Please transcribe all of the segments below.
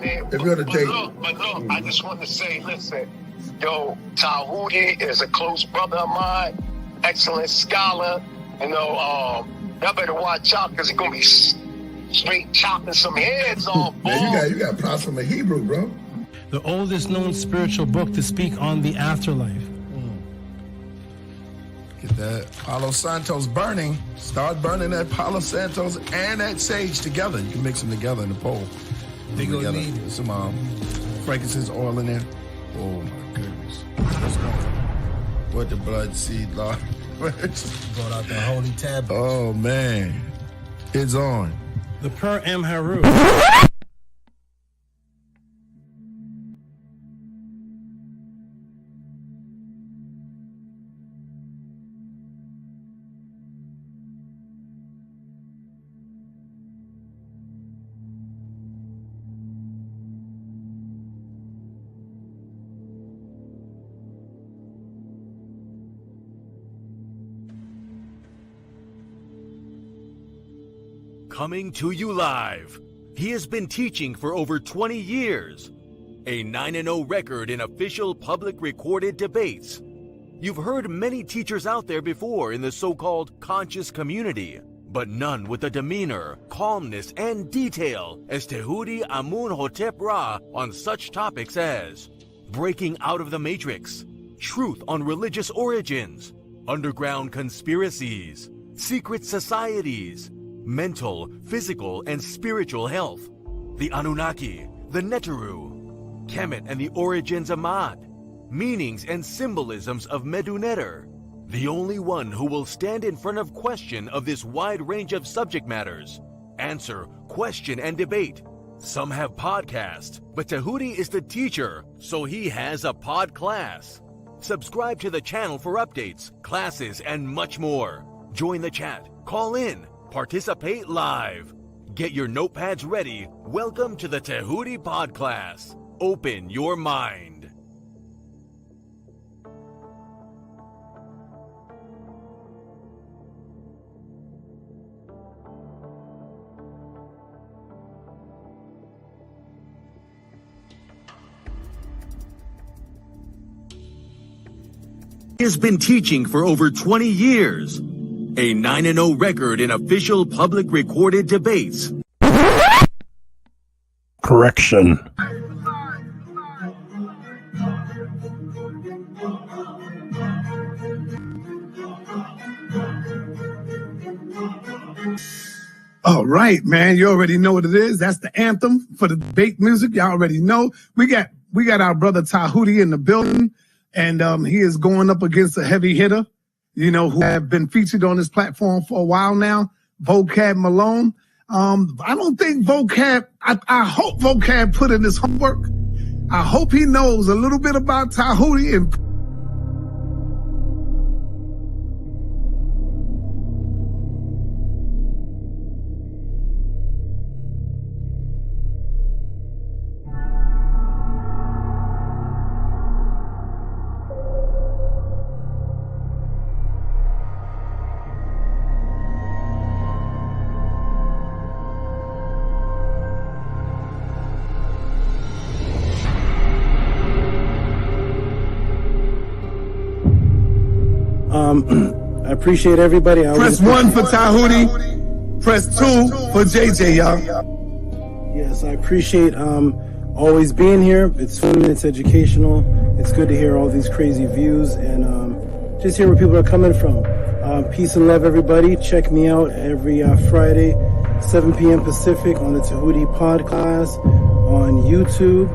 If you're the date. But look, I just want to say, listen, yo, Tehuti is a close brother of mine, excellent scholar. You know, y'all better watch out because he's gonna be straight chopping some heads off. Man, you got props from a Hebrew, bro. The oldest known spiritual book to speak on the afterlife. Get that Palo Santos burning. Start burning that Palo Santos and that sage together. You can mix them together in the bowl. They gonna need some frankincense oil in there. Oh my goodness. What's going on? What the blood seed, Lord? Brought out the holy tablet. Oh man. It's on. The Per M. Haru. Coming to you live. He has been teaching for over 20 years. A 9-0 record in official public recorded debates. You've heard many teachers out there before in the so-called conscious community, but none with the demeanor, calmness, and detail as Tehuti Amun-hotep Ra on such topics as breaking out of the matrix, truth on religious origins, underground conspiracies, secret societies, mental, physical, and spiritual health, the Anunnaki, the Neteru, Kemet and the origins of Mad, meanings and symbolisms of Meduneter, the only one who will stand in front of question of this wide range of subject matters, answer, question, and debate. Some have podcasts, but Tehuti is the teacher, so he has a Podclass. Subscribe to the channel for updates, classes, and much more. Join the chat, call in, participate live. Get your notepads ready. Welcome to the Tehuti Podclass. Open your mind. He has been teaching for over 20 years. A 9-0 record in official public recorded debates. Correction. All right, man. You already know what it is. That's the anthem for the debate music. Y'all already know. We got our brother Tehuti in the building, and he is going up against a heavy hitter, you know, who have been featured on this platform for a while now, Vocab Malone. I don't think Vocab, I hope Vocab put in his homework. I hope he knows a little bit about Tehuti and I appreciate everybody. press 1 for Tehuti, press 2 for JJ, y'all. Yes, I appreciate always being here. It's fun, it's educational. It's good to hear all these crazy views and just hear where people are coming from. Peace and love, everybody. Check me out every Friday, 7 p.m. Pacific on the Tehuti Podclass on YouTube.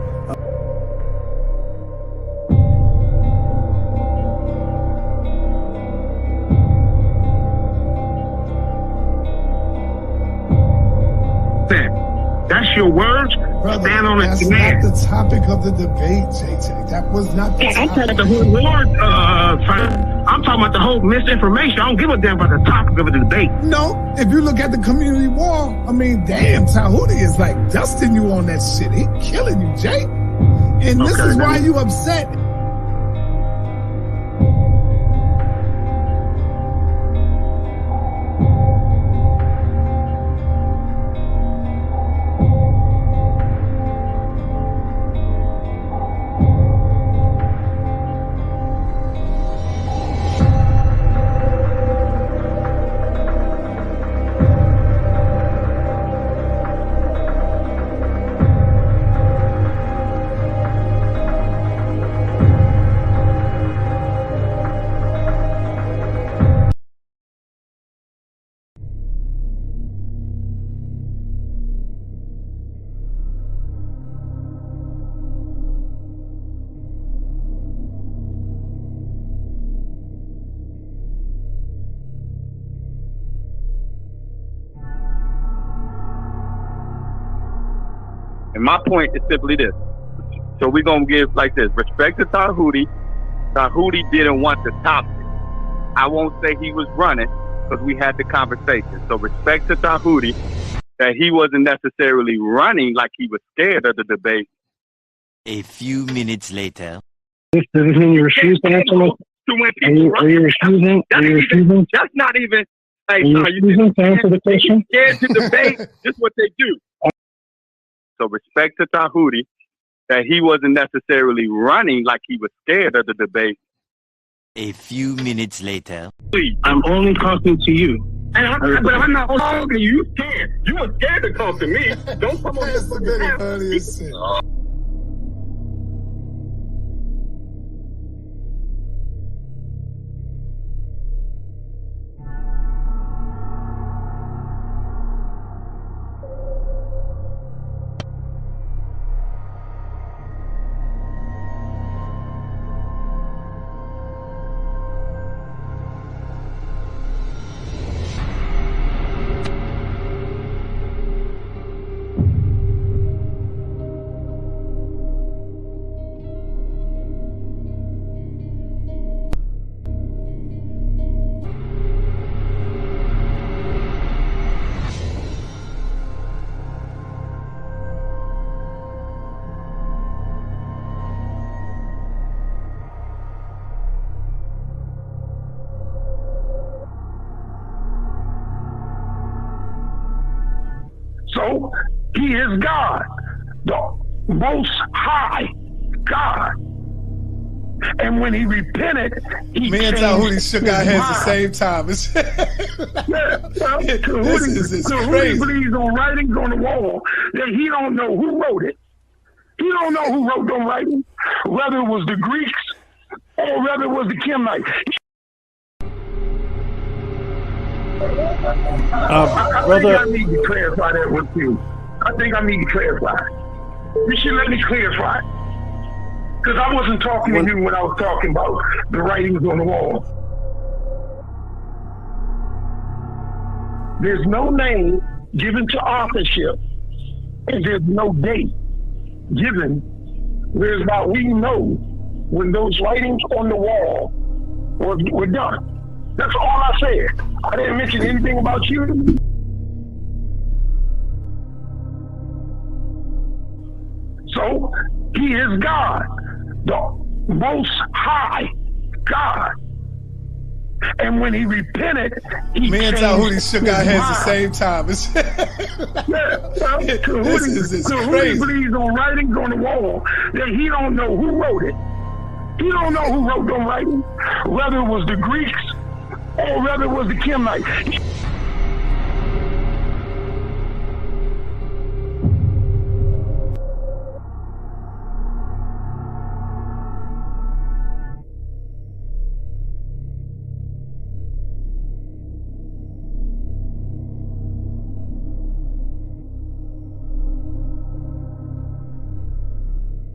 That's your words. Brother, Stand on that's it, not man. the topic of the debate, JJ. That was not the I'm talking topic. about the whole word. I'm talking about the whole misinformation. I don't give a damn about the topic of the debate. No, if you look at the community wall, I mean, damn, Tehuti is like dusting you on that shit. He killing you, Jay. And this Okay, is why man. you upset. And my point is simply this. So we're going to give like this. Respect to Tehuti. Tehuti didn't want the topic. I won't say he was running because we had the conversation. So respect to Tehuti that he wasn't necessarily running like he was scared of the debate. A few minutes later. Does this mean you refuse to answer my question? Are you refusing? That's not even. Hey, are you refusing to answer the question? Scared to debate. This is what they do. So respect to Tehuti that he wasn't necessarily running like he was scared of the debate. A few minutes later. I'm only talking to you. But I'm not talking to you. You scared. You were scared to talk to me. Don't come on. That's the very funniest shit. So he is God, the most high God. And when he repented, he Me and Tehuti shook our heads at the same time. Tehuti believes on writings on the wall that he don't know who wrote it. He don't know who wrote them writings, whether it was the Greeks or whether it was the Kemites. I think I need to clarify that with you. I think I need to clarify. You should let me clarify. Because I wasn't talking to you when I was talking about the writings on the wall. There's no name given to authorship, and there's no date given whereby we know when those writings on the wall were done. That's all I said. I didn't mention anything about you. So he is God, the most high God. And when he repented, he Me and Tehuti shook our heads at the same time. Tehuti believes on writings on the wall that he don't know who wrote it. He don't know who wrote them writings, whether it was the Greeks or whether it was the Kemites.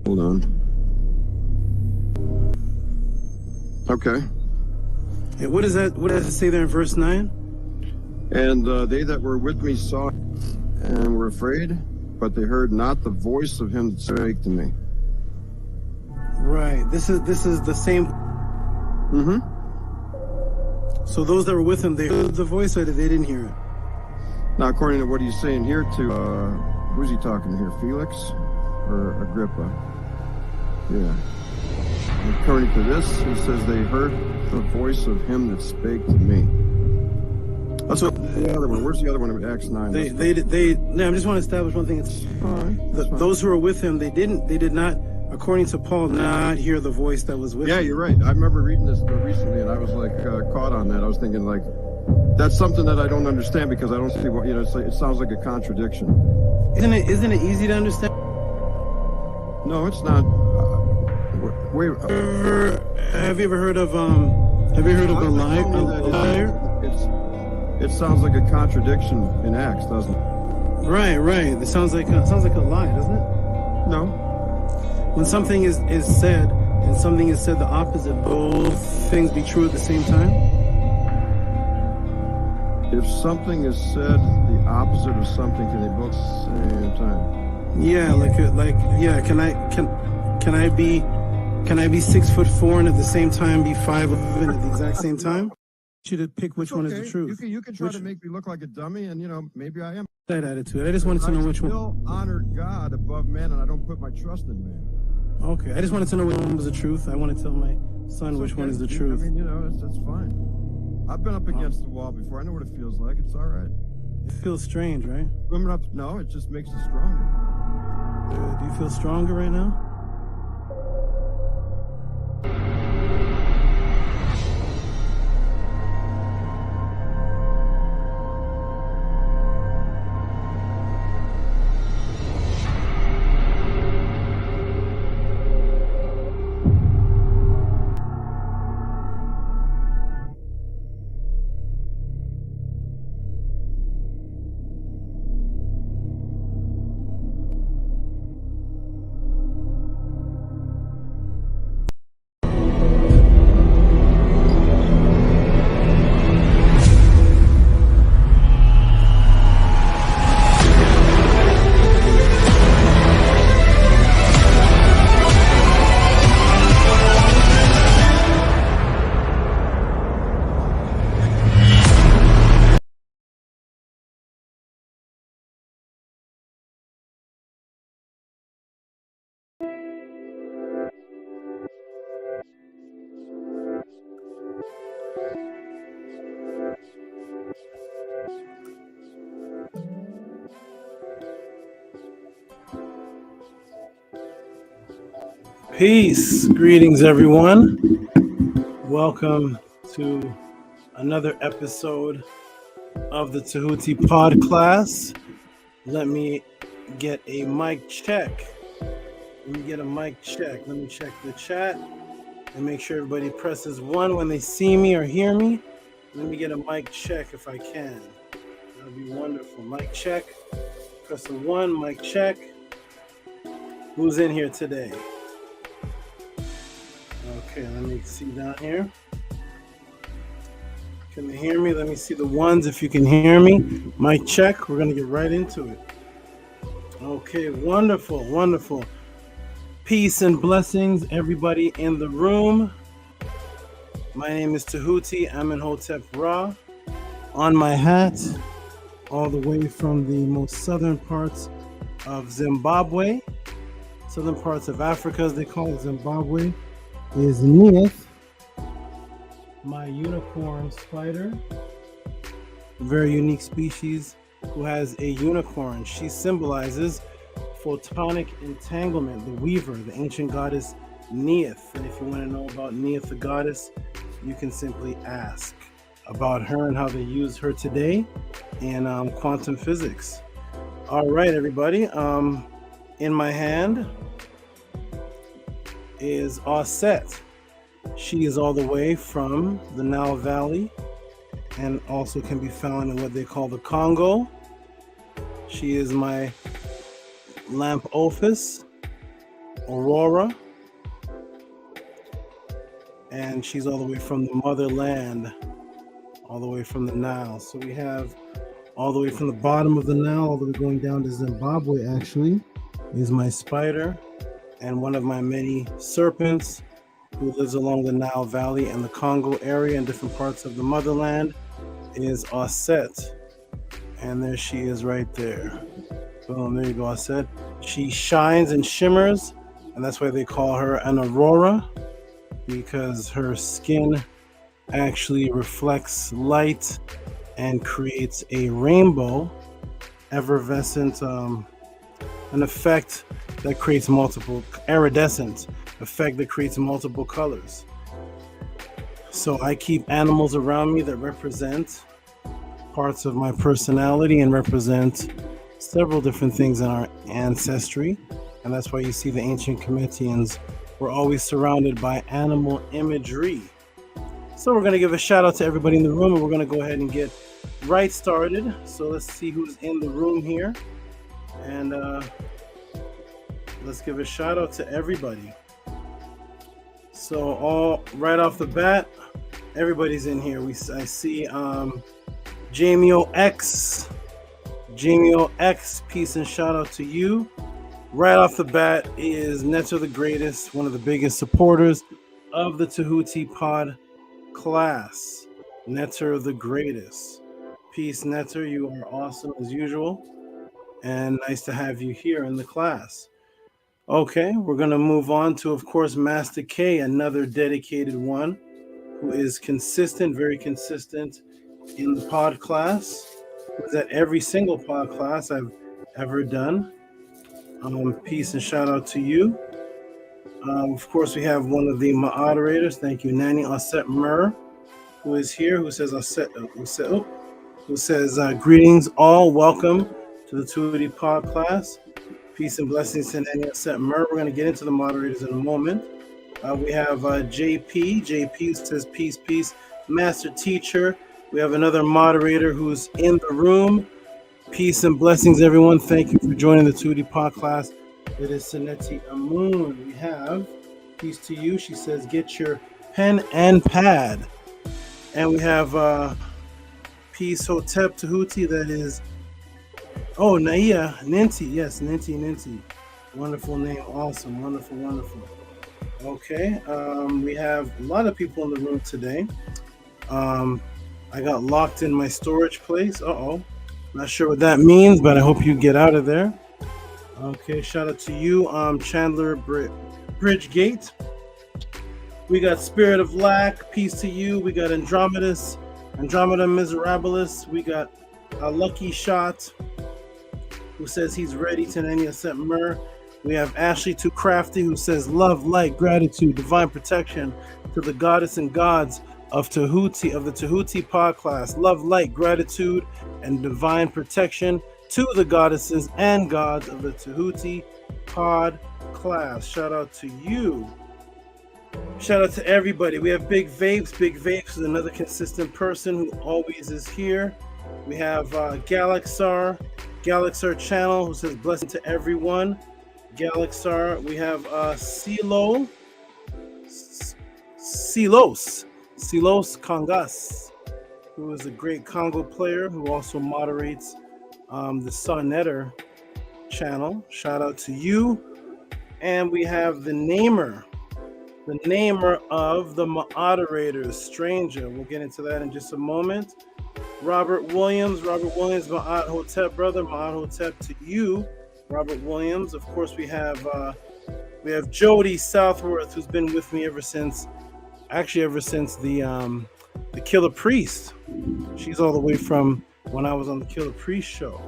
Hold on. Okay. Yeah, what is that? What does it say there in verse 9? And they that were with me saw and were afraid, but they heard not the voice of him that spake to me. Right. This is the same. Mm-hmm. So those that were with him, they heard the voice, or they didn't hear it? Now, according to what he's saying here, to who's he talking to here? Felix or Agrippa? Yeah. According to this, he says they heard the voice of him that spake to me. That's what the other one. Where's the other one in Acts 9? They. No, I just want to establish one thing. It's those who were with him. They did not, according to Paul, not hear the voice that was with him. Yeah, you're right. I remember reading this recently, and I was like caught on that. I was thinking like, that's something that I don't understand because I don't see what It's like, it sounds like a contradiction. Isn't it easy to understand? No, it's not. Have you ever heard of a liar? It sounds like a contradiction in Acts, doesn't it? Right. It sounds like a lie, doesn't it? No. When something is said and something is said the opposite, both things be true at the same time? If something is said the opposite of something, can they both say at the same time? Yeah, yeah. Can I be 6'4" and at the same time be 5'11" at the exact same time? I want you to pick which one is the truth. You can try to make me look like a dummy, and maybe I am. That attitude. I just wanted to know which one. I still honor God above man, and I don't put my trust in man. Okay, I just wanted to know which one was the truth. I want to tell my son which one is the truth. I mean, that's fine. I've been up against the wall before. I know what it feels like. It's all right. It feels strange, right? Swimming up, no, it just makes you stronger. Do you feel stronger right now? Peace. Greetings, everyone. Welcome to another episode of the Tehuti Podclass. Let me get a mic check. Let me get a mic check. Let me check the chat and make sure everybody presses 1 when they see me or hear me. Let me get a mic check if I can. That would be wonderful. Mic check. Press the 1, mic check. Who's in here today? Okay, let me see down here. Can they hear me? Let me see the ones if you can hear me. Mic check. We're going to get right into it. Okay, wonderful, wonderful. Peace and blessings, everybody in the room. My name is Tehuti. I'm in Hotep Ra. On my hat, all the way from the most southern parts of Zimbabwe, southern parts of Africa, as they call it, Zimbabwe, is Neith, my unicorn spider, a very unique species who has a unicorn. She symbolizes photonic entanglement, the weaver, the ancient goddess Neith. And if you want to know about Neith, the goddess, you can simply ask about her and how they use her today in quantum physics. All right, everybody. In my hand is Osset. She is all the way from the Nile Valley and also can be found in what they call the Congo. She is my lamp Ophis, Aurora, and she's all the way from the motherland, all the way from the Nile. So we have all the way from the bottom of the Nile, all the way going down to Zimbabwe, actually, is my spider. And one of my many serpents who lives along the Nile Valley and the Congo area and different parts of the motherland is Osset. And there she is right there. Boom, there you go, Osset. She shines and shimmers, and that's why they call her an aurora, because her skin actually reflects light and creates a rainbow, effervescent, an effect that creates multiple, iridescent effect that creates multiple colors. So I keep animals around me that represent parts of my personality and represent several different things in our ancestry. And that's why you see the ancient Cometians were always surrounded by animal imagery. So we're going to give a shout out to everybody in the room, and we're going to go ahead and get right started. So let's see who's in the room here. And let's give a shout out to everybody. So all right off the bat, everybody's in here. I see Jamio X. Jamio X, peace and shout out to you. Right off the bat is Netter the Greatest, one of the biggest supporters of the Tehuti pod class. Netter the Greatest. Peace, Netter. You are awesome as usual. And nice to have you here in the class. Okay, we're going to move on to, of course, Master K, another dedicated one who is consistent, very consistent in the pod class. Who's at every single pod class I've ever done. Peace and shout out to you. Of course, we have one of the moderators. Thank you, Nani Aset Mur, who is here, who says greetings all, welcome to the Tehuti pod class. Peace and blessings to Nani Aset Mur. We're going to get into the moderators in a moment. We have JP. JP says peace, peace. Master teacher. We have another moderator who's in the room. Peace and blessings, everyone. Thank you for joining the Tehuti pod class. It is Seneti Amun. We have peace to you. She says, get your pen and pad. And we have Peace Hotep Tehuti. That is, Naia Ninti. Yes, Ninti. Wonderful name. Awesome. Wonderful. Okay. We have a lot of people in the room today. I got locked in my storage place. Not sure what that means, but I hope you get out of there. Okay, shout out to you, Chandler Bridgegate. We got Spirit of Lack, peace to you. We got Andromeda Miserabilis. We got a Lucky Shot, who says he's ready to Nani Aset Mur. We have Ashley Too Crafty, who says love, light, gratitude, divine protection to the goddess and gods of Tehuti, of the Tehuti pod class. Love, light, gratitude, and divine protection to the goddesses and gods of the Tehuti pod class. Shout out to you. Shout out to everybody. We have Big Vapes. Big Vapes is another consistent person who always is here. We have Galaxar channel, who says blessing to everyone. Galaxar. We have Silos Congas, who is a great Congo player who also moderates the Sonetter channel. Shout out to you. And we have the namer of the moderators, Stranger. We'll get into that in just a moment. Robert Williams, Ma'at Hotep, brother. Ma'at Hotep to you, Robert Williams. Of course, we have Jody Southworth, who's been with me ever since the Killer Priest. She's all the way from when I was on the Killer Priest show.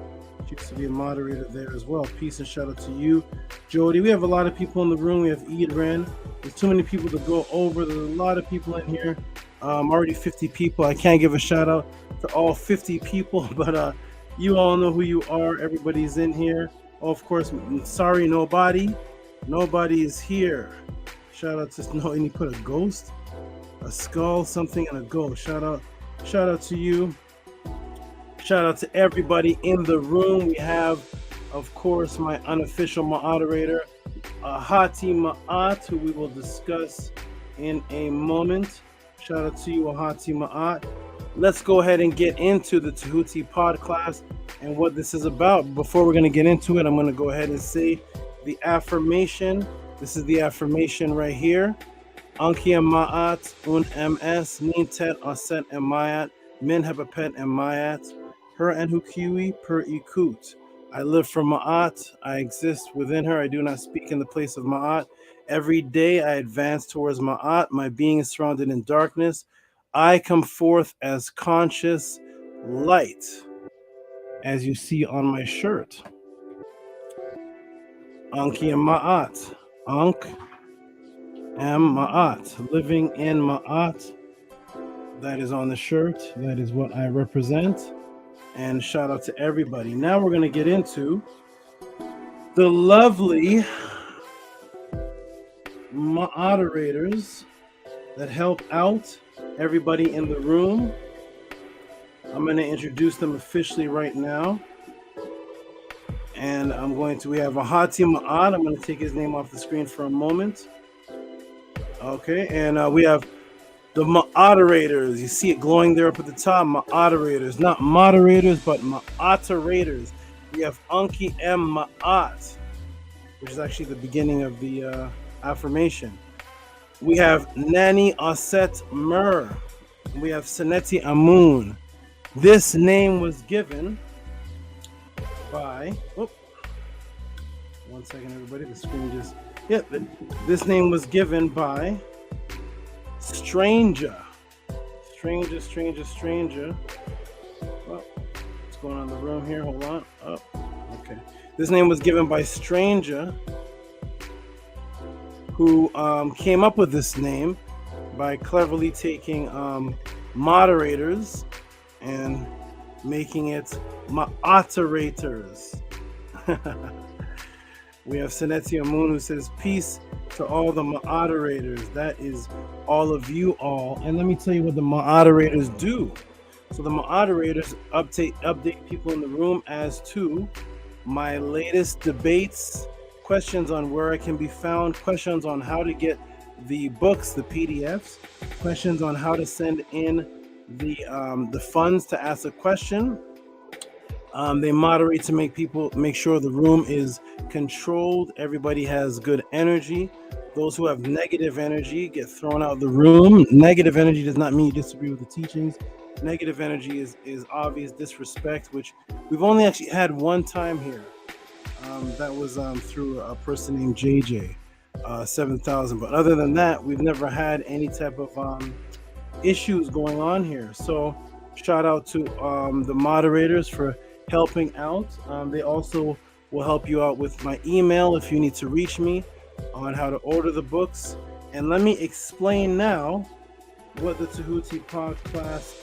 She used to be a moderator there as well. Peace and shout out to you, Jody. We have a lot of people in the room. We have Idren. There's too many people to go over. There's a lot of people in here. Already 50 people. I can't give a shout out to all 50 people, but you all know who you are. Everybody's in here. Of course, sorry, nobody is here. Shout out to and he put a ghost, a skull, something, and a ghost. Shout out to you. Shout out to everybody in the room. We have, of course, my unofficial moderator, Hati Ma'at, who we will discuss in a moment. Shout out to you, Hati Ma'at. Let's go ahead and get into the Tehuti pod class and what this is about. Before we're going to get into it, I'm going to go ahead and say the affirmation. This is the affirmation right here. Ankia Ma'at un ms nintet aset emayat min hepapet emayat her and hukiwi per ikut. I live for Ma'at. I exist within her. I do not speak in the place of Ma'at. Every day I advance towards Ma'at. My being is surrounded in darkness. I come forth as conscious light, as you see on my shirt. Anki Ma'at. Ankh am Ma'at. Living in Ma'at. That is on the shirt. That is what I represent. And shout out to everybody. Now we're going to get into the lovely moderators that help out everybody in the room. I'm going to introduce them officially right now. And we have Ahati Ma'at. I'm going to take his name off the screen for a moment. Okay, and we have the moderators. You see it glowing there up at the top. Moderators, not moderators, but moderators. We have Anki M. Ma'at, which is actually the beginning of the affirmation. We have Nani Aset Mer. We have Seneti Amun. This name was given by, one second everybody, the screen just, this name was given by Stranger. What's going on in the room here? Hold on. Okay. This name was given by Stranger, who came up with this name by cleverly taking moderators and making it Ma'aterators. We have Seneti Amun, who says, peace to all the moderators. That is all of you all. And let me tell you what the moderators do. So the moderators update people in the room as to my latest debates, questions on where I can be found, questions on how to get the books, the PDFs, questions on how to send in the funds to ask a question. They moderate to make sure the room is controlled. Everybody has good energy. Those who have negative energy get thrown out of the room. Negative energy does not mean you disagree with the teachings. Negative energy is obvious disrespect, which we've only actually had one time here. That was through a person named JJ, 7000. But other than that, we've never had any type of issues going on here. So shout out to the moderators for helping out. They also will help you out with my email if you need to reach me on how to order the books. And let me explain now what the Tehuti Podclass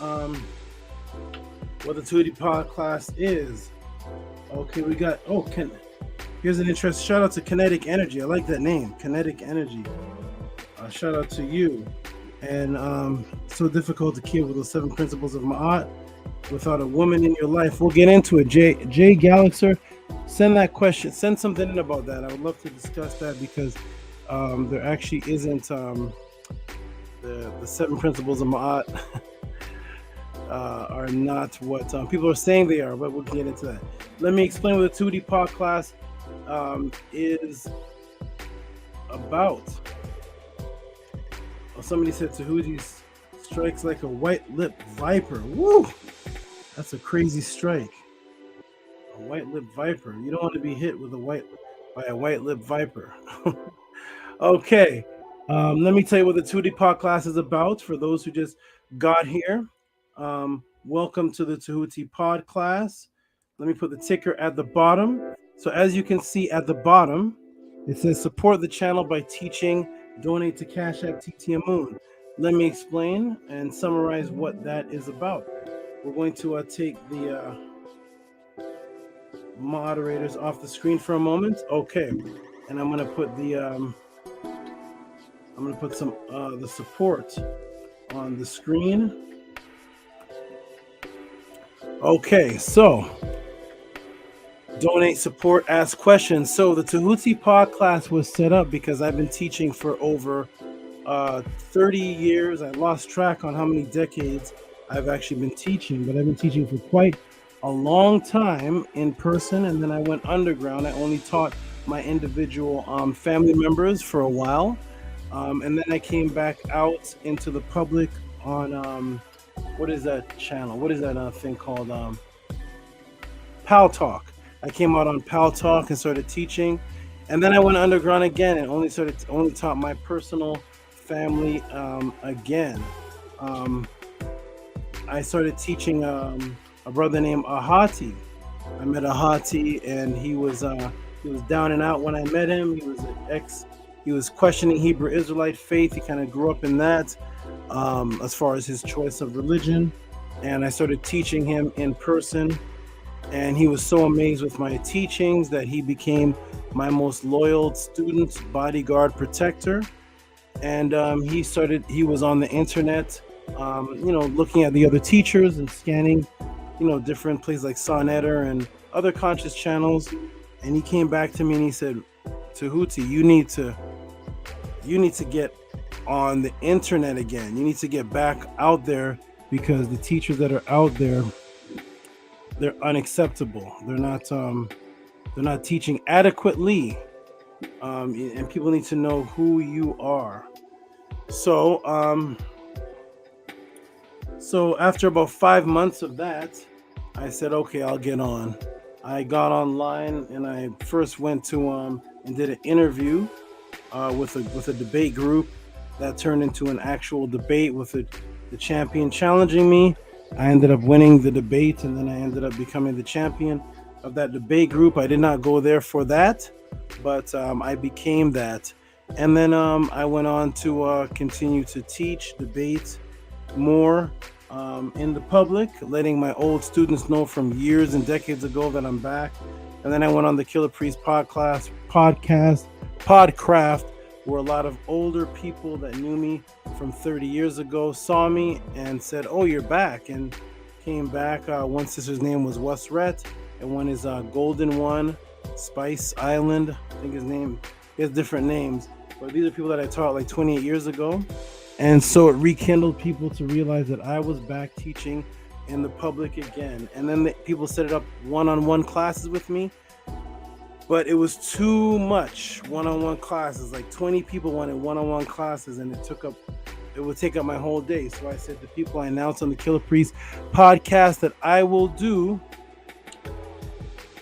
is. Okay, we got here's an interest. Shout out to Kinetic Energy. I like that name, Kinetic Energy. Shout out to you. And so difficult to kill with the 7 principles of Ma'at without a woman in your life. We'll get into it. Jay Galaxer, send that question. Send something in about that. I would love to discuss that because there actually isn't the 7 principles of Ma'at are not what people are saying they are, but we'll get into that. Let me explain what the Tehuti Podclass is about. Somebody said Tehuti strikes like a white-lipped viper. Woo! That's a crazy strike. A white-lipped viper. You don't want to be hit with by a white-lipped viper. Okay. Let me tell you what the Tehuti Podclass is about for those who just got here. Welcome to the Tehuti Podclass. Let me put the ticker at the bottom. So as you can see at the bottom, it says support the channel by teaching, donate to Cash App TT Amun. Let me explain and summarize what that is about. We're going to take the moderators off the screen for a moment. Okay, and I'm going to put the the support on the screen. Okay, so donate, support, ask questions. So the Tehuti Podclass was set up because I've been teaching for over 30 years. I lost track on how many decades I've actually been teaching, but I've been teaching for quite a long time in person, and then I went underground. I only taught my individual family members for a while, and then I came back out into the public on what is that channel? What is that thing called? Pal Talk. I came out on Pal Talk and started teaching, and then I went underground again and only taught my personal family again. I started teaching a brother named Ahati. I met Ahati, and he was down and out when I met him. He was questioning Hebrew Israelite faith. He kind of grew up in that as far as his choice of religion, and I started teaching him in person. And he was so amazed with my teachings that he became my most loyal student, bodyguard, protector. And he was on the internet, looking at the other teachers and scanning, different places like Sonetter and other conscious channels. And he came back to me and he said, Tehuti, you need to get on the internet again. You need to get back out there because the teachers that are out there, they're unacceptable. They're not teaching adequately. and people need to know who you are. So after about 5 months of that, I said, okay, I'll get on. I got online and I first went to and did an interview with a debate group that turned into an actual debate with the champion challenging me. I ended up winning the debate, and then I ended up becoming the champion of that debate group. I did not go there for that, but I became that. And then I went on to continue to teach debate more in the public, letting my old students know from years and decades ago that I'm back. And then I went on the Killer Priest podcast, Podcraft, where a lot of older people that knew me from 30 years ago saw me and said, oh, you're back, and came back. One sister's name was Wesret, and one is Golden One, Spice Island, I think his name. He has different names, but these are people that I taught like 28 years ago. And so it rekindled people to realize that I was back teaching in the public again. And then people set it up one-on-one classes with me, but it was too much one-on-one classes. Like 20 people wanted one-on-one classes, and it would take up my whole day. So I said to people, I announced on the Killer Priest podcast that I will do,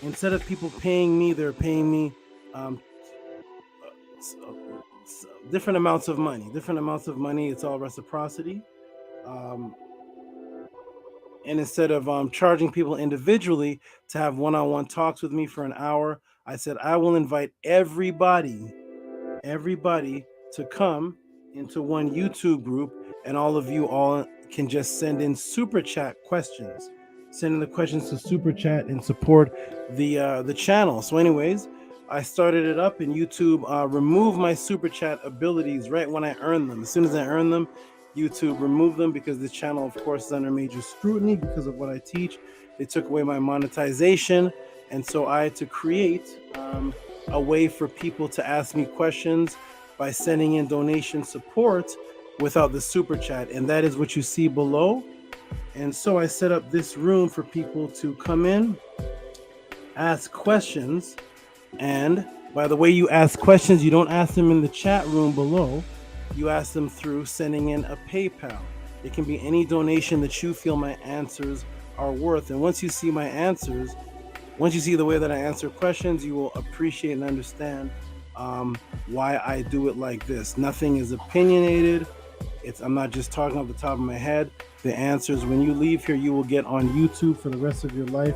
instead of people paying me, they're paying me different amounts of money. It's all reciprocity. And instead of charging people individually to have one-on-one talks with me for an hour, I said I will invite everybody to come into one YouTube group, and all of you all can just send in super chat questions. Send in the questions to super chat and support the channel. So anyways, I started it up, and YouTube removed my super chat abilities right when I earned them. As soon as I earned them, YouTube removed them, because this channel, of course, is under major scrutiny because of what I teach. They took away my monetization, and so I had to create a way for people to ask me questions by sending in donation support without the super chat, and that is what you see below. And so I set up this room for people to come in, ask questions, and by the way you ask questions, you don't ask them in the chat room below. You ask them through sending in a PayPal. It can be any donation that you feel my answers are worth. And once you see my answers, once you see the way that I answer questions, you will appreciate and understand why I do it like this. Nothing is opinionated. I'm not just talking off the top of my head. The answers, when you leave here, you will get on YouTube for the rest of your life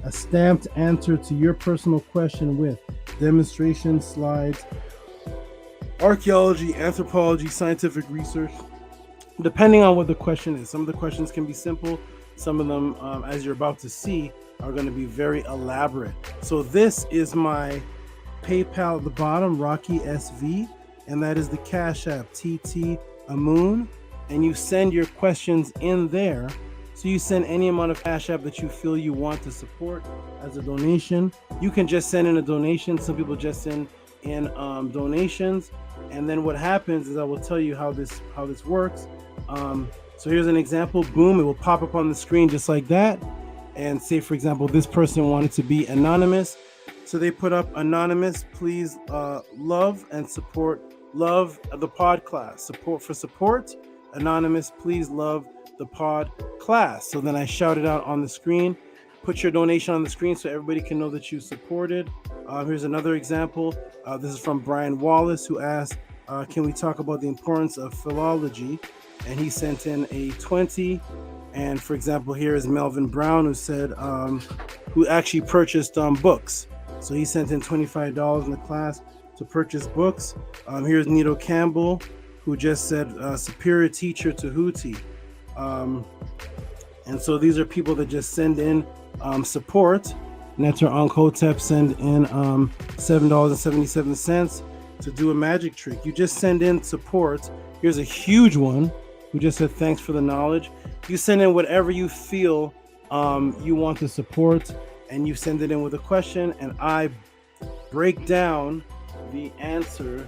a stamped answer to your personal question with demonstration slides, archaeology, anthropology, scientific research, depending on what the question is. Some of the questions can be simple. Some of them, as you're about to see, are going to be very elaborate. So this is my PayPal at the bottom, Rocky SV, and that is the Cash App, TT Amoon, and you send your questions in there. So you send any amount of Cash App that you feel you want to support as a donation. You can just send in a donation. Some people just send in donations, and then what happens is I will tell you how this works. So here's an example. Boom, it will pop up on the screen just like that. And say, for example, this person wanted to be anonymous, so they put up anonymous, please love and support, love the Podclass, support, anonymous, please love the Podclass. So then I shout it out on the screen. Put your donation on the screen so everybody can know that you supported. Here's another example. This is from Brian Wallace, who asked, can we talk about the importance of philology? And he sent in a 20. And for example, here is Melvin Brown, who said, who actually purchased books. So he sent in $25 in the class to purchase books. Here's Nito Campbell, who just said, superior teacher Tehuti. And so these are people that just send in support. Netter Ankhotep send in $7.77 to do a magic trick. You just send in support. Here's a huge one who just said, thanks for the knowledge. You send in whatever you feel you want to support, and you send it in with a question, and I break down the answer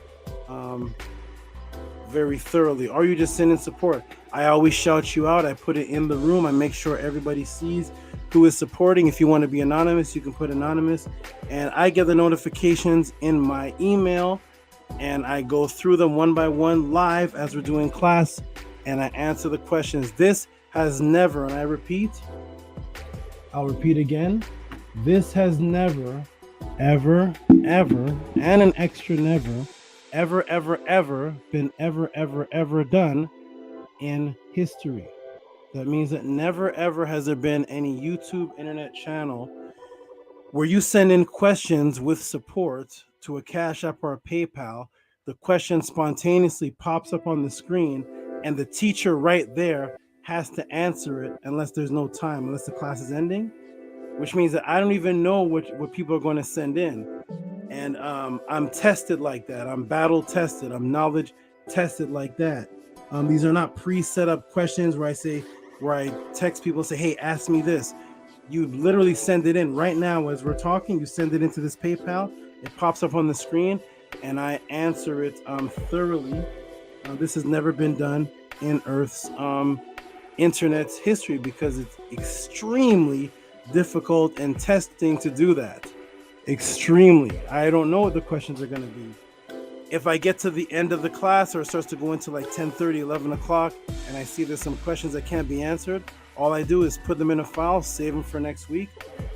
very thoroughly. Or you just send in support. I always shout you out. I put it in the room. I make sure everybody sees who is supporting. If you want to be anonymous, you can put anonymous. And I get the notifications in my email, and I go through them one by one live as we're doing class, and I answer the questions. This has never, and I'll repeat again, this has never, ever, ever, and an extra never, ever been ever done in history. That means that never ever has there been any YouTube internet channel where you send in questions with support to a Cash App or a PayPal. The question spontaneously pops up on the screen, and the teacher right there has to answer it unless there's no time, unless the class is ending, which means that I don't even know what people are going to send in. And I'm tested like that. I'm battle tested. I'm knowledge tested like that. These are not pre-set up questions where I text people and say, hey, ask me this. You literally send it in right now as we're talking. You send it into this PayPal. It pops up on the screen, and I answer it thoroughly. This has never been done in Earth's internet's history because it's extremely difficult and testing to do that. Extremely. I don't know what the questions are going to be. If I get to the end of the class or it starts to go into like 10:30, 11 o'clock, and I see there's some questions that can't be answered, all I do is put them in a file, save them for next week,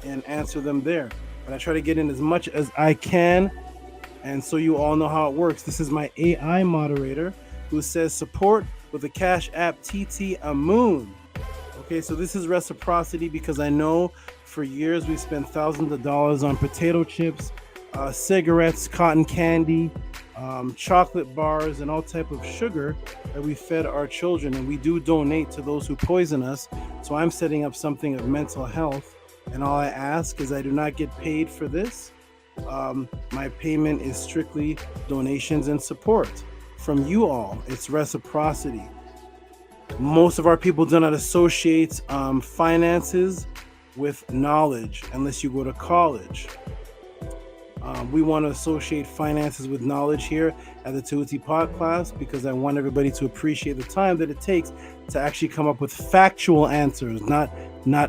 and answer them there. But I try to get in as much as I can, and so you all know how it works. This is my AI moderator who says support with the Cash App TT Amun. Okay, so this is reciprocity because I know for years we spent thousands of dollars on potato chips, cigarettes, cotton candy, chocolate bars, and all type of sugar that we fed our children, and we do donate to those who poison us. So I'm setting up something of mental health, and all I ask is I do not get paid for this. My payment is strictly donations and support from you all. It's reciprocity. Most of our people do not associate finances with knowledge unless you go to college. We want to associate finances with knowledge here at the Tehuti Podclass because I want everybody to appreciate the time that it takes to actually come up with factual answers, not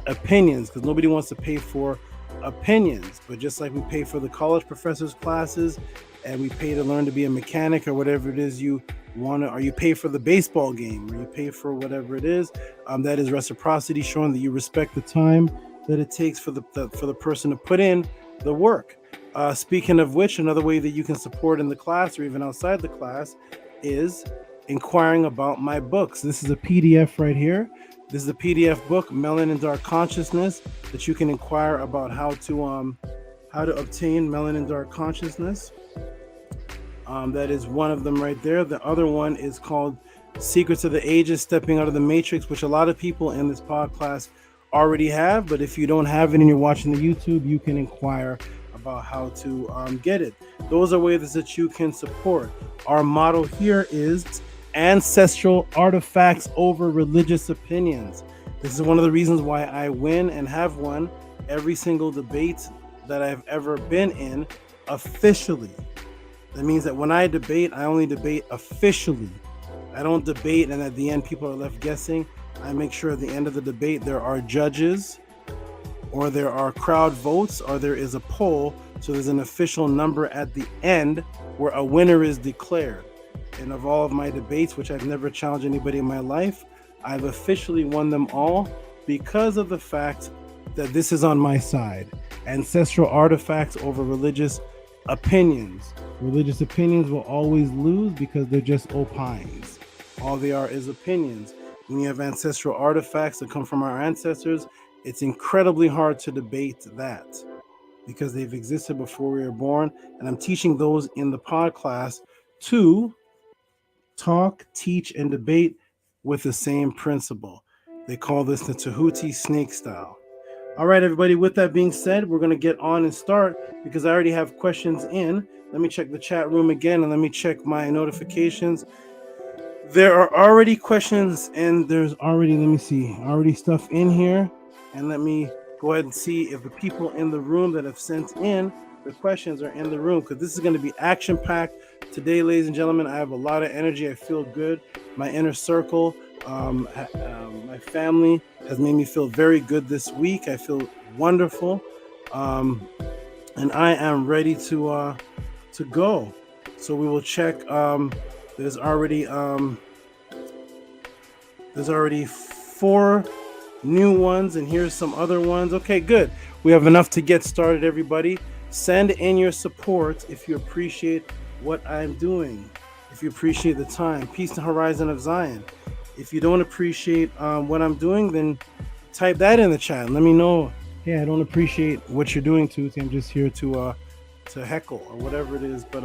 opinions, because nobody wants to pay for opinions. But just like we pay for the college professors' classes and we pay to learn to be a mechanic or whatever it is you want to, or you pay for the baseball game, or you pay for whatever it is, that is reciprocity, showing that you respect the time that it takes for the person to put in the work. Speaking of which, another way that you can support in the class or even outside the class is inquiring about my books. This is a PDF right here. This is a PDF book, Melanin Dark Consciousness, that you can inquire about how to obtain Melanin Dark Consciousness. That is one of them right there. The other one is called Secrets of the Ages, Stepping Out of the Matrix, which a lot of people in this podcast already have. But if you don't have it and you're watching the YouTube, you can inquire about how to get it. Those are ways that you can support. Our motto here is ancestral artifacts over religious opinions. This is one of the reasons why I win and have won every single debate that I've ever been in officially. That means that when I debate, I only debate officially. I don't debate and at the end people are left guessing. I make sure at the end of the debate there are judges, or there are crowd votes, or there is a poll, so there's an official number at the end where a winner is declared. And of all of my debates, which I've never challenged anybody in my life, I've officially won them all because of the fact that this is on my side. Ancestral artifacts over religious opinions. Religious opinions will always lose because they're just opines. All they are is opinions. When you have ancestral artifacts that come from our ancestors, it's incredibly hard to debate that because they've existed before we were born. And I'm teaching those in the Podclass to talk, teach, and debate with the same principle. They call this the Tehuti snake style. All right, everybody, with that being said, we're going to get on and start because I already have questions in. Let me check the chat room again and let me check my notifications. There are already questions and there's already, already stuff in here. And let me go ahead and see if the people in the room that have sent in the questions are in the room, because this is going to be action-packed today, ladies and gentlemen. I have a lot of energy. I feel good. My inner circle My family has made me feel very good this week. I feel wonderful, and I am ready to go. So we will check. There's already 4 new ones, and here's some other ones. Okay, good. We have enough to get started. Everybody, send in your support if you appreciate what I'm doing. If you appreciate the time, peace to Horizon of Zion. If you don't appreciate what I'm doing, then type that in the chat. Let me know. Hey, I don't appreciate what you're doing, Tehuti. I'm just here to heckle or whatever it is. But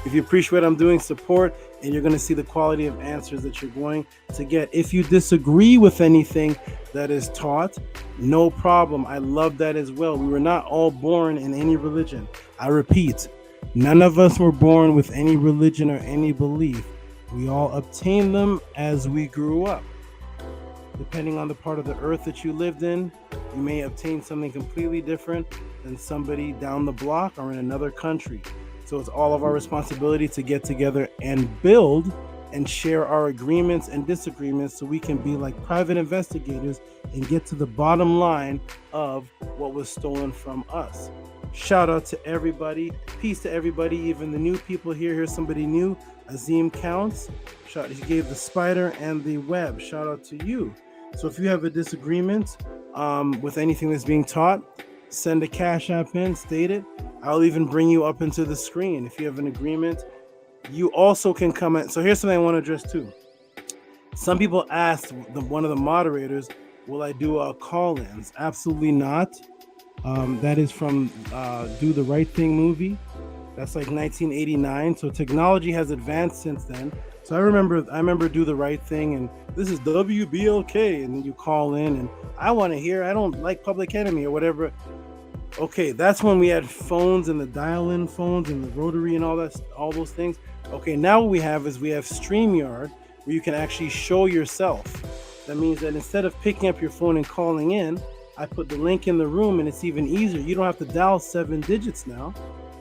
if you appreciate what I'm doing, support, and you're going to see the quality of answers that you're going to get. If you disagree with anything that is taught, no problem. I love that as well. We were not all born in any religion. I repeat, none of us were born with any religion or any belief. We all obtained them as we grew up. Depending on the part of the earth that you lived in, you may obtain something completely different than somebody down the block or in another country. So it's all of our responsibility to get together and build and share our agreements and disagreements so we can be like private investigators and get to the bottom line of what was stolen from us. Shout out to everybody. Peace to everybody, even the new people here. Here's somebody new. Azim Counts. Shout, he gave the spider and the web. Shout out to you. So if you have a disagreement with anything that's being taught, send a Cash App in, state it. I'll even bring you up into the screen. If you have an agreement, you also can comment. So here's something I want to address too. Some people asked one of the moderators, will I do call-ins? Absolutely not. That is from Do the Right Thing movie. That's like 1989. So technology has advanced since then. So I remember Do the Right Thing, and this is WBLK, and then you call in, and I want to hear, I don't like Public Enemy or whatever. Okay, that's when we had phones and the dial-in phones and the rotary and all those things. Okay, now what we have StreamYard, where you can actually show yourself. That means that instead of picking up your phone and calling in, I put the link in the room, and it's even easier. You don't have to dial 7 digits now.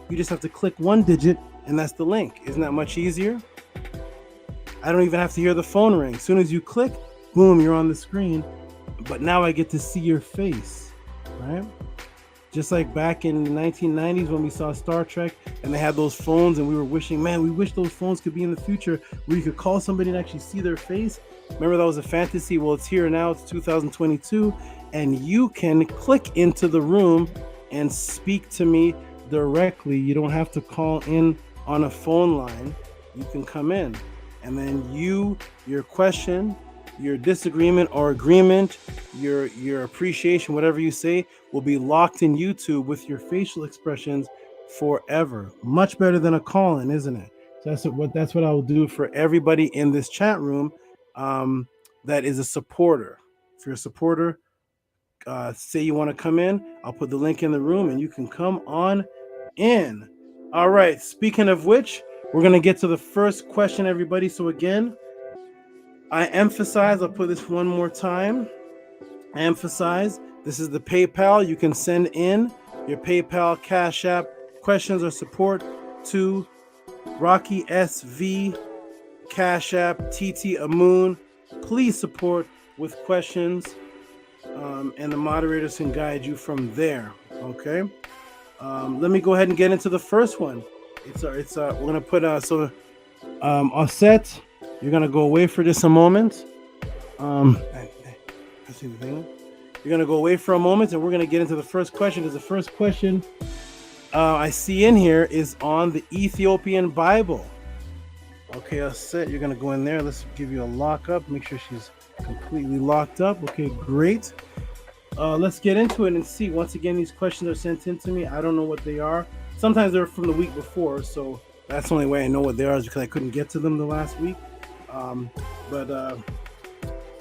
You just have to click 1 digit, and that's the link. Isn't that much easier? I don't even have to hear the phone ring. As soon as you click, boom, you're on the screen. But now I get to see your face, right? Just like back in the 1990s when we saw Star Trek and they had those phones and we were wishing, man, we wish those phones could be in the future where you could call somebody and actually see their face. Remember, that was a fantasy. Well, it's here now. It's 2022. And you can click into the room and speak to me directly. You don't have to call in on a phone line. You can come in. And then your question, your disagreement or agreement, your appreciation, whatever you say, will be locked in YouTube with your facial expressions forever. Much better than a call-in, isn't it? So that's what I will do for everybody in this chat room that is a supporter. If you're a supporter, say you want to come in, I'll put the link in the room and you can come on in. All right, speaking of which, we're going to get to the first question, everybody. So again, I emphasize, I'll put this one more time. I emphasize, this is the PayPal. You can send in your PayPal, Cash App, questions or support to Rocky SV, Cash App, TT Amoon. Please support with questions, and the moderators can guide you from there. Okay. Let me go ahead and get into the first one. We're gonna put Osset, you're gonna go away for just a moment. You're gonna go away for a moment, and we're gonna get into the first question. Because the first question I see in here is on the Ethiopian Bible. Okay, Osset, you're gonna go in there. Let's give you a lock up. Make sure she's completely locked up. Okay, great. Let's get into it and see. Once again, these questions are sent in to me. I don't know what they are. Sometimes they're from the week before, so that's the only way I know what they are is because I couldn't get to them the last week. But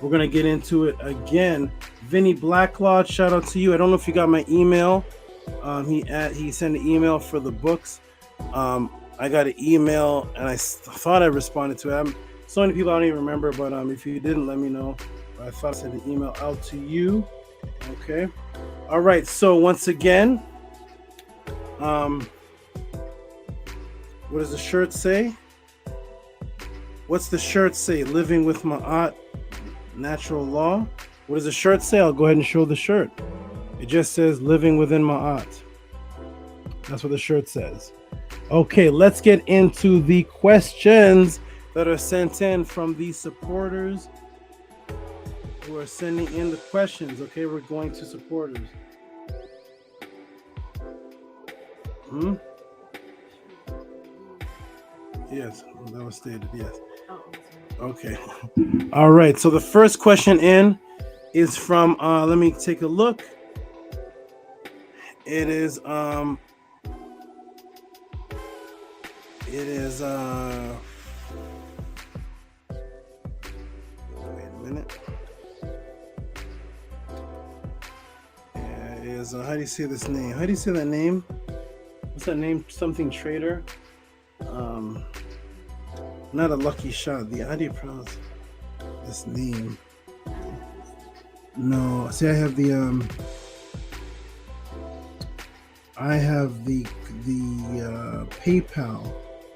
we're gonna get into it again. Vinny Blacklaw, shout out to you. I don't know if you got my email. He sent an email for the books. I got an email and I thought I responded to it. So many people I don't even remember, but if you didn't, let me know. I thought I sent an email out to you. Okay. All right. So once again, what does the shirt say? What's the shirt say? Living with Ma'at Natural law. What does the shirt say? I'll go ahead and show the shirt. It just says living within Ma'at. That's what the shirt says. Okay, let's get into the questions that are sent in from the supporters who are sending in the questions. Okay, we're going to supporters. Yes, that was stated. Yes. Okay. All right. So the first question in is from. Let me take a look. It is. It is. Wait a minute. Yeah, it is. How do you say this name? How do you say that name? What's that name? Something Trader. Not a lucky shot. How do you pronounce this name? No. See, I have the PayPal.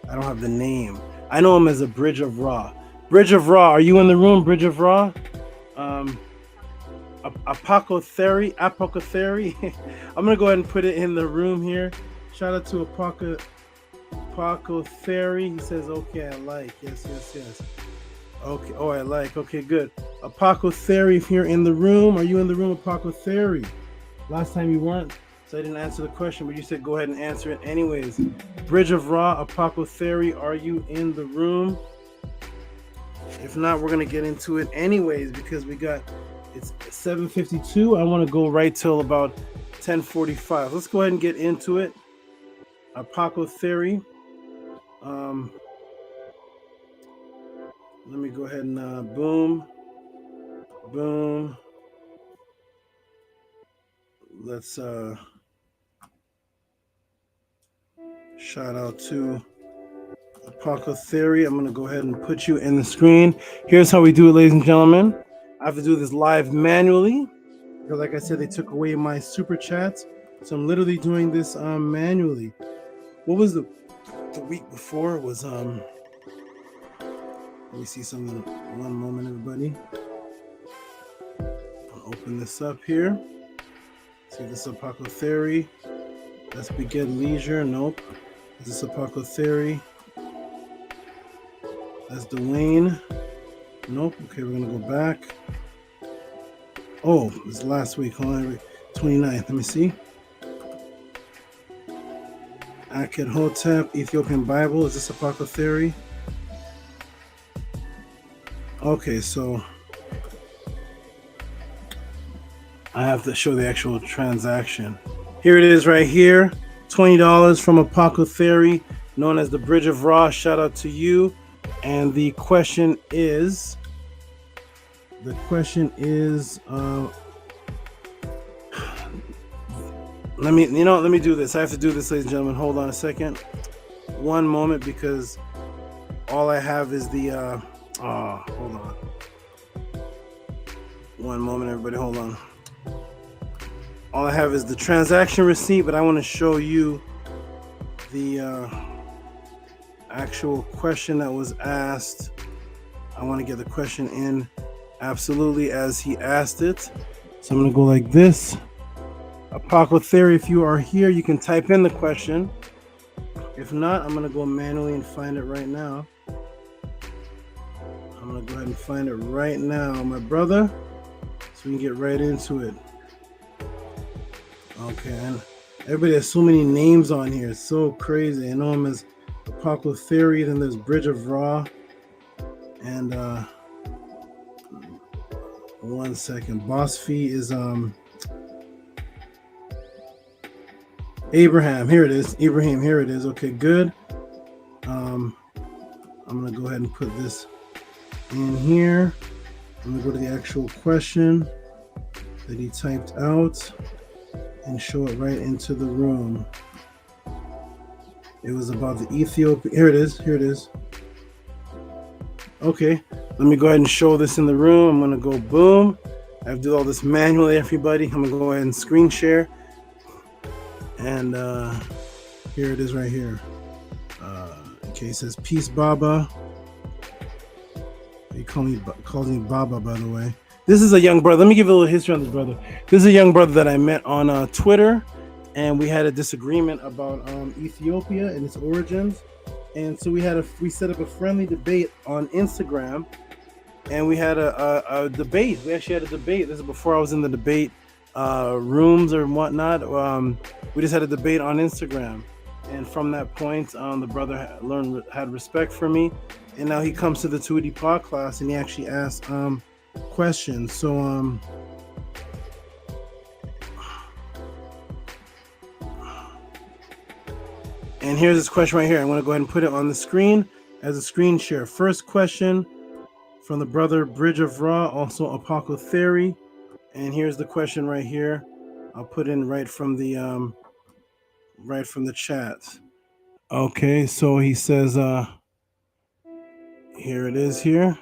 I don't have the name. I know him as a Bridge of Ra. Bridge of Ra, are you in the room? Bridge of Ra. Apothecary. I'm gonna go ahead and put it in the room here. Shout out to Apothecary. He says, okay, I like. Yes. Okay. Oh, I like. Okay, good. Apothecary, if you're in the room, are you in the room, Apothecary? Last time you weren't, so I didn't answer the question, but you said go ahead and answer it anyways. Bridge of Ra, Apothecary, are you in the room? If not, we're gonna get into it anyways because it's 7:52. I want to go right till about 10:45. Let's go ahead and get into it. Apothecary. Let me go ahead and boom. Let's shout out to Apothecary. I'm gonna go ahead and put you in the screen. Here's how we do it, ladies and gentlemen. I have to do this live manually because, like I said, they took away my super chats, so I'm literally doing this manually. What was the week before? It was let me see something. One moment, everybody. I'll open this up here. See, this is Apothecary. That's Beget Leisure. Nope. This is Apothecary. That's Dwayne. Nope. Okay, we're gonna go back. Oh, this last week. Hold on, 29th. Let me see. Akhet Hotep, Ethiopian Bible. Is this Apothecary? Okay, so I have to show the actual transaction. Here it is right here. $20 from Apothecary, known as the Bridge of Ra. Shout out to you. And the question is let me do this. I have to do this, ladies and gentlemen. Hold on a second. One moment, because all I have is the hold on. One moment, everybody, hold on. All I have is the transaction receipt, but I want to show you the actual question that was asked. I want to get the question in absolutely as he asked it. So I'm going to go like this. Apothecary, if you are here, you can type in the question. If not, I'm going to go manually and find it right now. I'm going to go ahead and find it right now, my brother, so we can get right into it. Okay, and everybody has so many names on here. It's so crazy. I know him as Apothecary, then there's Bridge of Ra. And one second. Boss fee is Abraham. Here it is. Ibrahim, here it is. Okay, good. I'm gonna go ahead and put this in here. I'm gonna go to the actual question that he typed out and show it right into the room. It was about the Ethiopian. Here it is. Okay, let me go ahead and show this in the room. I'm gonna go boom. I have to do all this manually, everybody. I'm gonna go ahead and screen share. And here it is right here. Okay, it says Peace Baba. He calls me Baba, by the way. This is a young brother. Let me give you a little history on this brother. This is a young brother that I met on Twitter, and we had a disagreement about Ethiopia and its origins. And so we set up a friendly debate on Instagram, and we had a debate. We actually had a debate. This is before I was in the debate rooms or whatnot. We just had a debate on Instagram, and from that point, the brother had respect for me, and now he comes to the Tehuti Podclass, and he actually asks questions. So and here's this question right here. I'm going to go ahead and put it on the screen as a screen share. First question from the brother Bridge of Ra, also Apothecary. And here's the question right here. I'll put in right from the chat. Okay, so he says, here it is here.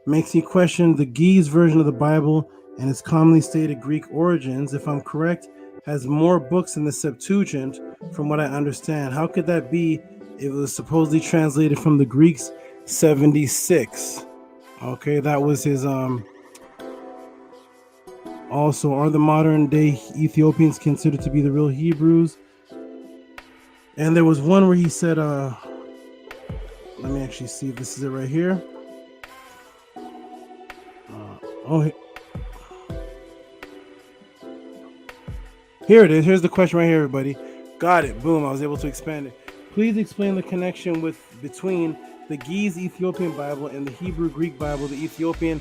Makes me question the Ge'ez version of the Bible and its commonly stated Greek origins. If I'm correct, has more books in the Septuagint, from what I understand. How could that be? It was supposedly translated from the Greeks 76. Okay, that was his also, are the modern day Ethiopians considered to be the real Hebrews? And there was one where he said, let me actually see if this is it right here. Here it is. Here's the question right here, everybody. Got it. Boom. I was able to expand it. Please explain the connection between the Ge'ez Ethiopian Bible and the Hebrew Greek Bible. The Ethiopian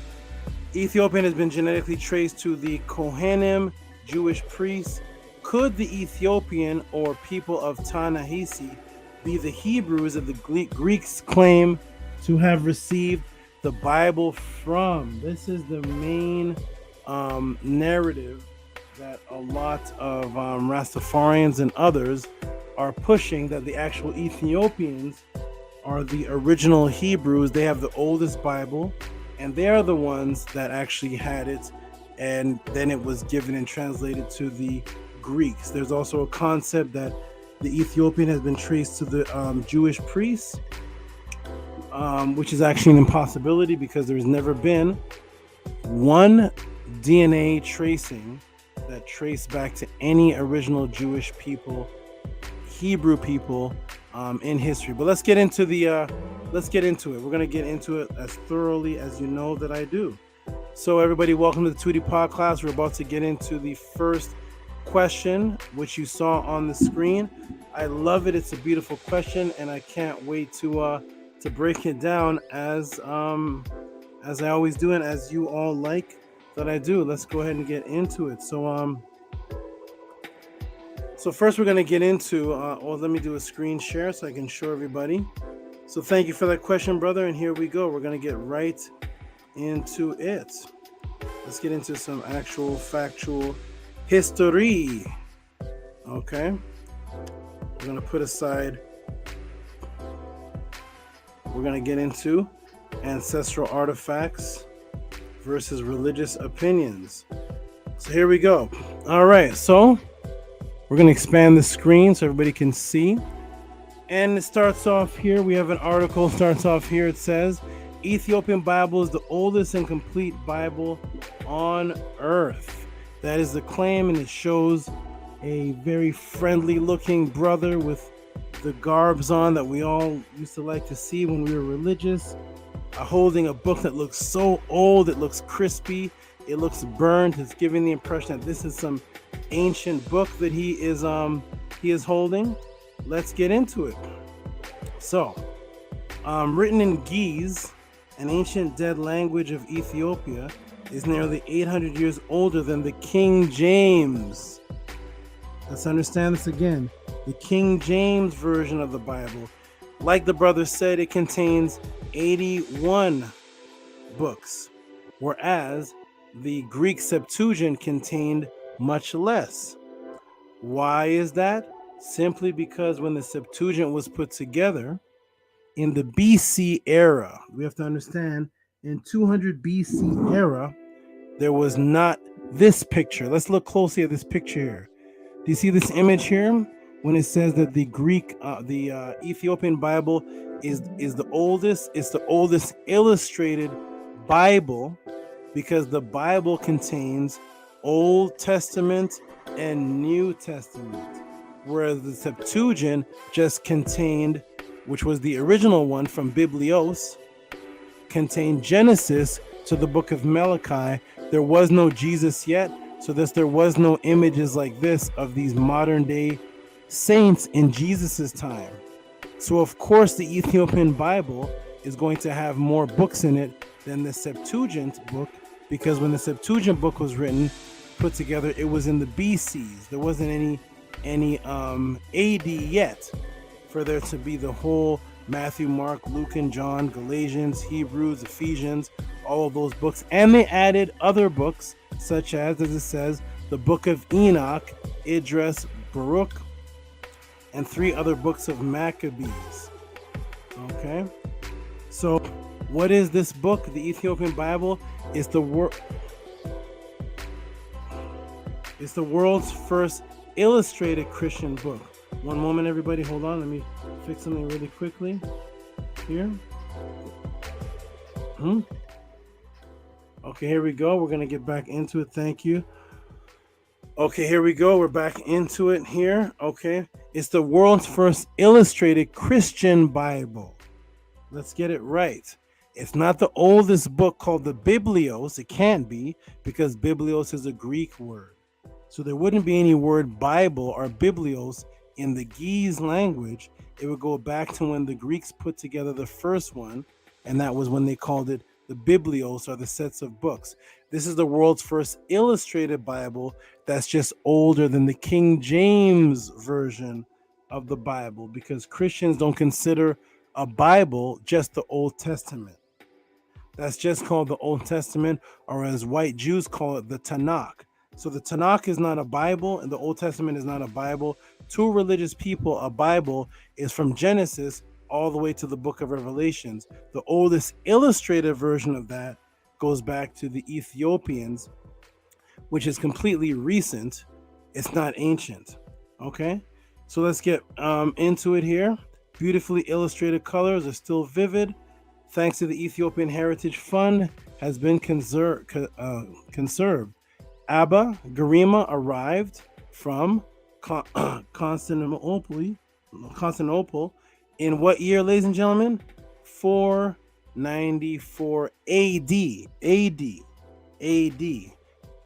has been genetically traced to the Kohanim, Jewish priests. Could the Ethiopian or people of Ta-Nehisi be the Hebrews that the Greeks claim to have received the Bible from? This is the main narrative that a lot of Rastafarians and others are pushing, that the actual Ethiopians are the original Hebrews. They have the oldest Bible, and they are the ones that actually had it, and then it was given and translated to the Greeks. There's also a concept that the Ethiopian has been traced to the Jewish priests, which is actually an impossibility because there's never been one DNA tracing that traced back to any original Jewish people, Hebrew people in history. But let's get into it. We're going to get into it as thoroughly as you know that I do. So everybody, welcome to the Tehuti Podclass. We're about to get into the first question, which you saw on the screen. I love it. It's a beautiful question, and I can't wait to break it down as I always do, and as you all like that I do. Let's go ahead and get into it. So first we're going to get into, let me do a screen share so I can show everybody. So thank you for that question, brother. And here we go. We're going to get right into it. Let's get into some actual factual history. Okay. We're going to put aside, we're going to get into ancestral artifacts versus religious opinions. So here we go. All right. So we're going to expand the screen so everybody can see. And it starts off here. We have an article starts off here. It says, Ethiopian Bible is the oldest and complete Bible on earth. That is the claim, and it shows a very friendly looking brother with the garbs on that we all used to like to see when we were religious, holding a book that looks so old. It looks crispy. It looks burnt. It's giving the impression that this is some ancient book that he is holding. Let's get into it. So, written in Ge'ez, an ancient dead language of Ethiopia, is nearly 800 years older than the King James. Let's understand this again. The King James version of the Bible, like the brother said, it contains 81 books, whereas the Greek Septuagint contained much less. Why is that? Simply because when the Septuagint was put together in the BC era, we have to understand, in 200 BC era, there was not this picture. Let's look closely at this picture here. Do you see this image here? When it says that the Ethiopian Bible is the oldest, it's the oldest illustrated Bible because the Bible contains Old Testament and New Testament, whereas the Septuagint just contained, which was the original one from Biblios, contained Genesis to the book of Malachi. There was no Jesus yet, so there was no images like this of these modern day saints in Jesus's time. So of course the Ethiopian Bible is going to have more books in it than the Septuagint book, because when the Septuagint book was written, put together, it was in the BCs. There wasn't any AD yet for there to be the whole Matthew, Mark, Luke, and John, Galatians, Hebrews, Ephesians, all of those books. And they added other books such as it says, the book of Enoch, Idris, Baruch, and 3 other books of Maccabees. Okay, so what is this book? The Ethiopian Bible is the world's first illustrated Christian book. One moment, everybody, hold on. Let me fix something really quickly here. Okay, here we go. We're gonna get back into it. Thank you. Okay, here we go. We're back into it here. Okay, it's the world's first illustrated Christian Bible. Let's get it right. It's not the oldest book called the Biblios. It can't be, because Biblios is a Greek word. So there wouldn't be any word Bible or Biblios in the Ge'ez language. It would go back to when the Greeks put together the first one, and that was when they called it the Biblios, or the sets of books. This is the world's first illustrated Bible that's just older than the King James version of the Bible, because Christians don't consider a Bible just the Old Testament. That's just called the Old Testament, or as white Jews call it, the Tanakh. So the Tanakh is not a Bible, and the Old Testament is not a Bible. To religious people, a Bible is from Genesis all the way to the book of Revelations. The oldest illustrated version of that goes back to the Ethiopians, which is completely recent. It's not ancient. Okay, so let's get into it here. Beautifully illustrated colors are still vivid, thanks to the Ethiopian Heritage Fund has been conserved. Abba Garima arrived from Constantinople in what year, ladies and gentlemen? 494 AD.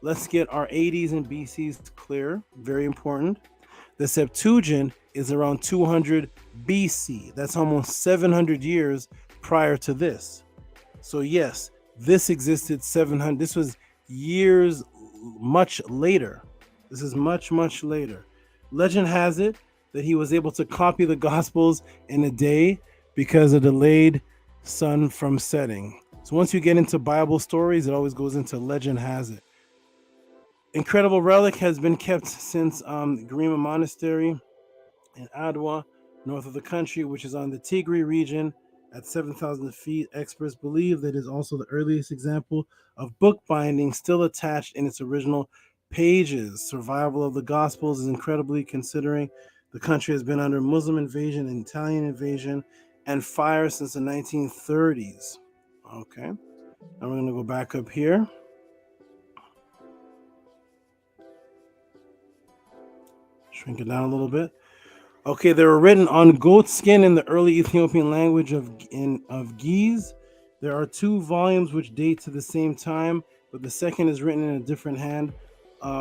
Let's get our ADs and BCs clear. Very important. The Septuagint is around 200 BC. That's almost 700 years prior to this. So yes, this existed 700. This was years much later. This is much later. Legend has it that he was able to copy the Gospels in a day because of delayed sun from setting. So once you get into Bible stories, it always goes into legend has it. Incredible relic has been kept since Garima Monastery in Adwa, north of the country, which is on the Tigray region at 7,000 feet. Experts believe that it is also the earliest example of book binding still attached in its original pages. Survival of the Gospels is incredibly, considering the country has been under Muslim invasion and Italian invasion and fire since the 1930s. Okay, now we're going to go back up here. Shrink it down a little bit. Okay, they were written on goat skin in the early Ethiopian language of Ge'ez. There are 2 volumes which date to the same time, but the second is written in a different hand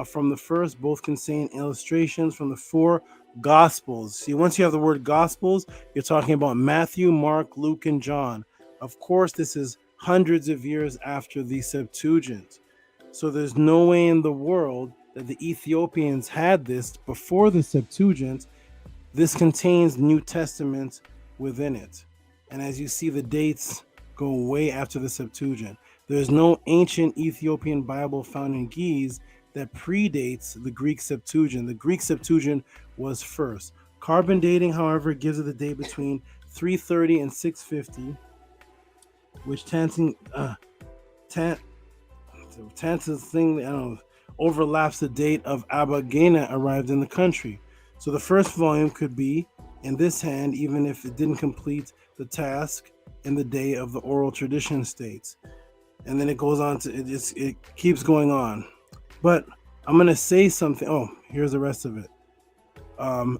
from the first. Both contain illustrations from the 4 Gospels. See, once you have the word Gospels, you're talking about Matthew, Mark, Luke, and John. Of course, this is hundreds of years after the Septuagint. So there's no way in the world that the Ethiopians had this before the Septuagint. This contains New Testament within it. And as you see, the dates go way after the Septuagint. There's no ancient Ethiopian Bible found in Ge'ez that predates the Greek Septuagint. The Greek Septuagint was first. Carbon dating, however, gives it the date between 330 and 650, which overlaps the date of Abba Gena arrived in the country. So the first volume could be in this hand, even if it didn't complete the task in the day of the oral tradition states. and then it goes on to it keeps going on. But I'm going to say something. Oh, here's the rest of it.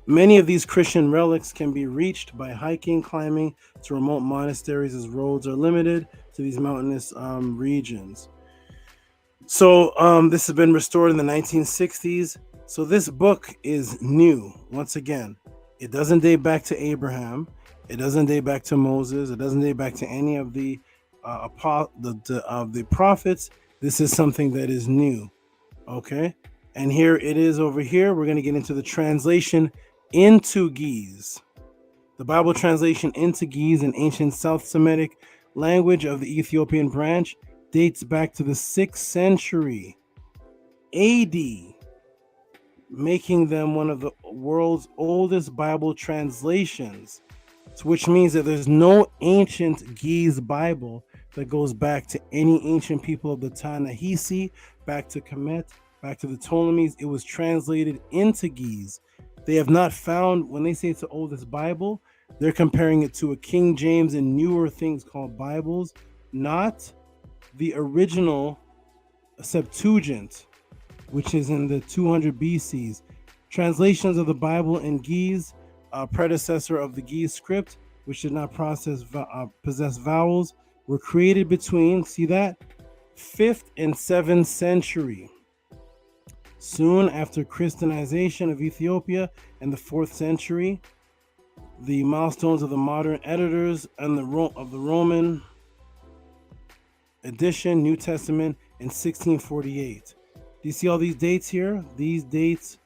Many of these Christian relics can be reached by hiking, climbing to remote monasteries, as roads are limited to these mountainous regions. So this has been restored in the 1960s. So this book is new. Once again, it doesn't date back to Abraham. It doesn't date back to Moses. It doesn't date back to any of the prophets. This is something that is new. Okay. And here it is over here. We're going to get into the translation into Ge'ez. The Bible translation into Ge'ez, an ancient South Semitic language of the Ethiopian branch, dates back to the 6th century AD, making them one of the world's oldest Bible translations, which means that there's no ancient Ge'ez Bible that goes back to any ancient people of the Ta-Nehisi, back to Kemet, back to the Ptolemies. It was translated into Ge'ez. They have not found, when they say it's the oldest Bible, they're comparing it to a King James and newer things called Bibles, not the original Septuagint, which is in the 200 BCs. Translations of the Bible in Ge'ez, a predecessor of the Ge'ez script, which did not possess vowels, were created between, see that, 5th and 7th century. Soon after Christianization of Ethiopia in the 4th century, the milestones of the modern editors and of the Roman edition, New Testament, in 1648. Do you see all these dates here? These dates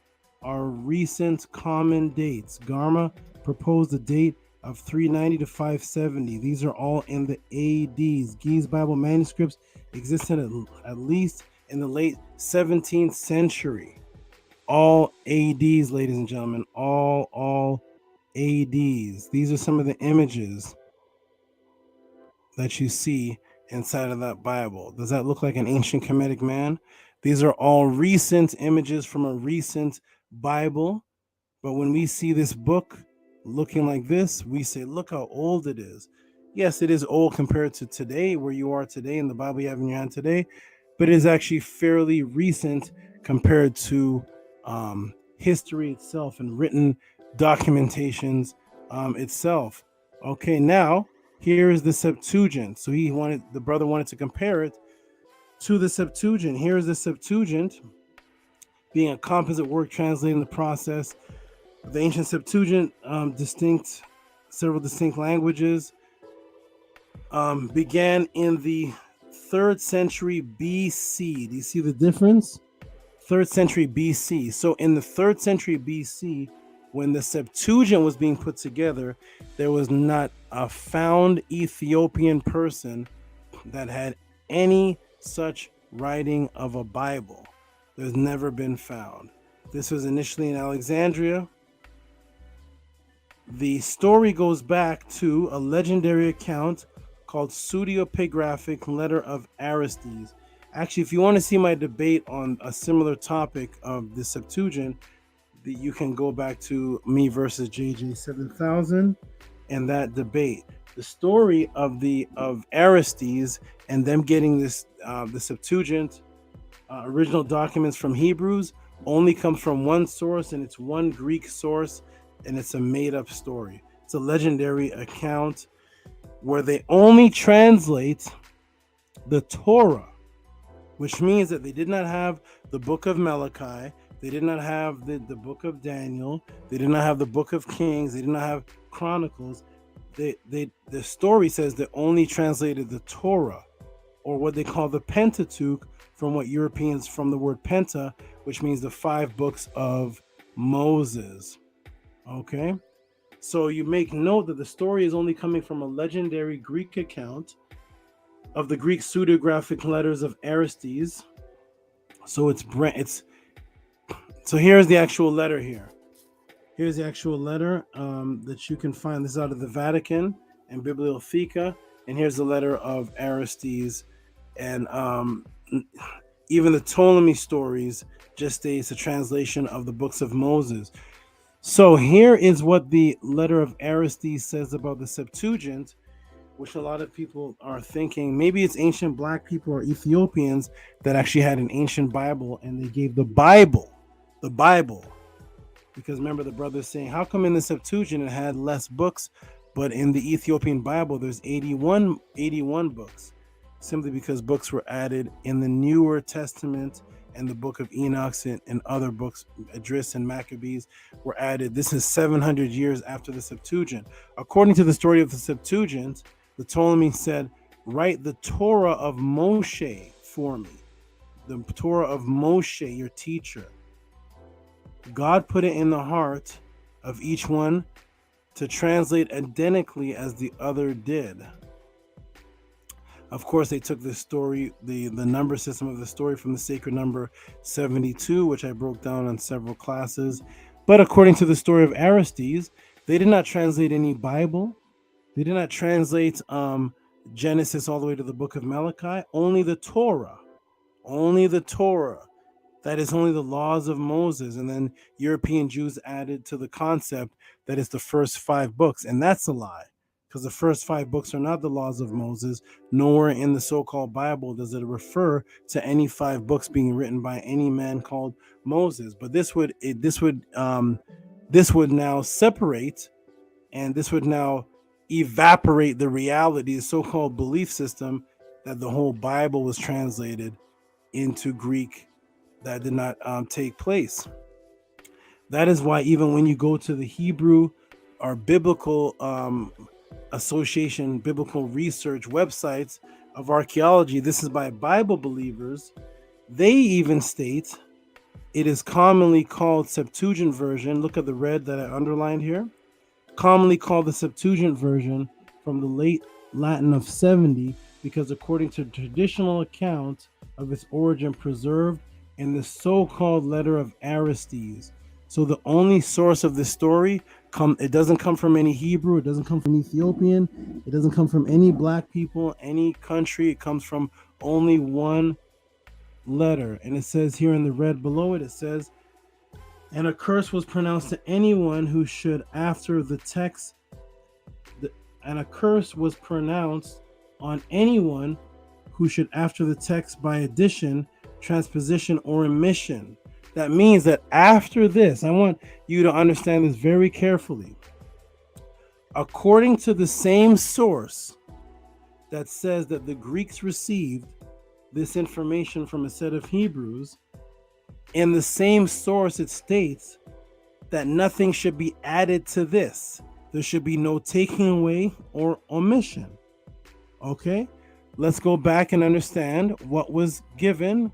are recent common dates. Garma proposed a date of 390 to 570. These are all in the ADs. Ge'ez Bible manuscripts existed at least in the late 17th century. All ADs, ladies and gentlemen, all ADs. These are some of the images that you see inside of that Bible. Does that look like an ancient Kemetic man? These are all recent images from a recent Bible. But when we see this book looking like this, we say, look how old it is. Yes, it is old compared to today, where you are today, in the Bible you have in your hand today, but it is actually fairly recent compared to history itself and written documentations itself. Okay, now here is the Septuagint. So the brother wanted to compare it to the Septuagint. Here is the Septuagint, being a composite work translating the process of the ancient Septuagint, several distinct languages, began in the 3rd century BC. Do you see the difference? 3rd century BC. So in the 3rd century BC, when the Septuagint was being put together, there was not a found Ethiopian person that had any such writing of a Bible. There's never been found. This was initially in Alexandria. The story goes back to a legendary account called Pseudepigraphic Letter of Aristes. Actually, if you want to see my debate on a similar topic of the Septuagint, you can go back to me versus JJ 7000 and that debate. The story of Aristes and them getting this the Septuagint original documents from Hebrews only comes from one source, and it's one Greek source, and it's a made-up story. It's a legendary account where they only translate the Torah, which means that they did not have the book of Malachi, they did not have the book of Daniel, they did not have the book of Kings, they did not have Chronicles. The story says they only translated the Torah, or what they call the Pentateuch, from what Europeans, from the word penta, which means the 5 books of Moses. Okay, so you make note that the story is only coming from a legendary Greek account of the Greek pseudegraphic letters of Aristes. So so here's the actual letter here. Here's the actual letter that you can find. This is out of the Vatican and Bibliotheca, and here's the letter of Aristes. And even the Ptolemy stories just states a translation of the books of Moses. So here is what the letter of Aristes says about the Septuagint. which a lot of people are thinking maybe it's ancient black people or Ethiopians that actually had an ancient Bible, and they gave the Bible, because remember the brother saying, how come in the Septuagint it had less books, but in the Ethiopian Bible there's 81 books? Simply because books were added in the Newer Testament, and the book of Enoch and other books, Idris and Maccabees, were added. This is 700 years after the Septuagint. According to the story of the Septuagint, the Ptolemy said, write the Torah of Moshe for me. The Torah of Moshe, your teacher. God put it in the heart of each one to translate identically as the other did. Of course, they took this story, the number system of the story, from the sacred number 72, which I broke down on several classes. But according to the story of Aristides, they did not translate any Bible. They did not translate Genesis all the way to the book of Malachi. Only the Torah. Only the Torah. That is only the laws of Moses. And then European Jews added to the concept that it's the first 5 books. And that's a lie, because the first 5 books are not the laws of Moses. Nowhere in the so-called Bible does it refer to any 5 books being written by any man called Moses. But this would now separate, and this would now evaporate the reality, the so-called belief system that the whole Bible was translated into Greek. That did not take place. That is why even when you go to the Hebrew or biblical association, biblical research websites of archaeology, this is by Bible believers, they even state it is commonly called Septuagint version. Look at the red that I underlined here. Commonly called the Septuagint version, from the late Latin of 70, because according to traditional account of its origin preserved in the so-called letter of Aristides. So the only source of this story, it doesn't come from any Hebrew, it doesn't come from Ethiopian, it doesn't come from any black people, any country. It comes from only one letter. And it says here in the red below it, it says, and a curse was pronounced to anyone who should after the text, and a curse was pronounced on anyone who should after the text by addition, transposition, or omission. That means that after this, I want you to understand this very carefully. According to the same source that says that the Greeks received this information from a set of Hebrews, in the same source it states that nothing should be added to this. There should be no taking away or omission. Okay? Let's go back and understand what was given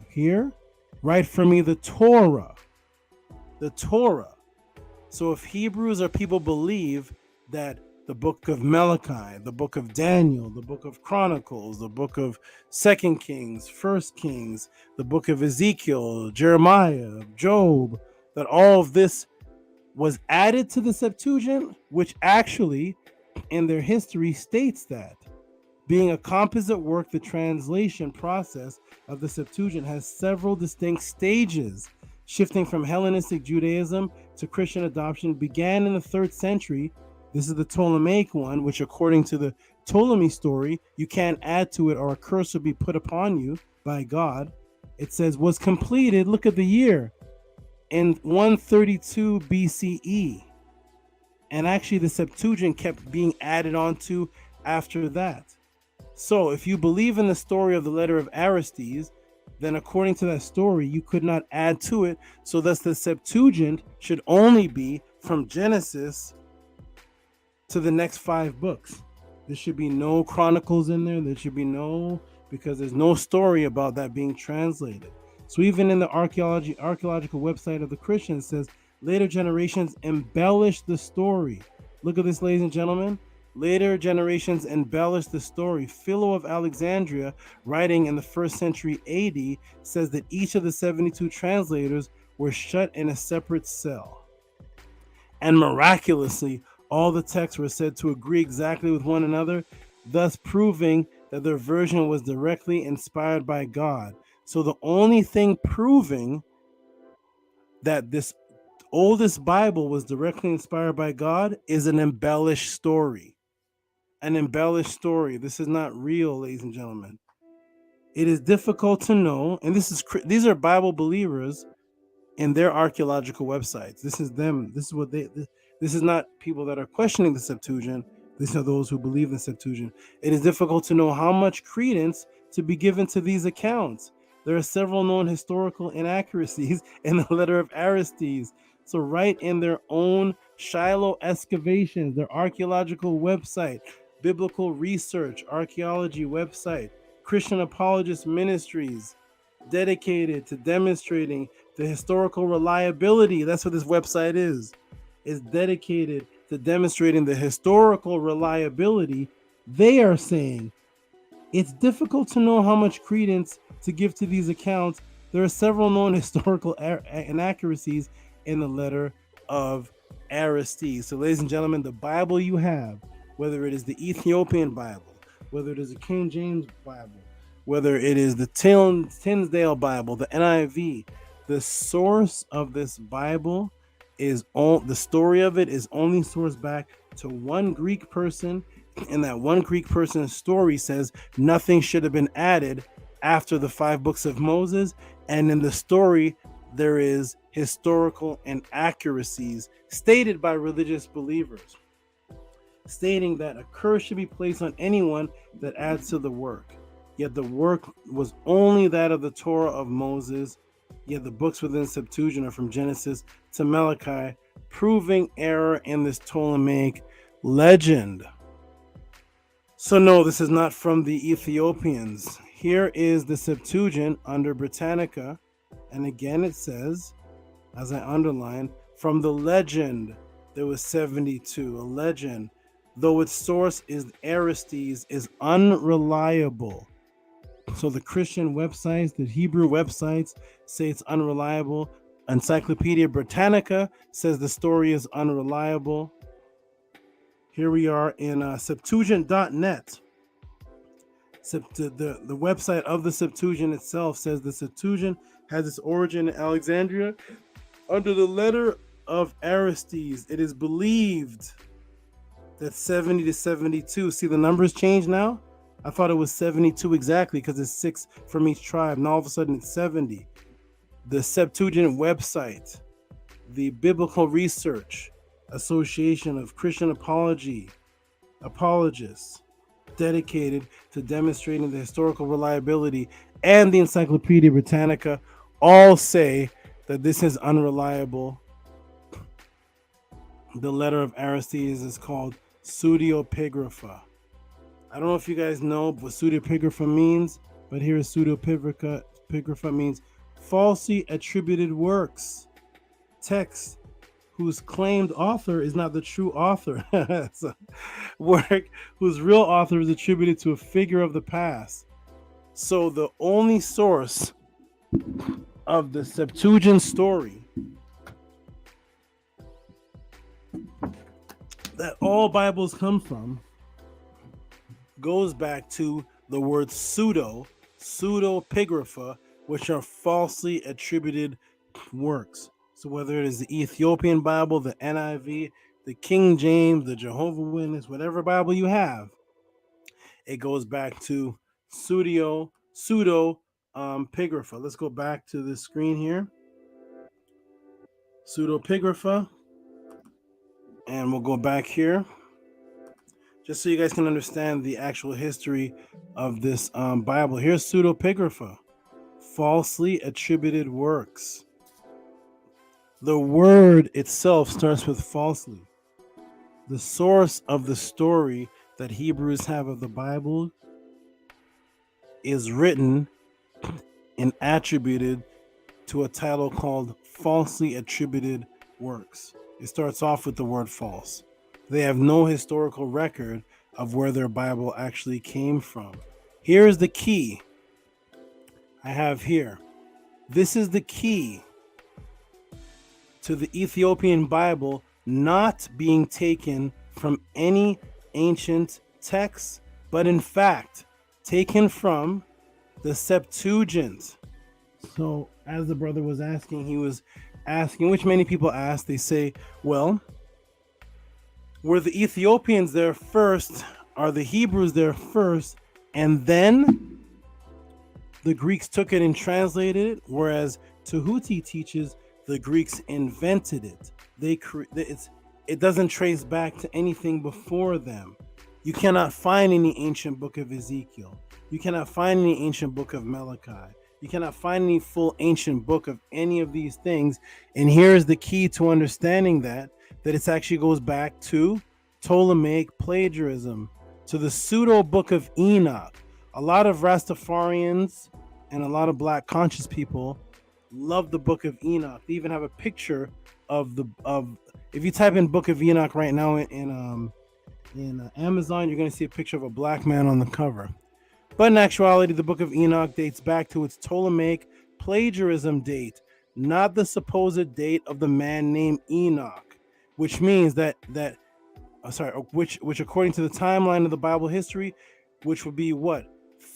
here. Write for me the Torah. The Torah. So if Hebrews or people believe that the book of Malachi, the book of Daniel, the book of Chronicles, the book of 2 Kings, 1 Kings, the book of Ezekiel, Jeremiah, Job, that all of this was added to the Septuagint, which actually in their history states that. Being a composite work, the translation process of the Septuagint has several distinct stages. Shifting from Hellenistic Judaism to Christian adoption began in the 3rd century. This is the Ptolemaic one, which according to the Ptolemy story, you can't add to it or a curse will be put upon you by God. It says was completed, look at the year, in 132 BCE. And actually the Septuagint kept being added onto after that. So if you believe in the story of the letter of Aristides, then according to that story, you could not add to it. So thus the Septuagint should only be from Genesis to the next 5 books. There should be no Chronicles in there. There should be no, because there's no story about that being translated. So even in the archaeological website of the Christians, it says later generations embellish the story. Look at this, ladies and gentlemen. Later generations embellished the story. Philo of Alexandria, writing in the 1st century AD, says that each of the 72 translators were shut in a separate cell. And miraculously, all the texts were said to agree exactly with one another, thus proving that their version was directly inspired by God. So the only thing proving that this oldest Bible was directly inspired by God is an embellished story. an embellished story. This is not real, ladies and gentlemen. It is difficult to know, and these are Bible believers in their archaeological websites. This is them. This is what this is not people that are questioning the Septuagint. These are those who believe the Septuagint. It is difficult to know how much credence to be given to these accounts. There are several known historical inaccuracies in the letter of Aristides. So right in their own Shiloh excavations, their archaeological website, biblical research, archaeology website, Christian Apologist Ministries, dedicated to demonstrating the historical reliability. That's what this website is dedicated to demonstrating the historical reliability. They are saying it's difficult to know how much credence to give to these accounts. There are several known historical inaccuracies in the letter of Aristides. So, ladies and gentlemen, the Bible you have, whether it is the Ethiopian Bible, whether it is the King James Bible, whether it is the Tinsdale Bible, the NIV, the source of this Bible is all, the story of it is only sourced back to one Greek person, and that one Greek person's story says nothing should have been added after the 5 books of Moses, and in the story there is historical inaccuracies stated by religious believers, stating that a curse should be placed on anyone that adds to the work. Yet the work was only that of the Torah of Moses, yet the books within Septuagint are from Genesis to Malachi, proving error in this Ptolemaic legend. So no, this is not from the Ethiopians. Here is the Septuagint under Britannica, and again it says, as I underline, from the legend there was 72, a legend, though its source is Aristides, is unreliable. So the Christian websites, the Hebrew websites say it's unreliable. Encyclopedia Britannica says the story is unreliable. Here we are in Septuagint.net. The website of the Septuagint itself says the Septuagint has its origin in Alexandria under the letter of Aristides. It is believed that 70 to 72. See, the numbers change now? I thought it was 72 exactly because it's 6 from each tribe. Now all of a sudden it's 70. The Septuagint website, the Biblical Research Association of Christian Apologists, dedicated to demonstrating the historical reliability, and the Encyclopedia Britannica all say that this is unreliable. The letter of Aristides is called pseudepigrapha. I don't know if you guys know what pseudepigrapha means, but here is pseudepigrapha means falsely attributed works, texts whose claimed author is not the true author. It's a work whose real author is attributed to a figure of the past. So the only source of the Septuagint story that all Bibles come goes back to the word pseudepigrapha, which are falsely attributed works. So whether it is the Ethiopian Bible, the NIV, the King James, the Jehovah's Witness, whatever Bible you have, it goes back to pseudepigrapha. Let's go back to the screen here. Pseudepigrapha. And we'll go back here, just so you guys can understand the actual history of this Bible. Here's pseudepigrapha, falsely attributed works. The word itself starts with falsely. The source of the story that Hebrews have of the Bible is written and attributed to a title called falsely attributed works. It starts off with the word false. They have no historical record of where their Bible actually came from. Here's the key I have here. This is the key to the Ethiopian Bible not being taken from any ancient text, but in fact taken from the Septuagint. So as the brother was asking, he was asking, which many people ask, they say, well, were the Ethiopians their first Are the Hebrews there first, and then the Greeks took it and translated it? Whereas Tehuti teaches the Greeks invented it. It doesn't trace back to anything before them. You cannot find any ancient book of Ezekiel. You cannot find any ancient book of Malachi. You cannot find any full ancient book of any of these things. And here's the key to understanding that it actually goes back to Ptolemaic plagiarism, to the pseudo book of Enoch. A lot of Rastafarians and a lot of black conscious people love the book of Enoch. They even have a picture of if you type in book of Enoch right now in Amazon, you're going to see a picture of a black man on the cover. But in actuality, the book of Enoch dates back to its Ptolemaic plagiarism date, not the supposed date of the man named Enoch, which means which according to the timeline of the Bible history, which would be what?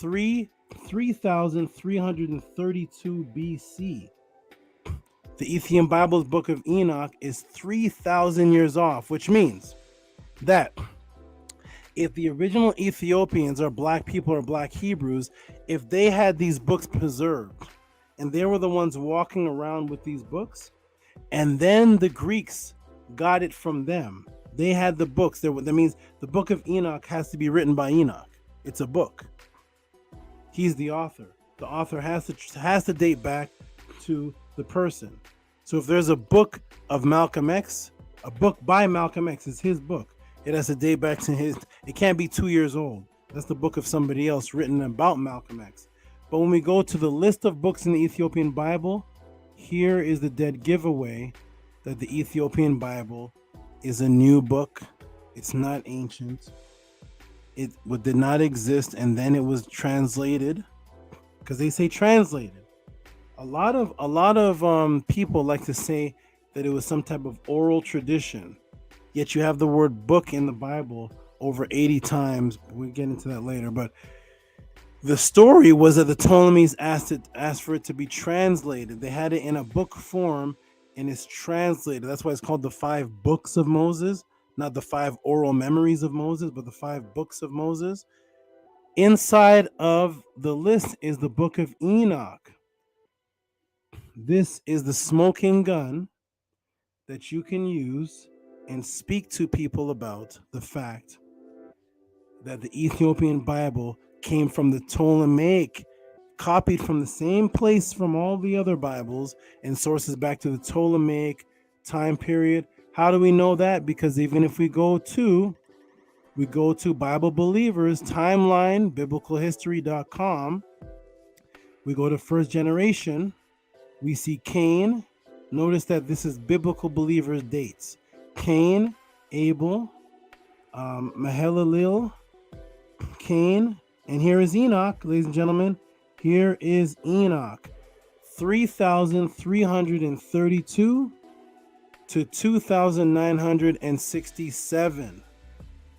3,332 BC. The Ethiopian Bible's book of Enoch is 3,000 years off, which means that if the original Ethiopians are black people or black Hebrews, if they had these books preserved and they were the ones walking around with these books, and then the Greeks got it from them, they had the books. That means the book of Enoch has to be written by Enoch. It's a book. He's the author. The author has to date back to the person. So if there's a book of Malcolm X, a book by Malcolm X is his book. It has to date back to his. It can't be 2 years old. That's the book of somebody else written about Malcolm X. But when we go to the list of books in the Ethiopian Bible, here is the dead giveaway that the Ethiopian Bible is a new book. It's not ancient. It did not exist, and then it was translated, because they say translated. A lot of people like to say that it was some type of oral tradition. Yet you have the word book in the Bible over 80 times. We'll get into that later. But the story was that the Ptolemies asked for it to be translated. They had it in a book form, and it's translated. That's why it's called the 5 books of Moses, not the 5 oral memories of Moses, but the 5 books of Moses. Inside of the list is the book of Enoch. This is the smoking gun that you can use and speak to people about the fact that the Ethiopian Bible came from the Ptolemaic, copied from the same place from all the other Bibles, and sources back to the Ptolemaic time period. How do we know that? Because even if we go to Bible Believers timeline, biblicalhistory.com, we go to first generation, we see Cain. Notice that this is Biblical Believers dates. Cain, Abel, Mahalalel, Cain, and here is Enoch, ladies and gentlemen. Here is Enoch, 3,332 to 2,967,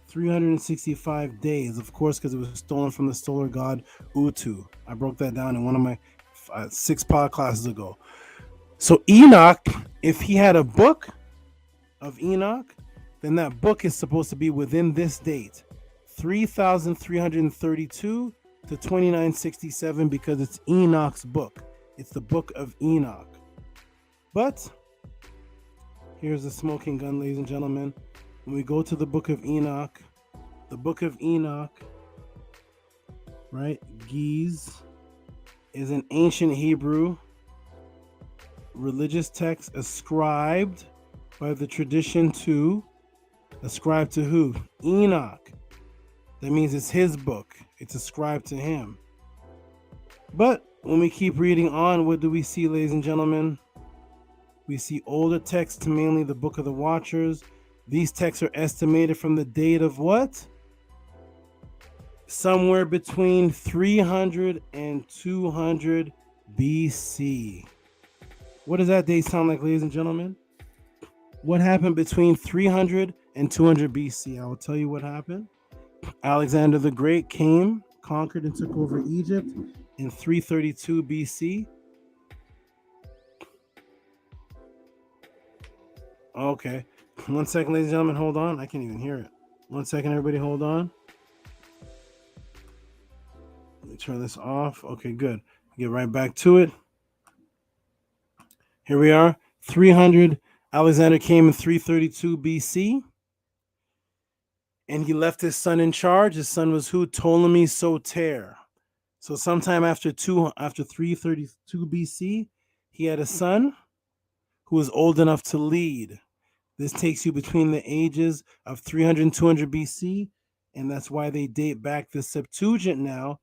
365 days, of course, because it was stolen from the solar god Utu. I broke that down in one of my 6 podclasses ago. So Enoch, if he had a book of Enoch, then that book is supposed to be within this date, 3,332 to 2967, because it's Enoch's book. It's the book of Enoch. But here's the smoking gun, ladies and gentlemen. When we go to the book of Enoch, right, Ge'ez is an ancient Hebrew religious text ascribed by the tradition to who? Enoch. That means it's his book. It's ascribed to him. But when we keep reading on, what do we see, ladies and gentlemen? We see older texts, mainly the Book of the Watchers. These texts are estimated from the date of what? Somewhere between 300 and 200 BC. What does that date sound like, ladies and gentlemen? What happened between 300 and 200 BC? I will tell you what happened. Alexander the Great came, conquered, and took over Egypt in 332 BC. Okay. 1 second, ladies and gentlemen, hold on. I can't even hear it. 1 second, everybody, hold on. me turn this off. Okay, good. Get right back to it. Here we are. 300. Alexander came in 332 BC. And he left his son in charge. His son was who? Ptolemy Soter. So sometime after 332 BC, he had a son who was old enough to lead. This takes you between the ages of 300 and 200 BC, and that's why they date back the Septuagint now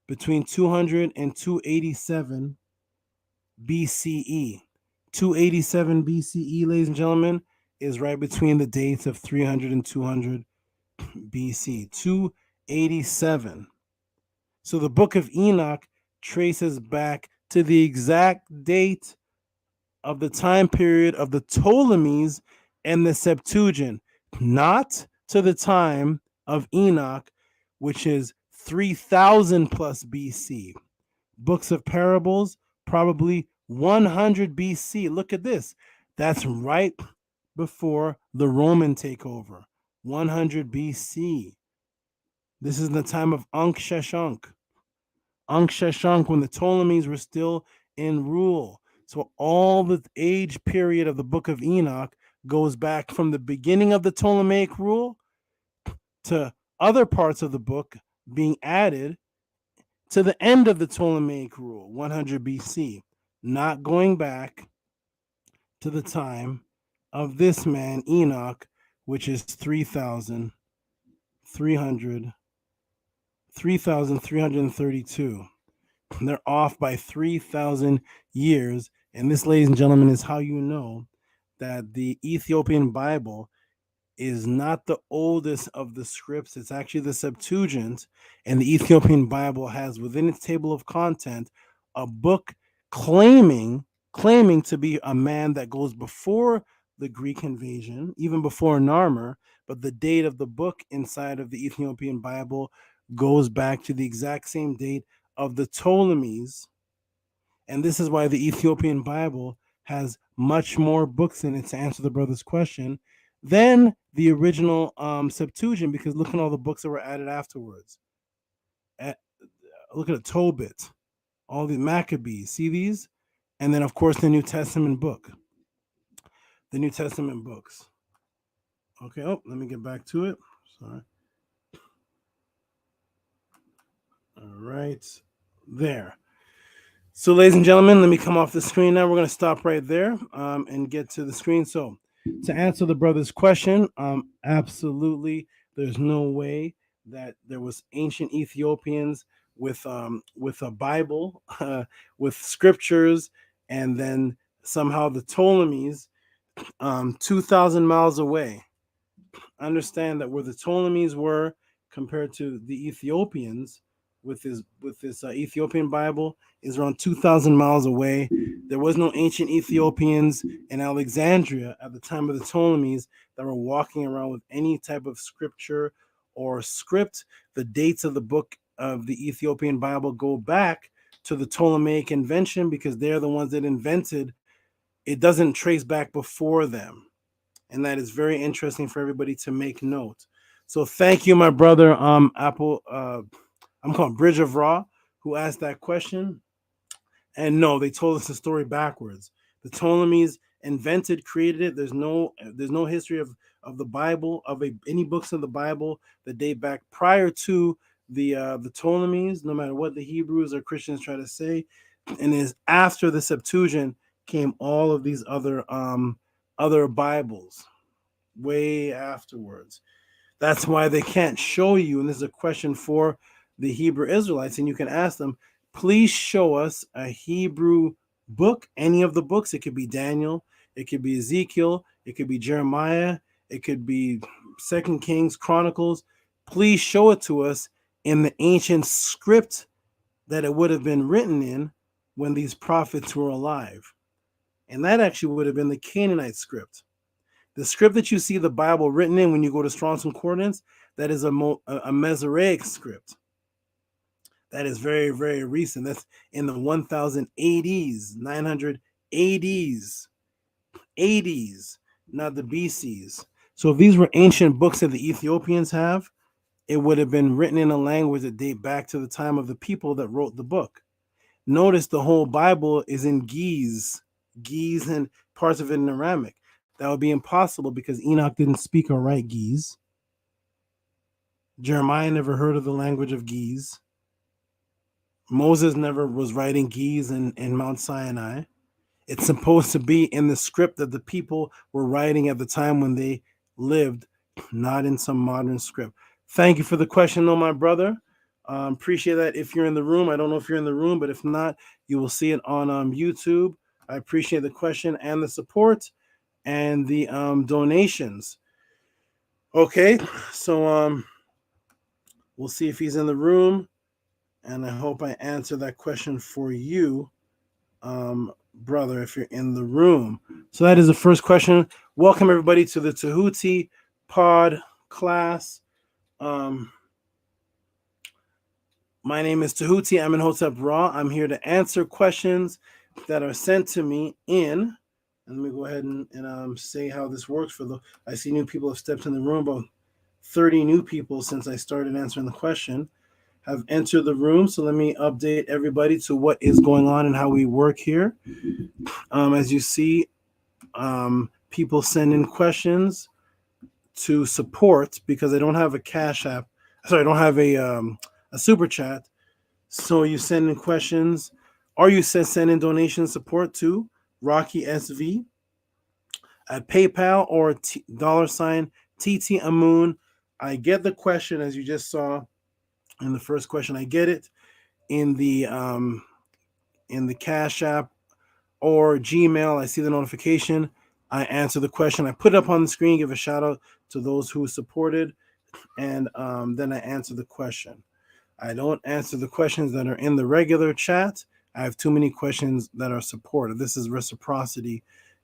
between 200 and 287 BCE. 287 BCE, ladies and gentlemen, is right between the dates of 300 and 200 BC. 287. So the book of Enoch traces back to the exact date of the time period of the Ptolemies and the Septuagint, not to the time of Enoch, which is 3000 plus BC. Books of Parables, probably 100 BC. Look at this. That's right before the Roman takeover, 100 BC. This is the time of Ankh-Sheshonk. Ankh-Sheshonk, when the Ptolemies were still in rule. So all the age period of the book of Enoch goes back from the beginning of the Ptolemaic rule to other parts of the book being added to the end of the Ptolemaic rule, 100 BC, not going back to the time of this man, Enoch, which is 3,332. They're off by 3,000 years. And this, ladies and gentlemen, is how you know that the Ethiopian Bible is not the oldest of the scripts. It's actually the Septuagint. And the Ethiopian Bible has within its table of content a book claiming to be a man that goes before the Greek invasion, even before Narmer. But the date of the book inside of the Ethiopian Bible goes back to the exact same date of the Ptolemies. And this is why the Ethiopian Bible has much more books in it, to answer the brother's question, than the original Septuagint, because look at all the books that were added afterwards. Look at Tobit, all the Maccabees, see these? And then, of course, the New Testament book. The New Testament books. Okay, let me get back to it. Sorry. All right, there. So, ladies and gentlemen, let me come off the screen now. We're going to stop right there and get to the screen. So, to answer the brother's question, absolutely, there's no way that there was ancient Ethiopians with a Bible, with scriptures, and then somehow the Ptolemies 2,000 miles away. Understand that where the Ptolemies were compared to the Ethiopians with this Ethiopian Bible is around 2,000 miles away. There was no ancient Ethiopians in Alexandria at the time of the Ptolemies that were walking around with any type of scripture or script. The dates of the book of the Ethiopian Bible go back to the Ptolemaic invention because they're the ones that invented. It doesn't trace back before them. And that is very interesting for everybody to make note. So thank you, my brother, I'm called Bridge of Ra, who asked that question. And no, they told us the story backwards. The Ptolemies created it. There's no history of the Bible, of any books of the Bible that date back prior to the Ptolemies, no matter what the Hebrews or Christians try to say. And is after the Septuagint came all of these other Bibles, way afterwards. That's why they can't show you, and this is a question for the Hebrew Israelites, and you can ask them, please show us a Hebrew book, any of the books. It could be Daniel, it could be Ezekiel, it could be Jeremiah, it could be 2 Kings, Chronicles. Please show it to us in the ancient script that it would have been written in when these prophets were alive. And that actually would have been the Canaanite script. The script that you see the Bible written in when you go to Strong's Concordance, that is a Mesoraic script. That is very, very recent. That's in the 1080s, 980s, 80s, not the BCs. So if these were ancient books that the Ethiopians have, it would have been written in a language that date back to the time of the people that wrote the book. Notice the whole Bible is in Ge'ez and parts of it in Aramaic. That would be impossible because Enoch didn't speak or write Ge'ez. Jeremiah never heard of the language of Ge'ez. Moses never was writing Ge'ez in Mount Sinai. It's supposed to be in the script that the people were writing at the time when they lived, not in some modern script. Thank you for the question, though, my brother. Appreciate that if you're in the room. I don't know if you're in the room, but if not, you will see it on YouTube. I appreciate the question and the support and the donations. Okay, so we'll see if he's in the room, and I hope I answer that question for you, brother, if you're in the room. So that is the first question. Welcome everybody to the Tehuti Podclass. My name is Tehuti. I'm in Hotep Ra. I'm here to answer questions that are sent to me in. And let me go ahead and say how this works for the. I see new people have stepped in the room. About 30 new people since I started answering the question have entered the room. So let me update everybody to what is going on and how we work here. As you see, people send in questions to support because I don't have a Cash App. Sorry, I don't have a super chat. So you send in questions, or you send in donation support to Rocky SV at PayPal or $TT Amun. I get the question as you just saw in the first question. I get it in the Cash App or Gmail. I see the notification. I answer the question. I put it up on the screen. Give a shout out to those who supported, and then I answer the question. I don't answer the questions that are in the regular chat. I have too many questions that are supported. This is reciprocity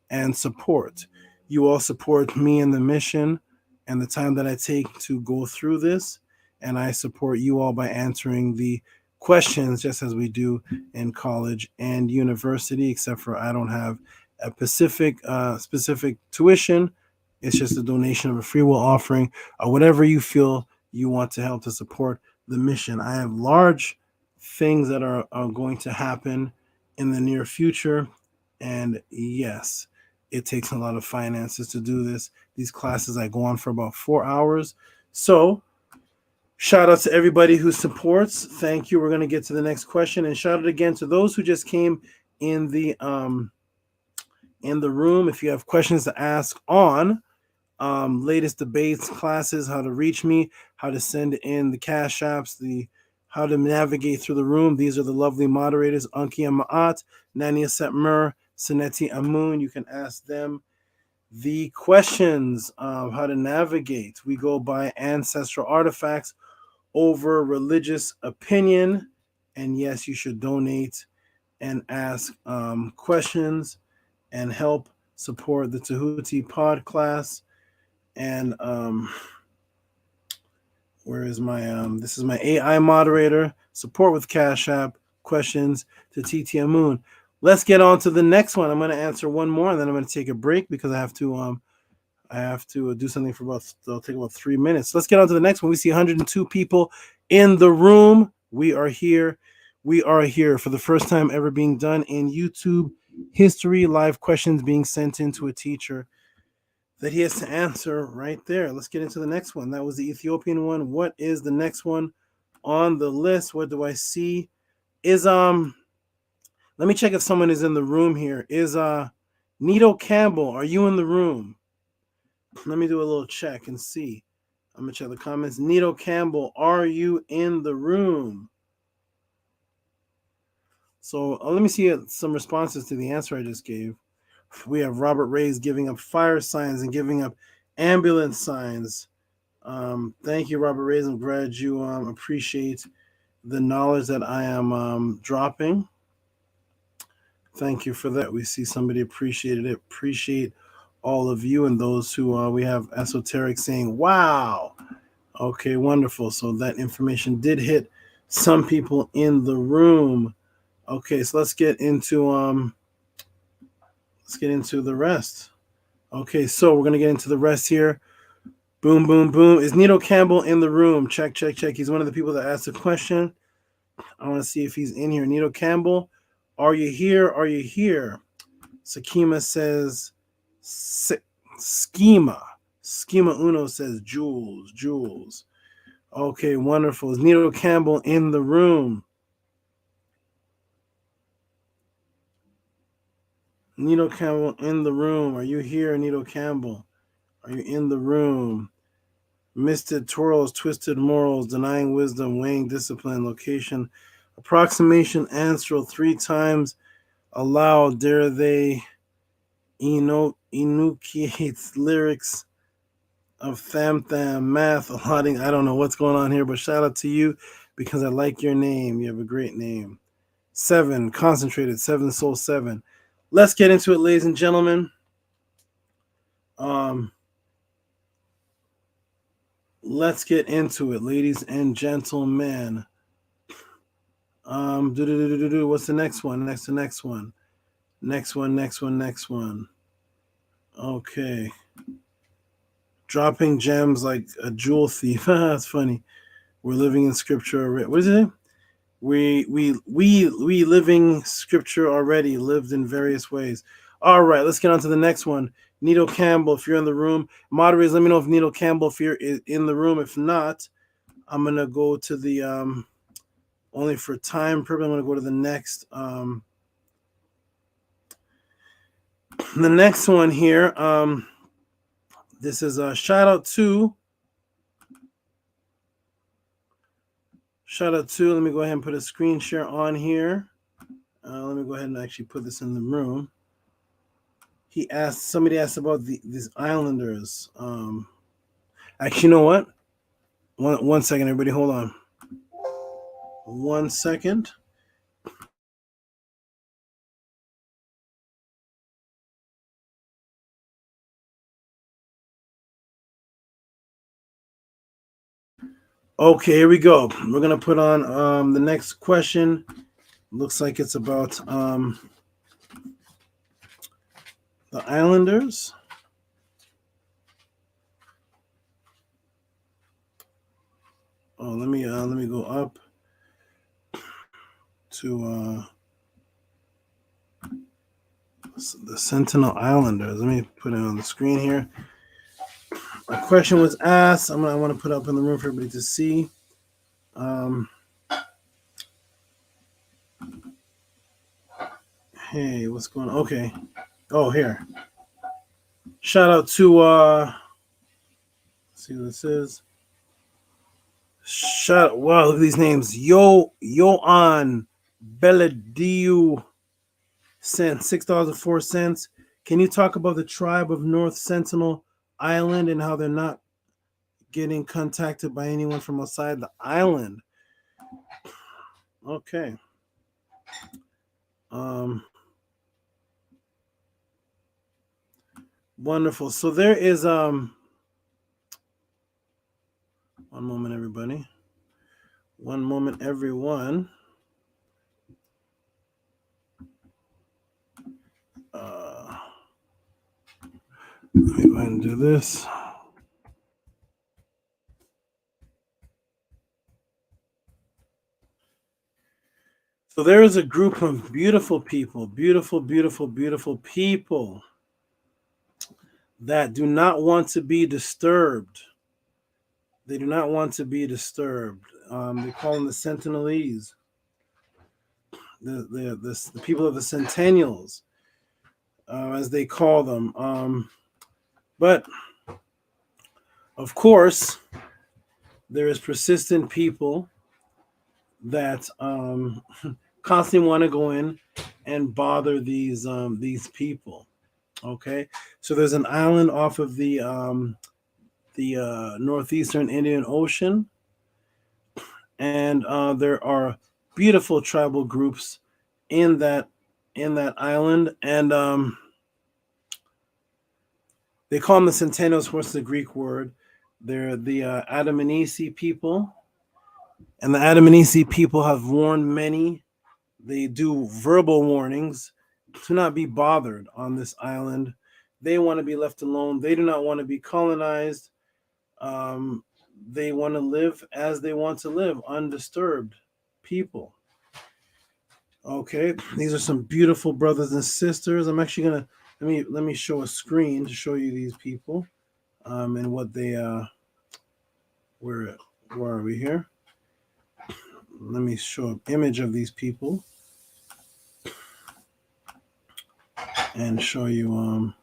and support. You all support me in the mission and the time that I take to go through this, and I support you all by answering the questions just as we do in college and university, except for I don't have a specific tuition. It's just a donation of a free will offering or whatever you feel you want to help to support the mission. I have large things that are going to happen in the near future. And yes, it takes a lot of finances to do this. These classes, I go on for about 4 hours. So shout out to everybody who supports. Thank you. We're going to get to the next question. And shout out again to those who just came in the room. If you have questions to ask on latest debates, classes, how to reach me, how to send in the Cash Apps, how to navigate through the room. These are the lovely moderators, Anki Ma'at, Nania Setmer, Saneti Amun. You can ask them the questions of how to navigate. We go by ancestral artifacts over religious opinion. And yes, you should donate and ask questions and help support the Tehuti Podclass. And where is my this is my AI moderator, support with Cash App, questions to TT Amun. Let's get on to the next one. I'm going to answer one more, and then I'm going to take a break because I have to do something for it'll take about 3 minutes. Let's get on to the next one. We see 102 people in the room. We are here for the first time ever being done in YouTube history, live questions being sent in to a teacher that he has to answer right there. Let's get into the next one. That was the Ethiopian one. What is the next one on the list? What do I see? Let me check if someone is in the room here. Is Nito Campbell, are you in the room? Let me do a little check and see. I'm gonna check the comments. Nito Campbell, are you in the room? So let me see some responses to the answer I just gave. We have Robert Reyes giving up fire signs and giving up ambulance signs. Thank you, Robert Reyes. I'm glad you appreciate the knowledge that I am dropping. Thank you for that. We see somebody appreciated it. Appreciate all of you and those who we have esoteric saying, wow. Okay, wonderful. So that information did hit some people in the room. Okay, so let's get into the rest. Okay, so we're going to get into the rest here. Boom, boom, boom. Is Nito Campbell in the room? Check, check, check. He's one of the people that asked the question. I want to see if he's in here. Nito Campbell, are you here? Are you here? Sakima says schema. Schema Uno says Jules. Jules. Okay, wonderful. Is Nito Campbell in the room? Nito Campbell in the room. Are you here, Nito Campbell? Are you in the room? Misted twirls, twisted morals, denying wisdom, weighing discipline, location, approximation, ancestral, 3 times aloud, dare they enunciate lyrics of Tham, math, allotting. I don't know what's going on here, but shout out to you because I like your name. You have a great name. 7, concentrated, 7, soul 7. Let's get into it, ladies and gentlemen. Let's get into it, ladies and gentlemen. What's the next one? Next one. Okay. Dropping gems like a jewel thief. That's funny. We're living in scripture. What is it? We living scripture already, lived in various ways. All right, let's get on to the next one. Nito Campbell, if you're in the room, moderators, let me know if Nito Campbell, if you're in the room. If not, I'm gonna go to the only for time purpose. I'm gonna go to the next the next one here. This is a shout out to. Let me go ahead and put a screen share on here. Let me go ahead and actually put this in the room. Somebody asked about these islanders. Actually, you know what? One second, everybody, hold on. 1 second. Okay, here we go. We're gonna put on the next question. Looks like it's about the islanders. Oh, let me go up to the Sentinel Islanders. Let me put it on the screen here. A question was asked. I want to put it up in the room for everybody to see. Hey, what's going on? Okay. Oh, here. Shout out to let's see who this is. Wow, look at these names. Yoan Belediu sent $6.04. Can you talk about the tribe of North Sentinel Island and how they're not getting contacted by anyone from outside the island? Okay. Wonderful. So there is one moment, everybody. One moment, everyone. Let me go ahead and do this. So there is a group of beautiful people that do not want to be disturbed. They do not want to be disturbed. They call them the Sentinelese, the people of the Centennials, as they call them. But of course, there is persistent people that constantly want to go in and bother these people. Okay, so there's an island off of the northeastern Indian Ocean, and there are beautiful tribal groups in that island, and they call them the Centennials. What's the Greek word? They're the Adamenisi people, and the Adamenisi people have warned many. They do verbal warnings to not be bothered on this island. They want to be left alone. They do not want to be colonized. They want to live as they want to live, undisturbed people. Okay, these are some beautiful brothers and sisters. I'm actually gonna let me show a screen to show you these people, and what they where are we here? Let me show an image of these people and show you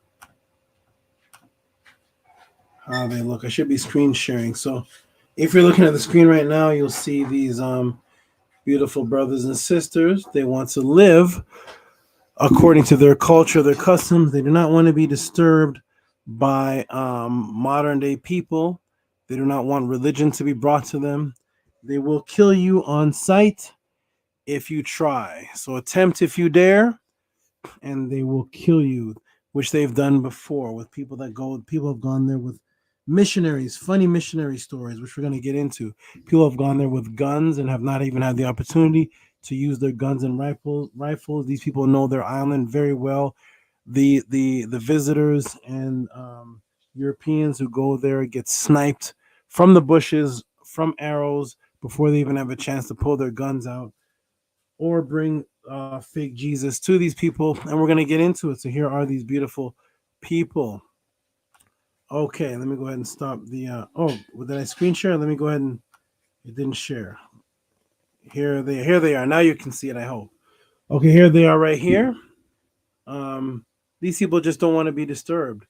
how they look. I should be screen sharing. So if you're looking at the screen right now, you'll see these beautiful brothers and sisters. They want to live according to their culture, their customs. They do not want to be disturbed by modern day people. They do not want religion to be brought to them. They will kill you on sight if you try. So attempt if you dare, and they will kill you, which they've done before with people that go. People have gone there with missionaries, funny missionary stories, which we're going to get into. People have gone there with guns and have not even had the opportunity to use their guns and rifles. These people know their island very well. The visitors and Europeans who go there get sniped from the bushes, from arrows, before they even have a chance to pull their guns out or bring fake Jesus to these people. And we're going to get into it. So here are these beautiful people. Okay, let me go ahead and stop the did I screen share? Let me go ahead and it didn't share. Here they are. Now you can see it, I hope. Okay, here they are right here. These people just don't want to be disturbed.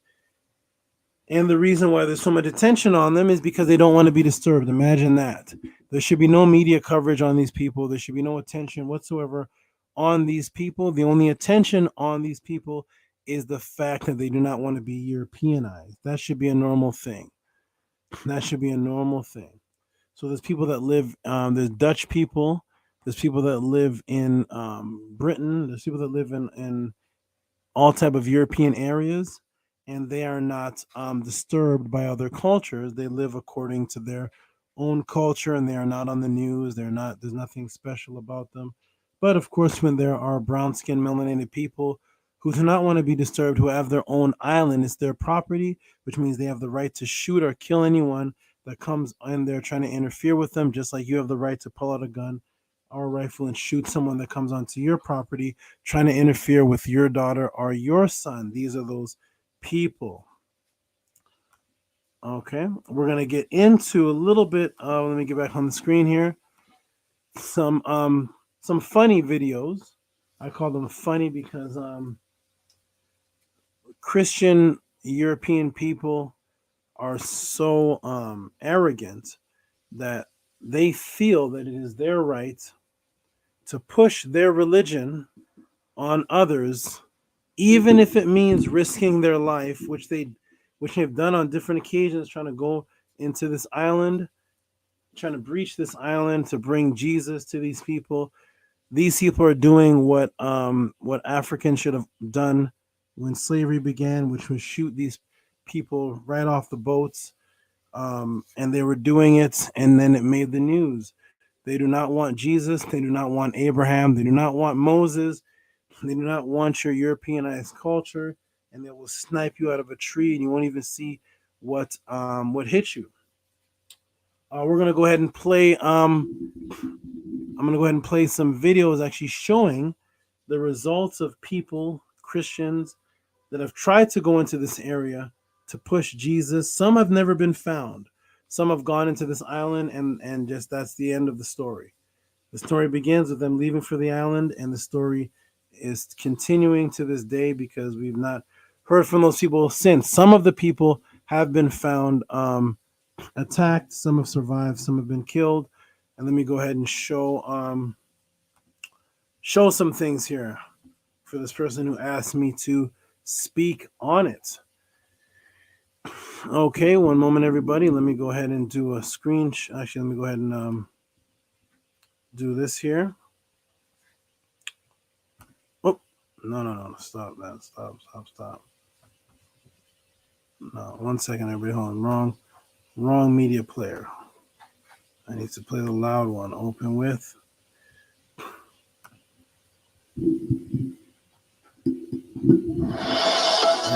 And the reason why there's so much attention on them is because they don't want to be disturbed. Imagine that. There should be no media coverage on these people. There should be no attention whatsoever on these people. The only attention on these people is the fact that they do not want to be Europeanized. That should be a normal thing. That should be a normal thing. So there's people that live, there's Dutch people, there's people that live in Britain, there's people that live in all type of European areas, and they are not disturbed by other cultures. They live according to their own culture, and they are not on the news. There's nothing special about them. But of course, when there are brown-skinned, melanated people who do not want to be disturbed, who have their own island, it's their property, which means they have the right to shoot or kill anyone that comes in there trying to interfere with them, just like you have the right to pull out a gun or a rifle and shoot someone that comes onto your property trying to interfere with your daughter or your son. These are those people. Okay, we're going to get into a little bit of, let me get back on the screen here, some funny videos. I call them funny because Christian European people are so arrogant that they feel that it is their right to push their religion on others, even if it means risking their life, which they've done on different occasions, trying to go into this island, trying to breach this island to bring Jesus to these people. These people are doing what Africans should have done when slavery began, which was shoot these people right off the boats. And they were doing it, and then it made the news. They do not want Jesus. They do not want Abraham. They do not want Moses. They do not want your Europeanized culture, and they will snipe you out of a tree, and you won't even see what hit you. We're gonna go ahead and play. I'm gonna go ahead and play some videos actually showing the results of people, Christians, that have tried to go into this area to push Jesus. Some have never been found. Some have gone into this island, and just that's the end of the story. The story begins with them leaving for the island, and the story is continuing to this day because we've not heard from those people since. Some of the people have been found attacked, some have survived, some have been killed. And let me go ahead and show some things here for this person who asked me to speak on it. Okay, one moment, everybody. Let me go ahead and do a screen. Actually, let me go ahead and do this here. Oh, no. Stop that. Stop. No, 1 second, everybody. Hold on. Wrong media player. I need to play the loud one. Open with.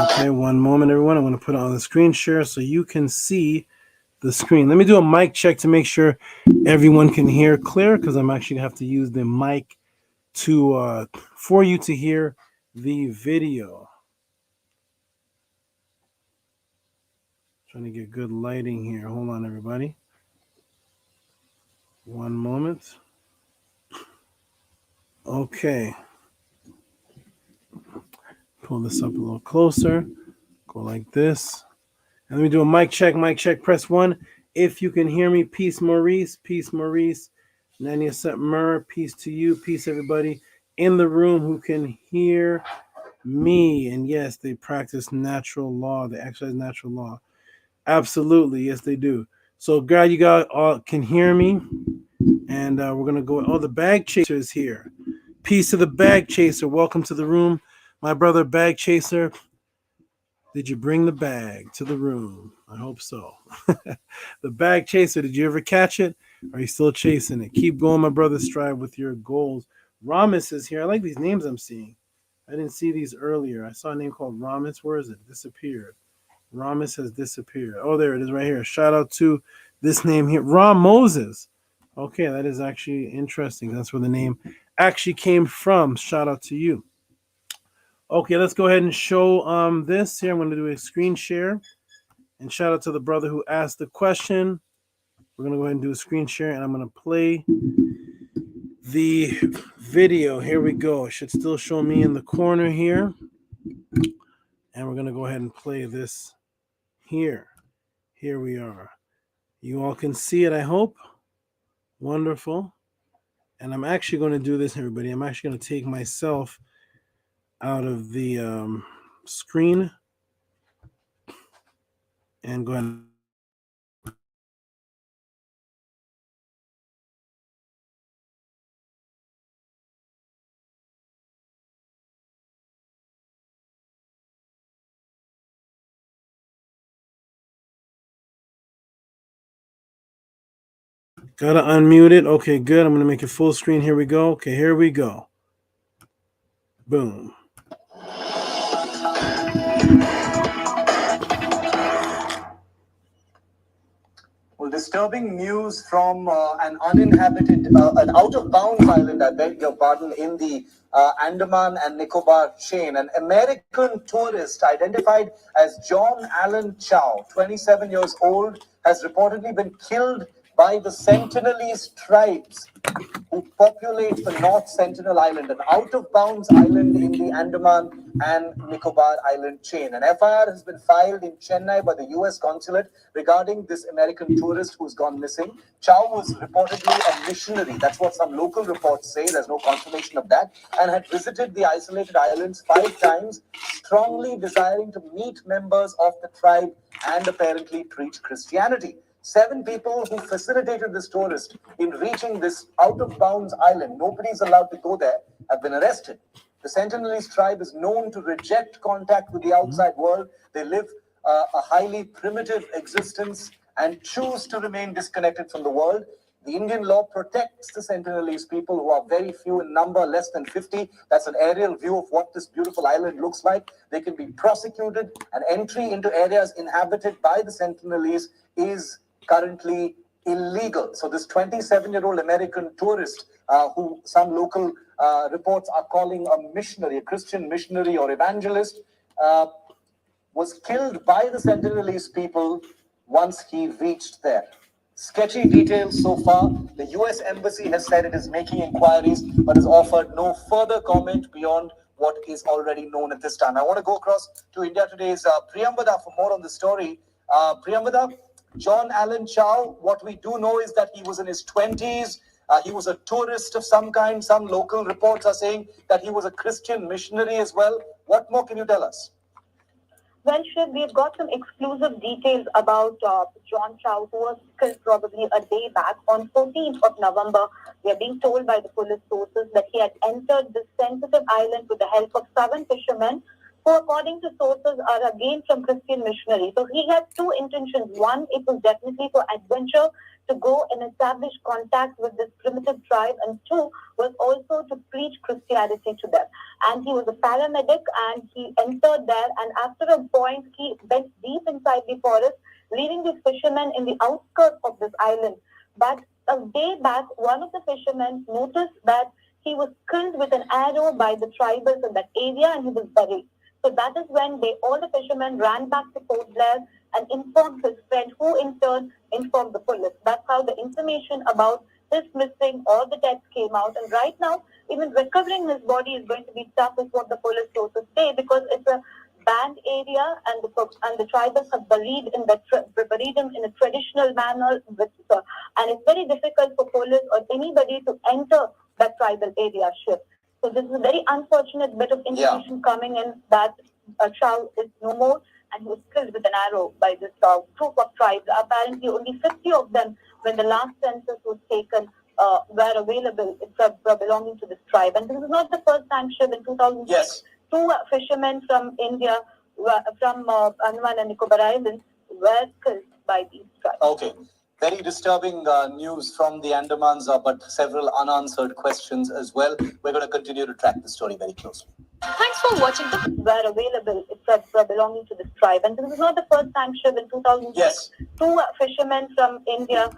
Okay, one moment, everyone. I'm going to put it on the screen share so you can see the screen. Let me do a mic check to make sure everyone can hear clear, because I'm actually gonna have to use the mic to for you to hear the video. Trying to get good lighting here. Hold on, everybody. One moment. Okay. Pull this up a little closer. Go like this. And let me do a mic check. Mic check. Press 1 if you can hear me. Peace, Maurice. Peace, Maurice. Nania Setmer. Peace to you. Peace, everybody in the room who can hear me. And yes, they practice natural law. They exercise natural law. Absolutely. Yes, they do. So, glad you guys all can hear me. And we're going to go. Oh, the bag chaser is here. Peace to the bag chaser. Welcome to the room, my brother bag chaser. Did you bring the bag to the room? I hope so. The bag chaser, did you ever catch it? Are you still chasing it? Keep going, my brother. Strive with your goals. Ramis is here. I like these names I'm seeing. I didn't see these earlier. I saw a name called Ramis. Where is it? Disappeared. Ramis has disappeared. Oh, there it is right here. Shout out to this name here. Ram Moses. Okay, that is actually interesting. That's where the name actually came from. Shout out to you. Okay, let's go ahead and show this here. I'm going to do a screen share. And shout out to the brother who asked the question. We're going to go ahead and do a screen share, and I'm going to play the video. Here we go. It should still show me in the corner here. And we're going to go ahead and play this here. Here we are. You all can see it, I hope. Wonderful. And I'm actually going to do this, everybody. I'm actually going to take myself out of the screen and go ahead. Gotta unmute it. Okay, good. I'm gonna make it full screen. Here we go. Okay, here we go. Boom. Well, disturbing news from an uninhabited, an out-of-bounds island, I beg your pardon, in the Andaman and Nicobar chain. An American tourist identified as John Allen Chow, 27 years old, has reportedly been killed by the Sentinelese tribes who populate the North Sentinel Island, an out-of-bounds island in the Andaman and Nicobar Island chain. An FIR has been filed in Chennai by the US consulate regarding this American tourist who's gone missing. Chow was reportedly a missionary. That's what some local reports say. There's no confirmation of that. And had visited the isolated islands 5 times, strongly desiring to meet members of the tribe and apparently preach Christianity. 7 people who facilitated this tourist in reaching this out-of-bounds island, nobody's allowed to go there, have been arrested. The Sentinelese tribe is known to reject contact with the outside world. They live a highly primitive existence and choose to remain disconnected from the world. The Indian law protects the Sentinelese people, who are very few in number, less than 50. That's an aerial view of what this beautiful island looks like. They can be prosecuted, and entry into areas inhabited by the Sentinelese is currently illegal. So this 27-year-old American tourist, who some local reports are calling a missionary, a Christian missionary or evangelist, was killed by the Sentinelese people once he reached there. Sketchy details so far. The US Embassy has said it is making inquiries, but has offered no further comment beyond what is already known at this time. I want to go across to India Today's Priyambada for more on the story. Priyambada, John Allen Chow, what we do know is that he was in his 20s. He was a tourist of some kind. Some local reports are saying that he was a Christian missionary as well. What more can you tell us? Well, Shiv, we've got some exclusive details about John Chow, who was killed probably a day back on 14th of November. We are being told by the police sources that he had entered this sensitive island with the help of 7 fishermen, who, according to sources, are again from Christian missionaries. So he had 2 intentions. One, it was definitely for adventure, to go and establish contact with this primitive tribe, and 2 was also to preach Christianity to them. And he was a paramedic, and he entered there, and after a point, he went deep inside the forest leaving these fishermen in the outskirts of this island. But a day back, one of the fishermen noticed that he was killed with an arrow by the tribals in that area, and he was buried. So that is when all the fishermen ran back to Port Blair and informed his friend, who in turn informed the police. That's how the information about his missing or the death came out. And right now, even recovering his body is going to be tough, is what the police sources say, because it's a banned area, and the tribals have buried him in a traditional manner, and it's very difficult for police or anybody to enter that tribal area ship. So this is a very unfortunate bit of information coming in that Chow is no more, and he was killed with an arrow by this group of tribes. Apparently, only 50 of them, when the last census was taken, were available belonging to this tribe. And this is not the first time, Shiv. In 2006, two fishermen from India, from Andaman and Nicobar Islands, were killed by these tribes. Okay. Very disturbing news from the Andamans, but several unanswered questions as well. We're going to continue to track the story very closely. Thanks for watching. Were available belonging to this tribe. And this is not the first time, Shiv. In 2006, two fishermen from India,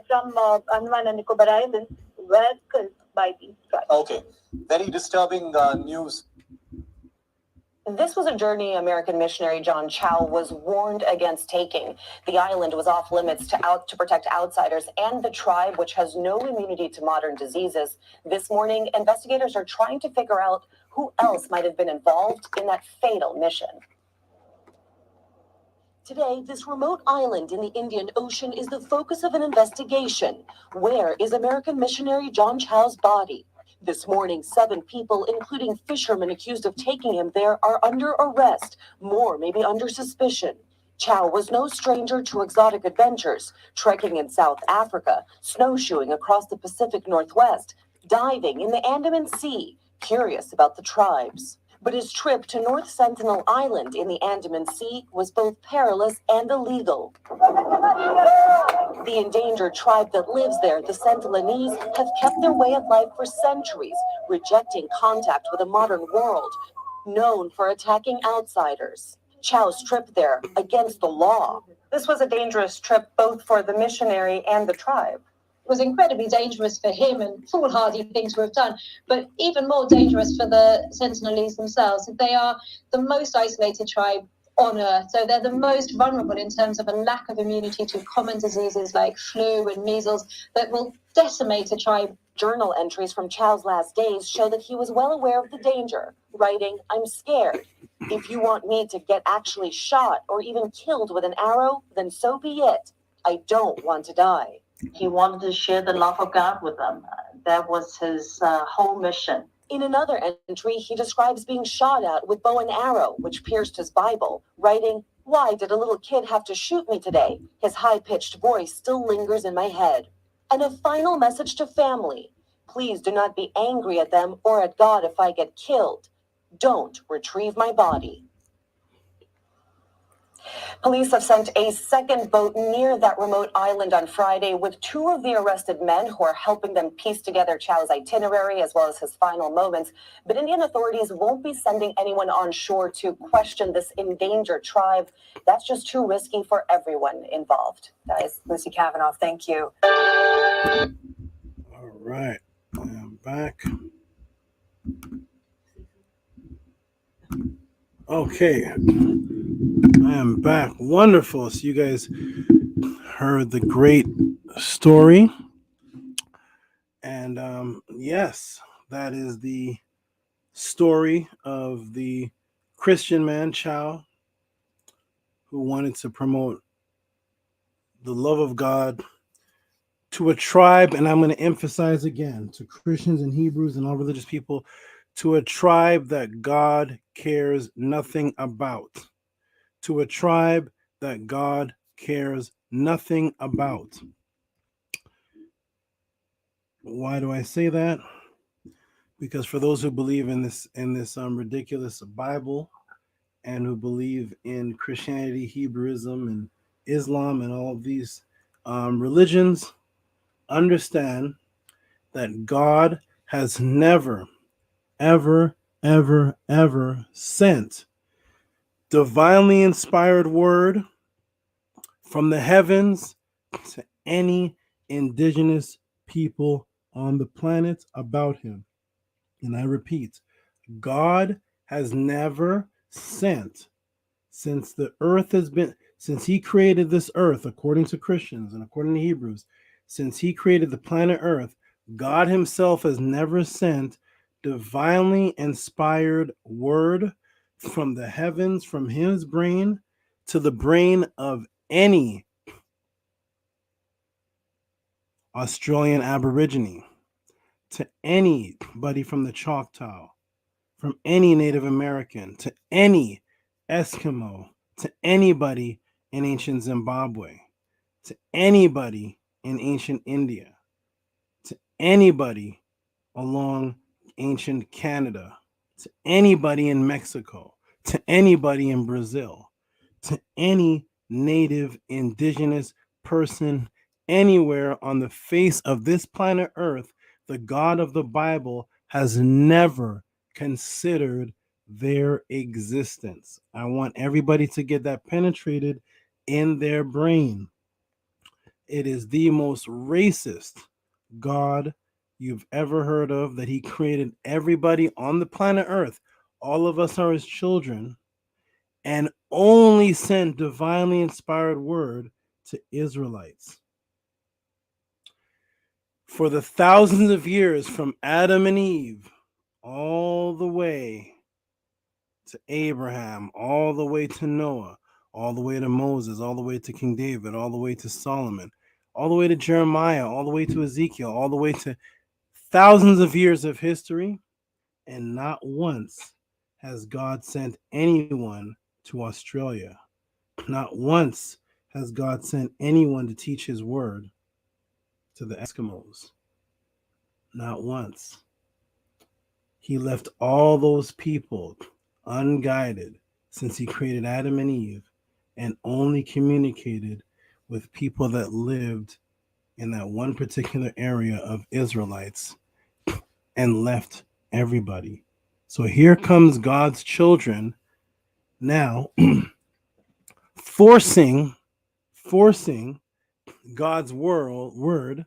from Andaman and Nicobar Islands, were killed by these tribes. Okay. Very disturbing news. This was a journey American missionary John Chow was warned against taking. The island was off limits to protect outsiders and the tribe, which has no immunity to modern diseases. This morning, investigators are trying to figure out who else might have been involved in that fatal mission. Today, this remote island in the Indian Ocean is the focus of an investigation. Where is American missionary John Chow's body? This morning, 7 people, including fishermen accused of taking him there, are under arrest. More may be under suspicion. Chow was no stranger to exotic adventures, trekking in South Africa, snowshoeing across the Pacific Northwest, diving in the Andaman Sea, curious about the tribes. But his trip to North Sentinel Island in the Andaman Sea was both perilous and illegal. The endangered tribe that lives there, the Sentinelese, have kept their way of life for centuries, rejecting contact with a modern world, known for attacking outsiders. Chow's trip there, against the law. This was a dangerous trip both for the missionary and the tribe. It was incredibly dangerous for him and foolhardy thing to have done, but even more dangerous for the Sentinelese themselves. They are the most isolated tribe on Earth, so they're the most vulnerable in terms of a lack of immunity to common diseases like flu and measles that will decimate a tribe. Journal entries from Chow's last days show that he was well aware of the danger, writing, "I'm scared. If you want me to get actually shot or even killed with an arrow, then so be it. I don't want to die." He wanted to share the love of God with them. That was his whole mission. In another entry, he describes being shot at with bow and arrow, which pierced his Bible, writing, "Why did a little kid have to shoot me today? His high-pitched voice still lingers in my head." And a final message to family. Please do not be angry at them or at God if I get killed. Don't retrieve my body. Police have sent a second boat near that remote island on Friday with 2 of the arrested men who are helping them piece together Chow's itinerary as well as his final moments. But Indian authorities won't be sending anyone on shore to question this endangered tribe. That's just too risky for everyone involved. Guys, Lucy Kavanaugh, thank you. All right, I'm back. Okay, I am back. Wonderful. So you guys heard the great story. And yes, that is the story of the Christian man, Chow, who wanted to promote the love of God to a tribe. And I'm going to emphasize again, to Christians and Hebrews and all religious people, to a tribe that God cares nothing about. To a tribe that God cares nothing about. Why do I say that? Because for those who believe in this ridiculous Bible and who believe in Christianity, Hebrewism, and Islam and all of these religions, understand that God has never, ever sent divinely inspired word from the heavens to any indigenous people on the planet about him. And I repeat, God has never sent, since he created this earth, according to Christians and according to Hebrews, since he created the planet Earth, God himself has never sent divinely inspired word from the heavens, from his brain to the brain of any Australian Aborigine, to anybody from the Choctaw, from any Native American, to any Eskimo, to anybody in ancient Zimbabwe, to anybody in ancient India, to anybody along ancient Canada, to anybody in Mexico, to anybody in Brazil, to any native indigenous person anywhere on the face of this planet Earth. The God of the Bible has never considered their existence. I want everybody to get that penetrated in their brain. It is the most racist God you've ever heard of, that he created everybody on the planet Earth. All of us are his children, and only sent divinely inspired word to Israelites. For the thousands of years from Adam and Eve all the way to Abraham, all the way to Noah, all the way to Moses, all the way to King David, all the way to Solomon, all the way to Jeremiah, all the way to Ezekiel, all the way to thousands of years of history, and not once has God sent anyone to Australia. Not once has God sent anyone to teach his word to the Eskimos. Not once. He left all those people unguided since he created Adam and Eve, and only communicated with people that lived in that one particular area of Israelites, and left everybody. So here comes God's children now forcing God's word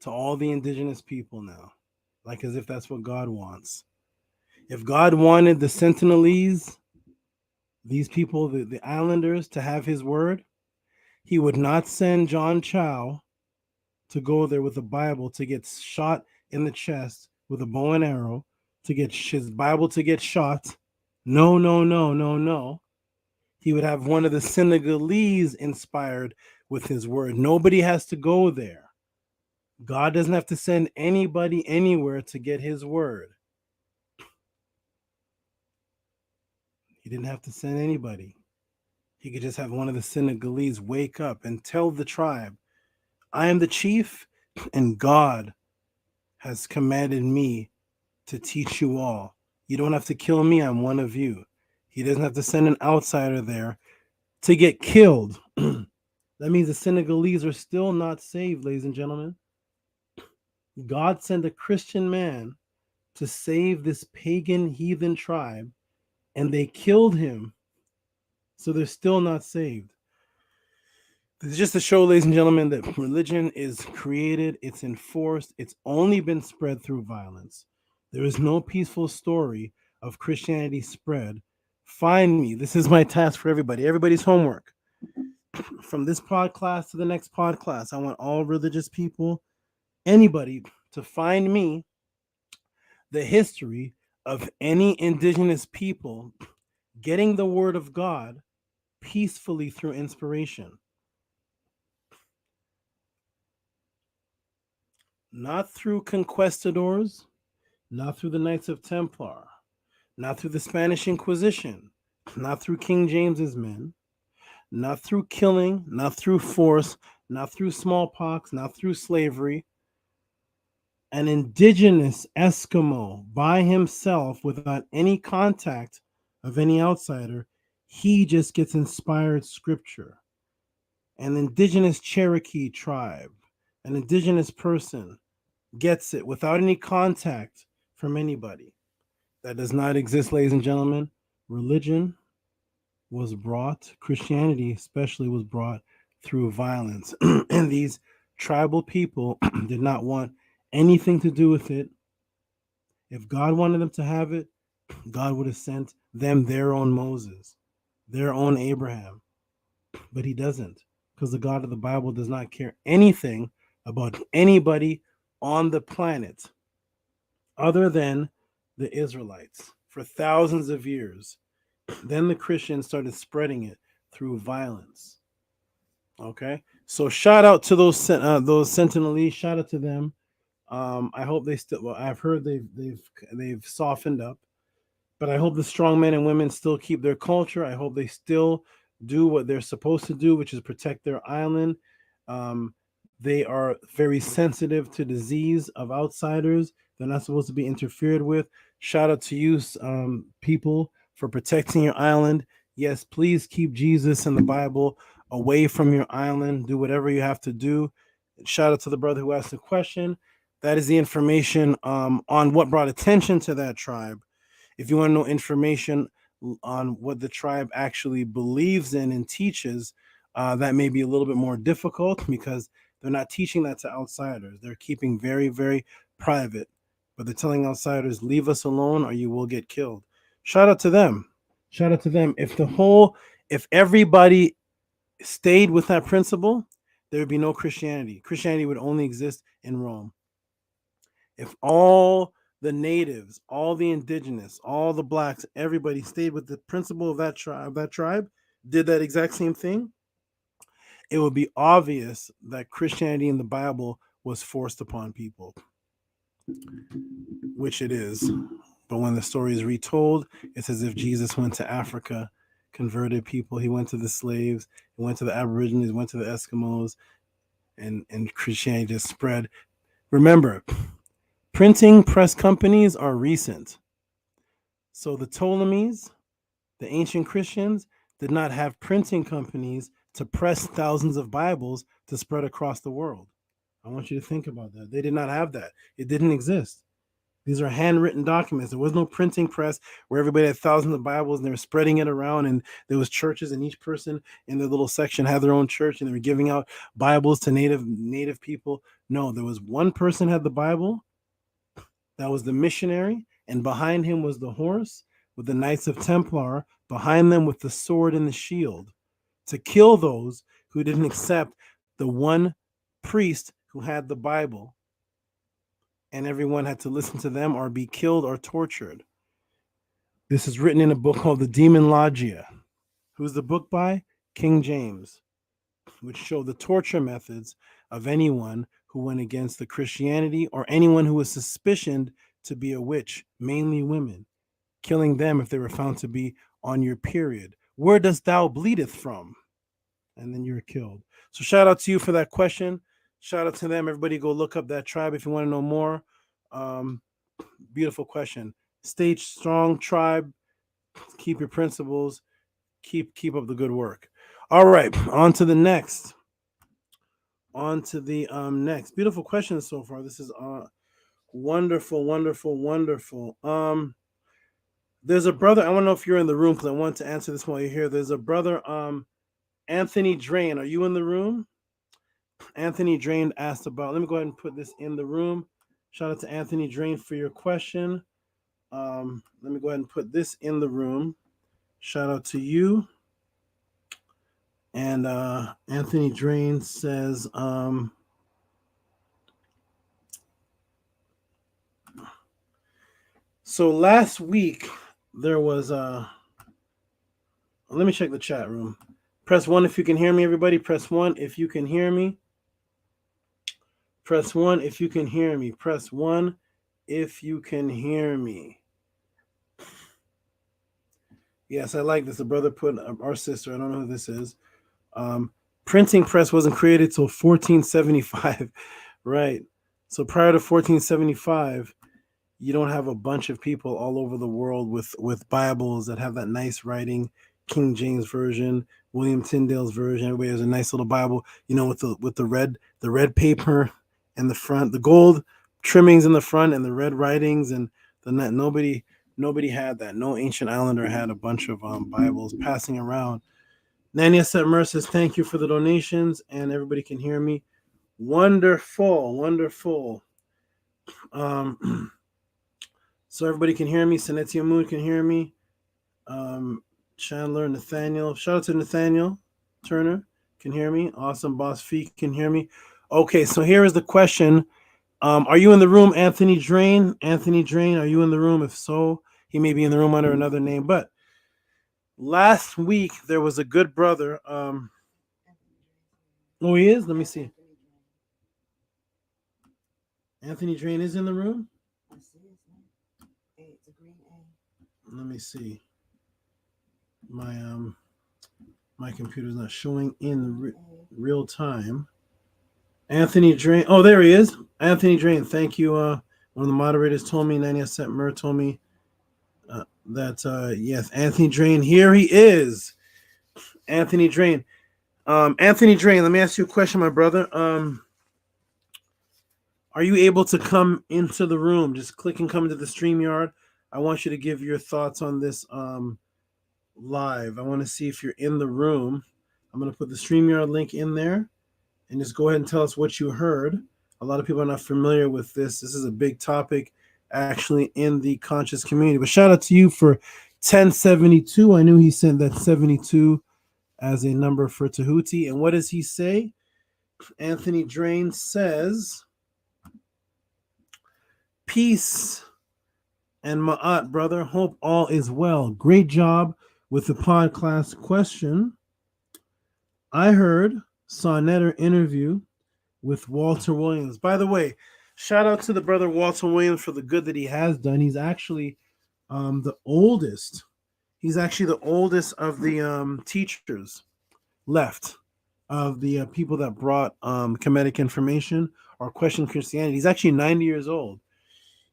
to all the indigenous people now, like as if that's what God wants. If God wanted the Sentinelese, these people, the islanders, to have his word, he would not send John Chow to go there with a Bible to get shot in the chest with a bow and arrow, to get his Bible to get shot. No, no, no, no, no. He would have one of the Sentinelese inspired with his word. Nobody has to go there. God doesn't have to send anybody anywhere to get his word. He didn't have to send anybody. He could just have one of the Sentinelese wake up and tell the tribe, I am the chief, and God has commanded me to teach you all. You don't have to kill me, I'm one of you. He doesn't have to send an outsider there to get killed. That means the Sentinelese are still not saved, ladies and gentlemen. God sent a Christian man to save this pagan heathen tribe, and they killed him. So they're still not saved. This is just to show, ladies and gentlemen, that religion is created, it's enforced, it's only been spread through violence. There is no peaceful story of Christianity spread. Find me. This is my task for everybody. Everybody's homework. From this podcast to the next podcast, I want all religious people, anybody, to find me the history of any indigenous people getting the word of God peacefully through inspiration. Not through conquistadors, not through the Knights of Templar, not through the Spanish Inquisition, not through King James's men, not through killing, not through force, not through smallpox, not through slavery. An indigenous Eskimo by himself, without any contact of any outsider, he just gets inspired scripture. An indigenous Cherokee tribe, an indigenous person gets it without any contact from anybody. That does not exist, ladies and gentlemen. Religion was brought, Christianity especially, was brought through violence. And these tribal people did not want anything to do with it. If God wanted them to have it, God would have sent them their own Moses, their own Abraham. But he doesn't, because the God of the Bible does not care anything about anybody on the planet other than the Israelites for thousands of years. Then the Christians started spreading it through violence. Okay, so shout out to those Sentinelese. Shout out to them. I hope they still. Well, I've heard they've softened up, but I hope the strong men and women still keep their culture. I hope they still do what they're supposed to do, which is protect their island. They are very sensitive to disease of outsiders. They're not supposed to be interfered with. Shout out to you, people, for protecting your island. Yes, please keep Jesus and the Bible away from your island. Do whatever you have to do. Shout out to the brother who asked the question. That is the information on what brought attention to that tribe. If you want to know information on what the tribe actually believes in and teaches, that may be a little bit more difficult because they're not teaching that to outsiders. They're keeping very, very private, but they're telling outsiders, leave us alone or you will get killed. Shout out to them. Shout out to them. If everybody stayed with that principle, there would be no Christianity. Christianity would only exist in Rome. If all the natives, all the indigenous, all the blacks, everybody stayed with the principle of that tribe, did that exact same thing, it would be obvious that Christianity in the Bible was forced upon people, which it is. But when the story is retold, it's as if Jesus went to Africa, converted people. He went to the slaves, he went to the Aborigines, went to the Eskimos, and Christianity just spread. Remember, printing press companies are recent. So the Ptolemies, the ancient Christians, did not have printing companies to press thousands of Bibles to spread across the world. I want you to think about that. They did not have that. It didn't exist. These are handwritten documents. There was no printing press where everybody had thousands of Bibles and they were spreading it around, and there was churches, and each person in their little section had their own church, and they were giving out Bibles to native people. No, there was one person had the Bible. That was the missionary, and behind him was the horse with the Knights of Templar, behind them with the sword and the shield, to kill those who didn't accept the one priest who had the Bible. And everyone had to listen to them or be killed or tortured. This is written in a book called The Demon Logia. Who's the book by? King James, which show the torture methods of anyone who went against the Christianity or anyone who was suspicioned to be a witch, mainly women, killing them if they were found to be on your period. Where dost thou bleedeth from? And then you're killed. So shout out to you for that question. Shout out to them. Everybody go look up that tribe if you want to know more. Beautiful question. Stay strong, tribe. Keep your principles. Keep up the good work. All right, on to the next. On to the next. Beautiful question so far. This is wonderful, wonderful, wonderful. There's a brother. I want to know if you're in the room because I want to answer this while you're here. There's a brother, Anthony Drain. Are you in the room? Anthony Drain asked about. Let me go ahead and put this in the room. Shout out to Anthony Drain for your question. Let me go ahead and put this in the room. Shout out to you. And Anthony Drain says, so last week there was let me check the chat room. Press 1 if you can hear me, everybody. Press 1 if you can hear me. Press 1 if you can hear me. Press 1 if you can hear me. Yes, I like this. The brother put our sister. I don't know who this is. Printing press wasn't created till 1475. Right. So prior to 1475, you don't have a bunch of people all over the world with Bibles that have that nice writing. King James version, William Tyndale's version. Everybody has a nice little Bible, with the red paper in the front, the gold trimmings in the front, and the red writings, and nobody had that. No ancient islander had a bunch of Bibles passing around. Nania Setmer says, thank you for the donations, and everybody can hear me. Wonderful, wonderful. So everybody can hear me. Sanetia Moon can hear me. Chandler, Nathaniel. Shout out to Nathaniel Turner. Can hear me. Awesome. Boss Fee can hear me. Okay, so here is the question. Are you in the room, Anthony Drain? Anthony Drain, are you in the room? If so, he may be in the room under another name. But last week, there was a good brother. Oh, he is? Let me see. Anthony Drain is in the room? Let me see. My computer's not showing in real time. Anthony Drain. Oh, there he is. Anthony Drain. Thank you. One of the moderators told me, Nania Setmer told me that yes, Anthony Drain. Here he is. Anthony Drain. Anthony Drain, let me ask you a question, my brother. Are you able to come into the room? Just click and come into the StreamYard. I want you to give your thoughts on this live. I want to see if you're in the room. I'm going to put the StreamYard link in there and just go ahead and tell us what you heard. A lot of people are not familiar with this. This is a big topic actually in the conscious community. But shout out to you for 1072. I knew he sent that 72 as a number for Tehuti. And what does he say? Anthony Drain says, peace and ma'at, brother. Hope all is well. Great job with the Podclass question. I heard Sonnetter interview with Walter Williams. By the way, shout out to the brother Walter Williams for the good that he has done. He's actually the oldest. He's actually the oldest of the teachers left, of the people that brought Kemetic information or questioned Christianity. He's actually 90 years old.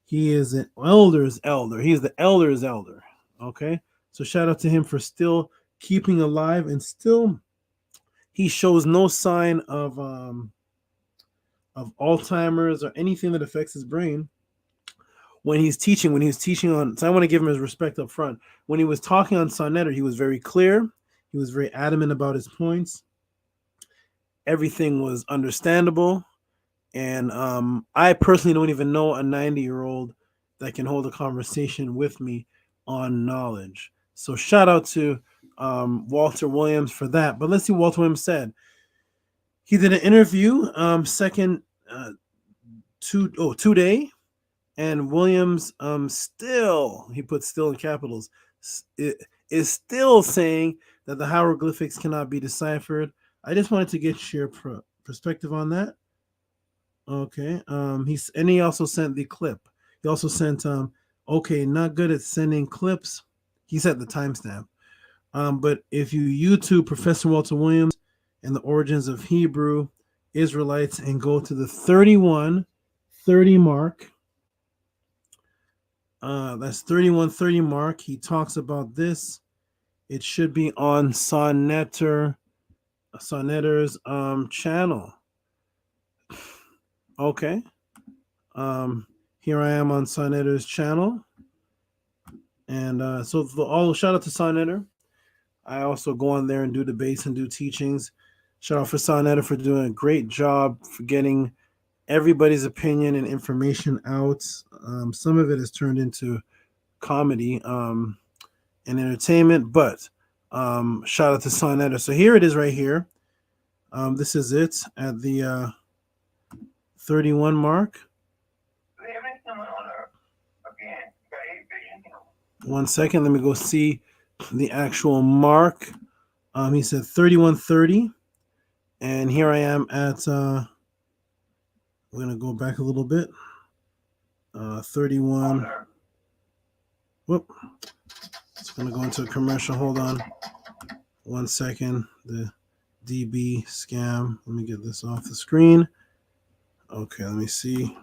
He is an elder's elder. He is the elder's elder. Okay? So shout out to him for still keeping alive, and still he shows no sign of Alzheimer's or anything that affects his brain. When he's teaching on, so I want to give him his respect up front. When he was talking on Sonnetter, he was very clear. He was very adamant about his points. Everything was understandable. And I personally don't even know a 90-year-old that can hold a conversation with me on knowledge. So shout out to Walter Williams for that. But let's see what Walter Williams said. He did an interview, today, and Williams still, he put still in capitals, is still saying that the hieroglyphics cannot be deciphered. I just wanted to get your perspective on that. Okay. He also sent the clip. He also sent okay, not good at sending clips. He said the timestamp. But if you YouTube Professor Walter Williams and the origins of Hebrew Israelites and go to the 3130 mark, that's 3130 mark. He talks about this. It should be on Sonnetter's channel. Okay. Here I am on Sonnetter's channel. And so all shout out to Sonnetter. I also go on there and do debates and do teachings. Shout out for Sonnetter for doing a great job for getting everybody's opinion and information out. Some of it has turned into comedy and entertainment, but shout out to Sonnetter. So here it is right here. This is it at the 31 mark. One second, let me go see the actual mark. He said 3130, and here I am at we're gonna go back a little bit. 31. Whoop. It's gonna go into a commercial. Hold on. 1 second. The DB scam. Let me get this off the screen. Okay, let me see.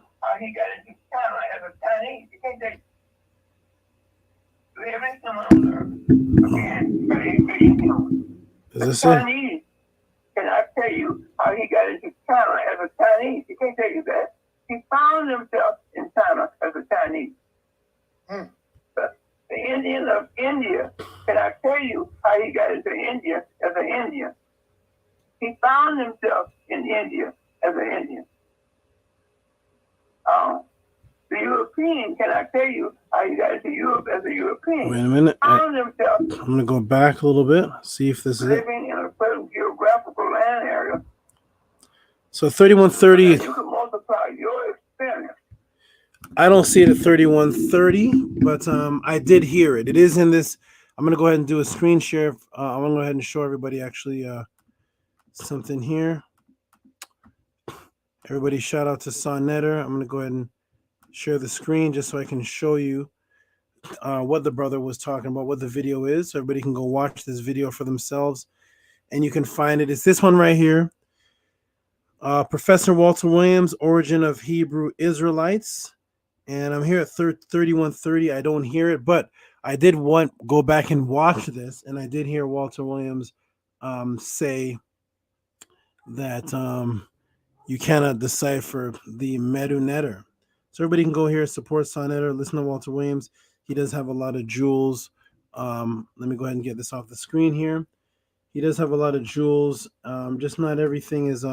Is this it? Can I tell you how he got into China as a Chinese? He can't tell you that. He found himself in China as a Chinese. The Indian of India can I tell you how he got into India as an Indian? He found himself in India as an Indian. The European, can I tell you how he got into Europe as a European? Wait a minute. Found himself I'm going to go back a little bit, see if this is it. living in a certain geographical land area. So 3130. You can multiply your experience. I don't see it at 3130, but I did hear it. It is in this. I'm going to go ahead and do a screen share. I'm going to go ahead and show everybody actually something here. Everybody shout out to Sonnetter. I'm going to go ahead and share the screen just so I can show you what the brother was talking about, what the video is. So everybody can go watch this video for themselves. And you can find it. It's this one right here. Professor Walter Williams, Origin of Hebrew Israelites. And I'm here at 3130. I don't hear it, but I did go back and watch this. And I did hear Walter Williams say that you cannot decipher the Medu Netter. So everybody can go here, support Sonnetter, listen to Walter Williams. He does have a lot of jewels. Let me go ahead and get this off the screen here. He does have a lot of jewels. Just not everything is,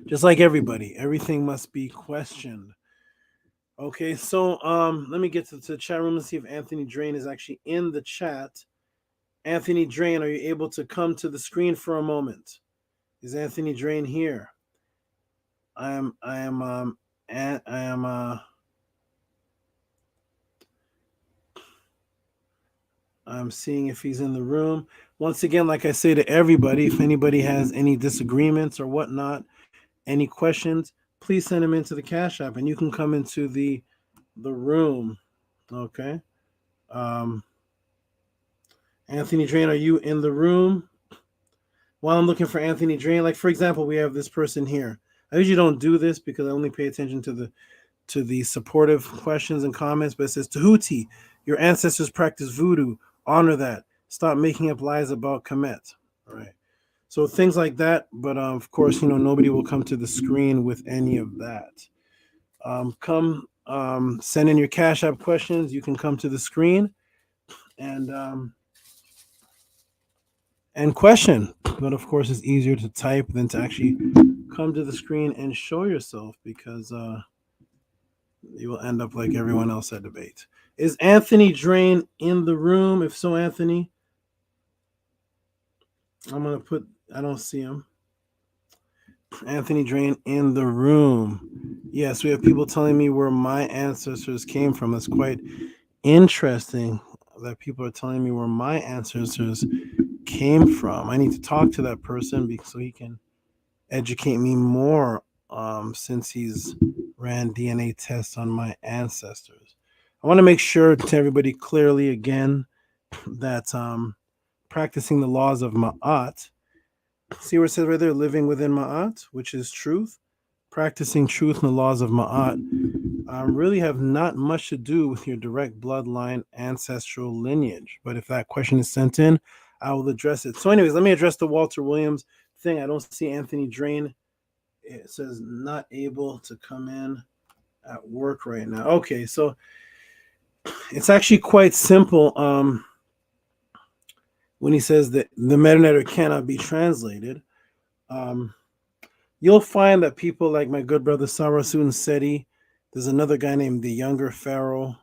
just like everybody, everything must be questioned. Okay, so let me get to the chat room and see if Anthony Drain is actually in the chat. Anthony Drain, are you able to come to the screen for a moment? Is Anthony Drain here? I'm seeing if he's in the room. Once again, like I say to everybody, if anybody has any disagreements or whatnot, any questions, please send them into the Cash App and you can come into the room. Okay. Anthony Drain, are you in the room? While I'm looking for Anthony Drain, like for example, we have this person here. I usually don't do this because I only pay attention to the supportive questions and comments, but it says, Tehuti, your ancestors practice voodoo. Honor that. Stop making up lies about Kemet. All right. So things like that. But of course, nobody will come to the screen with any of that. Send in your Cash App questions. You can come to the screen and question. But of course, it's easier to type than to actually come to the screen and show yourself because you will end up like everyone else at debate. Is Anthony Drain in the room? If so, Anthony, I don't see him. Anthony Drain in the room. Yes, we have people telling me where my ancestors came from. That's quite interesting that people are telling me where my ancestors came from. I need to talk to that person so he can educate me more since he's ran DNA tests on my ancestors. I want to make sure to everybody clearly again that practicing the laws of Ma'at, see where it says right there, living within Ma'at, which is truth, practicing truth and the laws of Ma'at really have not much to do with your direct bloodline ancestral lineage. But if that question is sent in, I will address it. So anyways, let me address the Walter Williams thing. I don't see Anthony Drain. It says not able to come in at work right now. Okay, so it's actually quite simple. When he says that the Medu Netter cannot be translated, you'll find that people like my good brother Sarasun Seti, there's another guy named the Younger Pharaoh,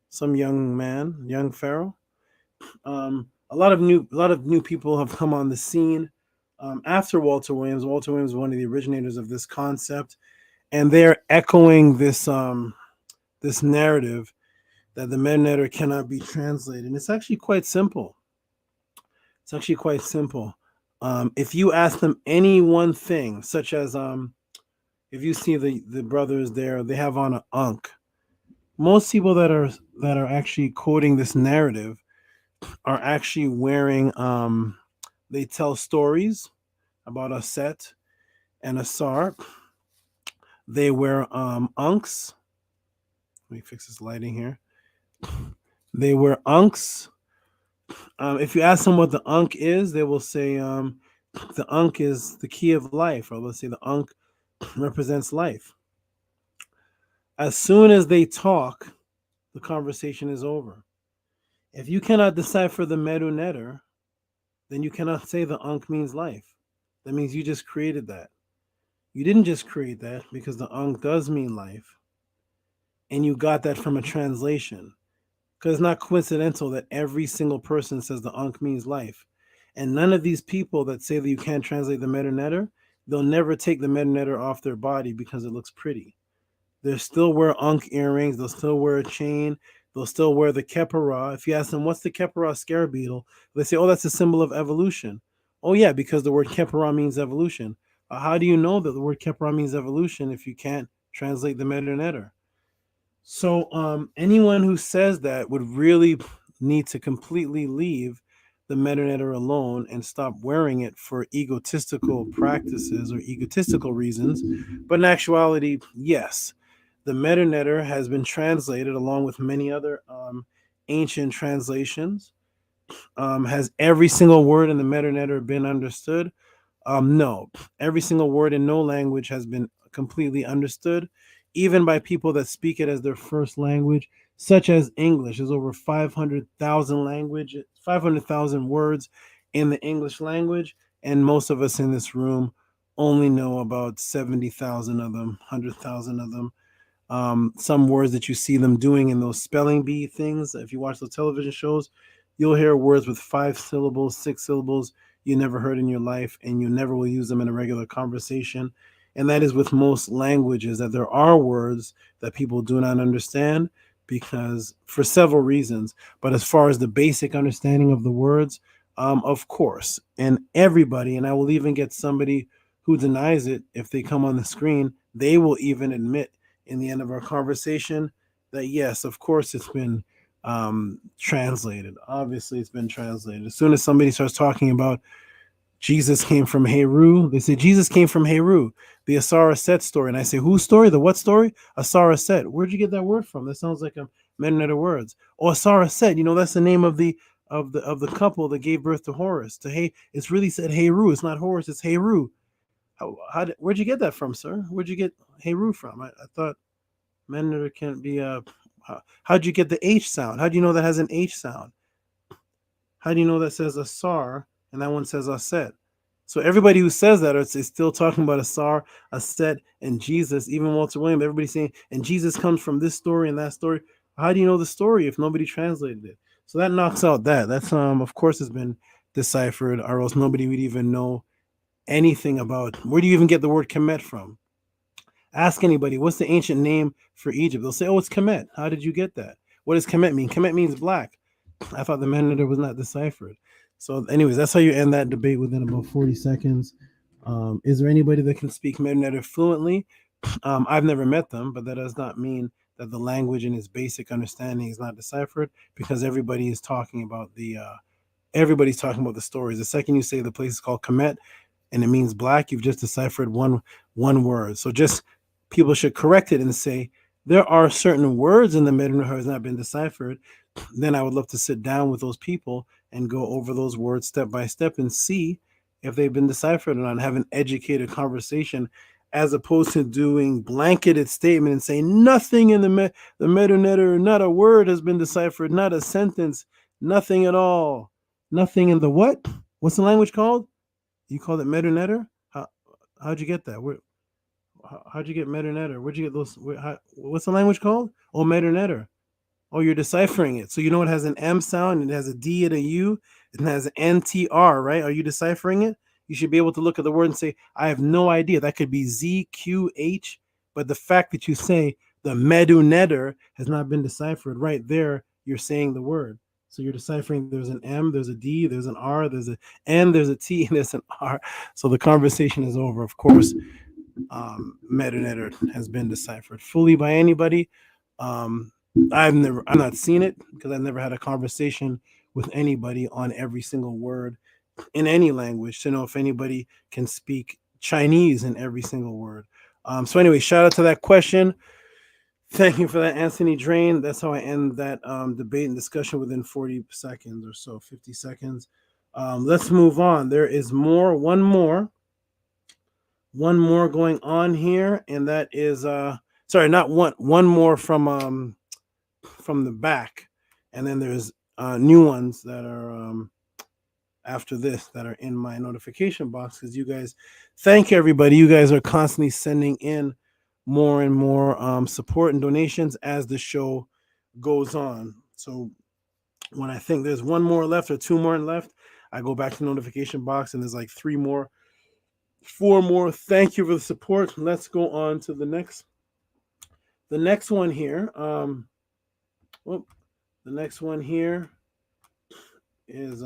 some young Pharaoh. A lot of new people have come on the scene after Walter Williams. Walter Williams is one of the originators of this concept, and they're echoing this this narrative that the Medu Netter cannot be translated. And it's actually quite simple. If you ask them any one thing, such as if you see the brothers there, they have on an ankh. Most people that are actually quoting this narrative are actually wearing they tell stories about a Set and a Sar. They wear ankhs. Let me fix this lighting here. They wear ankhs. If you ask them what the ankh is, they will say the ankh is the key of life, or let's say the ankh represents life. As soon as they talk, the conversation is over. If you cannot decipher the Medu Neter, then you cannot say the Ankh means life. That means you just created that. You didn't just create that, because the Ankh does mean life. And you got that from a translation. Because it's not coincidental that every single person says the Ankh means life. And none of these people that say that you can't translate the Medu Neter, they'll never take the Medu Neter off their body because it looks pretty. They'll still wear Ankh earrings. They'll still wear a chain. They'll still wear the Kepara. If you ask them, what's the Kepara scarab beetle? They say, oh, that's a symbol of evolution. Oh, yeah, because the word Kepara means evolution. How do you know that the word Kepara means evolution if you can't translate the Medu Neter? So anyone who says that would really need to completely leave the Medu Neter alone and stop wearing it for egotistical practices or egotistical reasons. But in actuality, yes, the Medu Neter has been translated along with many other ancient translations. Has every single word in the Medu Neter been understood? No, every single word in no language has been completely understood, even by people that speak it as their first language, such as English. There's over 500,000 words in the English language, and most of us in this room only know about 70,000 of them, 100,000 of them. Some words that you see them doing in those spelling bee things, if you watch those television shows, you'll hear words with 5 syllables, 6 syllables you never heard in your life, and you never will use them in a regular conversation. And that is with most languages, that there are words that people do not understand because for several reasons. But as far as the basic understanding of the words, of course, and everybody, and I will even get somebody who denies it if they come on the screen, they will even admit in the end of our conversation that yes, of course, it's been translated. Obviously, it's been translated. As soon as somebody starts talking about Jesus came from Heru, they say Jesus came from Heru, the Asara Set story. And I say, whose story? The what story? Asara Set. Where'd you get that word from? That sounds like a Medu Neter words. Oh, Asara Set. You know, that's the name of the couple that gave birth to Horus. It's really said Heru. It's not Horus. It's Heru. Where'd you get that from, sir? Where'd you get Heru from? I thought Medu Neter can't be how'd you get the H sound? How do you know that has an H sound? How do you know that says Asar and that one says Aset? So everybody who says that is still talking about Asar, Aset, and Jesus. Even Walter Williams, everybody's saying, and Jesus comes from this story and that story. How do you know the story if nobody translated it? So that knocks out that. That's of course has been deciphered, or else nobody would even know anything about. Where do you even get the word Kemet from? Ask anybody, what's the ancient name for Egypt? They'll say, oh, it's Kemet. How did you get that? What does Kemet mean? Kemet means black. I thought the Medu Neter was not deciphered. So anyways, that's how you end that debate within about 40 seconds. Is there anybody that can speak Medu Neter fluently? I've never met them, but that does not mean that the language in its basic understanding is not deciphered, because everybody is talking about everybody's talking about the stories. The second you say the place is called Kemet and it means black, you've just deciphered one word. So just people should correct it and say there are certain words in the Medu Neter has not been deciphered. Then I would love to sit down with those people and go over those words step by step and see if they've been deciphered or not, and have an educated conversation, as opposed to doing blanketed statement and saying nothing in the Medu Neter, not a word has been deciphered, not a sentence, nothing at all, nothing in the what? What's the language called? You call it Medu Neter? How'd you get that? How'd you get Medu Neter? Where'd you get those? What's the language called? Oh, Medu Neter. Oh, you're deciphering it. So you know it has an M sound, and it has a D and a U, and it has an NTR, right? Are you deciphering it? You should be able to look at the word and say, I have no idea. That could be ZQH, but the fact that you say the Medu Neter has not been deciphered, right there, you're saying the word. So you're deciphering there's an M, there's a D, there's an R, there's an N, there's a T, and there's an R. So the conversation is over. Of course, Medu Neter has been deciphered fully by anybody. I've not seen it because I've never had a conversation with anybody on every single word in any language to know if anybody can speak Chinese in every single word. So anyway, shout out to that question. Thank you for that, Anthony Drain. That's how I end that debate and discussion within 40 seconds or so, 50 seconds. Let's move on. There is one more going on here, and that is one more from from the back, and then there's new ones that are after this that are in my notification box, because you guys, thank you everybody. You guys are constantly sending in more and more support and donations as the show goes on. So when I think there's one more left or two more left, I go back to the notification box and there's like 3 more, 4 more. Thank you for the support. Let's go on to the next one here. The next one here is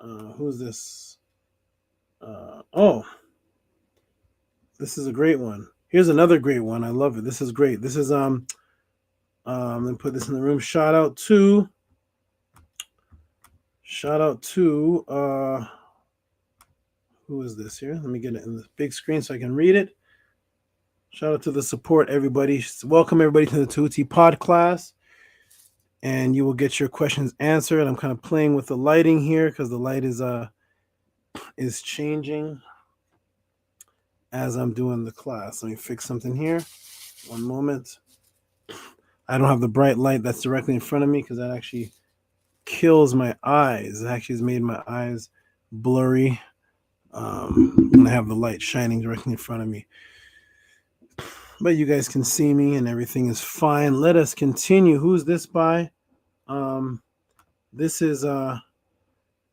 who's this? This is a great one. Here's another great one. I love it. This is great. This is let me put this in the room. Shout out to who is this here? Let me get it in the big screen so I can read it. Shout out to the support, everybody. Welcome everybody to the Tehuti Podclass. And you will get your questions answered. I'm kind of playing with the lighting here because the light is changing as I'm doing the class. Let me fix something here. One moment. I don't have the bright light that's directly in front of me because that actually kills my eyes. It actually has made my eyes blurry when I have the light shining directly in front of me. But you guys can see me and everything is fine. Let us continue. Who's this by? This is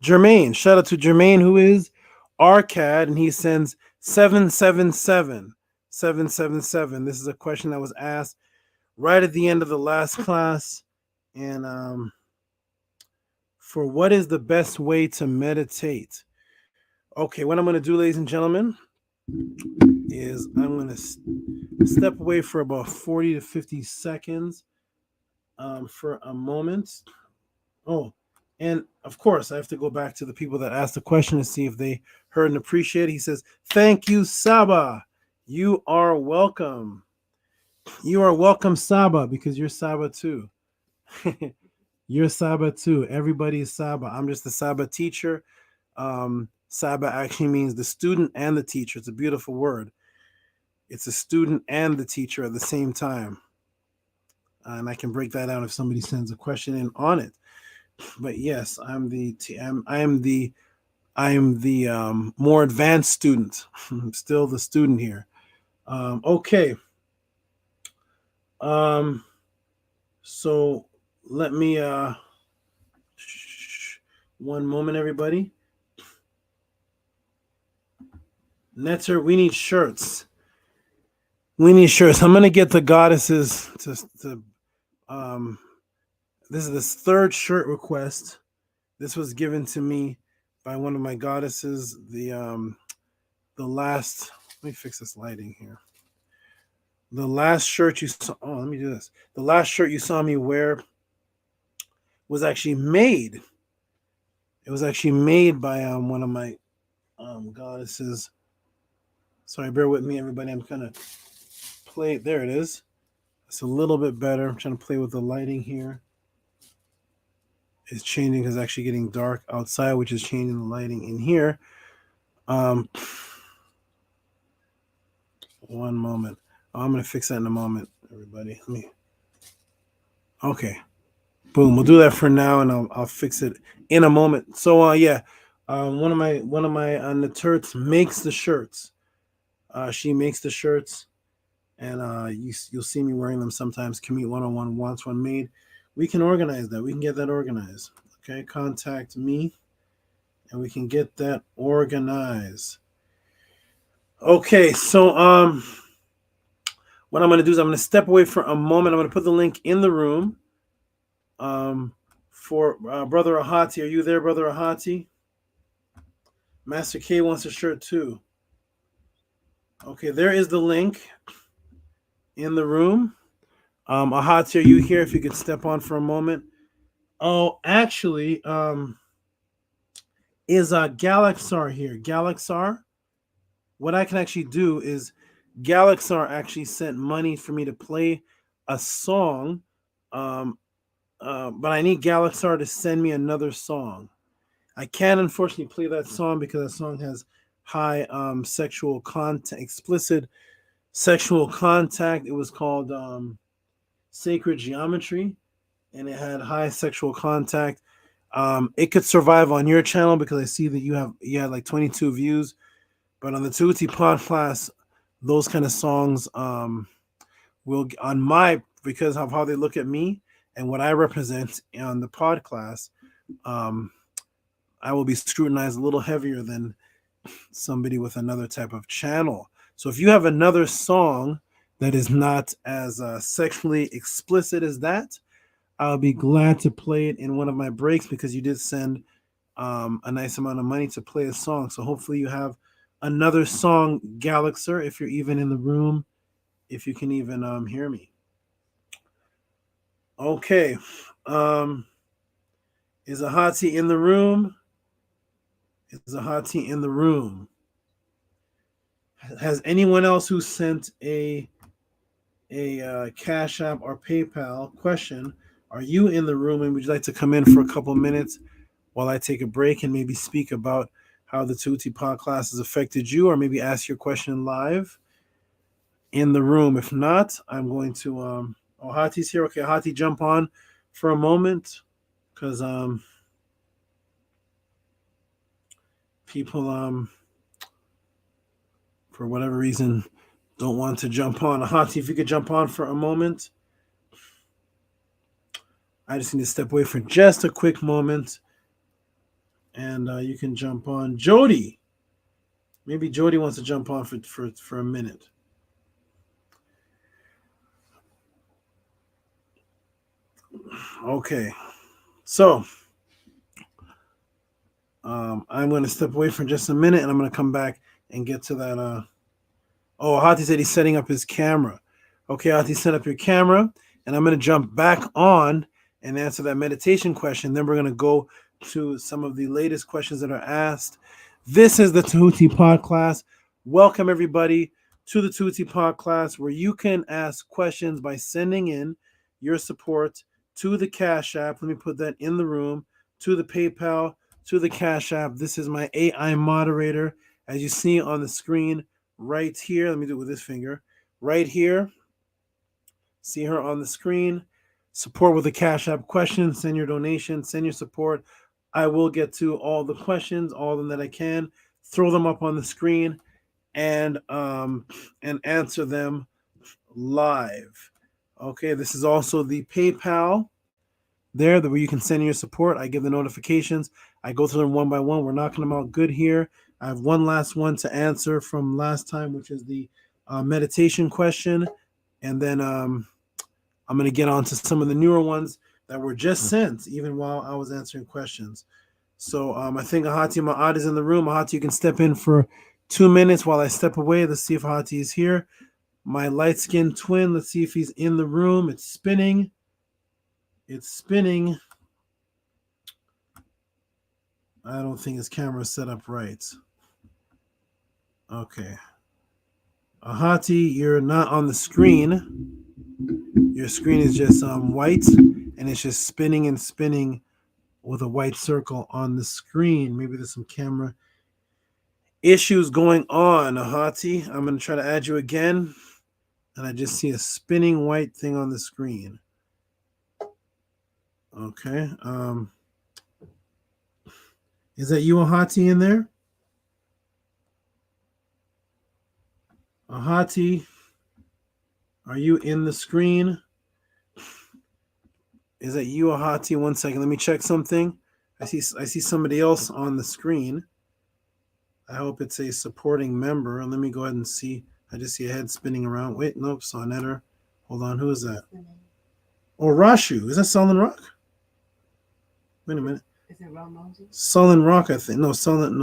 Jermaine. Shout out to Jermaine, who is Arcad, and he sends 777. 777. This is a question that was asked right at the end of the last class. And for what is the best way to meditate? Okay, what I'm going to do, ladies and gentlemen, is I'm going to step away for about 40 to 50 seconds for a moment. Oh, and of course, I have to go back to the people that asked the question to see if they heard and appreciate it. He says, thank you, Saba. You are welcome. You are welcome, Saba, because you're Saba too. You're Saba too. Everybody is Saba. I'm just the Saba teacher. Saba actually means the student and the teacher. It's a beautiful word. It's a student and the teacher at the same time. And I can break that out if somebody sends a question in on it. But yes, I'm the more advanced student. I'm still the student here. Okay. So let me one moment, everybody. Netzer, we need shirts. We need shirts. I'm gonna get the goddesses to this is the 3rd shirt request. This was given to me by one of my goddesses. The last, let me fix this lighting here. The last shirt you saw, let me do this. The last shirt you saw me wear was actually made. It was actually made by one of my goddesses. Sorry, bear with me, everybody. I'm kind of play. There it is. It's a little bit better. I'm trying to play with the lighting here. It's changing because it's actually getting dark outside, which is changing the lighting in here. One moment. I'm going to fix that in a moment, everybody. Okay. Boom. We'll do that for now, and I'll fix it in a moment. So one of my Naturts makes the shirts. She makes the shirts, and you'll see me wearing them sometimes. Commute 101 wants one made. We can organize that. We can get that organized. Okay, contact me, and we can get that organized. Okay, so what I'm going to do is I'm going to step away for a moment. I'm going to put the link in the room for Brother Ahati. Are you there, Brother Ahati? Master K wants a shirt too. Okay, there is the link in the room. Ahati, are you here? If you could step on for a moment. Oh, actually, is Galaxar here? Galaxar? What I can actually do is Galaxar actually sent money for me to play a song, but I need Galaxar to send me another song. I can't unfortunately play that song because that song has high sexual content, explicit sexual contact. It was called sacred geometry, and it had high sexual contact. It could survive on your channel because I see that you had like 22 views, but on the Tehuti Podclass, those kind of songs will on my, because of how they look at me and what I represent on the Podclass, I will be scrutinized a little heavier than somebody with another type of channel. So if you have another song that is not as sexually explicit as that, I'll be glad to play it in one of my breaks, because you did send a nice amount of money to play a song. So hopefully you have another song, Galaxer, if you're even in the room, if you can even hear me. Okay. Is Ahati in the room? Is Ahati in the room? Has anyone else who sent a Cash App or PayPal question, are you in the room, and would you like to come in for a couple minutes while I take a break and maybe speak about how the Tehuti Podclass has affected you, or maybe ask your question live in the room? If not, I'm going to Ahati's here. Okay, Ahati, jump on for a moment, because people for whatever reason don't want to jump on. Ahati, if you could jump on for a moment. I just need to step away for just a quick moment, and you can jump on. Jody, maybe Jody wants to jump on for a minute. Okay, so I'm going to step away for just a minute, and I'm going to come back and get to that. Oh, Ahati said he's setting up his camera. Okay, Ahati, set up your camera, and I'm going to jump back on and answer that meditation question. Then we're going to go to some of the latest questions that are asked. This is the Tehuti Podclass. Welcome, everybody, to the Tehuti Podclass, where you can ask questions by sending in your support to the Cash App. Let me put that in the room. To the PayPal, to the Cash App. This is my AI moderator, as you see on the screen right here. Let me do it with this finger. Right here. See her on the screen. Support with a Cash App question. Send your donation. Send your support. I will get to all the questions, all of them that I can. Throw them up on the screen and answer them live. Okay, this is also the PayPal there, where you can send your support. I give the notifications. I go through them one by one. We're knocking them out good here. I have one last one to answer from last time, which is the meditation question. And then I'm going to get on to some of the newer ones that were just sent, even while I was answering questions. So I think Ahati Ma'ad is in the room. Ahati, you can step in for 2 minutes while I step away. Let's see if Ahati is here. My light-skinned twin, let's see if he's in the room. It's spinning. It's spinning. I don't think his camera is set up right. Okay. Ahati, you're not on the screen. Your screen is just white, and it's just spinning and spinning with a white circle on the screen. Maybe there's some camera issues going on, Ahati. I'm going to try to add you again, and I just see a spinning white thing on the screen. Okay. Is that you, Ahati, in there? Ahati, are you in the screen? Is that you, Ahati? 1 second. Let me check something. I see somebody else on the screen. I hope it's a supporting member. Let me go ahead and see. I just see a head spinning around. Wait, nope, Sonetter. Hold on. Who is that? Oh, Rashu. Is that Solon Rock? Wait a minute. Is it Ramosi? Solon Rock, I think. No, Solon.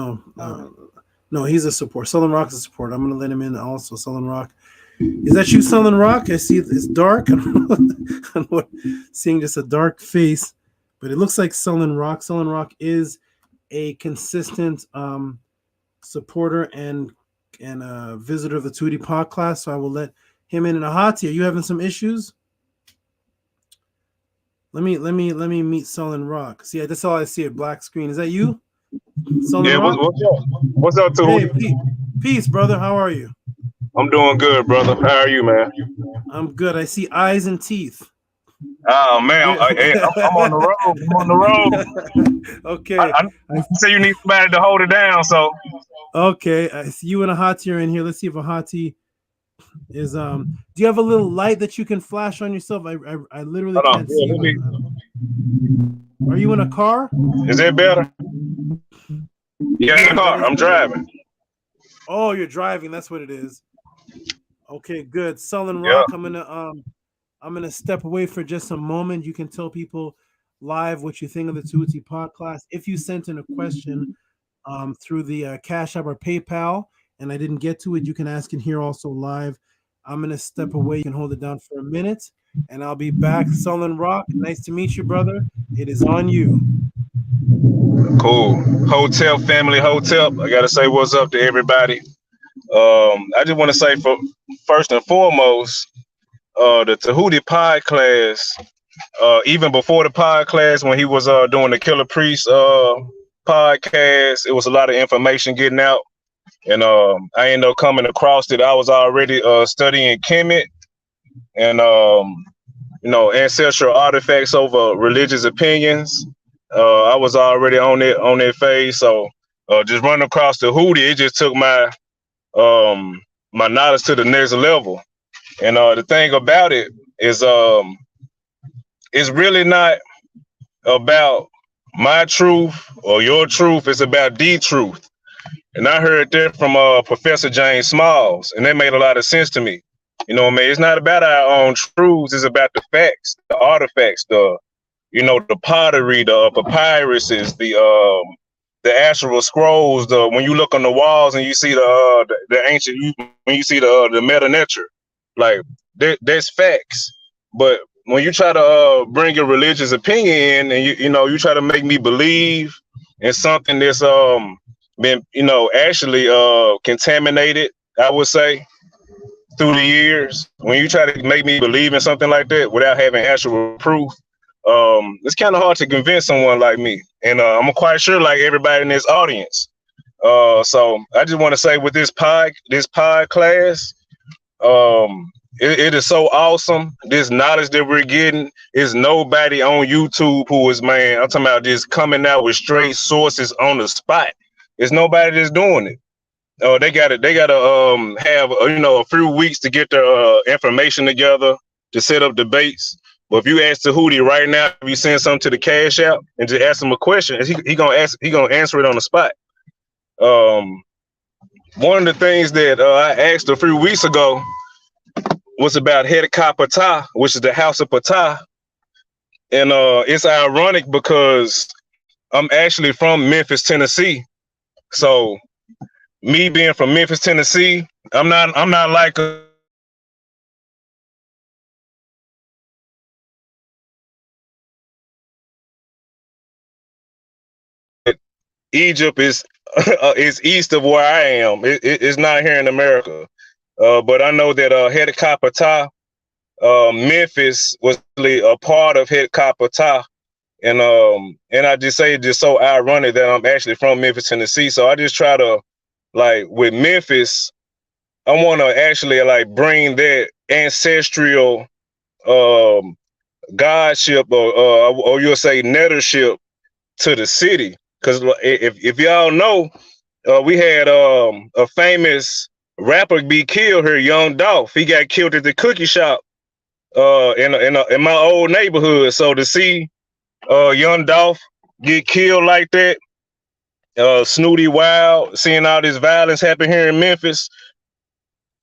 No, he's a support. Solon Rock is a support. I'm going to let him in also. Solon Rock. Is that you, Solon Rock? I see it's dark. I'm seeing just a dark face, but it looks like Solon Rock. Solon Rock is a consistent supporter and visitor of the Tehuti Podclass, so I will let him in. And Ahati, are you having some issues? Let me meet Solon Rock. See, that's all I see, a black screen. Is that you? Solon Rock? What's up? What's up, Tehuti? Hey, peace, brother. How are you? I'm doing good, brother. How are you, man? I'm good. I see eyes and teeth. Oh man, I'm on the road. I'm on the road. Okay. I say you need somebody to hold it down. So okay, I see you and a hottie are in here. Let's see if a hottie is Do you have a little light that you can flash on yourself? I literally can't see you. Are you in a car? Is that better? Yeah, in the car. I'm driving. Oh, you're driving. That's what it is. Okay, good. Sullen Rock. Yeah. I'm gonna step away for just a moment. You can tell people live what you think of the Tehuti Podclass. If you sent in a question through the Cash App or PayPal and I didn't get to it, you can ask in here also live. I'm gonna step away. You can hold it down for a minute, and I'll be back. Sullen Rock, nice to meet you, brother. It is on you. Cool. Hotel family, hotel. I gotta say what's up to everybody. I just want to say first and foremost, the Tehuti Podclass, even before the podcast, when he was doing the Killer Priest podcast, it was a lot of information getting out. And I ended up coming across it. I was already studying Kemet and ancestral artifacts over religious opinions. I was already on that phase. So just running across the Tehuti, it just took my my knowledge to the next level. And the thing about it is it's really not about my truth or your truth. It's about the truth. And I heard that from Professor James Smalls, and that made a lot of sense to me. You know what I mean? It's not about our own truths. It's about the facts, the artifacts, the pottery, the papyruses, the astral scrolls. When you look on the walls and you see the ancient, when you see the meta nature, like that's facts. But when you try to bring your religious opinion in, and you try to make me believe in something that's been actually contaminated, I would say, through the years, when you try to make me believe in something like that without having actual proof, it's kind of hard to convince someone like me. And I'm quite sure like everybody in this audience. So I just want to say with this podcast, it is so awesome. This knowledge that we're getting is nobody on YouTube who is, man, I'm talking about just coming out with straight sources on the spot. It's nobody that's doing it. They gotta have a few weeks to get their information together to set up debates. But if you ask Tehuti right now, if you send something to the Cash App and just ask him a question, he gonna answer it on the spot. One of the things that I asked a few weeks ago was about Hedekah Ptah, which is the House of Ptah. And it's ironic because I'm actually from Memphis, Tennessee. So me being from Memphis, Tennessee, I'm not like Egypt is is east of where I am. It's not here in America. But I know that Hedekah Ptah, Memphis was really a part of Hedekah Ptah. And I just say it's just so ironic that I'm actually from Memphis, Tennessee. So I just try to, like, with Memphis, I want to actually like bring that ancestral godship or you'll say nettership to the city. Because if y'all know, we had a famous rapper be killed here, Young Dolph. He got killed at the cookie shop in my old neighborhood. So to see Young Dolph get killed like that, Snooty Wild, seeing all this violence happen here in Memphis,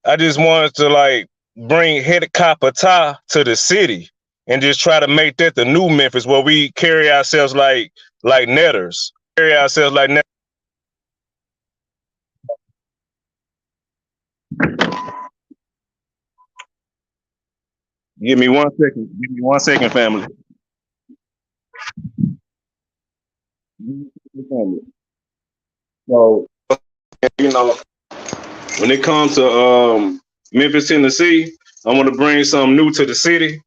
I just wanted to like bring Hedekah Ptah to the city and just try to make that the new Memphis, where we carry ourselves like netters. Carry ourselves like netters. Give me 1 second. Give me 1 second, family. So, when it comes to Memphis, Tennessee, I want to bring something new to the city.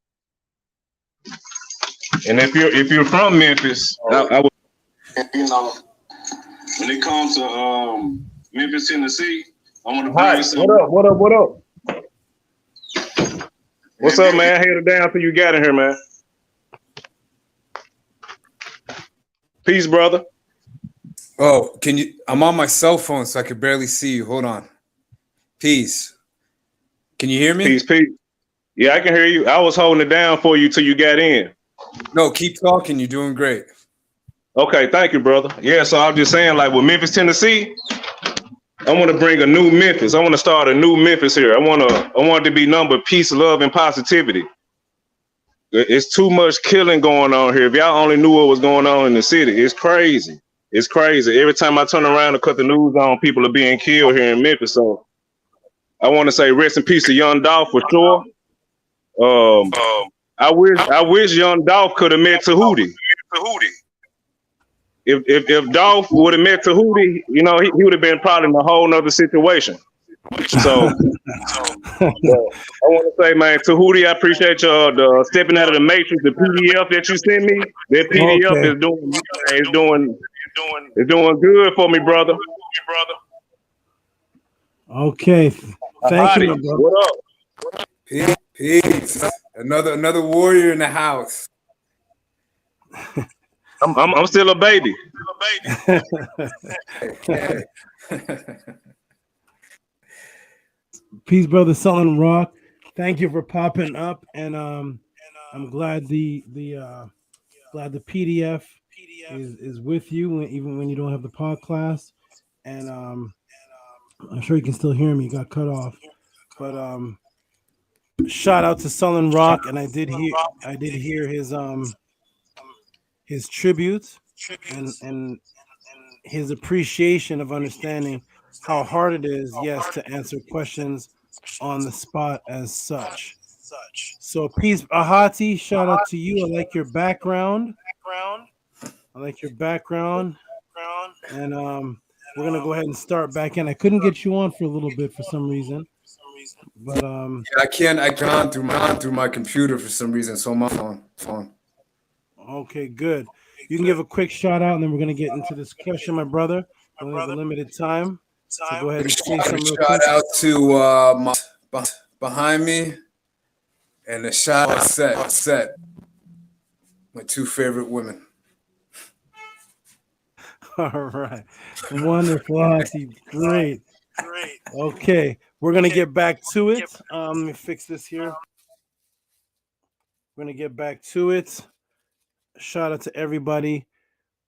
And if you're from Memphis, I would, when it comes to Memphis, Tennessee, I want to bring something. What up? What's up, man? I held it down till you got in here, man. Peace, brother. Oh, can you? I'm on my cell phone, so I could barely see you. Hold on. Peace. Can you hear me? Peace, peace. Yeah, I can hear you. I was holding it down for you till you got in. No, keep talking. You're doing great. Okay, thank you, brother. Yeah, so I'm just saying, like with Memphis, Tennessee, I want to bring a new Memphis. I want to start a new Memphis here. I want it to be number peace, love, and positivity. It's too much killing going on here. If y'all only knew what was going on in the city, it's crazy. It's crazy. Every time I turn around to cut the news on, people are being killed here in Memphis. So I want to say rest in peace to Young Dolph for sure. I wish Young Dolph could have met Tehuti. If Dolph would have met Tehuti, you know, he would have been probably in a whole nother situation. So I want to say, man, Tehuti, I appreciate you stepping out of the matrix. The PDF that you sent me, that PDF is doing good for me, brother. Okay, thank you, my brother. What up? Peace. Another warrior in the house. I'm still a baby. Peace, brother. Sullen Rock. Thank you for popping up, and I'm glad the PDF is with you even when you don't have the Podclass, and I'm sure you can still hear me. You got cut off, but shout out to Sullen Rock, and I did hear his tribute and his appreciation of understanding how hard it is, yes, to answer questions on the spot as such. So peace, Ahati, shout out to you. I like your background. And we're gonna go ahead and start back in. I couldn't get you on for a little bit for some reason, but I can't through my computer for some reson, so my phone. Okay, good. You can give a quick shout out, and then we're gonna get into this question, my brother. We only have a limited time, so go ahead and say some real shout quick. out to my behind me, and the shout out set my two favorite women. All right, wonderful, Ahati. Great. Okay, we're gonna get back to it. Let me fix this here. We're gonna get back to it. Shout out to everybody.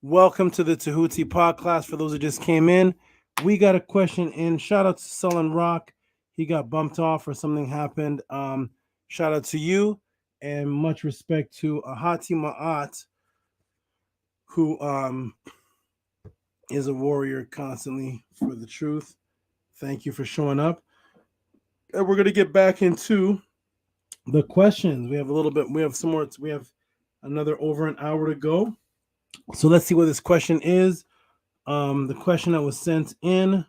Welcome to the Tehuti Podclass. For those who just came in, we got a question in. Shout out to Sullen Rock. He got bumped off or something happened. Shout out to you, and much respect to Ahati Ma'at, who is a warrior constantly for the truth. Thank you for showing up. And we're gonna get back into the questions. We have a little bit. We have some more. We have another over an hour to go. So let's see what this question is. The question that was sent in.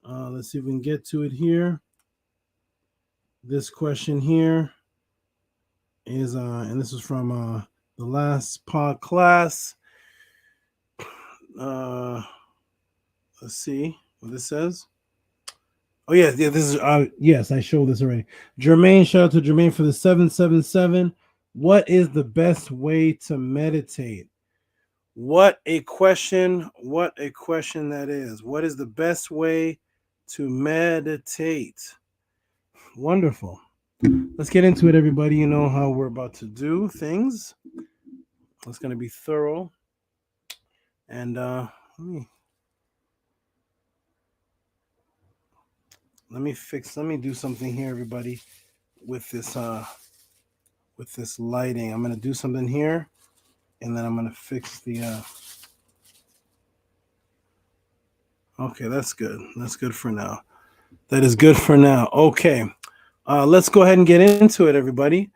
Let's see if we can get to it here. This question here is, and this is from the last Podclass. Let's see what this says. Oh yeah, this is yes, I showed this already. Jermaine, shout out to Jermaine for the 777. What is the best way to meditate? What a question that is. What is the best way to meditate? Wonderful. Let's get into it, everybody. You know how we're about to do things. It's going to be thorough. And let me do something here, everybody, with this lighting. I'm going to do something here, and then I'm going to fix the okay, that's good. That's good for now. That is good for now. Okay. Let's go ahead and get into it, everybody.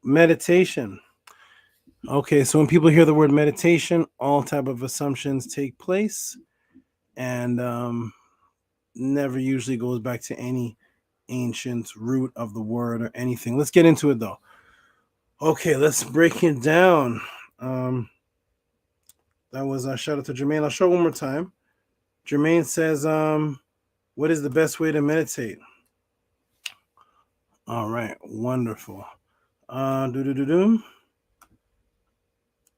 Meditation. Okay, so when people hear the word meditation, all type of assumptions take place, and never usually goes back to any ancient root of the word or anything. Let's get into it, though. Okay, let's break it down. That was a shout out to Jermaine. I'll show one more time. Jermaine says, what is the best way to meditate? All right, wonderful.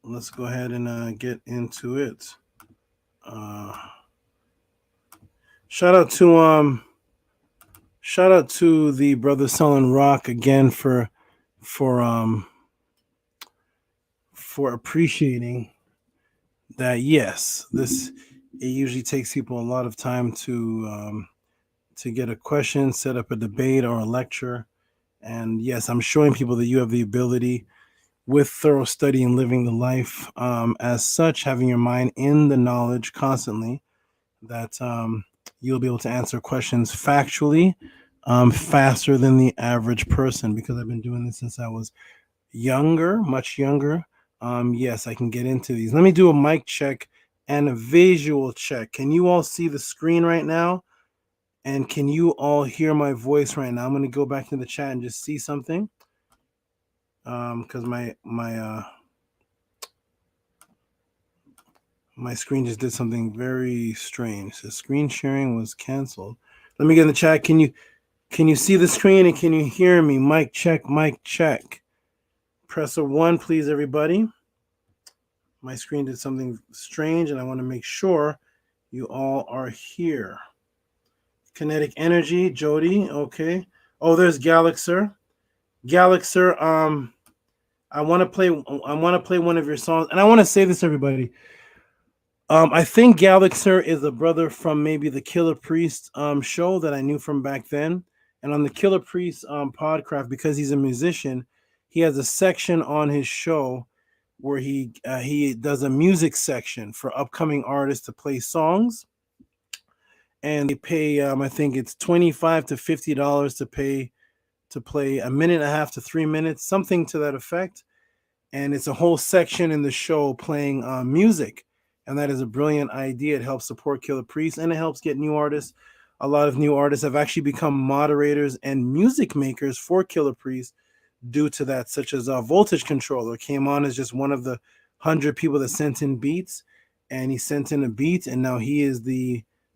let's go ahead and get into it. Shout out to the brother selling rock again for appreciating that. Yes, it usually takes people a lot of time to get a question, set up a debate or a lecture. And yes, I'm showing people that you have the ability, with thorough study and living the life as such, having your mind in the knowledge constantly, that you'll be able to answer questions factually faster than the average person, because I've been doing this since I was younger, much younger. Yes, I can get into these. Let me do a mic check and a visual check. Can you all see the screen right now? And can you all hear my voice right now? I'm going to go back to the chat and just see something. Because my screen just did something very strange. The screen sharing was canceled. Let me get in the chat. Can you see the screen and can you hear me? Mic check, mic check. Press a 1, please, everybody. My screen did something strange, and I want to make sure you all are here. Kinetic energy, Jody. Okay. Oh, there's Galaxer. Galaxer, I want to play one of your songs, and I want to say this, everybody. I think Galaxer is a brother from maybe the Killer Priest show that I knew from back then. And on the Killer Priest podcast, because he's a musician, he has a section on his show where he does a music section for upcoming artists to play songs. And they pay, I think it's $25 to $50 to play a minute and a half to 3 minutes, something to that effect. And it's a whole section in the show playing music. And that is a brilliant idea. It helps support Killer Priest, and it helps get new artists. A lot of new artists have actually become moderators and music makers for Killer Priest due to that, such as Voltage Controller came on as just one of the 100 people that sent in beats, and he sent in a beat, and now he is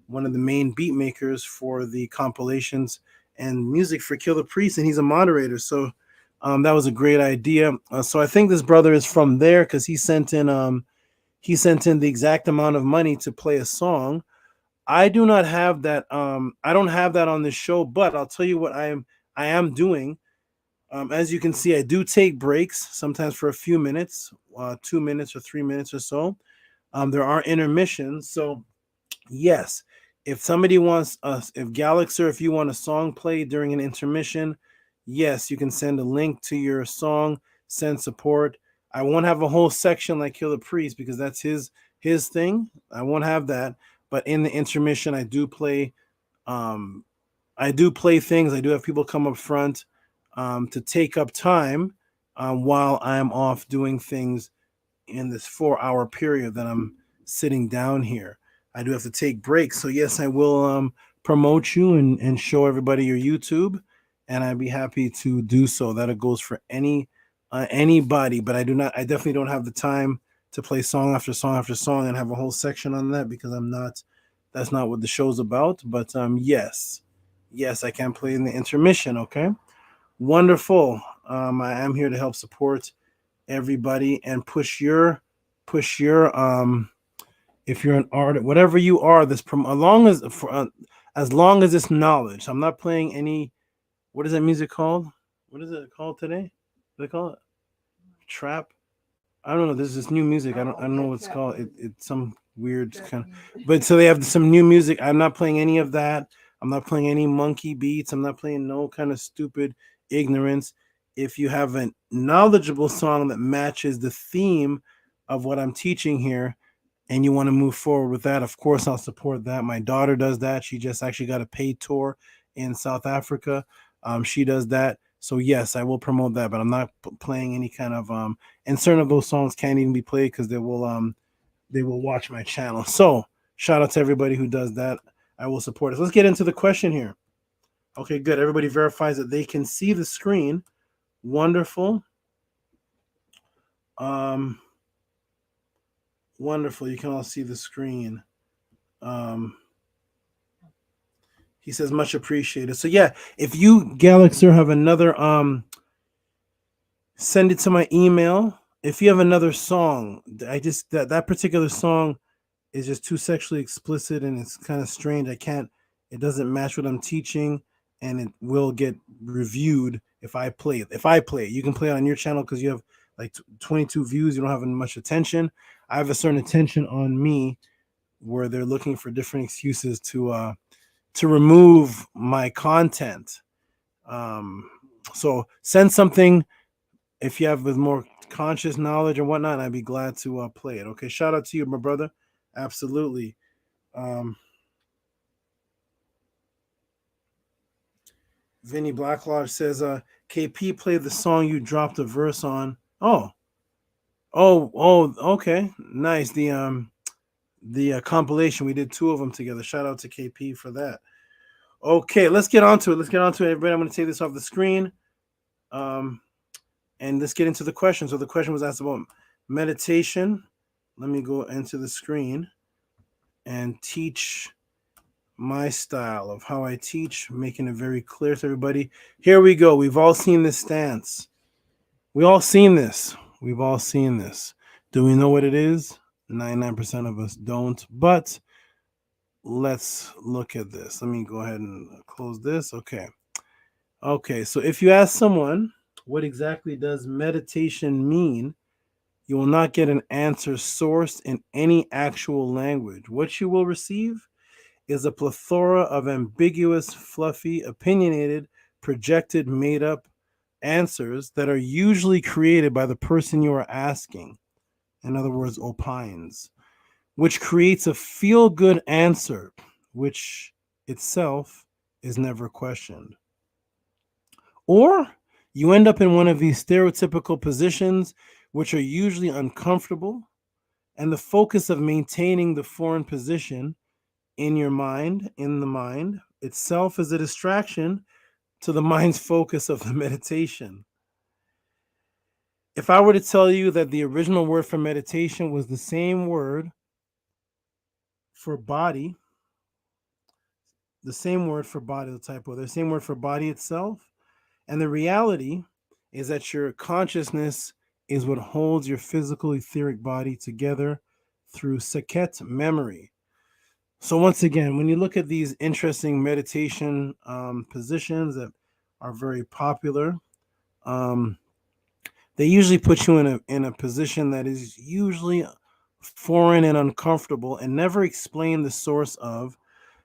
one of the main beat makers for the compilations and music for Killer Priest, and he's a moderator. So that was a great idea. So I think this brother is from there, because he sent in the exact amount of money to play a song. I do not have that. I don't have that on this show, but I'll tell you what I am doing. As you can see, I do take breaks sometimes for a few minutes, 2 minutes or 3 minutes or so. There are intermissions. So yes, if somebody wants if Galaxer, if you want a song played during an intermission, yes, you can send a link to your song, send support. I won't have a whole section like Killer Priest, because that's his thing. I won't have that. But in the intermission, I do play things. I do have people come up front to take up time while I'm off doing things in this 4-hour period that I'm sitting down here. I do have to take breaks. So yes, I will promote you and show everybody your YouTube, and I'd be happy to do so. That goes for anybody, but I definitely don't have the time to play song after song after song and have a whole section on that, because that's not what the show's about. But yes, I can play in the intermission. Okay, wonderful. I am here to help support everybody and push your if you're an artist, whatever you are, as long as it's knowledge. I'm not playing any, what is that music called? What is it called today? What do they call it? Trap? I don't know. There's this new music. I don't know what it's called. It's some weird kind of, but so they have some new music. I'm not playing any of that. I'm not playing any monkey beats. I'm not playing no kind of stupid ignorance. If you have a knowledgeable song that matches the theme of what I'm teaching here, and you want to move forward with that, of course, I'll support that. My daughter does that. She just actually got a paid tour in South Africa. She does that. So yes, I will promote that, but I'm not playing any kind of and certain of those songs can't even be played because they will watch my channel. So shout out to everybody who does that. I will support it. Let's get into the question here. Okay, good. Everybody verifies that they can see the screen. Wonderful. Wonderful. You can all see the screen. He says much appreciated. So yeah, if you, Galaxer, have another, send it to my email. if you have another song, that particular song is just too sexually explicit and it's kind of strange. It doesn't match what I'm teaching, and it will get reviewed if I play it. If I play it, you can play it on your channel because you have like 22 views. You don't have much attention. I have a certain attention on me where they're looking for different excuses to remove my content. So send something if you have with more conscious knowledge or whatnot, and I'd be glad to play it. Okay, shout out to you, my brother. Absolutely. Vinny Blacklodge says, KP played the song you dropped a verse on. Oh, okay, nice. The compilation, we did 2 of them together. Shout out to KP for that. Okay, let's get on to it. Everybody. I'm going to take this off the screen. And let's get into the question. So the question was asked about meditation. Let me go into the screen and teach my style of how I teach, making it very clear to everybody. Here we go. We've all seen this stance. We've all seen this. Do we know what it is? 99% of us don't, but let's look at this. Let me go ahead and close this. Okay, so if you ask someone, what exactly does meditation mean? You will not get an answer sourced in any actual language. What you will receive is a plethora of ambiguous, fluffy, opinionated, projected, made-up answers that are usually created by the person you are asking. In other words, opines, which creates a feel-good answer, which itself is never questioned. Or you end up in one of these stereotypical positions, which are usually uncomfortable, and the focus of maintaining the foreign position in the mind itself is a distraction to the mind's focus of the meditation. If I were to tell you that the original word for meditation was the same word for body, the same word for body itself, and the reality is that your consciousness is what holds your physical etheric body together through Saket memory. So once again, when you look at these interesting meditation positions that are very popular, they usually put you in a position that is usually foreign and uncomfortable, and never explain the source of,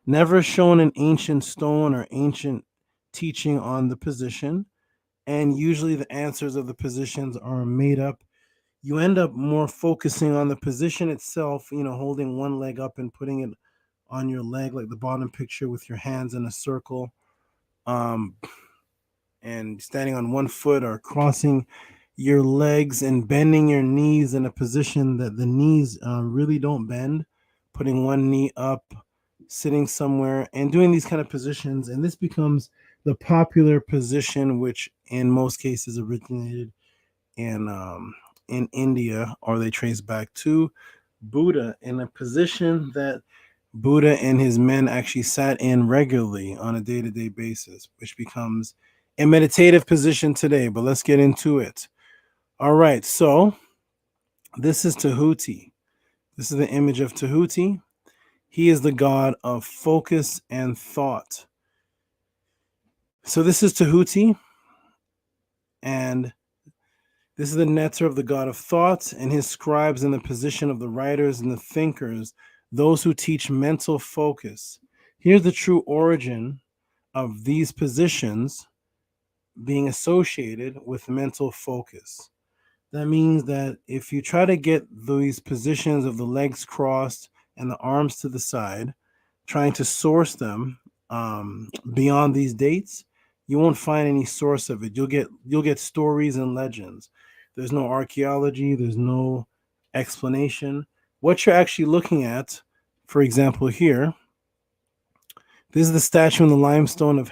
never shown an ancient stone or ancient teaching on the position, and usually the answers of the positions are made up. You end up more focusing on the position itself, holding one leg up and putting it on your leg, like the bottom picture, with your hands in a circle, and standing on one foot, or crossing your legs and bending your knees in a position that the knees really don't bend, putting one knee up, sitting somewhere, and doing these kind of positions. And this becomes the popular position, which in most cases originated in India, or they trace back to Buddha, in a position that Buddha and his men actually sat in regularly on a day-to-day basis, which becomes a meditative position today. But let's get into it. All right, so this is Tehuti. This is the image of Tehuti. He is the god of focus and thought. So this is Tehuti, and this is the netter of the god of thought, and his scribes in the position of the writers and the thinkers, those who teach mental focus. Here's the true origin of these positions being associated with mental focus. That means that if you try to get these positions of the legs crossed and the arms to the side, trying to source them beyond these dates, you won't find any source of it. You'll get stories and legends. There's no archaeology. There's no explanation. What you're actually looking at, for example, here, this is the statue in the limestone of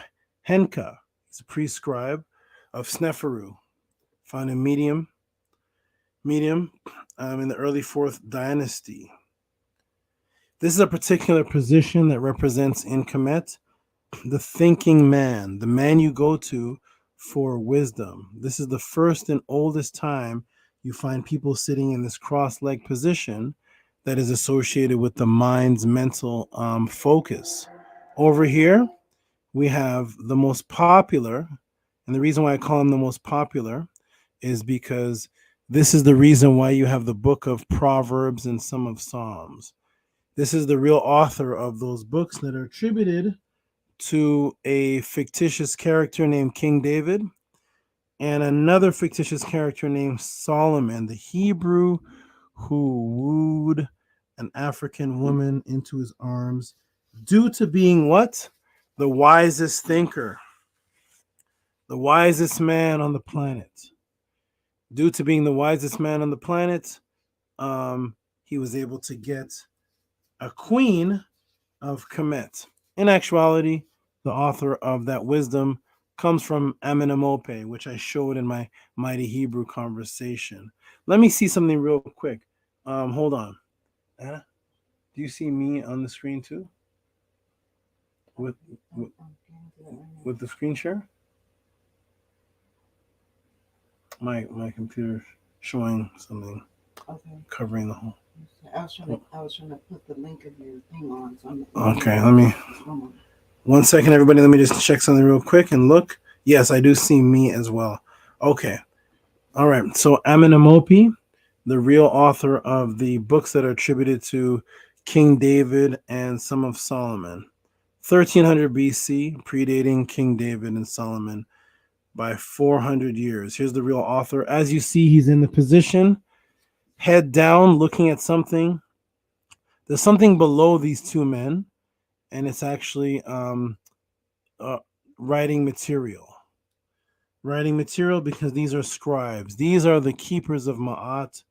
Henka. It's a prescribe of Sneferu, found in medium in the early 4th dynasty. This is a particular position that represents in Kemet the thinking man, the man you go to for wisdom. This is the first and oldest time you find people sitting in this cross-legged position that is associated with the mind's mental focus. Over here, we have the most popular, and the reason why I call him the most popular is because this is the reason why you have the book of Proverbs and some of Psalms. This is the real author of those books that are attributed to a fictitious character named King David and another fictitious character named Solomon, the Hebrew who wooed an African woman into his arms due to being what? The wisest thinker, the wisest man on the planet. Due to being the wisest man on the planet, he was able to get a queen of Kemet. In actuality, the author of that wisdom comes from Amenemope, which I showed in my Mighty Hebrew conversation. Let me see something real quick. Hold on. Anna, do you see me on the screen too? With the screen share? My computer's showing something. Okay. Covering the whole. I was trying to put the link of your thing on. So Okay, let me. 1 second, everybody. Let me just check something real quick and look. Yes, I do see me as well. Okay. All right. So Amenemope, the real author of the books that are attributed to King David and some of Solomon. 1300 BC, predating King David and Solomon by 400 years. Here's the real author. As you see, he's in the position, head down, looking at something. There's something below these two men, and it's actually writing material. Writing material because these are scribes. These are the keepers of Ma'at,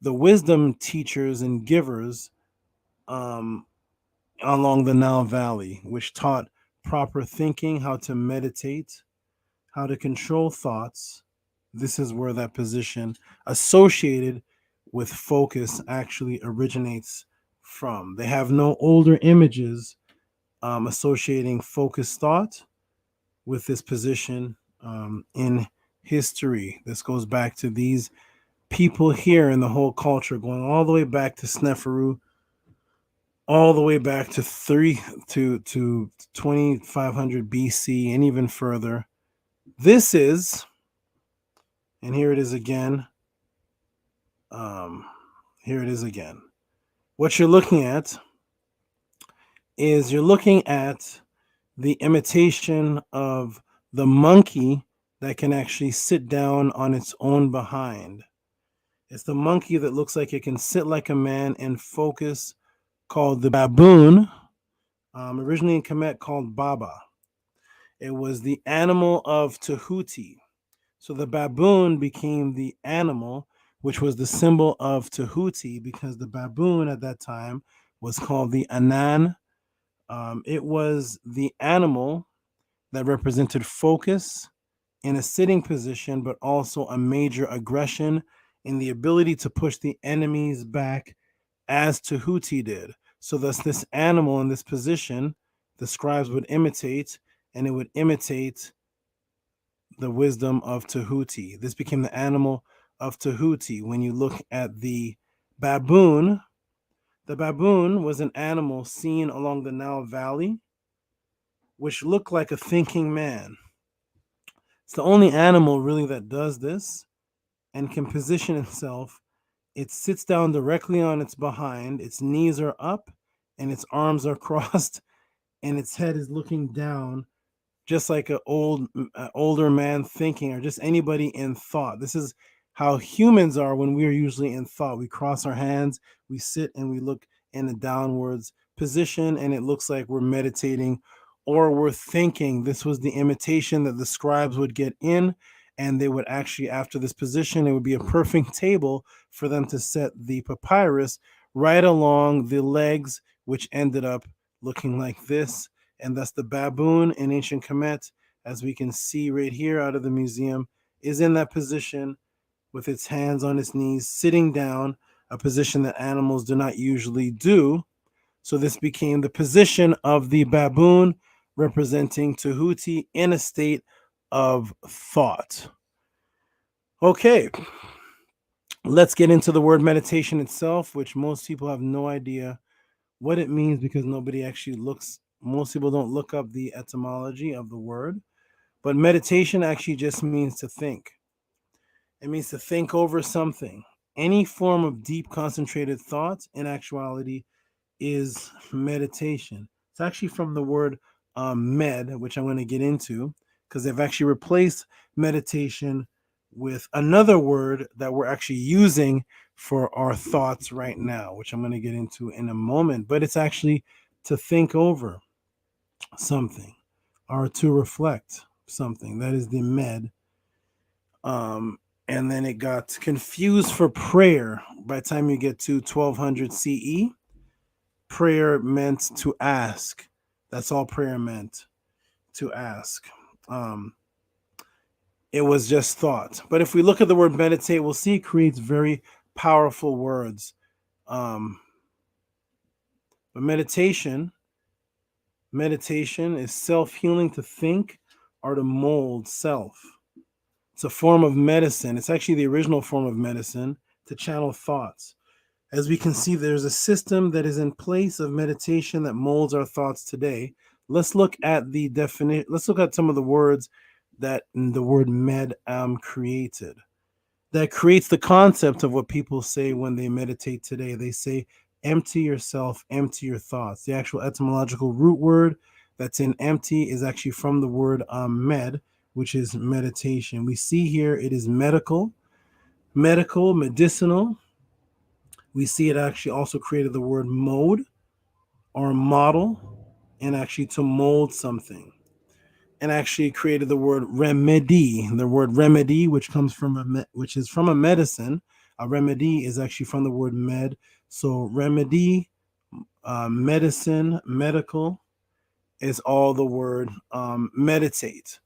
the wisdom teachers and givers along the Nile Valley, which taught proper thinking, how to meditate, how to control thoughts. This is where that position associated with focus actually originates from. They have no older images associating focused thought with this position in history. This goes back to these people here in the whole culture, going all the way back to Sneferu, all the way back to 2500 BC and even further. This is, and here it is again. Here it is again. What you're looking at is you're looking at the imitation of the monkey that can actually sit down on its own behind. It's the monkey that looks like it can sit like a man and focus, called the baboon, originally in Kemet called Baba. It was the animal of Tehuti. So the baboon became the animal, which was the symbol of Tehuti, because the baboon at that time was called the Anan. It was the animal that represented focus in a sitting position, but also a major aggression in the ability to push the enemies back as Tehuti did. So thus this animal in this position, the scribes would imitate, and it would imitate the wisdom of Tehuti. This became the animal of Tehuti. When you look at the baboon was an animal seen along the Nile Valley, which looked like a thinking man. It's the only animal really that does this and can position itself. It sits down directly on its behind, its knees are up, and its arms are crossed, and its head is looking down, just like an older man thinking, or just anybody in thought. This is how humans are when we are usually in thought. We cross our hands, we sit, and we look in a downwards position, and it looks like we're meditating or we're thinking. This was the imitation that the scribes would get in, and they would actually, after this position, it would be a perfect table for them to set the papyrus right along the legs, which ended up looking like this. And thus the baboon in ancient Kemet, as we can see right here out of the museum, is in that position with its hands on its knees, sitting down, a position that animals do not usually do. So this became the position of the baboon, representing Tehuti in a state of thought. Okay, let's get into the word meditation itself, which most people have no idea what it means because nobody actually looks, most people don't look up the etymology of the word. But meditation actually just means to think. It means to think over something. Any form of deep concentrated thought in actuality is meditation. It's actually from the word med, which I'm going to get into, because they've actually replaced meditation with another word that we're actually using for our thoughts right now, which I'm going to get into in a moment. But it's actually to think over something or to reflect something. That is the med. And then it got confused for prayer by the time you get to 1200 CE. Prayer meant to ask. That's all prayer meant, to ask. It was just thought. But if we look at the word meditate, we'll see it creates very powerful words. But meditation is self-healing, to think or to mold self. It's a form of medicine. It's actually the original form of medicine, to channel thoughts. As we can see, there's a system that is in place of meditation that molds our thoughts today. Let's look at the definition. Let's look at some of the words that the word med created. That creates the concept of what people say when they meditate today. They say, empty yourself, empty your thoughts. The actual etymological root word that's in empty is actually from the word med, which is meditation. We see here it is medical, medicinal. We see it actually also created the word mode or model, and actually to mold something. And actually created the word remedy. The word remedy, which comes from which is from a medicine. A remedy is actually from the word med. So remedy, medicine, medical is all the word meditate,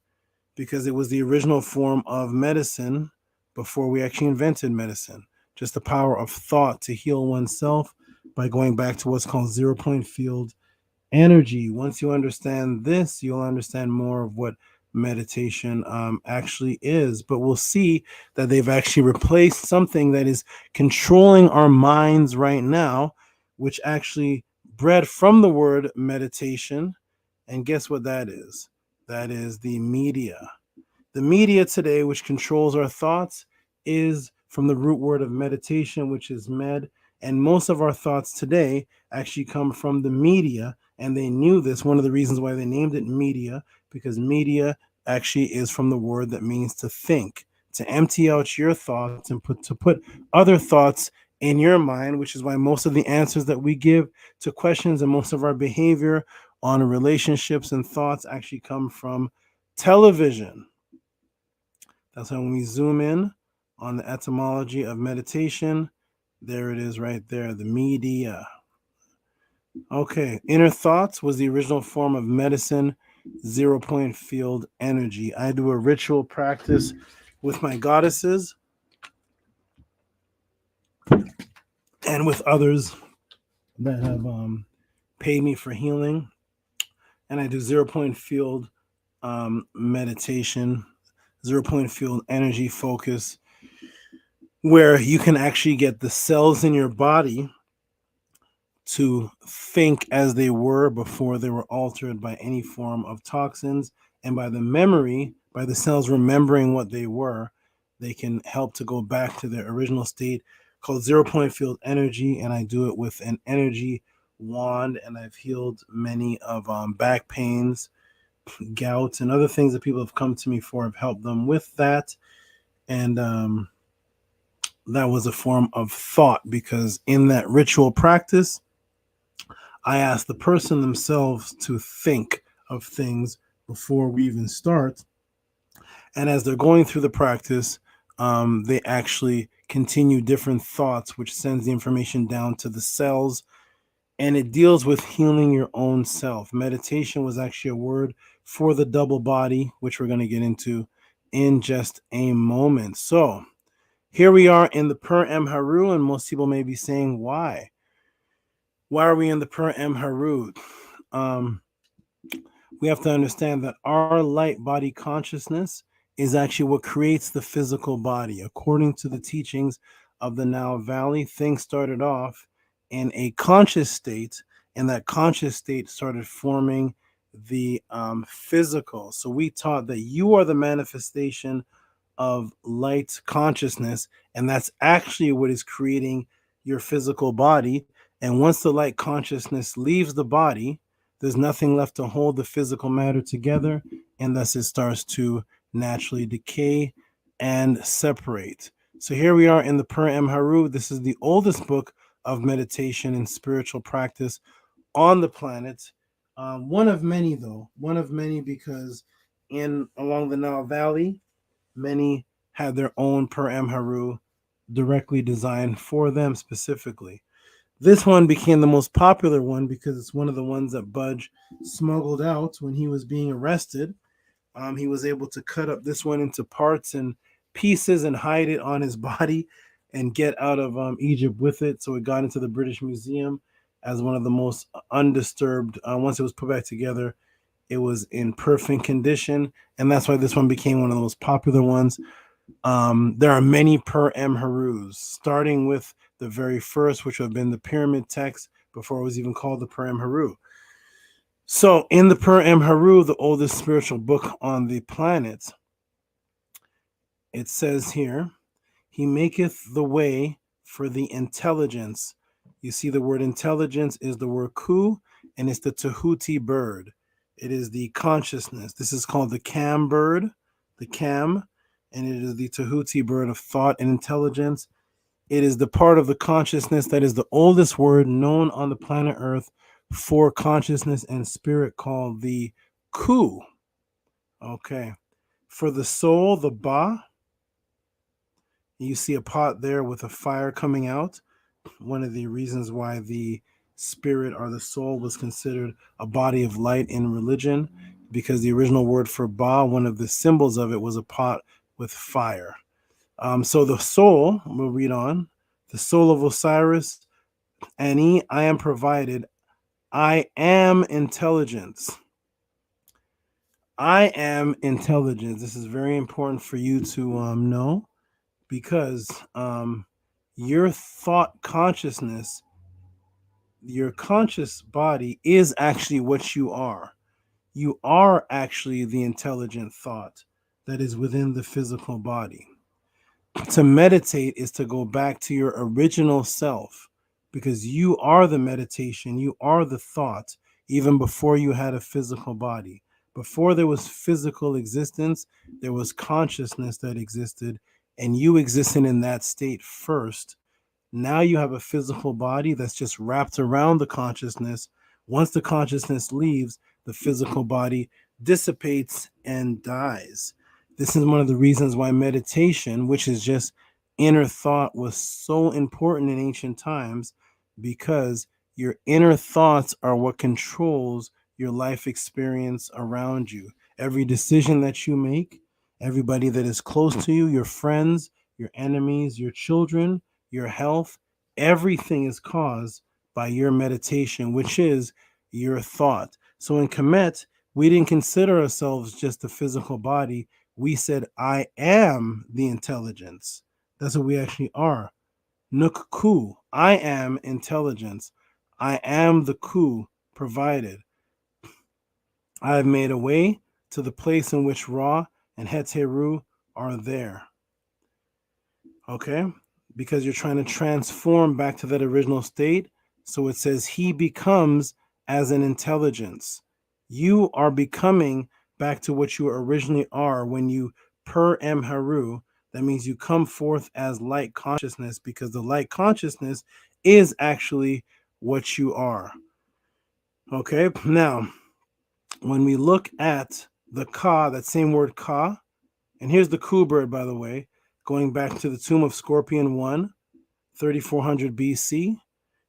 because it was the original form of medicine before we actually invented medicine. Just the power of thought to heal oneself by going back to what's called 0-point field energy. Once you understand this, you'll understand more of what meditation actually is. But we'll see that they've actually replaced something that is controlling our minds right now, which actually bred from the word meditation. And guess what that is? That is the media. The media today, which controls our thoughts, is from the root word of meditation, which is med. And most of our thoughts today actually come from the media. And they knew this. One of the reasons why they named it media, because media actually is from the word that means to think, to empty out your thoughts and to put other thoughts in your mind, which is why most of the answers that we give to questions and most of our behavior on relationships and thoughts actually come from television. That's why when we zoom in on the etymology of meditation, there it is right there, the media. Okay, inner thoughts was the original form of medicine, 0-point field energy. I do a ritual practice with my goddesses and with others that have paid me for healing. And I do 0-point field meditation, 0-point field energy focus, where you can actually get the cells in your body to think as they were before they were altered by any form of toxins. And by the memory, by the cells remembering what they were, they can help to go back to their original state, called 0-point field energy. And I do it with an energy wand. And I've healed many of back pains, gout, and other things that people have come to me for. I've helped them with that. And that was a form of thought, because in that ritual practice, I ask the person themselves to think of things before we even start. And as they're going through the practice, they actually continue different thoughts, which sends the information down to the cells. And it deals with healing your own self. Meditation was actually a word for the double body, which we're going to get into in just a moment. So here we are in the Per Em Haru, and most people may be saying, why? Why are we in the Per Em Haru? We have to understand that our light body consciousness is actually what creates the physical body. According to the teachings of the Nile Valley, things started off in a conscious state, and that conscious state started forming the physical. So we taught that you are the manifestation of light consciousness, and that's actually what is creating your physical body. And once the light consciousness leaves the body, there's nothing left to hold the physical matter together, and thus it starts to naturally decay and separate. So here we are in the Per Em Haru. This is the oldest book of meditation and spiritual practice on the planet. One of many, though. One of many, because along the Nile Valley, many had their own Per Em Haru directly designed for them specifically. This one became the most popular one because it's one of the ones that Budge smuggled out when he was being arrested. He was able to cut up this one into parts and pieces and hide it on his body and get out of Egypt with it. So it got into the British Museum as one of the most undisturbed. Once it was put back together, it was in perfect condition, and that's why this one became one of the most popular ones. There are many Per Em Harus, starting with the very first, which would have been the pyramid text before it was even called the Per Em Haru. So in the Per Em Haru, the oldest spiritual book on the planet, it says here, he maketh the way for the intelligence. You see the word intelligence is the word ku, and it's the Tehuti bird. It is the consciousness. This is called the Cam bird, the Cam, and it is the Tehuti bird of thought and intelligence. It is the part of the consciousness that is the oldest word known on the planet Earth for consciousness and spirit, called the Ku. Okay. For the soul, the Ba. You see a pot there with a fire coming out. One of the reasons why the spirit or the soul was considered a body of light in religion, because the original word for Ba, one of the symbols of it, was a pot with fire. So the soul, we'll read on, the soul of Osiris, Ani, I am provided, I am intelligence. I am intelligence. This is very important for you to know, because your thought consciousness, your conscious body is actually what you are. You are actually the intelligent thought that is within the physical body. To meditate is to go back to your original self, because you are the meditation, you are the thought, even before you had a physical body. Before there was physical existence, there was consciousness that existed, and you existed in that state first. Now you have a physical body that's just wrapped around the consciousness. Once the consciousness leaves, the physical body dissipates and dies. This is one of the reasons why meditation, which is just inner thought, was so important in ancient times, because your inner thoughts are what controls your life experience around you. Every decision that you make, everybody that is close to you, your friends, your enemies, your children, your health, everything is caused by your meditation, which is your thought. So in Kemet, we didn't consider ourselves just a physical body. We said, I am the intelligence. That's what we actually are. Nukku, I am intelligence. I am the ku provided. I have made a way to the place in which Ra and Heteru are there. Okay? Because you're trying to transform back to that original state. So it says he becomes as an intelligence. You are becoming back to what you originally are when you Per Em Haru. That means you come forth as light consciousness, because the light consciousness is actually what you are. Okay, now when we look at the Ka, that same word Ka, and here's the Ku bird, by the way, going back to the tomb of Scorpion 1, 3400 BC.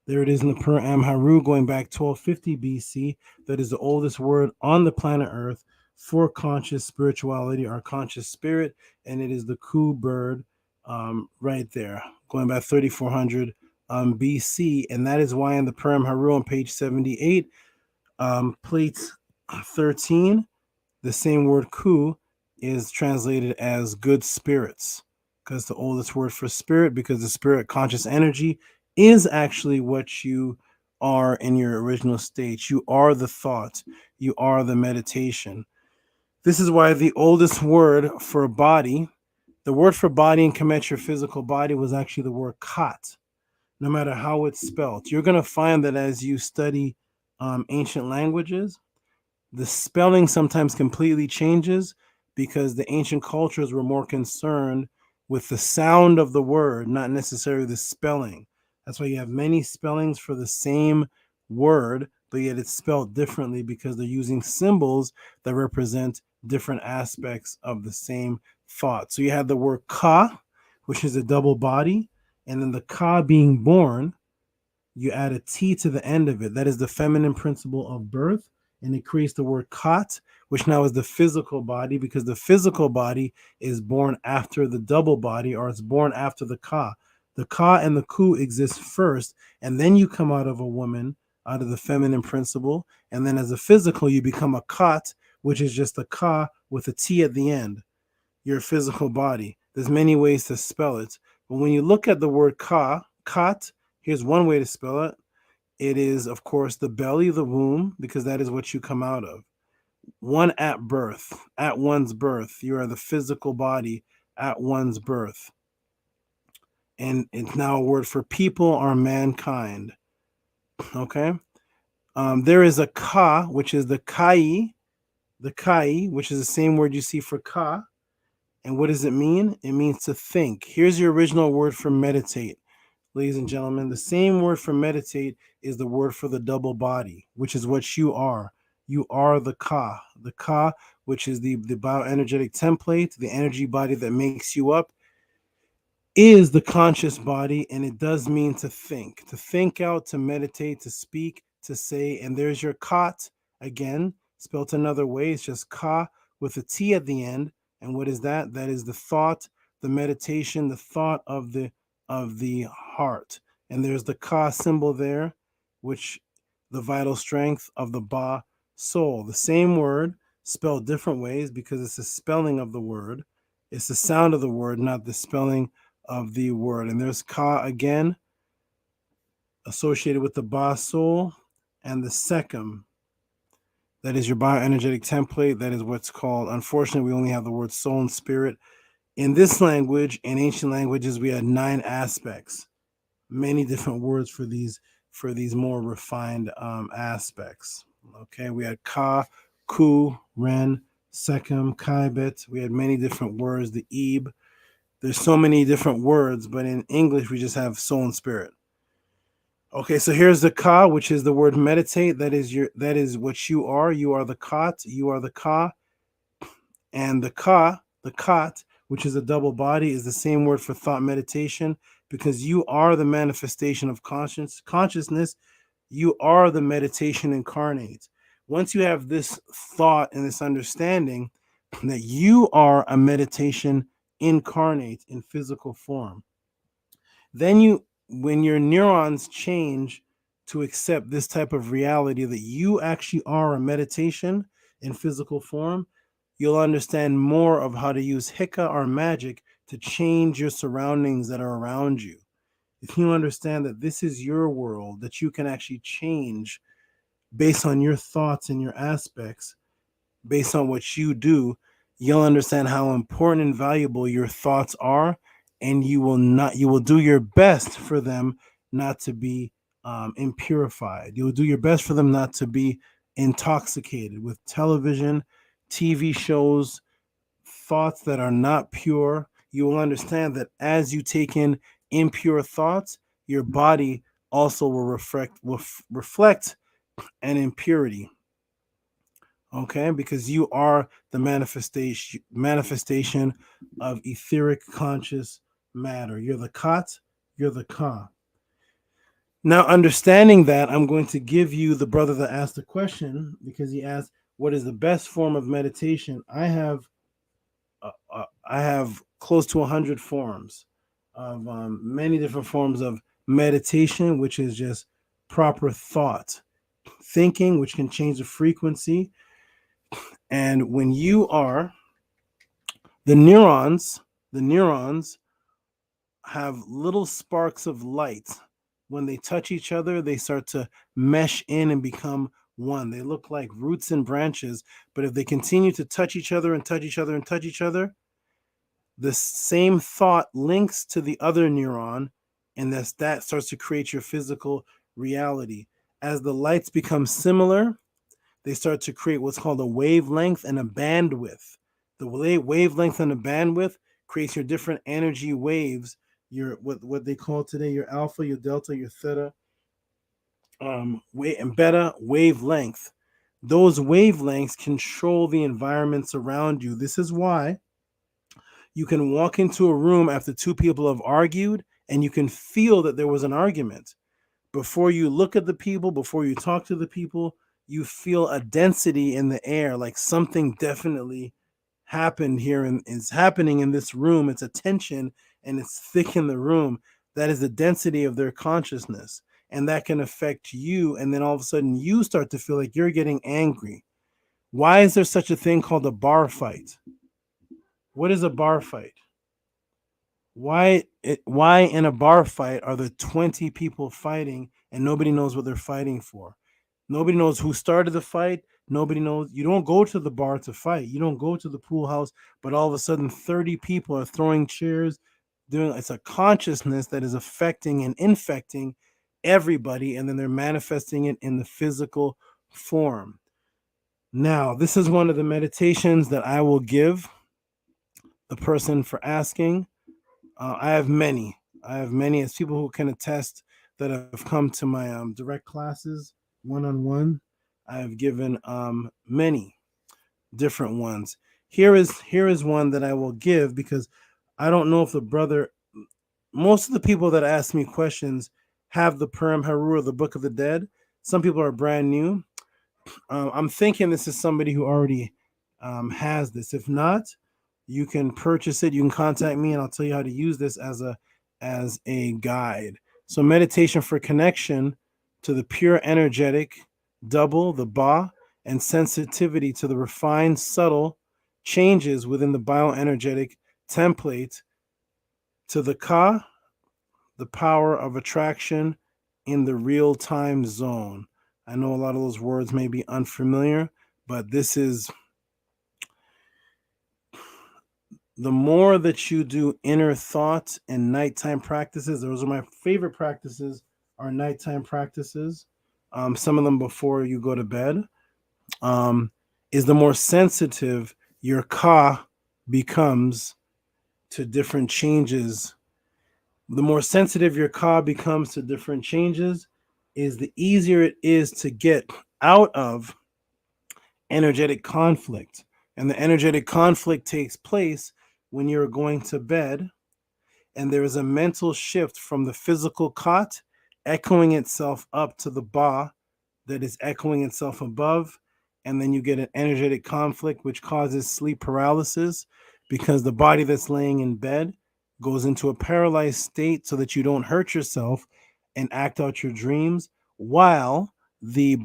There it is in the Per Em Haru, going back 1250 BC. That is the oldest word on the planet Earth for conscious spirituality, or conscious spirit, and it is the Ku bird right there, going back 3400 BC. And that is why in the Per Em Haru on page 78, plate 13, the same word Ku is translated as good spirits, because the oldest word for spirit, because the spirit conscious energy is actually what you are in your original state. You are the thought. You are the meditation. This is why the oldest word for body, the word for body in Kemet, your physical body, was actually the word Kat, no matter how it's spelled. You're going to find that as you study ancient languages, the spelling sometimes completely changes because the ancient cultures were more concerned with the sound of the word, not necessarily the spelling. That's why you have many spellings for the same word, but yet it's spelled differently because they're using symbols that represent different aspects of the same thought. So you have the word ka, which is a double body, and then the ka being born, you add a T to the end of it. That is the feminine principle of birth. And it creates the word Kat, which now is the physical body, because the physical body is born after the double body, or it's born after the Ka. The Ka and the Ku exist first, and then you come out of a woman, out of the feminine principle. And then as a physical, you become a Kat, which is just a Ka with a T at the end. Your physical body. There's many ways to spell it. But when you look at the word Ka, Kat, here's one way to spell it. It is, of course, the belly, the womb, because that is what you come out of. One at birth, at one's birth. You are the physical body at one's birth. And it's now a word for people or mankind. Okay? There is a Ka, which is the Kai, which is the same word you see for Ka. And what does it mean? It means to think. Here's your original word for meditate. Ladies and gentlemen, the same word for meditate is the word for the double body, which is what you are. You are the Ka. The Ka, which is the bioenergetic template, the energy body that makes you up, is the conscious body, and it does mean to think out, to meditate, to speak, to say. And there's your Kat, again, spelled another way. It's just Ka with a T at the end. And what is that? That is the thought, the meditation, the thought of the heart. And there's the Ka symbol there, which the vital strength of the Ba soul. The same word spelled different ways because it's the spelling of the word. It's the sound of the word, not the spelling of the word. And there's Ka again, associated with the Ba soul and the Sekhem. That is your bioenergetic template. That is what's called, unfortunately, we only have the word soul and spirit. In this language, in ancient languages, we had 9 aspects, many different words for these more refined aspects. Okay, we had Ka, Ku, Ren, Sekhem, Kaibet. We had many different words, the Eb. There's so many different words, but in English, we just have soul and spirit. Okay, so here's the Ka, which is the word meditate. That is what you are. You are the Kat, you are the Ka. And the Ka, the Kat, which is a double body, is the same word for thought meditation, because you are the manifestation of consciousness. You are the meditation incarnate. Once you have this thought and this understanding that you are a meditation incarnate in physical form, then when your neurons change to accept this type of reality that you actually are a meditation in physical form, you'll understand more of how to use Hika or magic to change your surroundings that are around you. If you understand that this is your world, that you can actually change based on your thoughts and your aspects, based on what you do, you'll understand how important and valuable your thoughts are, and you will do your best for them not to be impurified. You'll do your best for them not to be intoxicated with television, TV shows, thoughts that are not pure. You will understand that as you take in impure thoughts, your body also will reflect an impurity. Okay, because you are the manifestation of etheric conscious matter. You're the Kat, you're the Ka. Now, understanding that, I'm going to give you the brother that asked the question, because he asked, what is the best form of meditation? I have close to 100 forms of many different forms of meditation, which is just proper thought, thinking, which can change the frequency. And when you are the neurons have little sparks of light. When they touch each other, they start to mesh in and become one. They look like roots and branches, but if they continue to touch each other and touch each other and touch each other, the same thought links to the other neuron, and that starts to create your physical reality. As the lights become similar, they start to create what's called a wavelength and a bandwidth. The wavelength and the bandwidth creates your different energy waves, your what they call today your alpha, your delta, your theta, and beta wavelength. Those wavelengths control the environments around you. This is why you can walk into a room after two people have argued and you can feel that there was an argument. Before you look at the people, before you talk to the people, you feel a density in the air, like something definitely happened here and is happening in this room. It's a tension and it's thick in the room. That is the density of their consciousness. And that can affect you. And then all of a sudden you start to feel like you're getting angry. Why is there such a thing called a bar fight? What is a bar fight? Why in a bar fight are there 20 people fighting and nobody knows what they're fighting for? Nobody knows who started the fight. Nobody knows. You don't go to the bar to fight. You don't go to the pool house, but all of a sudden 30 people are throwing chairs. It's a consciousness that is affecting and infecting everybody, and then they're manifesting it in the physical form. Now, this is one of the meditations that I will give the person for asking. I have many as people who can attest that have come to my direct classes one-on-one. I have given many different ones. Here is one that I will give, because I don't know if the brother, most of the people that ask me questions have the Purim Haru, the Book of the Dead. Some people are brand new. I'm thinking this is somebody who already has this. If not, you can purchase it. You can contact me and I'll tell you how to use this as a guide. So meditation for connection to the pure energetic double, the Ba, and sensitivity to the refined, subtle changes within the bioenergetic template, to the Ka, the power of attraction in the real-time zone. I know a lot of those words may be unfamiliar, but this is the more that you do inner thought and nighttime practices. Those are my favorite practices, are nighttime practices. Some of them before you go to bed. Is the more sensitive your Ka becomes to different changes. The more sensitive your Ka becomes to different changes, is the easier it is to get out of energetic conflict. And the energetic conflict takes place when you're going to bed, and there is a mental shift from the physical cot echoing itself up to the Ba that is echoing itself above, and then you get an energetic conflict which causes sleep paralysis, because the body that's laying in bed goes into a paralyzed state so that you don't hurt yourself and act out your dreams, while the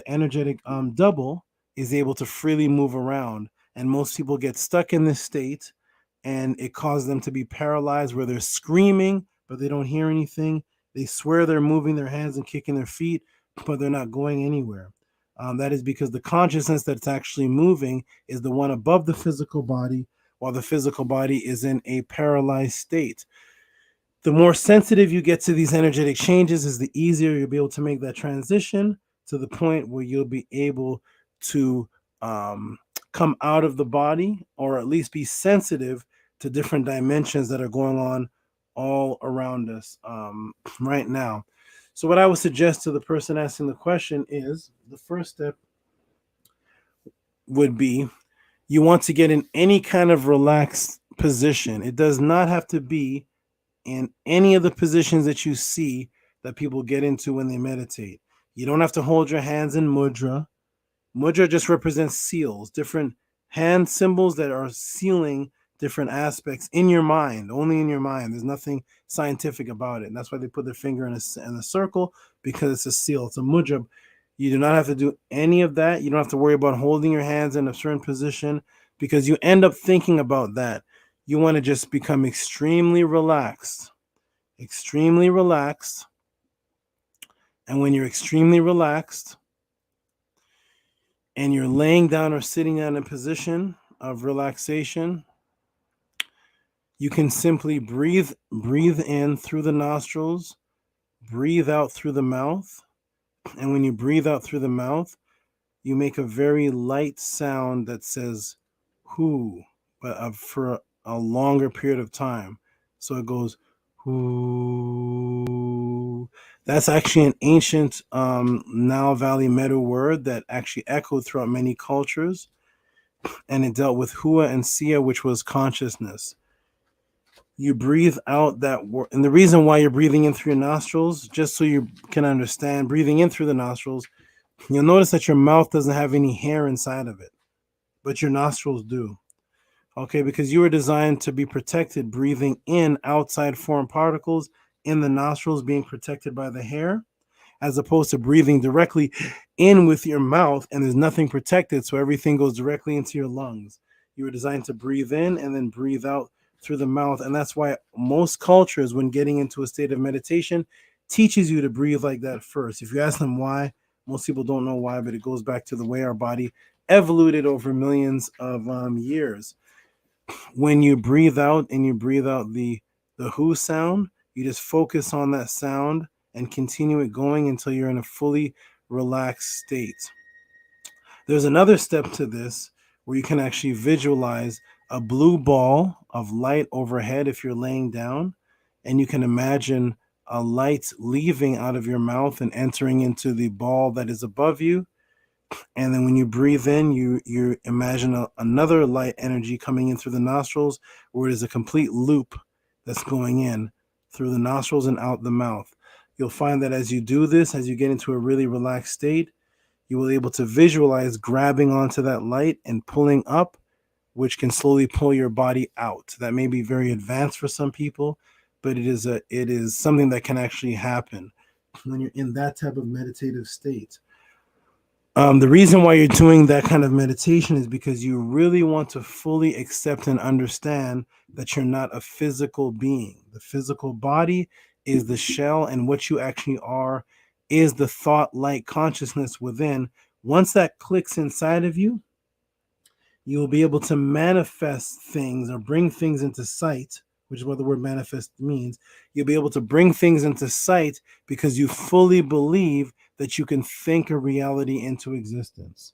energetic double is able to freely move around. And most people get stuck in this state, and it causes them to be paralyzed, where they're screaming but they don't hear anything. They swear they're moving their hands and kicking their feet, but they're not going anywhere. That is because the consciousness that's actually moving is the one above the physical body, while the physical body is in a paralyzed state. The more sensitive you get to these energetic changes, is the easier you'll be able to make that transition to the point where you'll be able to come out of the body, or at least be sensitive to different dimensions that are going on all around us right now. So what I would suggest to the person asking the question is, the first step would be, you want to get in any kind of relaxed position. It does not have to be in any of the positions that you see that people get into when they meditate. You don't have to hold your hands in mudra. Mudra just represents seals, different hand symbols that are sealing different aspects in your mind, only in your mind. There's nothing scientific about it. And that's why they put their finger in a circle, because it's a seal. It's a mudra. You do not have to do any of that. You don't have to worry about holding your hands in a certain position, because you end up thinking about that. you want to just become extremely relaxed. Extremely relaxed. And when you're extremely relaxed and you're laying down or sitting down in a position of relaxation, you can simply breathe in through the nostrils, breathe out through the mouth. And when you breathe out through the mouth, you make a very light sound that says whoo, but for a longer period of time. So it goes whoo. That's actually an ancient Nile Valley Medu word that actually echoed throughout many cultures. And it dealt with hua and sia, which was consciousness. You breathe out that word. And the reason why you're breathing in through your nostrils, just so you can understand, breathing in through the nostrils, you'll notice that your mouth doesn't have any hair inside of it, but your nostrils do. Okay, because you were designed to be protected, breathing in outside foreign particles in the nostrils, being protected by the hair, as opposed to breathing directly in with your mouth and there's nothing protected, so everything goes directly into your lungs. You were designed to breathe in and then breathe out through the mouth, and that's why most cultures, when getting into a state of meditation, teaches you to breathe like that first. If you ask them why, most people don't know why, but it goes back to the way our body evoluted over millions of years. When you breathe out and you breathe out the who sound, you just focus on that sound and continue it going until you're in a fully relaxed state. There's another step to this where you can actually visualize a blue ball of light overhead if you're laying down, and you can imagine a light leaving out of your mouth and entering into the ball that is above you. And then when you breathe in, you imagine another light energy coming in through the nostrils, where it is a complete loop that's going in through the nostrils and out the mouth. You'll find that as you do this, as you get into a really relaxed state, you will be able to visualize grabbing onto that light and pulling up, which can slowly pull your body out. That may be very advanced for some people, but it is something that can actually happen when you're in that type of meditative state. The reason why you're doing that kind of meditation is because you really want to fully accept and understand that you're not a physical being. The physical body is the shell, and what you actually are is the thought-like consciousness within. Once that clicks inside of you, you will be able to manifest things or bring things into sight, which is what the word manifest means. You'll be able to bring things into sight because you fully believe that you can think a reality into existence.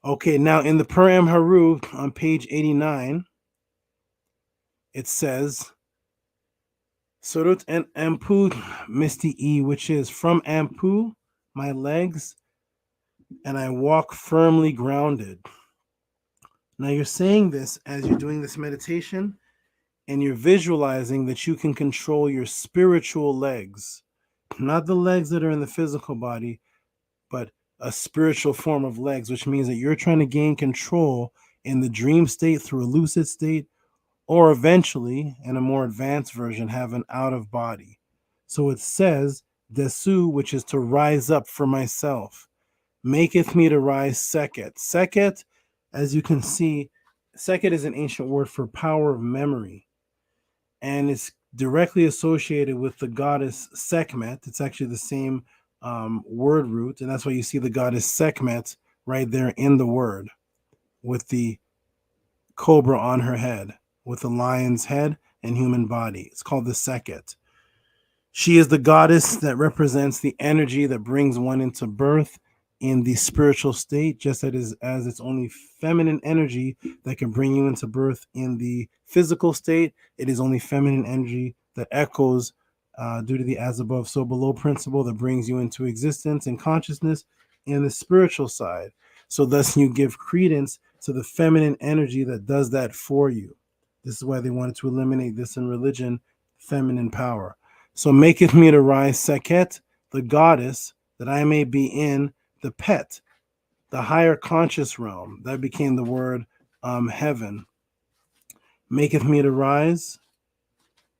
Okay, now in the Purim Haru on page 89, it says, Surut and Ampu Misti E, which is from Ampu, my legs, and I walk firmly grounded. Now you're saying this as you're doing this meditation, and you're visualizing that you can control your spiritual legs, not the legs that are in the physical body, but a spiritual form of legs, which means that you're trying to gain control in the dream state through a lucid state, or eventually, in a more advanced version, have an out of body. So it says, Desu, which is to rise up for myself, maketh me to rise Seket. Seket, as you can see, Seket is an ancient word for power of memory, and it's directly associated with the goddess Sekhmet. It's actually the same word root, and that's why you see the goddess Sekhmet right there in the word, with the cobra on her head, with the lion's head and human body. It's called the Seket. She is the goddess that represents the energy that brings one into birth in the spiritual state, just as it's only feminine energy that can bring you into birth in the physical state. It is only feminine energy that echoes due to the as above, so below principle that brings you into existence and consciousness in the spiritual side. So thus you give credence to the feminine energy that does that for you. This is why they wanted to eliminate this in religion, feminine power. So maketh me to rise Seket, the goddess, that I may be in the pet, the higher conscious realm. That became the word heaven. Maketh me to rise,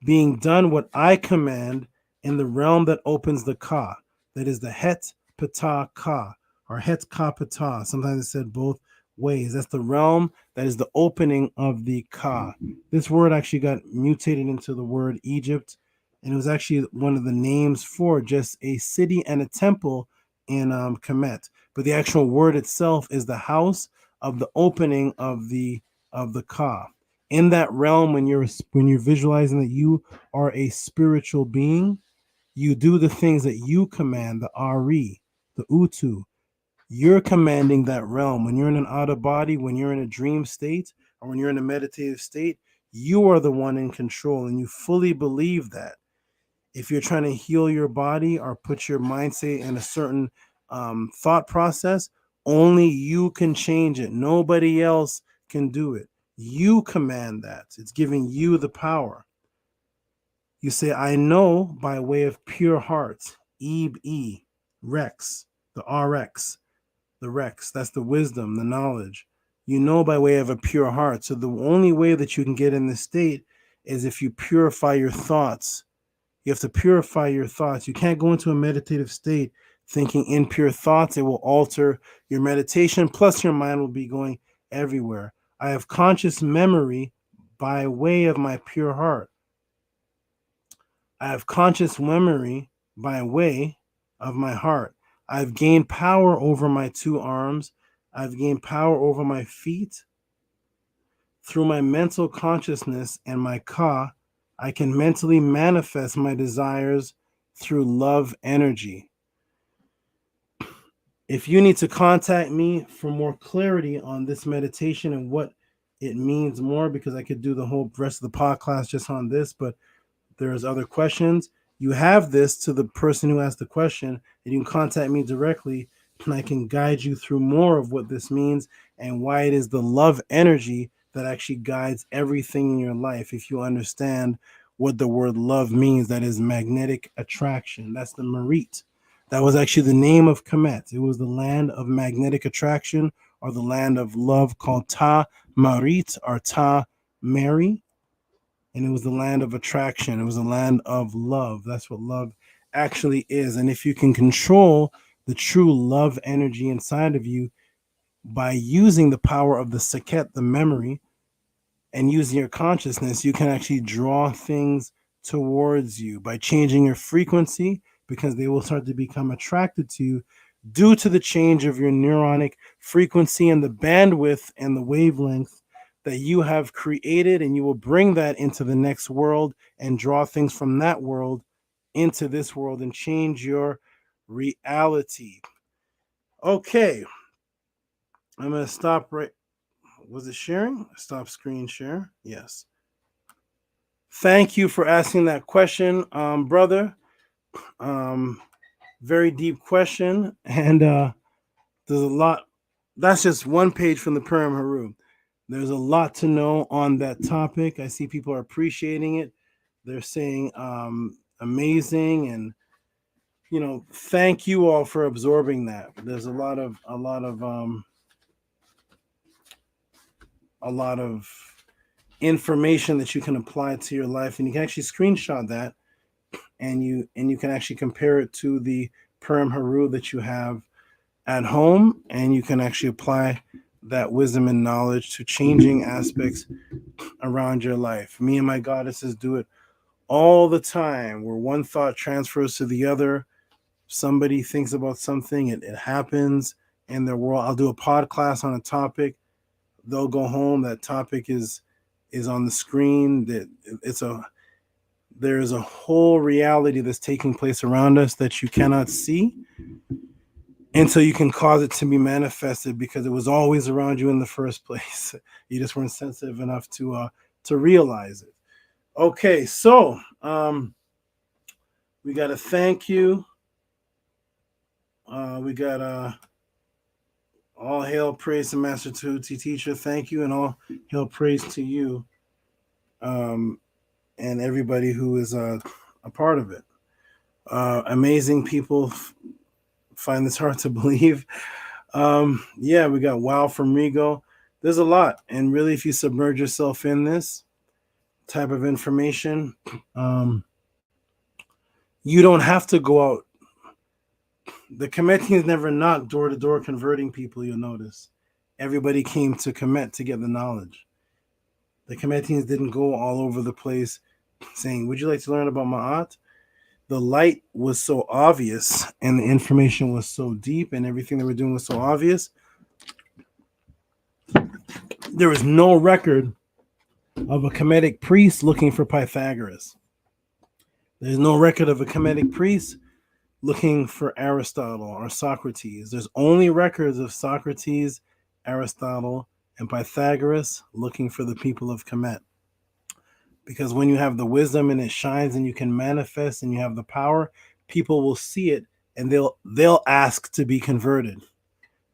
being done what I command in the realm that opens the Ka, that is the Het Ptah Ka, or Het Ka Ptah. Sometimes it's said both ways. That's the realm that is the opening of the Ka. This word actually got mutated into the word Egypt, and it was actually one of the names for just a city and a temple in Kemet. But the actual word itself is the house of the opening of the Ka. In that realm, when you're visualizing that you are a spiritual being, you do the things that you command, the Ari, the Utu. You're commanding that realm. When you're in an out of body, when you're in a dream state, or when you're in a meditative state, you are the one in control, and you fully believe that. If you're trying to heal your body or put your mindset in a certain thought process, only you can change it. Nobody else can do it. You command that. It's giving you the power. You say, I know by way of pure heart, E, Rex, the RX, the Rex, that's the wisdom, the knowledge. You know by way of a pure heart. So the only way that you can get in this state is if you purify your thoughts. You have to purify your thoughts. You can't go into a meditative state thinking impure thoughts. It will alter your meditation. Plus, your mind will be going everywhere. I have conscious memory by way of my pure heart. I have conscious memory by way of my heart. I've gained power over my two arms. I've gained power over my feet. Through my mental consciousness and my Ka, I can mentally manifest my desires through love energy. If you need to contact me for more clarity on this meditation and what it means more, because I could do the whole rest of the podcast just on this, but there's other questions. You have this to the person who asked the question, and you can contact me directly, and I can guide you through more of what this means and why it is the love energy that actually guides everything in your life. If you understand what the word love means, that is magnetic attraction. That's the Marit. That was actually the name of Kemet. It was the land of magnetic attraction, or the land of love, called Ta Marit, or Ta Mary. And it was the land of attraction. It was the land of love. That's what love actually is. And if you can control the true love energy inside of you by using the power of the Seket, the memory, and using your consciousness, you can actually draw things towards you by changing your frequency, because they will start to become attracted to you due to the change of your neuronic frequency and the bandwidth and the wavelength that you have created, and you will bring that into the next world and draw things from that world into this world and change your reality. Okay, I'm going to stop right. Was it sharing? Stop screen share. Yes. Thank you for asking that question, brother. Very deep question, and there's a lot. That's just one page from the Purim Haru. There's a lot to know on that topic. I see people are appreciating it. They're saying amazing, and thank you all for absorbing that. There's a lot of information that you can apply to your life, and you can actually screenshot that, and you can actually compare it to the Purim Haru that you have at home, and you can actually apply that wisdom and knowledge to changing aspects around your life. Me and my goddesses do it all the time, where one thought transfers to the other. Somebody thinks about something, it happens in their world. I'll do a podcast on a topic. They'll go home. That topic is on the screen. There is a whole reality that's taking place around us that you cannot see. And so you can cause it to be manifested because it was always around you in the first place. You just weren't sensitive enough to realize it. Okay, so we got to thank you. We got all hail praise to Master Tehuti teacher. Thank you, and all hail praise to you, and everybody who is a part of it. Amazing people find this hard to believe. Yeah, we got wow from Rigo. There's a lot, and really, if you submerge yourself in this type of information, you don't have to go out. The Kemetians never knock door to door converting people, you'll notice. everybody came to Kemet to get the knowledge. The Kemetians didn't go all over the place saying, would you like to learn about Ma'at? The light was so obvious and the information was so deep and everything they were doing was so obvious. There was no record of a Kemetic priest looking for Pythagoras. There's no record of a Kemetic priest looking for Aristotle or Socrates. There's only records of Socrates, Aristotle, and Pythagoras looking for the people of Kemet. Because when you have the wisdom and it shines and you can manifest and you have the power, people will see it and they'll ask to be converted.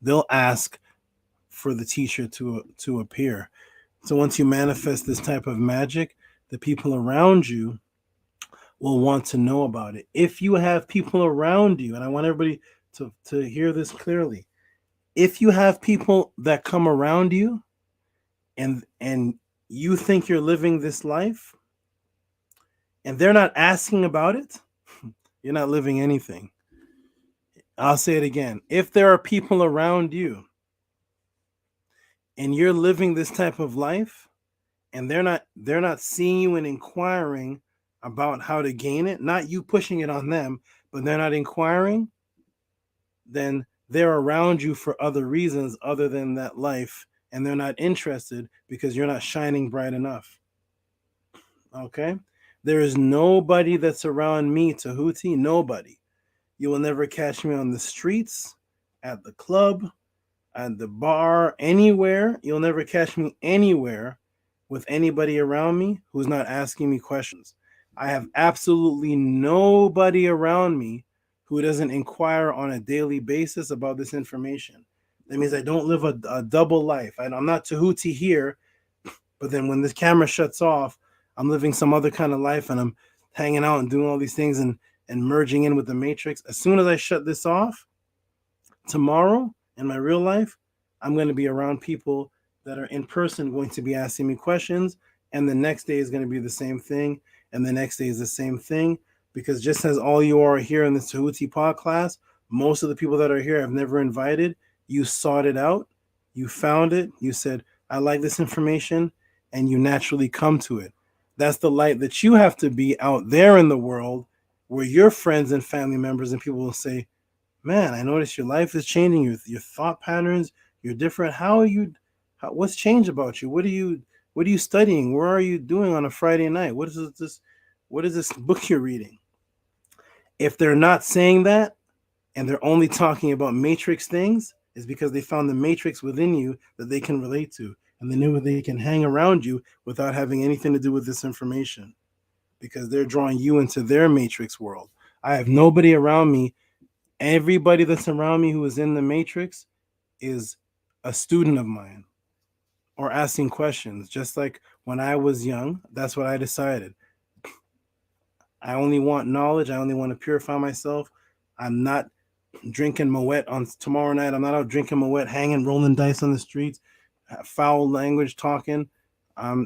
They'll ask for the teacher to appear. So once you manifest this type of magic, the people around you will want to know about it. If you have people around you, and I want everybody to hear this clearly, if you have people that come around you and you think you're living this life and they're not asking about it, you're not living anything. I'll say it again. If there are people around you and you're living this type of life and they're not seeing you and inquiring about how to gain it, not you pushing it on them, but they're not inquiring, then they're around you for other reasons other than that life, and they're not interested because you're not shining bright enough. Okay? There is nobody that's around me, Tehuti, nobody. You will never catch me on the streets, at the club, at the bar, anywhere. You'll never catch me anywhere with anybody around me who's not asking me questions. I have absolutely nobody around me who doesn't inquire on a daily basis about this information. That means I don't live a double life. I'm not Tehuti here, but then when this camera shuts off, I'm living some other kind of life and I'm hanging out and doing all these things and merging in with the matrix. As soon as I shut this off, tomorrow in my real life, I'm going to be around people that are in person going to be asking me questions, and the next day is going to be the same thing, and the next day is the same thing, because just as all you are here in this Tehuti Podclass, most of the people that are here I've never invited. You sought it out, you found it, you said, I like this information, and you naturally come to it. That's the light that you have to be out there in the world where your friends and family members and people will say, man, I noticed your life is changing, your thought patterns, you're different. What's changed about you? What are you studying? Where are you doing on a Friday night? What is this book you're reading? If they're not saying that and they're only talking about matrix things, is because they found the matrix within you that they can relate to, and they knew they can hang around you without having anything to do with this information, because they're drawing you into their matrix world. I have nobody around me. Everybody that's around me who is in the matrix is a student of mine or asking questions. Just like when I was young, that's what I decided. I only want knowledge. I only want to purify myself. I'm not drinking Moet on tomorrow night. I'm not out drinking Moet, hanging, rolling dice on the streets, foul language talking.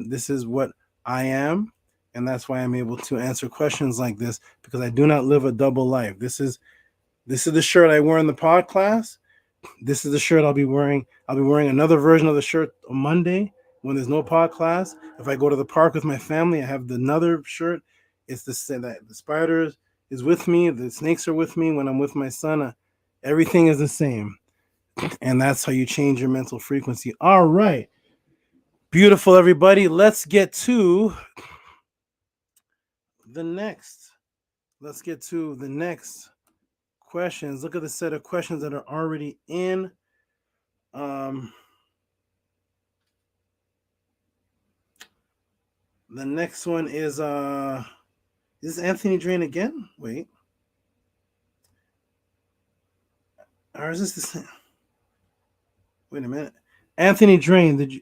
This is what I am, and that's why I'm able to answer questions like this, because I do not live a double life. This is the shirt I wear in the Podclass. This is the shirt I'll be wearing. I'll be wearing another version of the shirt on Monday when there's no Podclass. If I go to the park with my family, I have another shirt. It's the spiders is with me. The snakes are with me. When I'm with my son, everything is the same. And that's how you change your mental frequency. All right. Beautiful, everybody. Let's get to the next. Questions. Look at the set of questions that are already in. The next one is this Anthony Drain again? Wait. Or is this the same? Wait a minute. Anthony Drain, did you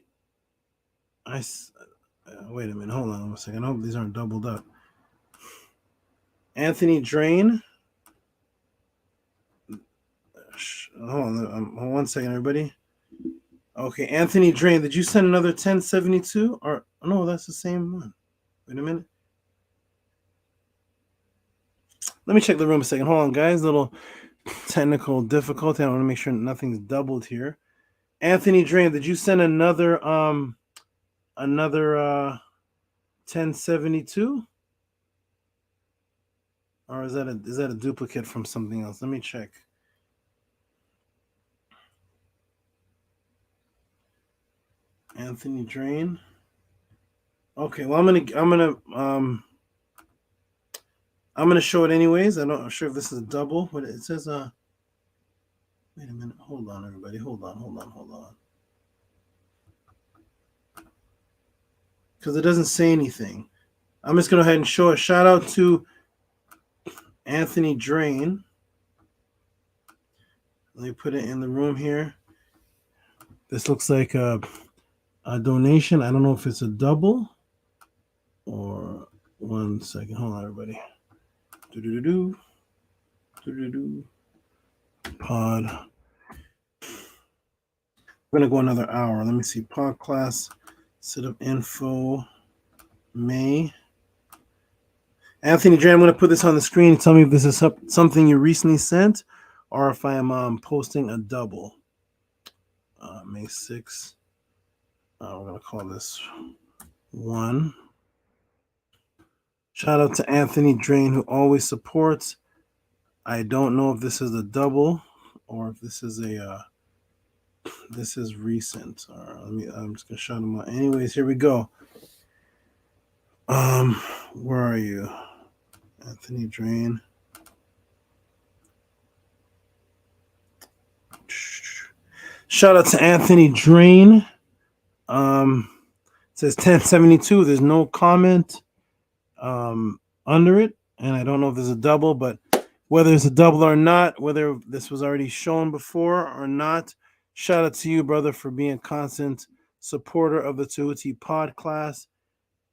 wait a minute, hold on a second. I hope these aren't doubled up. Anthony Drain. Hold on 1 second, everybody. Okay, Anthony Drain, did you send another 1072? Or no, that's the same one. Wait a minute. Let me check the room a second. Hold on, guys. Little technical difficulty. I want to make sure nothing's doubled here. Anthony Drain, did you send another 1072? Or is that a duplicate from something else? Let me check. Anthony Drain. Okay, well I'm gonna show it anyways. I'm sure if this is a double, but it says wait a minute, hold on everybody. Hold on. Because it doesn't say anything. I'm just gonna go ahead and show it. Shout out to Anthony Drain. Let me put it in the room here. This looks like a donation. I don't know if it's a double or 1 second. Hold on, everybody. Pod. We're gonna go another hour. Let me see. Podclass, set up info, May. Anthony Drain, I'm gonna put this on the screen. Tell me if this is something you recently sent, or if I am posting a double. May 6th. We're gonna call this 1. Shout out to Anthony Drain, who always supports. I don't know if this is a double or if this is this is recent. I'm just gonna shout him out. Anyways, here we go. Where are you? Anthony Drain. Shout out to Anthony Drain. It says 1072. There's no comment under it, and I don't know if there's a double, but whether it's a double or not, whether this was already shown before or not, shout out to you, brother, for being a constant supporter of the Tehuti Podclass.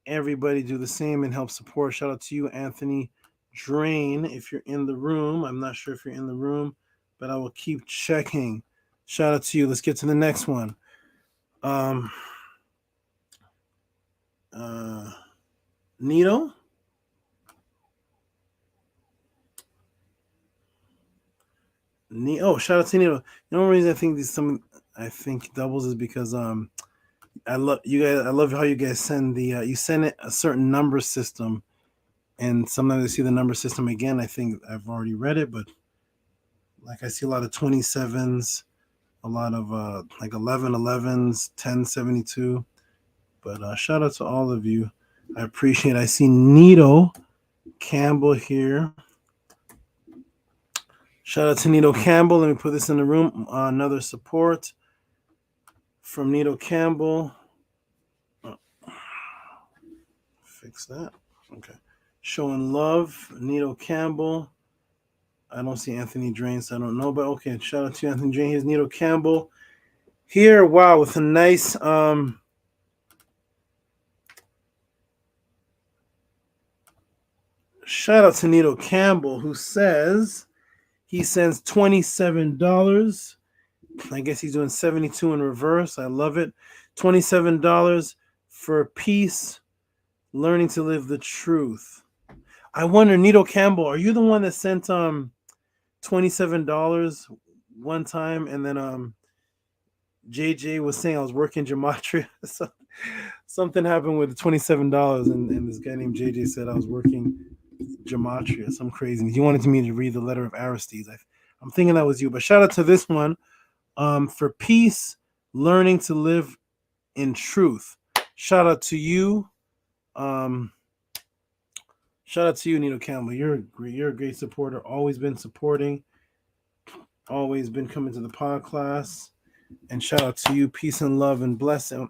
Everybody do the same and help support. Shout out to you, Anthony Drain, if you're in the room. I'm not sure if you're in the room, but I will keep checking. Shout out to you. Let's get to the next one. Nito. Shout out to Nito. The only reason I think doubles is because I love you guys. I love how you guys send you send it a certain number system, and sometimes I see the number system again. I think I've already read it, but like I see a lot of 27s, a lot of like 1111s, 1072. But shout out to all of you. I appreciate it. I see Nito Campbell here. Shout out to Nito Campbell. Let me put this in the room. Another support from Nito Campbell. Fix that. Okay. Showing love. Nito Campbell. I don't see Anthony Drain, so I don't know. But okay. Shout out to Anthony Drain. Here's Nito Campbell. Here, wow, with a nice shout out to Nito Campbell, who says he sends $27. I guess he's doing 72 in reverse. I love it. $27 for peace, learning to live the truth. I wonder, Nito Campbell, are you the one that sent $27 one time, and then JJ was saying I was working gematria? So, something happened with the $27, and this guy named JJ said I was working gematria, some crazy. He wanted me to read the letter of Aristides. I'm thinking that was you, but shout out to this one for peace, learning to live in truth. Shout out to you. Shout out to you, Nito Campbell. You're a great supporter. Always been supporting. Always been coming to the podcast. And shout out to you, peace and love and blessing.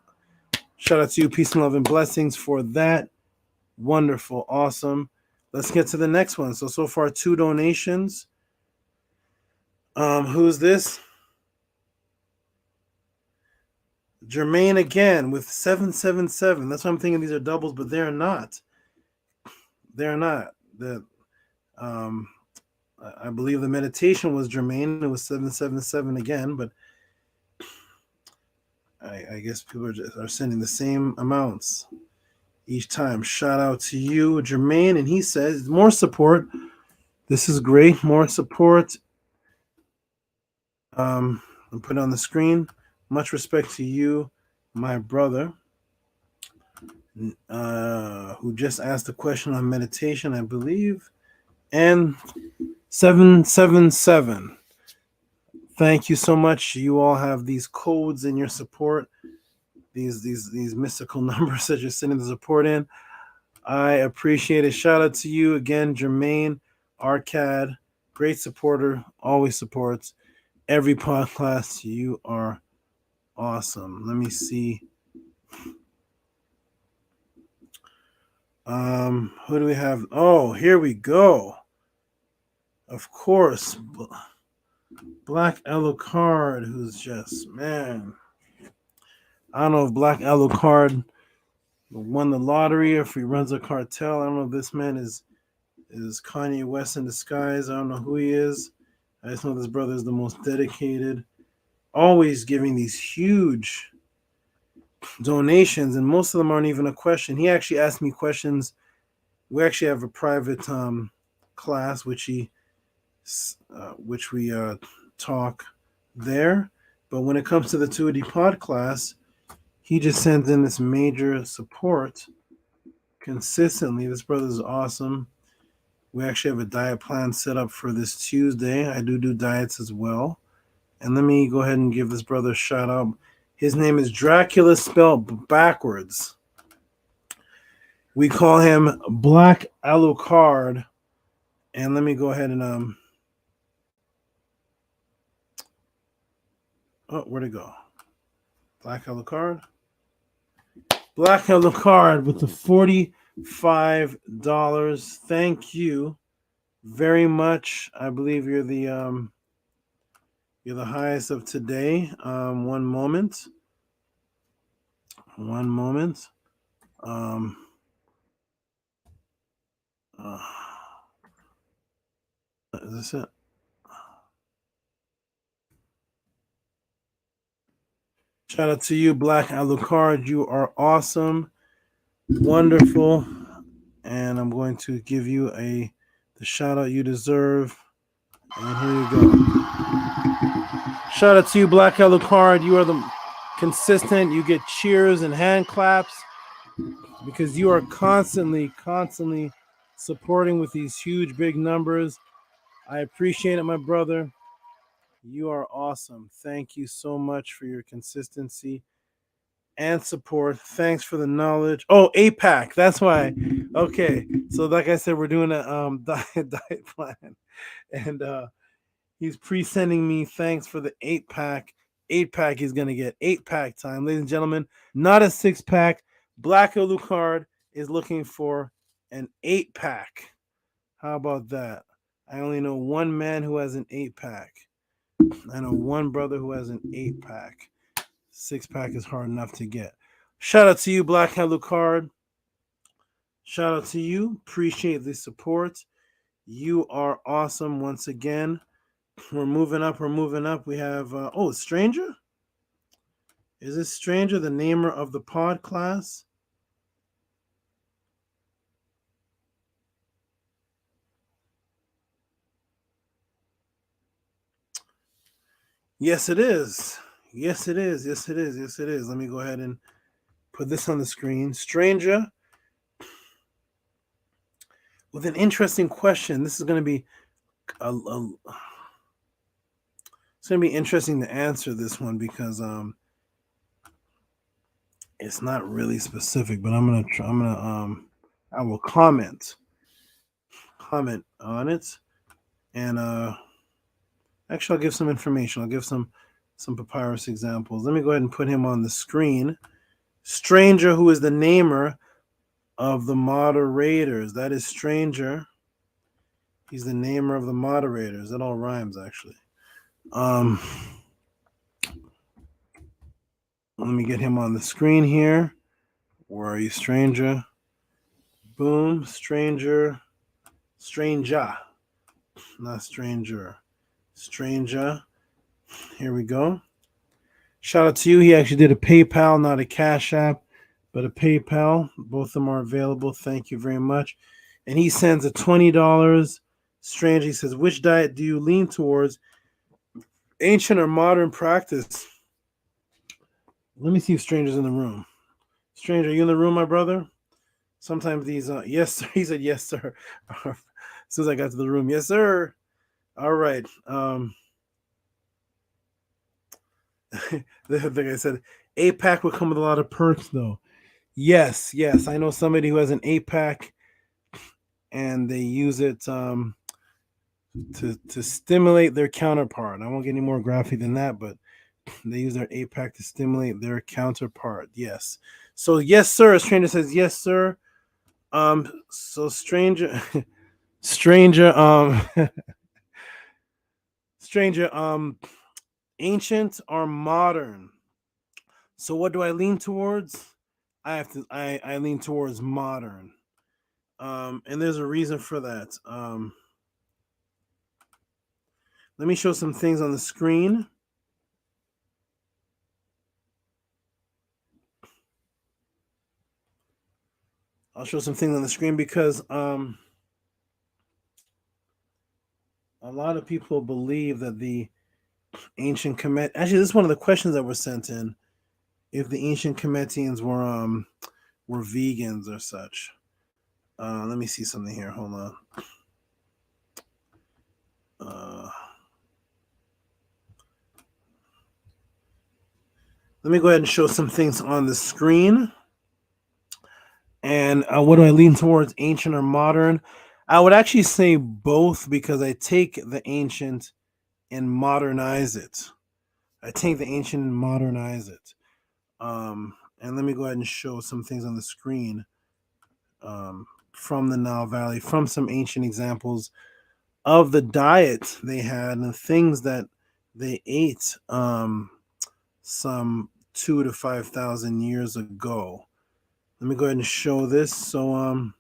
Shout out to you, peace and love and blessings for that. Wonderful, awesome. Let's get to the next one. So far, 2 donations. Who's this? Jermaine again with 777. That's why I'm thinking these are doubles, but they're not. They're not. I believe the meditation was Jermaine. It was 777 again, but I guess people are sending the same amounts each time. Shout out to you, Jermaine. And he says, more support. This is great. More support. I'll put it on the screen. Much respect to you, my brother, who just asked a question on meditation, I believe. And 777. Thank you so much. You all have these codes in your support, these mystical numbers that you're sending the support in. I appreciate it. Shout out to you again, Jermaine, Arcad, great supporter, always supports every podcast. You are awesome. Let me see. Who do we have? Oh, here we go. Of course, Black Alucard, who's just, man. I don't know if Black Alucard won the lottery or if he runs a cartel. I don't know if this man is Kanye West in disguise. I don't know who he is. I just know this brother is the most dedicated, always giving these huge donations, and most of them aren't even a question. He actually asked me questions. We actually have a private class which we talk there, but when it comes to the Tehuti Podclass, he just sends in this major support consistently. This brother is awesome. We actually have a diet plan set up for this Tuesday. I do diets as well. And let me go ahead and give this brother a shout out. His name is Dracula spelled backwards. We call him Black Alucard. And let me go ahead and oh, where'd it go? Black Alucard. Black Alucard with the $45. Thank you very much. I believe you're the highest of today. One moment. Is this it? Shout out to you, Black Alucard. You are awesome, wonderful, and I'm going to give you the shout out you deserve. And here you go. Shout out to you, Black Alucard. You are the consistent. You get cheers and hand claps because you are constantly supporting with these huge, big numbers. I appreciate it, my brother. You are awesome. Thank you so much for your consistency and support. Thanks for the knowledge. Oh, 8-pack. That's why. Okay. So like I said, we're doing a diet plan. And he's pre-sending me thanks for the 8-pack. 8-pack he's going to get. 8-pack time. Ladies and gentlemen, not a 6-pack. Black Alucard is looking for an 8-pack. How about that? I only know one man who has an 8-pack. I know one brother who has an 8-pack. 6-pack is hard enough to get. Shout out to you, Black Alucard. Shout out to you. Appreciate the support. You are awesome once again. We're moving up. We have, Stranger? Is this Stranger, the namer of the pod class? Yes, it is. Yes, it is. Let me go ahead and put this on the screen. Stranger with an interesting question. This is going to be it's going to be interesting to answer this one because it's not really specific, but I will comment on it, and actually I'll give some information. I'll give some papyrus examples. Let me go ahead and put him on the screen. Stranger, who is the namer of the moderators. That is Stranger. He's the namer of the moderators. That all rhymes, actually. Let me get him on the screen here. Where are you, Stranger? Boom, Stranger. Not Stranger. Stranger. Here we go. Shout out to you. He actually did a PayPal, not a Cash App, but a PayPal. Both of them are available. Thank you very much. And he sends a $20. Stranger, he says, which diet do you lean towards? Ancient or modern practice? Let me see if Stranger's in the room. Stranger, are you in the room, my brother? Sometimes these, yes, sir. He said, yes, sir. As soon as I got to the room, yes, sir. All right. The guy said, APAC would come with a lot of perks, though. Yes. I know somebody who has an APAC, and they use it to stimulate their counterpart. I won't get any more graphic than that, but they use their APAC to stimulate their counterpart. Yes. So yes, sir. A stranger says yes, sir. So stranger, ancient or modern. So what do I lean towards? I lean towards modern. And there's a reason for that. Let me show some things on the screen. I'll show some things on the screen because a lot of people believe that the ancient Kemet. Actually, this is one of the questions that were sent in. If the ancient Kemetians were vegans or such. Let me see something here. Hold on. Let me go ahead and show some things on the screen. And what do I lean towards, ancient or modern? I would actually say both because I take the ancient and modernize it. And let me go ahead and show some things on the screen from the Nile Valley, from some ancient examples of the diet they had and the things that they ate some 2,000 to 5,000 years ago. Let me go ahead and show this. So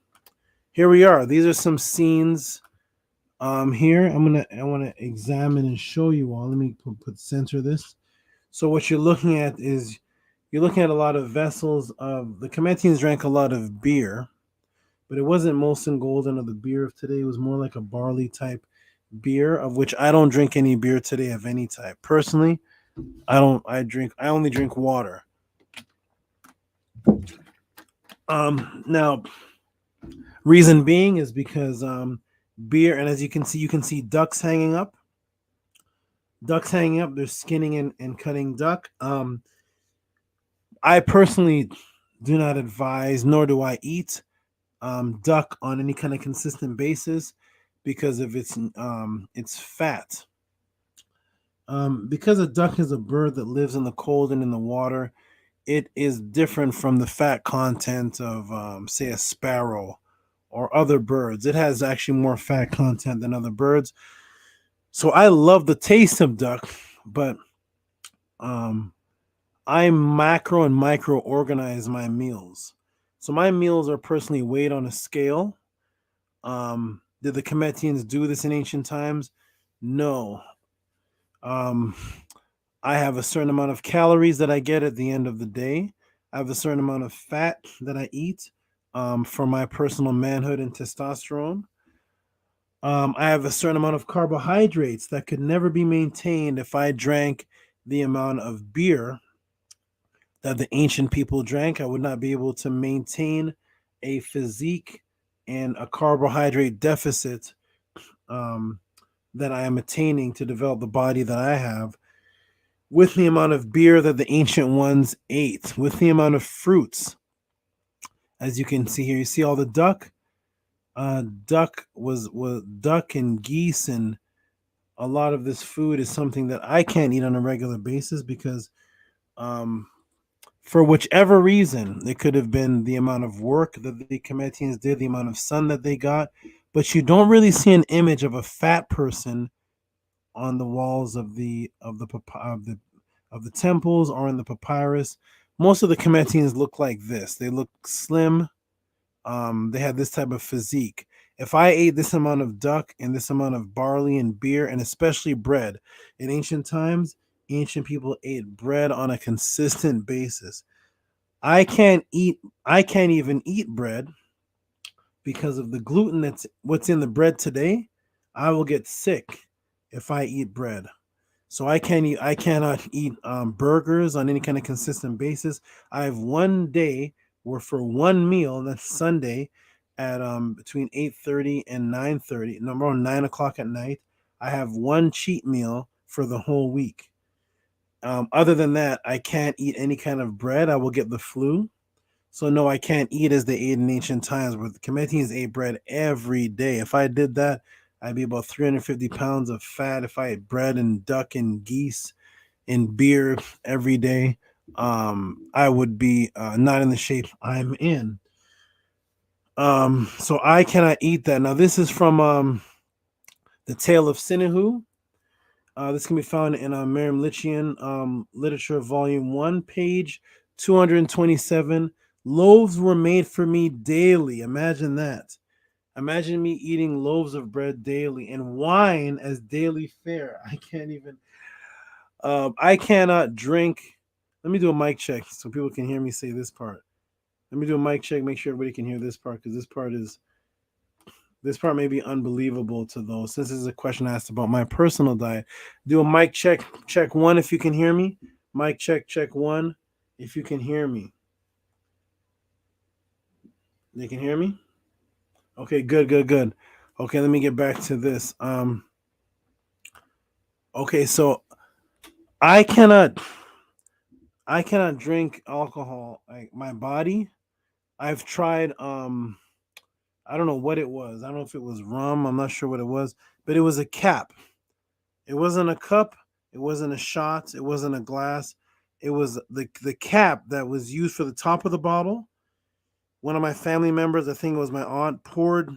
here we are. These are some scenes here. I want to examine and show you all. Let me put center this. So what you're looking at is you're looking at a lot of vessels of the Kemetians drank a lot of beer, but it wasn't Molson Golden or the beer of today. It was more like a barley type beer, of which I don't drink any beer today of any type. Personally, I only drink water. Now, reason being is because beer, and as you can see ducks hanging up. They're skinning and cutting duck. I personally do not advise, nor do I eat duck on any kind of consistent basis because of its fat. Because a duck is a bird that lives in the cold and in the water, it is different from the fat content of, say, a sparrow or other birds. It has actually more fat content than other birds. So I love the taste of duck, but I macro and micro organize my meals. So my meals are personally weighed on a scale. Did the Kemetians do this in ancient times? No. I have a certain amount of calories that I get at the end of the day. I have a certain amount of fat that I eat for my personal manhood and testosterone. I have a certain amount of carbohydrates that could never be maintained if I drank the amount of beer that the ancient people drank. I would not be able to maintain a physique and a carbohydrate deficit that I am attaining to develop the body that I have with the amount of beer that the ancient ones ate, with the amount of fruits. As you can see here, you see all the duck. Duck was duck and geese, and a lot of this food is something that I can't eat on a regular basis because for whichever reason, it could have been the amount of work that the Kemetians did, the amount of sun that they got, but you don't really see an image of a fat person on the walls of the temples or in the papyrus. Most of the Kemetians look like this. They look slim. They have this type of physique. If I ate this amount of duck and this amount of barley and beer, and especially bread, in ancient times, ancient people ate bread on a consistent basis. I can't even eat bread because of the gluten that's what's in the bread today. I will get sick if I eat bread. So I cannot eat burgers on any kind of consistent basis. I have one day where for one meal, that's Sunday, at between 8:30 and 9:30, number on 9 o'clock at night. I have one cheat meal for the whole week. Other than that, I can't eat any kind of bread. I will get the flu. So no, I can't eat as they ate in ancient times, where the Kemetins ate bread every day. If I did that, I'd be about 350 pounds of fat. If I ate bread and duck and geese and beer every day, I would be not in the shape I'm in. So I cannot eat that. Now this is from the Tale of Sinehu. This can be found in Merriam-Webster Literature, Volume 1, page 227. Loaves were made for me daily. Imagine that. Imagine me eating loaves of bread daily and wine as daily fare. I can't even. I cannot drink. Let me do a mic check so people can hear me say this part. Let me do a mic check. Make sure everybody can hear this part, because this part may be unbelievable to those. This is a question asked about my personal diet. Do a mic check. Check one if you can hear me. Mic check. Check one if you can hear me. They can hear me? Okay, good. Okay, let me get back to this. Okay, so I cannot drink alcohol. Like my body, I've tried I don't know what it was. I don't know if it was rum. I'm not sure what it was, but it was a cap. It wasn't a cup. It wasn't a shot. It wasn't a glass. It was the cap that was used for the top of the bottle. One of my family members, I think it was my aunt, poured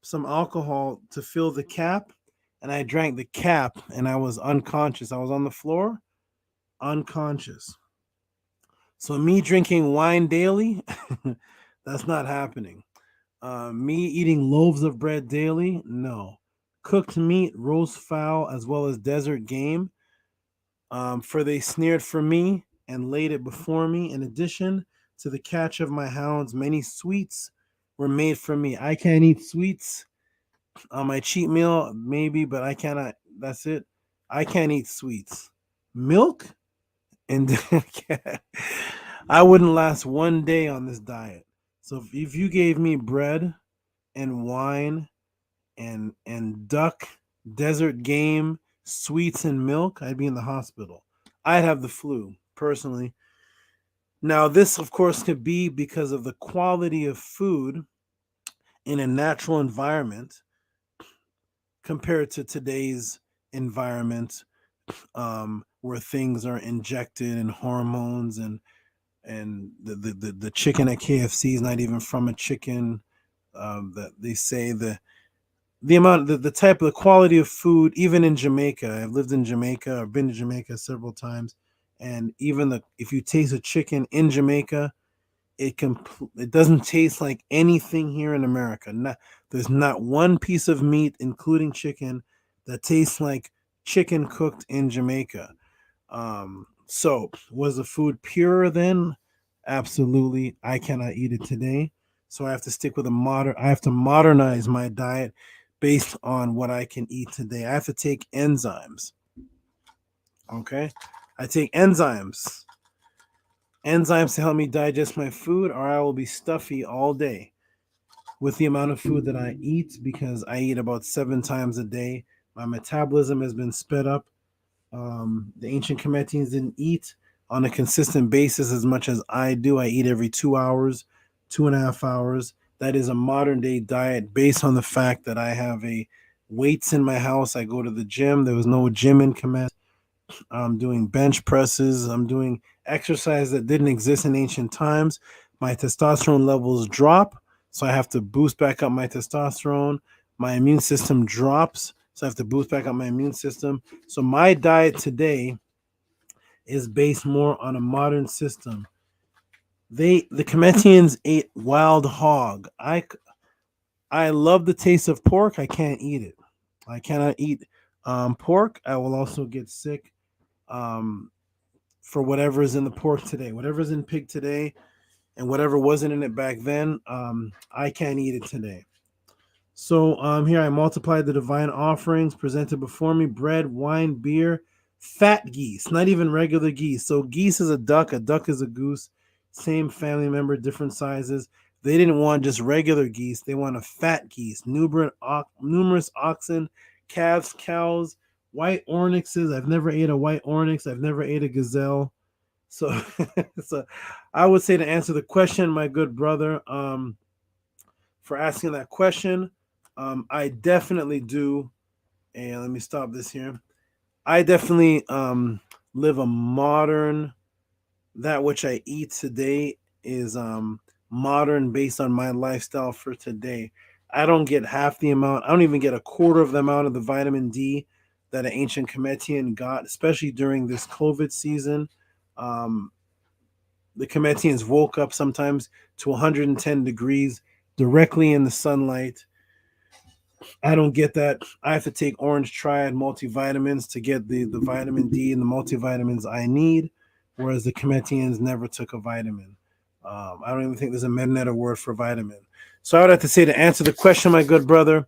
some alcohol to fill the cap, and I drank the cap, and I was unconscious. I was on the floor, unconscious. So me drinking wine daily, that's not happening. Me eating loaves of bread daily, no. Cooked meat, roast fowl, as well as desert game. For they snared for me and laid it before me. In addition to the catch of my hounds, many sweets were made for me. I can't eat sweets. On my cheat meal, maybe, but I cannot. That's it. I can't eat sweets. Milk? And I wouldn't last one day on this diet. So if you gave me bread and wine and duck, desert game, sweets and milk, I'd be in the hospital. I'd have the flu, personally. Now, this, of course, could be because of the quality of food in a natural environment compared to today's environment, where things are injected and hormones, and the chicken at KFC is not even from a chicken. That they say the type of the quality of food, even in Jamaica. I've lived in Jamaica. I've been to Jamaica several times, and even if you taste a chicken in Jamaica, it doesn't taste like anything here in America. There's not one piece of meat, including chicken, that tastes like chicken cooked in Jamaica. So was the food purer then? Absolutely. I cannot eat it today. So I have to stick with I have to modernize my diet based on what I can eat today. I have to take enzymes. Okay? I take enzymes to help me digest my food, or I will be stuffy all day with the amount of food that I eat, because I eat about 7 times a day. My metabolism has been sped up. The ancient Kemetins didn't eat on a consistent basis as much as I do. I eat every 2 hours, 2.5 hours. That is a modern day diet based on the fact that I have weights in my house. I go to the gym. There was no gym in Kemet. I'm doing bench presses. I'm doing exercise that didn't exist in ancient times. My testosterone levels drop, so I have to boost back up my testosterone. My immune system drops, so I have to boost back up my immune system. So my diet today is based more on a modern system. The Kemetians ate wild hog. I love the taste of pork. I can't eat it. I cannot eat pork. I will also get sick for whatever is in the pork today. Whatever's in pig today and whatever wasn't in it back then, I can't eat it today. So here I multiplied the divine offerings presented before me: bread, wine, beer, Fat geese, not even regular geese. So geese is a duck is a goose, same family member, different sizes. They didn't want just regular geese. They want a fat geese, numerous oxen, calves, cows, white onyxes. I've never ate a white onyx. I've never ate a gazelle. So, so I would say to answer the question, my good brother, for asking that question, I definitely do. And let me stop this here. I definitely live a modern, that which I eat today is modern based on my lifestyle for today. I don't get half the amount, I don't even get a quarter of the amount of the vitamin D that an ancient Cometian got, especially during this COVID season. Um, the Cometians woke up sometimes to 110 degrees directly in the sunlight. I don't get that. I have to take orange triad multivitamins to get the vitamin D and the multivitamins I need, whereas the Cometians never took a vitamin. I don't even think there's a meta word for vitamin. So I would have to say, to answer the question, my good brother,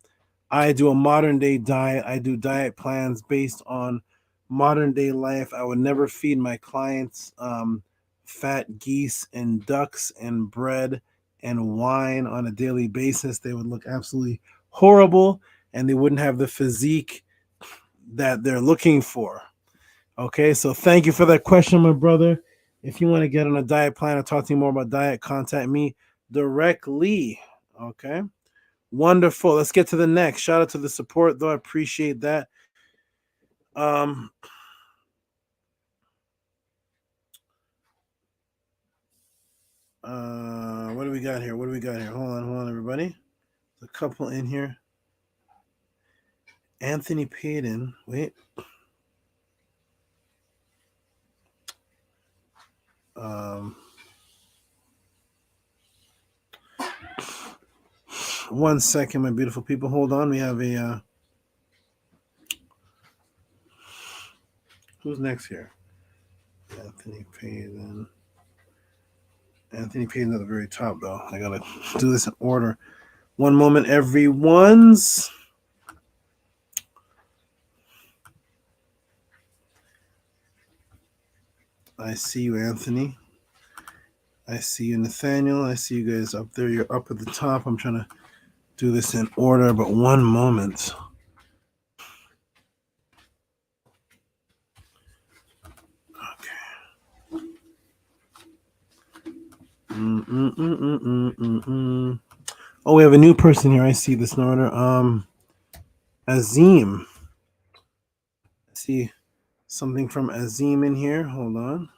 I do a modern day diet. I do diet plans based on modern day life. I would never feed my clients fat geese and ducks and bread and wine on a daily basis. They would look absolutely horrible and they wouldn't have the physique that they're looking for. Okay, so thank you for that question, my brother. If you want to get on a diet plan or talk to me more about diet, contact me directly. Okay, wonderful. Let's get to the next. Shout out to the support, though. I appreciate that. What do we got here? Hold on, everybody. There's a couple in here. Anthony Payton. Wait. One second, my beautiful people. Hold on. We have a who's next here? Anthony Payton. Anthony Payton's at the very top, though. I gotta do this in order. One moment, everyone's. I see you, Anthony. I see you, Nathaniel. I see you guys up there. You're up at the top. I'm trying to do this in order, but one moment. Okay. Oh, we have a new person here. I see this in order. Azim. I see something from Azim in here. Hold on.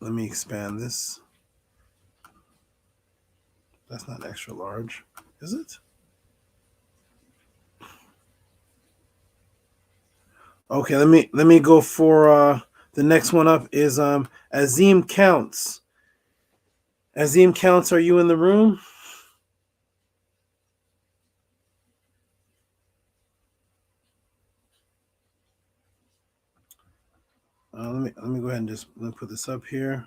Let me expand this. That's not extra large, is it? Okay, let me go for the next one up is Azim Counts. Azim Counts, are you in the room? Let me go ahead and just put this up here.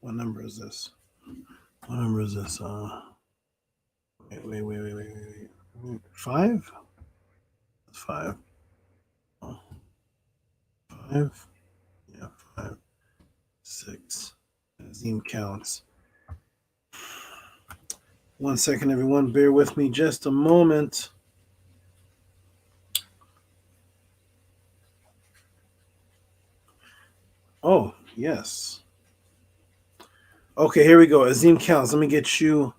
What number is this? What number is this? Wait. 5? 5. Oh. 5. Yeah, 5. 6. Azim Counts. One second, everyone. Bear with me just a moment. Oh, yes. Okay, here we go. Azim Counts. Let me get you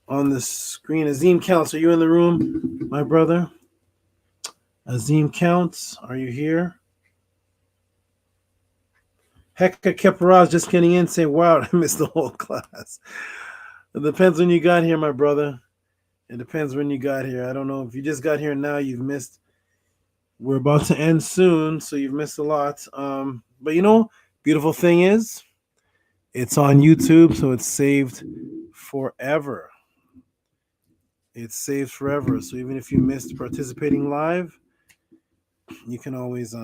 on the screen. Azim Counts, are you in the room, my brother? Azim Counts, are you here? Hecka Keparaz just getting in, saying, wow, I missed the whole class. It depends when you got here, my brother. It depends when you got here. I don't know if you just got here now, you've missed. We're about to end soon, so you've missed a lot. But you know, beautiful thing is, it's on YouTube, so it's saved forever. It's saved forever. So even if you missed participating live, you can always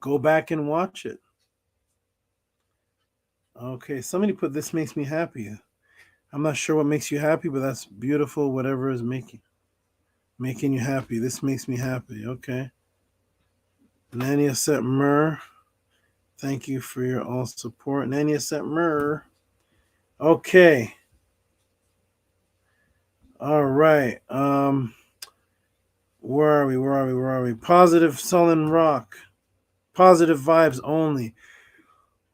go back and watch it. Okay, somebody put this makes me happy. I'm not sure what makes you happy, but that's beautiful. Whatever is making you happy. This makes me happy. Okay. Nania Set Myrrh. Thank you for your all support. Nania Set Myrrh. Okay. All right. Where are we? Positive Sullen Rock. Positive vibes only.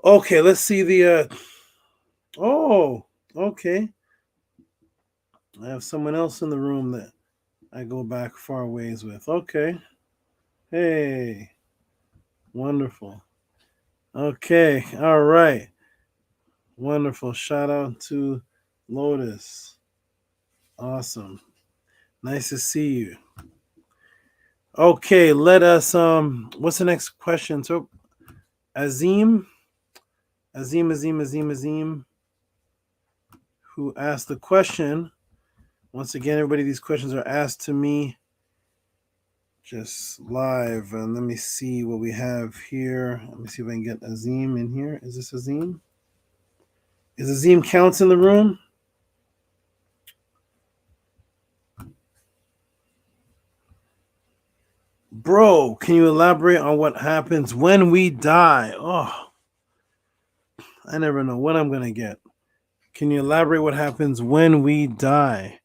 Okay, let's see the oh, okay. I have someone else in the room that I go back far ways with. Okay. Hey. Wonderful. Okay. All right. Wonderful. Shout out to Lotus. Awesome. Nice to see you. Okay, let us what's the next question? So Azim, who asked the question. Once again, everybody, these questions are asked to me just live. And let me see what we have here. Let me see if I can get Azim in here. Is this Azim? Is Azim Counts in the room? Bro, can you elaborate on what happens when we die? Oh, I never know what I'm going to get. Can you elaborate what happens when we die?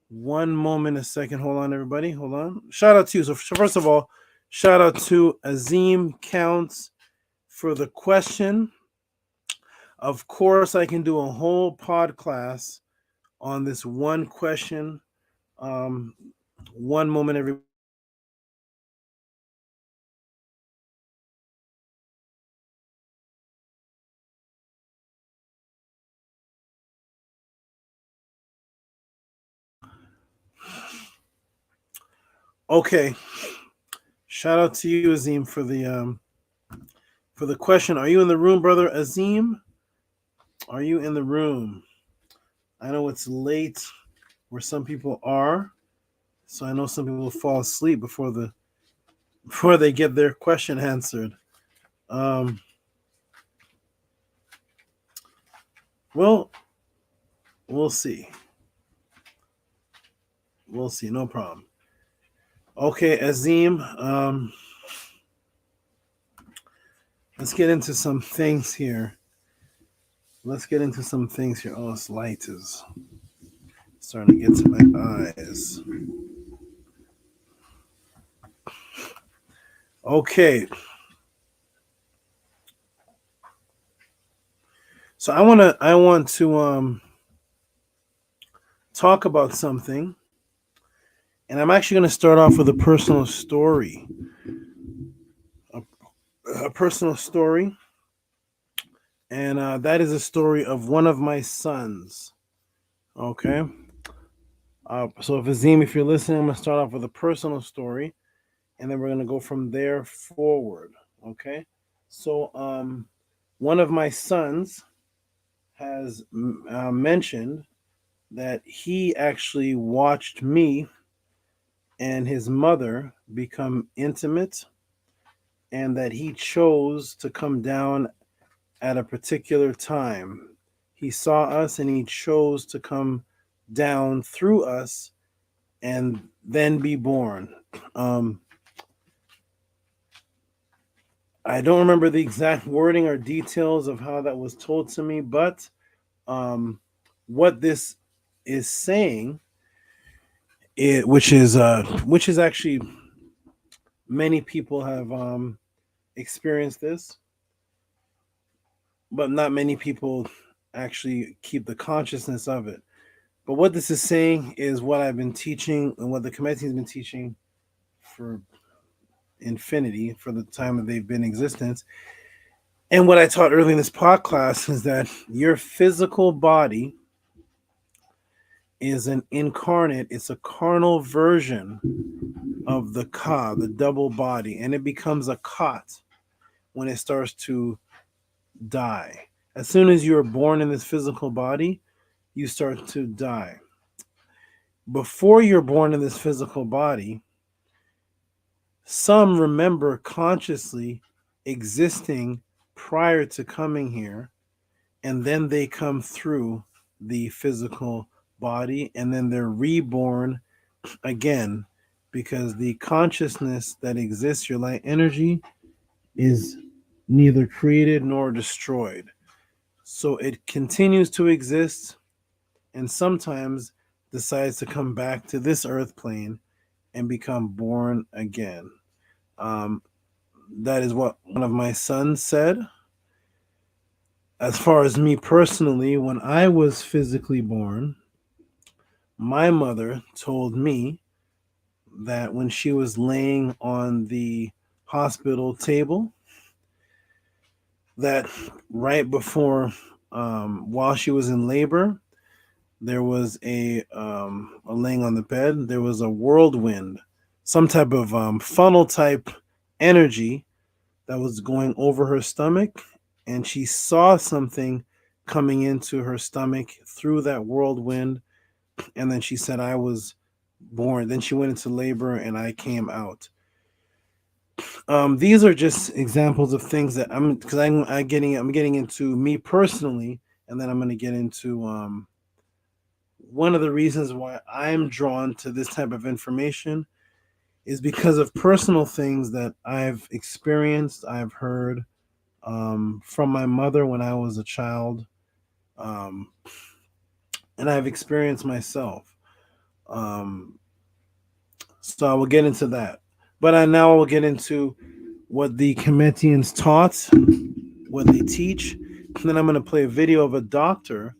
One moment, a second. Hold on, everybody. Hold on. Shout out to you. So first of all, shout out to Azim Counts for the question. Of course, I can do a whole pod class on this one question. One moment, everybody. Okay. Shout out to you, Azim, for the question. Are you in the room, brother Azim? Are you in the room? I know it's late where some people are, so I know some people fall asleep before they get their question answered. Well, we'll see. We'll see. No problem. Okay, Azim. Let's get into some things here. Oh, this light is starting to get to my eyes. Okay. So I want to talk about something, and I'm actually going to start off with a personal story. A personal story, and that is a story of one of my sons. Okay. So if Azim, if you're listening, I'm going to start off with a personal story, and then we're going to go from there forward. Okay. So one of my sons has mentioned that he actually watched me and his mother become intimate, and that he chose to come down at a particular time. He saw us and he chose to come down through us and then be born. I don't remember the exact wording or details of how that was told to me, but what this is saying, which is actually many people have experienced this, but not many people actually keep the consciousness of it. But what this is saying is what I've been teaching and what the committee has been teaching for infinity, for the time that they've been in existence. And what I taught early in this podcast is that your physical body is an incarnate, it's a carnal version of the ka, the double body, and it becomes a kot when it starts to die. As soon as you are born in this physical body, you start to die. Before you're born in this physical body, some remember consciously existing prior to coming here, and then they come through the physical body, and then they're reborn again, because the consciousness that exists, your light energy, is neither created nor destroyed. So it continues to exist, and sometimes decides to come back to this earth plane and become born again. That is what one of my sons said. As far as me personally, when I was physically born, my mother told me that when she was laying on the hospital table, that right before, while she was in labor, there was a laying on the bed, there was a whirlwind, some type of funnel type energy that was going over her stomach, and she saw something coming into her stomach through that whirlwind, and then she said, I was born. Then she went into labor and I came out. These are just examples of things that I'm getting into me personally, and then I'm going to get into one of the reasons why I'm drawn to this type of information is because of personal things that I've experienced, I've heard from my mother when I was a child, and I've experienced myself. So I will get into that. But now I will get into what the Cometians taught, what they teach. And then I'm going to play a video of a doctor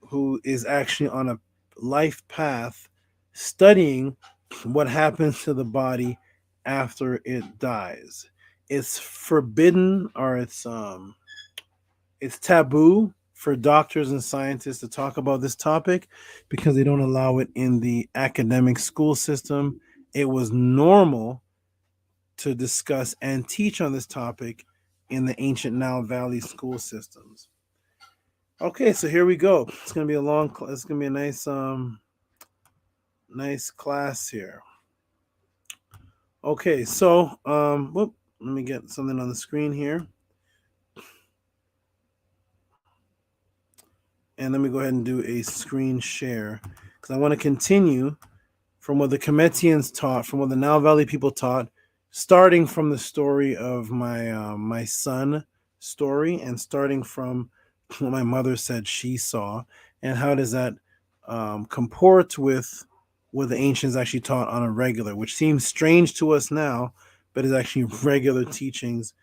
who is actually on a life path studying what happens to the body after it dies. It's forbidden, or it's taboo for doctors and scientists to talk about this topic because they don't allow it in the academic school system. It was normal to discuss and teach on this topic in the ancient Nile Valley school systems. Okay, so here we go. It's gonna be a long. It's gonna be a nice, nice class here. Okay, so let me get something on the screen here, and let me go ahead and do a screen share because I want to continue from what the Cometians taught, from what the Nile Valley people taught, starting from the story of my son story, and starting from what my mother said she saw, and how does that comport with what the ancients actually taught on a regular, which seems strange to us now, but is actually regular teachings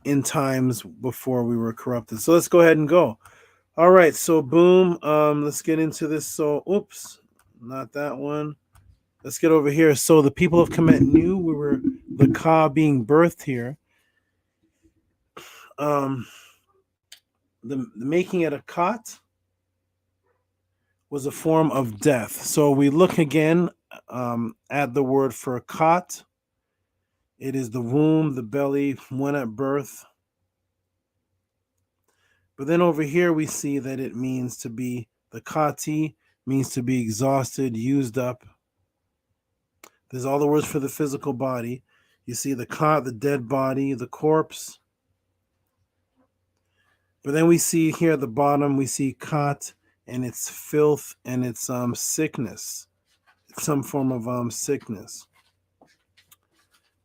in times before we were corrupted. So let's go ahead and go. All right, so boom, let's get into this. So, oops, not that one. Let's get over here. So the people of Kemet knew we were the Ka being birthed here. The making it a Kot was a form of death. So we look again at the word for Kot. It is the womb, the belly, one at birth. But then over here we see that it means to be, the Kati means to be exhausted, used up. There's all the words for the physical body. You see the Kot, the dead body, the corpse. But then we see here at the bottom, we see Kot and its filth and its sickness. It's some form of sickness.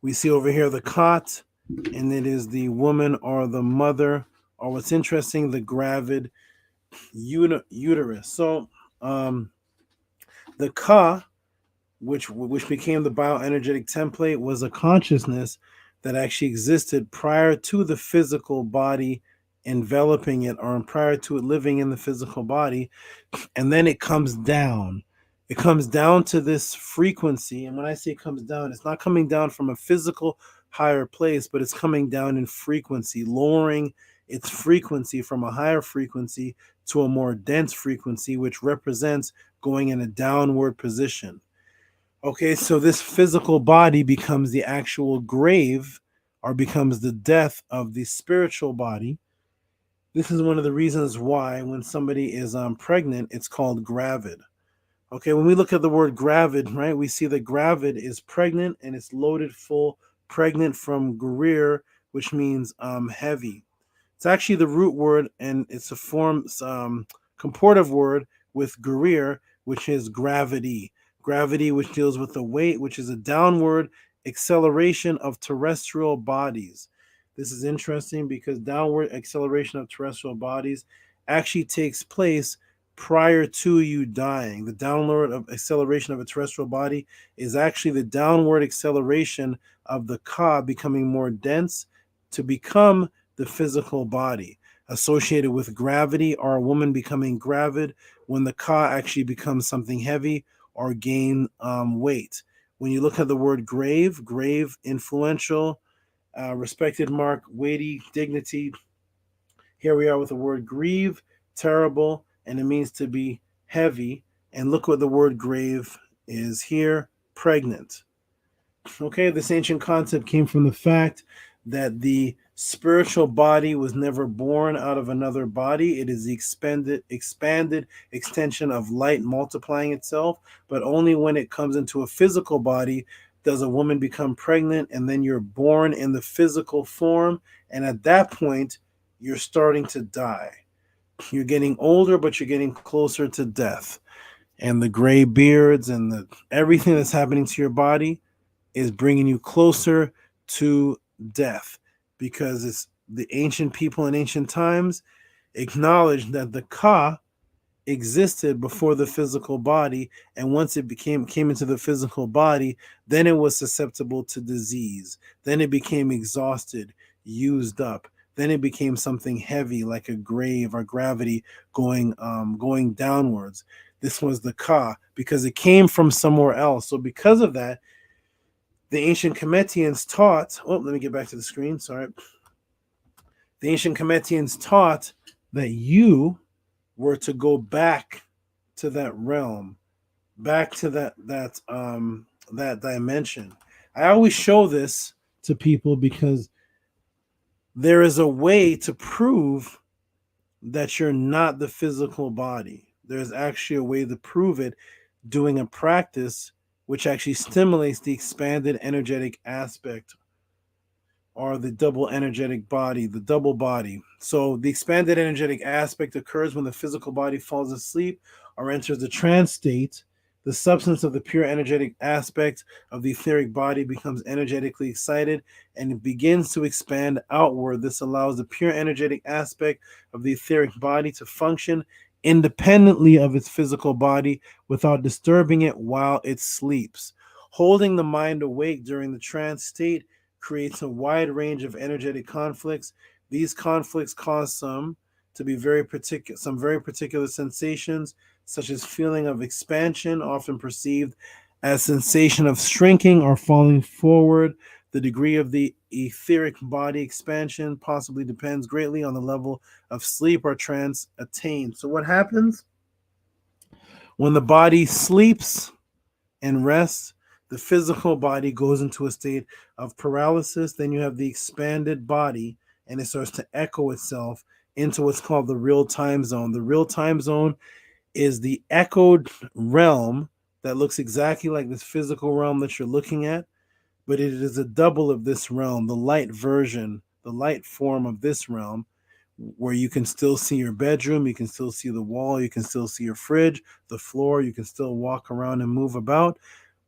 We see over here the Kot, and it is the woman or the mother, or what's interesting, the gravid uterus. So the Ka, which became the bioenergetic template, was a consciousness that actually existed prior to the physical body enveloping it, or prior to it living in the physical body, and then it comes down. It comes down to this frequency, and when I say it comes down, it's not coming down from a physical higher place, but it's coming down in frequency, lowering its frequency from a higher frequency to a more dense frequency, which represents going in a downward position. Okay, so this physical body becomes the actual grave, or becomes the death of the spiritual body. This is one of the reasons why when somebody is pregnant, it's called gravid. Okay, when we look at the word gravid, right, we see that gravid is pregnant and it's loaded full, pregnant from Greer, which means heavy. It's actually the root word, and it's a form comportive word with gurir, which is gravity. Gravity, which deals with the weight, which is a downward acceleration of terrestrial bodies. This is interesting because downward acceleration of terrestrial bodies actually takes place prior to you dying. The downward acceleration of a terrestrial body is actually the downward acceleration of the ka becoming more dense to become the physical body, associated with gravity, or a woman becoming gravid when the ka actually becomes something heavy or gain weight. When you look at the word grave, influential, respected mark, weighty, dignity. Here we are with the word grieve, terrible, and it means to be heavy. And look what the word grave is here, pregnant. Okay, this ancient concept came from the fact that the spiritual body was never born out of another body. It is the expanded extension of light multiplying itself, but only when it comes into a physical body does a woman become pregnant, and then you're born in the physical form, and at that point, you're starting to die. You're getting older, but you're getting closer to death. And the gray beards and everything that's happening to your body is bringing you closer to death, because it's the ancient people in ancient times acknowledged that the ka existed before the physical body, and once it came into the physical body, then it was susceptible to disease. Then it became exhausted, used up. Then it became something heavy like a grave or gravity going downwards. This was the ka, because it came from somewhere else. So because of that, the ancient Cometians taught, let me get back to the screen, sorry. The ancient Cometians taught that you were to go back to that realm, back to that dimension. I always show this to people because there is a way to prove that you're not the physical body. There's actually a way to prove it, doing a practice which actually stimulates the expanded energetic aspect, or the double energetic body, the double body. So the expanded energetic aspect occurs when the physical body falls asleep or enters the trance state. The substance of the pure energetic aspect of the etheric body becomes energetically excited and it begins to expand outward. This allows the pure energetic aspect of the etheric body to function independently of its physical body without disturbing it while it sleeps. Holding the mind awake during the trance state creates a wide range of energetic conflicts. These conflicts cause some very particular sensations, such as feeling of expansion, often perceived as sensation of shrinking or falling forward. The degree of the etheric body expansion possibly depends greatly on the level of sleep or trance attained. So what happens when the body sleeps and rests? The physical body goes into a state of paralysis. Then you have the expanded body, and it starts to echo itself into what's called the real time zone. The real time zone is the echoed realm that looks exactly like this physical realm that you're looking at, but it is a double of this realm, the light version, the light form of this realm, where you can still see your bedroom, you can still see the wall, you can still see your fridge, the floor, you can still walk around and move about,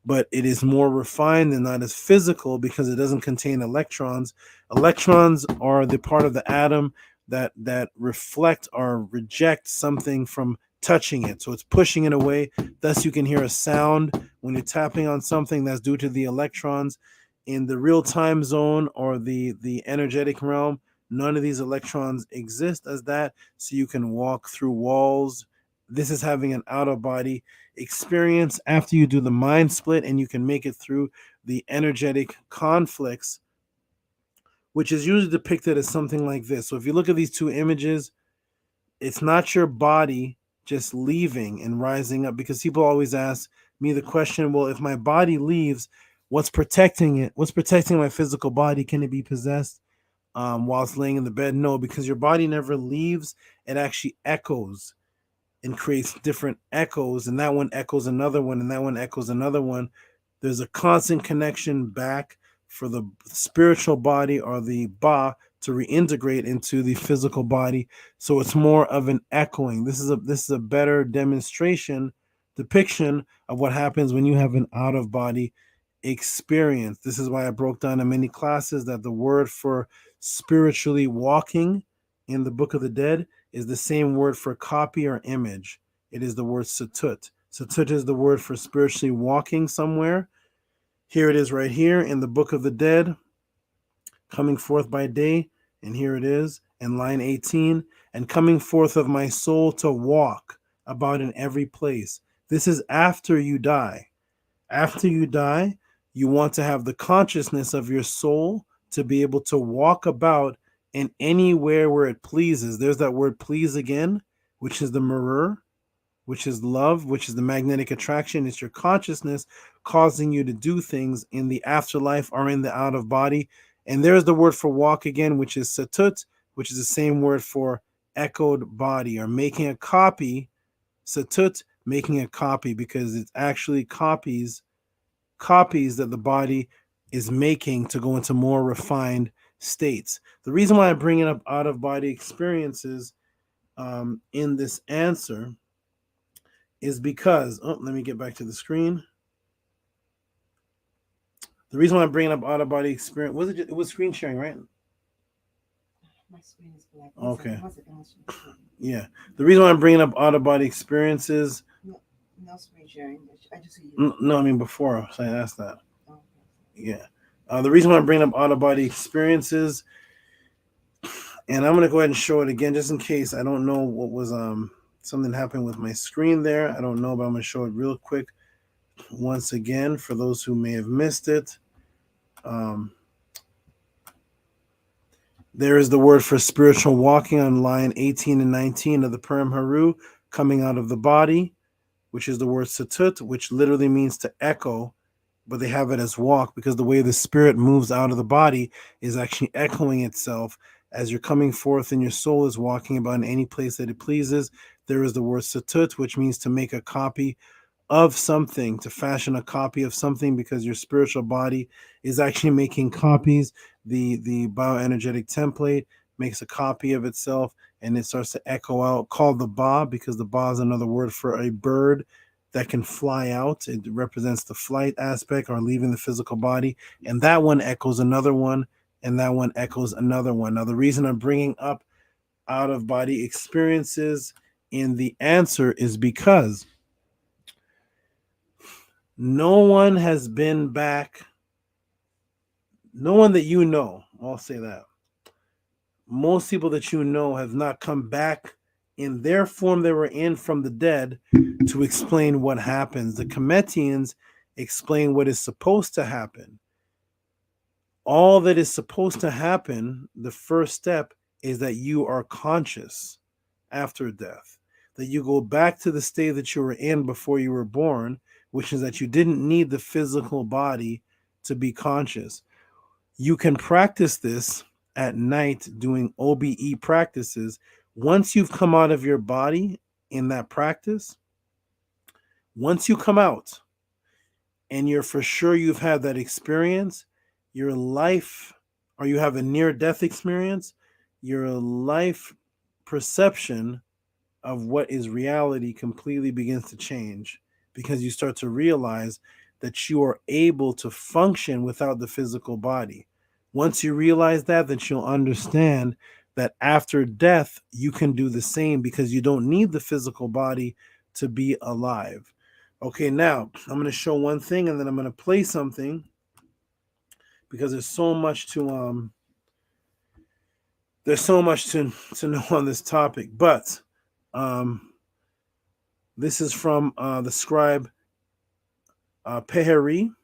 but it is more refined and not as physical because it doesn't contain electrons. Electrons are the part of the atom that reflect or reject something from touching it. So it's pushing it away. Thus, you can hear a sound when you're tapping on something. That's due to the electrons. In the real time zone or the energetic realm, none of these electrons exist as that. So you can walk through walls. This is having an out-of-body experience after you do the mind split, and you can make it through the energetic conflicts, which is usually depicted as something like this. So if you look at these two images, it's not your body just leaving and rising up, because people always ask me the question, well, if my body leaves, what's protecting it? What's protecting my physical body? Can it be possessed while it's laying in the bed? No, because your body never leaves. It actually echoes and creates different echoes, and that one echoes another one, and that one echoes another one. There's a constant connection back for the spiritual body or the ba to reintegrate into the physical body. So it's more of an echoing. This is a better depiction of what happens when you have an out of body experience. This is why I broke down in many classes that the word for spiritually walking in the Book of the Dead is the same word for copy or image. It is the word satut. Satut is the word for spiritually walking somewhere. Here it is right here in the Book of the Dead, coming forth by day, and here it is in line 18, and coming forth of my soul to walk about in every place. This is after you die. After you die, you want to have the consciousness of your soul to be able to walk about in anywhere where it pleases. There's that word please again, which is the mirror, which is love, which is the magnetic attraction. It's your consciousness causing you to do things in the afterlife or in the out of body. And there's the word for walk again, which is satut, which is the same word for echoed body or making a copy. Satut, making a copy, because it's actually copies that the body is making to go into more refined states. The reason why I'm bringing up out of body experiences in this answer is because, let me get back to the screen. The reason why I'm bringing up out of body experience it was screen sharing, right? My screen is black. Okay. Yeah. The reason why I'm bringing up out of body experiences. No screen sharing. I just see you. No, I mean before. So I asked that. Yeah. The reason why I'm bringing up out of body experiences, and I'm going to go ahead and show it again just in case I don't know what was something happened with my screen there. I don't know, but I'm going to show it real quick once again for those who may have missed it. There is the word for spiritual walking on line 18 and 19 of the Purim Haru, coming out of the body, which is the word satut, which literally means to echo, but they have it as walk because the way the spirit moves out of the body is actually echoing itself as you're coming forth and your soul is walking about in any place that it pleases. There is the word satut, which means to make a copy of something, to fashion a copy of something, because your spiritual body is actually making copies. The bioenergetic template makes a copy of itself and it starts to echo out, called the ba, because the ba is another word for a bird that can fly out. It represents the flight aspect or leaving the physical body. And that one echoes another one, and that one echoes another one. Now, the reason I'm bringing up out of body experiences in the answer is because no one has been back. No one that you know, I'll say that. Most people that you know have not come back in their form they were in from the dead to explain what happens. The Kemetians explain what is supposed to happen. All that is supposed to happen, the first step, is that you are conscious after death, that you go back to the state that you were in before you were born, which is that you didn't need the physical body to be conscious. You can practice this at night doing OBE practices. Once you've come out of your body in that practice, once you come out and you're for sure you've had that experience, your life, or you have a near-death experience, your life perception of what is reality completely begins to change, because you start to realize that you are able to function without the physical body. Once you realize that, then you'll understand that after death, you can do the same because you don't need the physical body to be alive. Okay, now I'm going to show one thing and then I'm going to play something because there's so much to know on this topic. But this is from the scribe Peheri.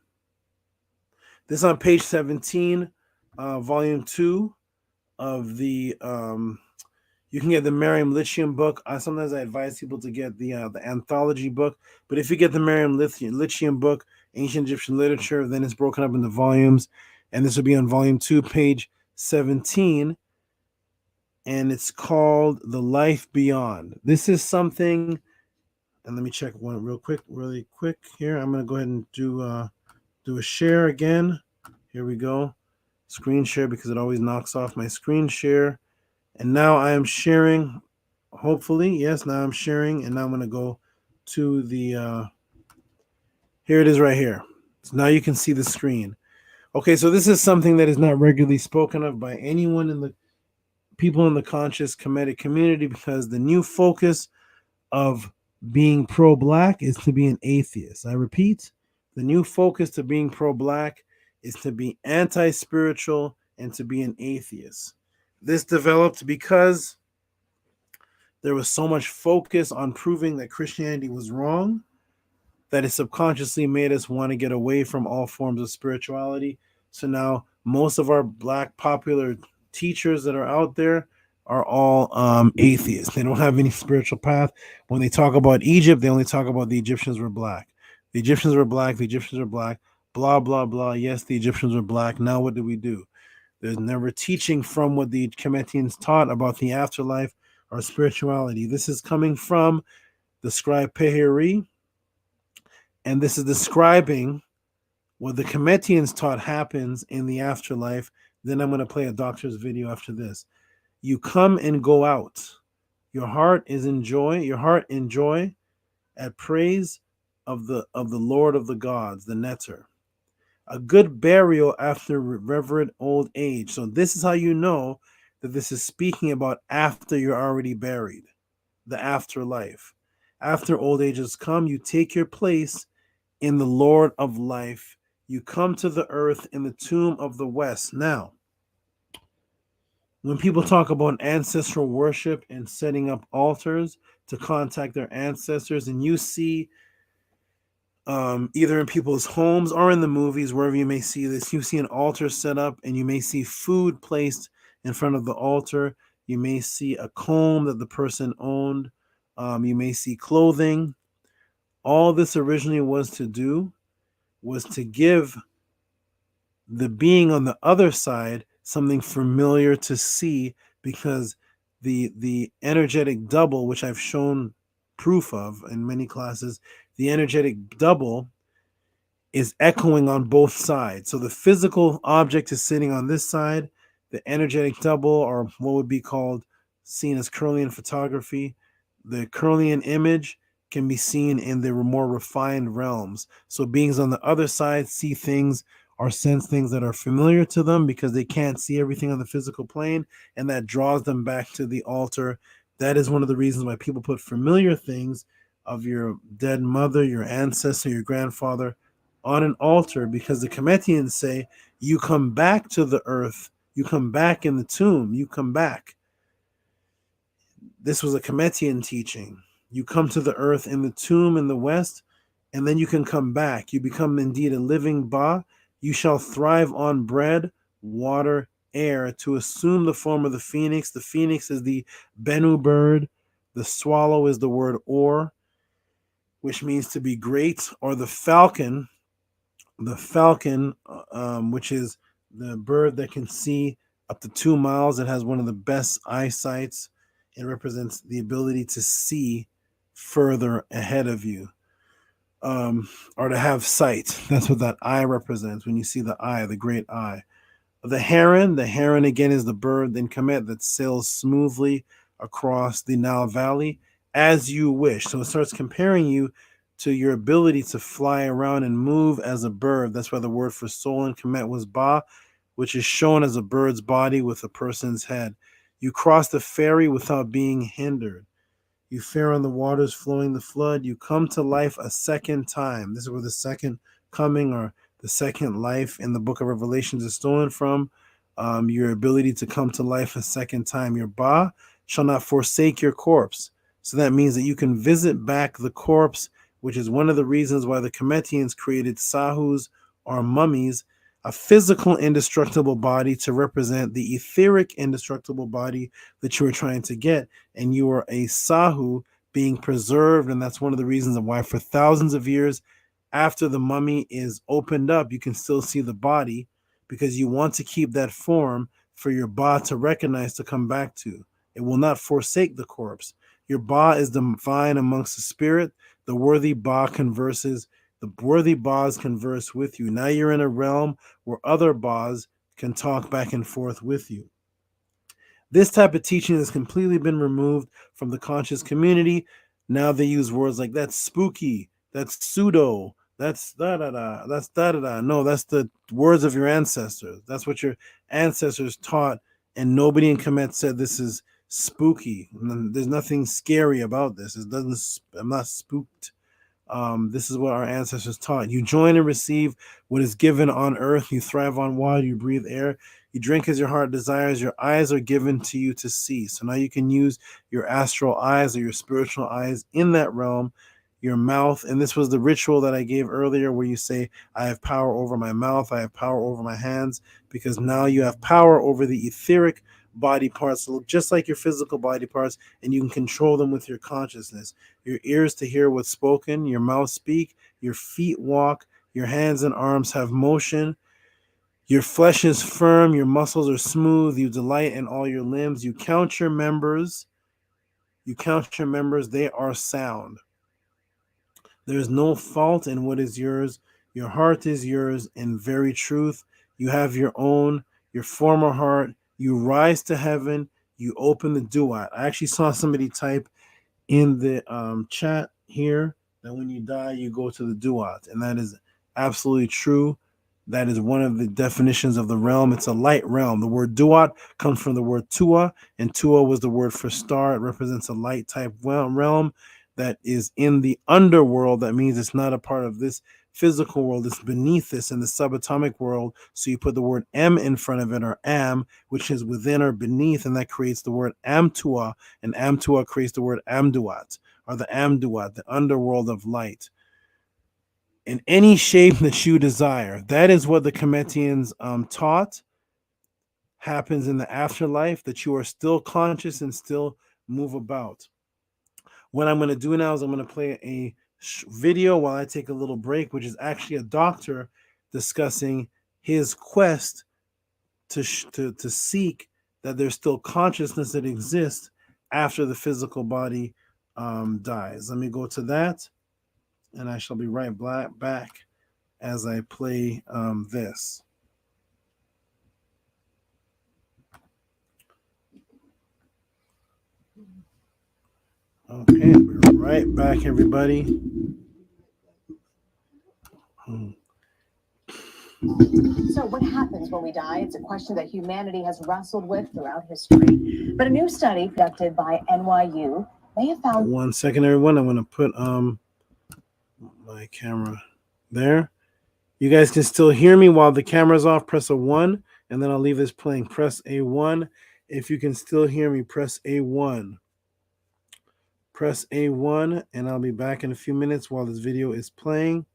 This is on page 17, volume 2 of the you can get the Merriam-Lithium book. Sometimes I advise people to get the anthology book, but if you get the Merriam-Lithium book, Ancient Egyptian Literature, then it's broken up into volumes, and this will be on volume 2, page 17, and it's called The Life Beyond. This is something, and let me check one really quick here. I'm going to go ahead and do a share again. Here we go. Screen share, because it always knocks off my screen share. And now I am sharing, hopefully. Yes, now I'm sharing. And now I'm going to go to the, here it is right here. So now you can see the screen. Okay, so this is something that is not regularly spoken of by anyone in the people in the conscious Kemetic community, because the new focus of being pro-black is to be an atheist. I repeat, the new focus to being pro-black is to be anti-spiritual and to be an atheist. This developed because there was so much focus on proving that Christianity was wrong that it subconsciously made us want to get away from all forms of spirituality. So now most of our black popular teachers that are out there are all atheists. They don't have any spiritual path. When they talk about Egypt, they only talk about the Egyptians were black. The Egyptians were black. The Egyptians were black. Blah, blah, blah. Yes, the Egyptians were black. Now what do? There's never teaching from what the Kemetians taught about the afterlife or spirituality. This is coming from the scribe Peheri, and this is describing what the Kemetians taught happens in the afterlife. Then I'm going to play a doctor's video after this. You come and go out. Your heart is in joy. Your heart in joy at praise of the Lord of the gods, the Neter. A good burial after reverent old age. So this is how you know that this is speaking about after you're already buried, the afterlife. After old age has come, you take your place in the Lord of life. You come to the earth in the tomb of the west. Now, when people talk about ancestral worship and setting up altars to contact their ancestors, and you see either in people's homes or in the movies, wherever you may see this, you see an altar set up and you may see food placed in front of the altar. You may see a comb that the person owned. You may see clothing. All this originally was to give the being on the other side something familiar to see, because the energetic double, which I've shown proof of in many classes, the energetic double is echoing on both sides. So the physical object is sitting on this side, the energetic double, or what would be called, seen as Curlian photography, the Curlian image can be seen in the more refined realms. So beings on the other side see things or sense things that are familiar to them because they can't see everything on the physical plane, and that draws them back to the altar. That is one of the reasons why people put familiar things of your dead mother, your ancestor, your grandfather on an altar, because the Kemetians say you come back to the earth, you come back in the tomb, you come back. This was a Kemetian teaching. You come to the earth in the tomb in the west, and then you can come back. You become indeed a living Ba. You shall thrive on bread, water, air, to assume the form of the phoenix. The phoenix is the Bennu bird. The swallow is the word or, which means to be great, or the falcon, which is the bird that can see up to 2 miles. It has one of the best eyesights. It represents the ability to see further ahead of you, or to have sight. That's what that eye represents. When you see the eye, the great eye. The heron again is the bird in Kemet that sails smoothly across the Nile Valley as you wish. So it starts comparing you to your ability to fly around and move as a bird. That's why the word for soul in Kemet was Ba, which is shown as a bird's body with a person's head. You cross the ferry without being hindered. You fare on the waters flowing the flood. You come to life a second time. This is where the second coming or the second life in the book of Revelations is stolen from. Your ability to come to life a second time. Your Ba shall not forsake your corpse. So that means that you can visit back the corpse, which is one of the reasons why the Kemetians created Sahus or mummies, a physical indestructible body to represent the etheric indestructible body that you were trying to get. And you are a Sahu being preserved. And that's one of the reasons why for thousands of years after the mummy is opened up, you can still see the body, because you want to keep that form for your Ba to recognize, to come back to. It will not forsake the corpse. Your Ba is divine amongst the spirit. The worthy Ba converses The worthy Bas converse with you. Now you're in a realm where other Bas can talk back and forth with you. This type of teaching has completely been removed from the conscious community. Now they use words like that's spooky, that's pseudo, that's da-da-da, that's da-da-da. No, that's the words of your ancestors. That's what your ancestors taught, and nobody in Kemet said this is spooky. There's nothing scary about this. It doesn't. I'm not spooked. This is what our ancestors taught. You join and receive what is given on earth. You thrive on water. You breathe air. You drink as your heart desires. Your eyes are given to you to see. So now you can use your astral eyes or your spiritual eyes in that realm. Your mouth, and this was the ritual that I gave earlier where you say, I have power over my mouth. I have power over my hands, because now you have power over the etheric body parts, just like your physical body parts, and you can control them with your consciousness. Your ears to hear what's spoken, your mouth speak, your feet walk, your hands and arms have motion, your flesh is firm, your muscles are smooth, you delight in all your limbs, you count your members, they are sound. There is no fault in what is yours. Your heart is yours in very truth. You have your own, your former heart. You rise to heaven. You open the duat. I actually saw somebody type in the chat here that when you die, you go to the duat. And that is absolutely true. That is one of the definitions of the realm. It's a light realm. The word duat comes from the word tua, and tua was the word for star. It represents a light type realm that is in the underworld. That means it's not a part of this physical world. It's beneath this in the subatomic world. So you put the word M in front of it, or am, which is within or beneath, and that creates the word amtua, and amtua creates the word amduat, or the amduat, the underworld of light. In any shape that you desire. That is what the Kemetians taught happens in the afterlife, that you are still conscious and still move about. What I'm going to do now is I'm going to play a video while I take a little break, which is actually a doctor discussing his quest to seek that there's still consciousness that exists after the physical body dies. Let me go to that, and I shall be right back as I play this. Okay, we're right back, everybody. So what happens when we die? It's a question that humanity has wrestled with throughout history. But a new study conducted by NYU may have found... 1 second, everyone. I'm going to put my camera there. You guys can still hear me while the camera's off. Press a 1, and then I'll leave this playing. Press a 1. If you can still hear me, press a 1. Press a 1, and I'll be back in a few minutes while this video is playing.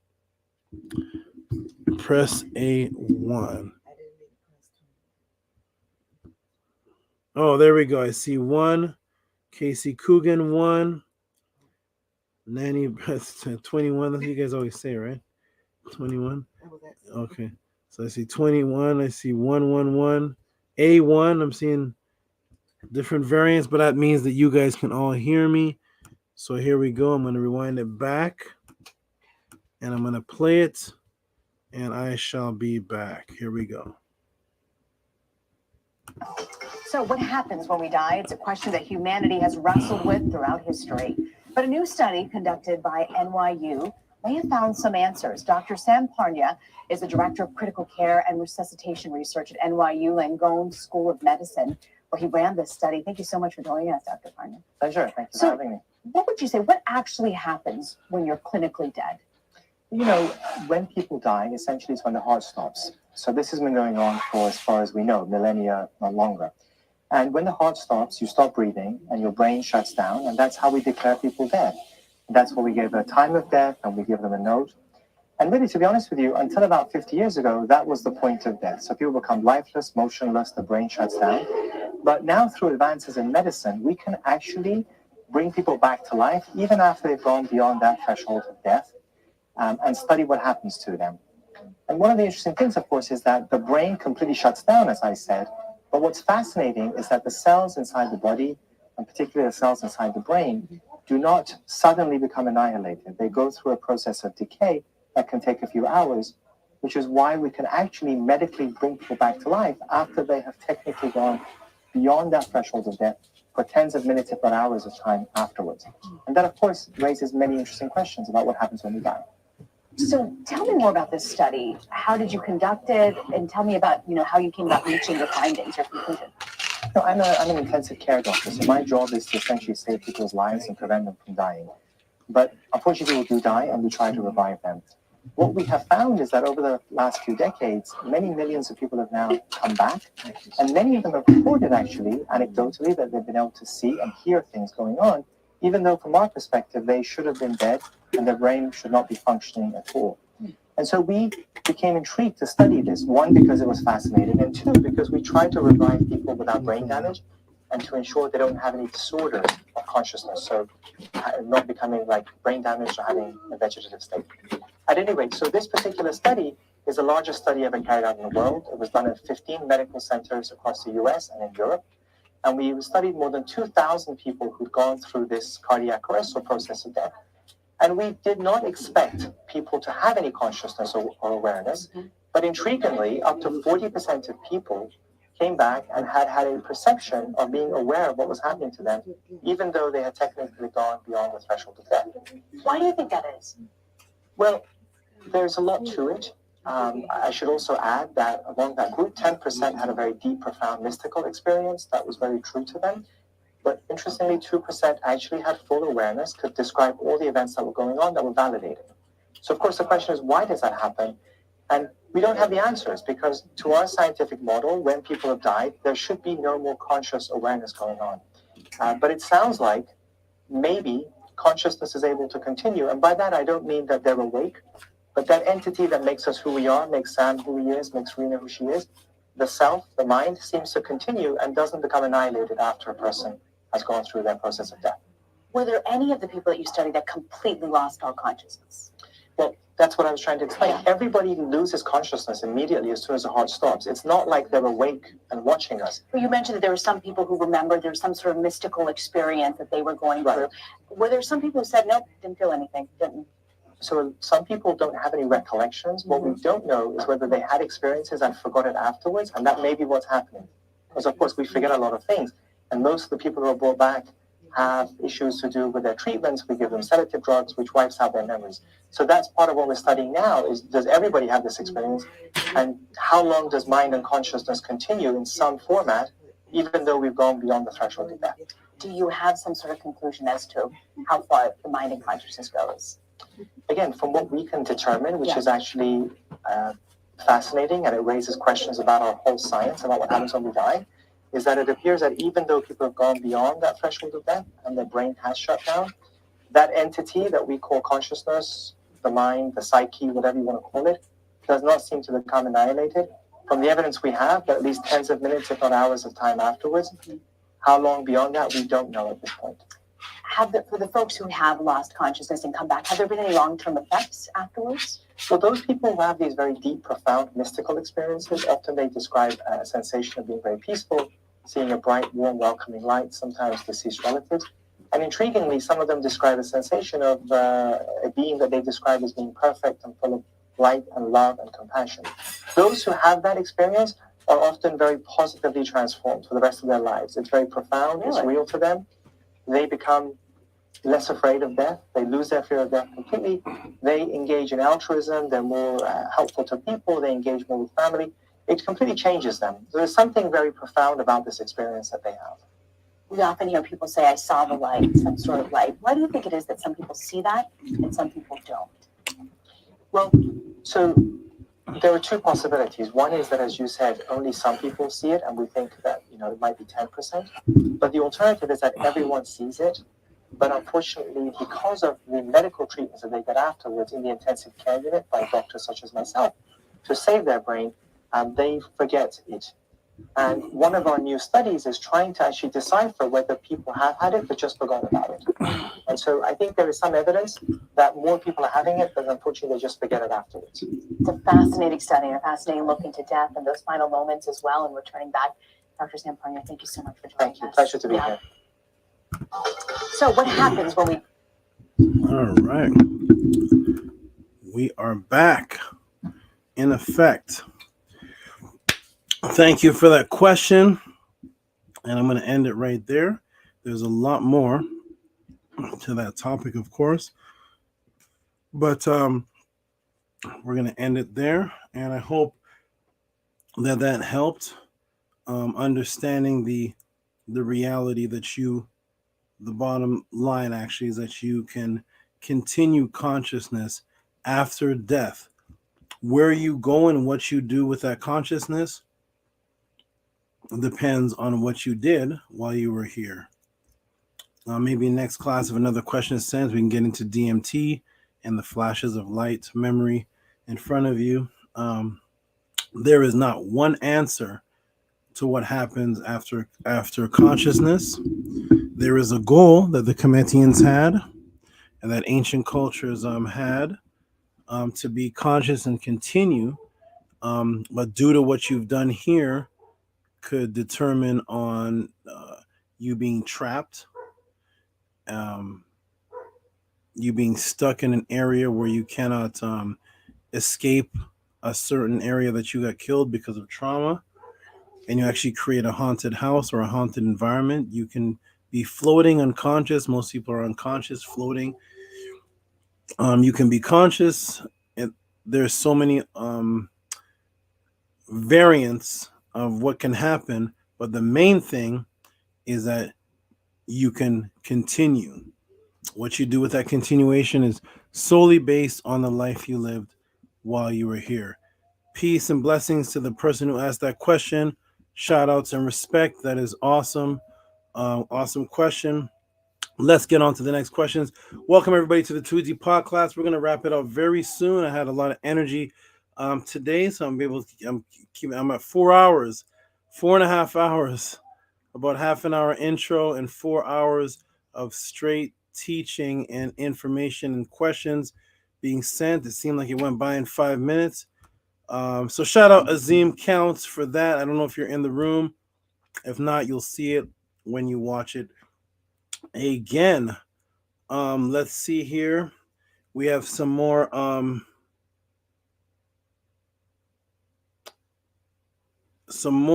Press a 1. Oh, there we go. I see 1. Casey Coogan 1. Nanny 21. That's what you guys always say, right? 21. Okay. So I see 21. I see 111. A1. I'm seeing different variants, but that means that you guys can all hear me. So here we go. I'm going to rewind it back, and I'm going to play it, and I shall be back. Here we go. So what happens when we die? It's a question that humanity has wrestled with throughout history. But a new study conducted by NYU may have found some answers. Dr. Sam Parnia is the Director of Critical Care and Resuscitation Research at NYU Langone School of Medicine, where he ran this study. Thank you so much for joining us, Dr. Parnia. Pleasure. Thank you for having me. What would you say? What actually happens when you're clinically dead? You know, when people die, essentially it's when the heart stops. So this has been going on for, as far as we know, millennia, not longer. And when the heart stops, you stop breathing and your brain shuts down, and that's how we declare people dead. That's what we give a time of death, and we give them a note. And really, to be honest with you, until about 50 years ago, that was the point of death. So people become lifeless, motionless, the brain shuts down. But now through advances in medicine, we can actually bring people back to life, even after they've gone beyond that threshold of death, and study what happens to them. And one of the interesting things, of course, is that the brain completely shuts down, as I said. But what's fascinating is that the cells inside the body, and particularly the cells inside the brain, do not suddenly become annihilated. They go through a process of decay, that can take a few hours, which is why we can actually medically bring people back to life after they have technically gone beyond that threshold of death for tens of minutes, if not hours of time afterwards. And that, of course, raises many interesting questions about what happens when we die. So tell me more about this study. How did you conduct it? And tell me about, how you came about reaching your findings, your conclusion. No, I'm an intensive care doctor, so my job is to essentially save people's lives and prevent them from dying. But unfortunately, people do die, and we try to revive them. What we have found is that over the last few decades, many millions of people have now come back, and many of them have reported, actually, anecdotally, that they've been able to see and hear things going on, even though from our perspective, they should have been dead and their brain should not be functioning at all. And so we became intrigued to study this, one, because it was fascinating, and two, because we tried to revive people without brain damage and to ensure they don't have any disorders of consciousness, so not becoming like brain damage or having a vegetative state. At any rate, so this particular study is the largest study ever carried out in the world. It was done at 15 medical centers across the US and in Europe. And we studied more than 2,000 people who'd gone through this cardiac arrest or process of death. And we did not expect people to have any consciousness or awareness. But intriguingly, up to 40% of people came back and had a perception of being aware of what was happening to them, even though they had technically gone beyond the threshold of death. Why do you think that is? Well, there's a lot to it. I should also add that among that group, 10% had a very deep, profound mystical experience that was very true to them. But interestingly, 2% actually had full awareness, could describe all the events that were going on that were validated. So, of course, the question is, why does that happen? And we don't have the answers, because to our scientific model, when people have died, there should be no more conscious awareness going on. But it sounds like maybe consciousness is able to continue. And by that, I don't mean that they're awake, but that entity that makes us who we are, makes Sam who he is, makes Rena who she is, the self, the mind, seems to continue and doesn't become annihilated after a person has gone through their process of death. Were there any of the people that you studied that completely lost all consciousness? Well, that's what I was trying to explain. Everybody loses consciousness immediately as soon as the heart stops. It's not like they're awake and watching us. Well, you mentioned that there were some people who remembered there was some sort of mystical experience that they were going through. Were there some people who said, nope, didn't feel anything, didn't? So some people don't have any recollections. What we don't know is whether they had experiences and forgot it afterwards, and that may be what's happening. Because, of course, we forget a lot of things. And most of the people who are brought back have issues to do with their treatments. We give them sedative drugs, which wipes out their memories. So that's part of what we're studying now, is does everybody have this experience? And how long does mind and consciousness continue in some format, even though we've gone beyond the threshold of death? Do you have some sort of conclusion as to how far the mind and consciousness goes? Again, from what we can determine, which is actually fascinating, and it raises questions about our whole science, about what happens when we die, is that it appears that even though people have gone beyond that threshold of death and their brain has shut down, that entity that we call consciousness, the mind, the psyche, whatever you want to call it, does not seem to become annihilated. From the evidence we have, at least tens of minutes, if not hours of time afterwards. How long beyond that, we don't know at this point. For the folks who have lost consciousness and come back, have there been any long-term effects afterwards? So those people who have these very deep, profound, mystical experiences, often they describe a sensation of being very peaceful, seeing a bright, warm, welcoming light, sometimes deceased relatives. And intriguingly, some of them describe a sensation of a being that they describe as being perfect and full of light and love and compassion. Those who have that experience are often very positively transformed for the rest of their lives. It's very profound, It's real to them. They become less afraid of death. They lose their fear of death completely. They engage in altruism. They're more helpful to people. They engage more with family. It completely changes them. There's something very profound about this experience that they have. We often hear people say, I saw the light, some sort of light. Why do you think it is that some people see that and some people don't? Well, so there are two possibilities. One is that, as you said, only some people see it, and we think that, it might be 10%. But the alternative is that everyone sees it. But unfortunately, because of the medical treatments that they get afterwards in the intensive care unit by doctors such as myself, to save their brain, they forget it. And one of our new studies is trying to actually decipher whether people have had it but just forgot about it. And so I think there is some evidence that more people are having it, but unfortunately they just forget it afterwards. It's a fascinating study and a fascinating look into death and those final moments as well, and returning back. Dr. Samponia, thank you so much for joining us. Thank you. Pleasure to be here. So what happens when we... All right. We are back in effect. Thank you for that question. And I'm going to end it right there. There's a lot more to that topic, of course. But we're going to end it there. And I hope that helped understanding the reality that the bottom line actually is that you can continue consciousness after death. Where you go and what you do with that consciousness depends on what you did while you were here. Maybe next class, if another question is sent, we can get into DMT and the flashes of light memory in front of you. There is not one answer to what happens after consciousness. There is a goal that the Cometians had and that ancient cultures had to be conscious and continue. But due to what you've done here could determine on you being trapped, you being stuck in an area where you cannot escape a certain area that you got killed because of trauma, and you actually create a haunted house or a haunted environment. You can be floating unconscious. Most people are unconscious, floating. You can be conscious. There's so many variants of what can happen, but the main thing is that you can continue. What you do with that continuation is solely based on the life you lived while you were here. Peace and blessings to the person who asked that question. Shout outs and respect. That is awesome. Awesome question. Let's get on to the next questions. Welcome everybody to the Tehuti Podclass. We're going to wrap it up very soon. I had a lot of energy today, so I'm at 4 hours, 4.5 hours, about half an hour intro and 4 hours of straight teaching and information and questions being sent. It seemed like it went by in 5 minutes. So shout out Azim Counts for that. I don't know if you're in the room. If not, you'll see it when you watch it again. Let's see here. We have some more some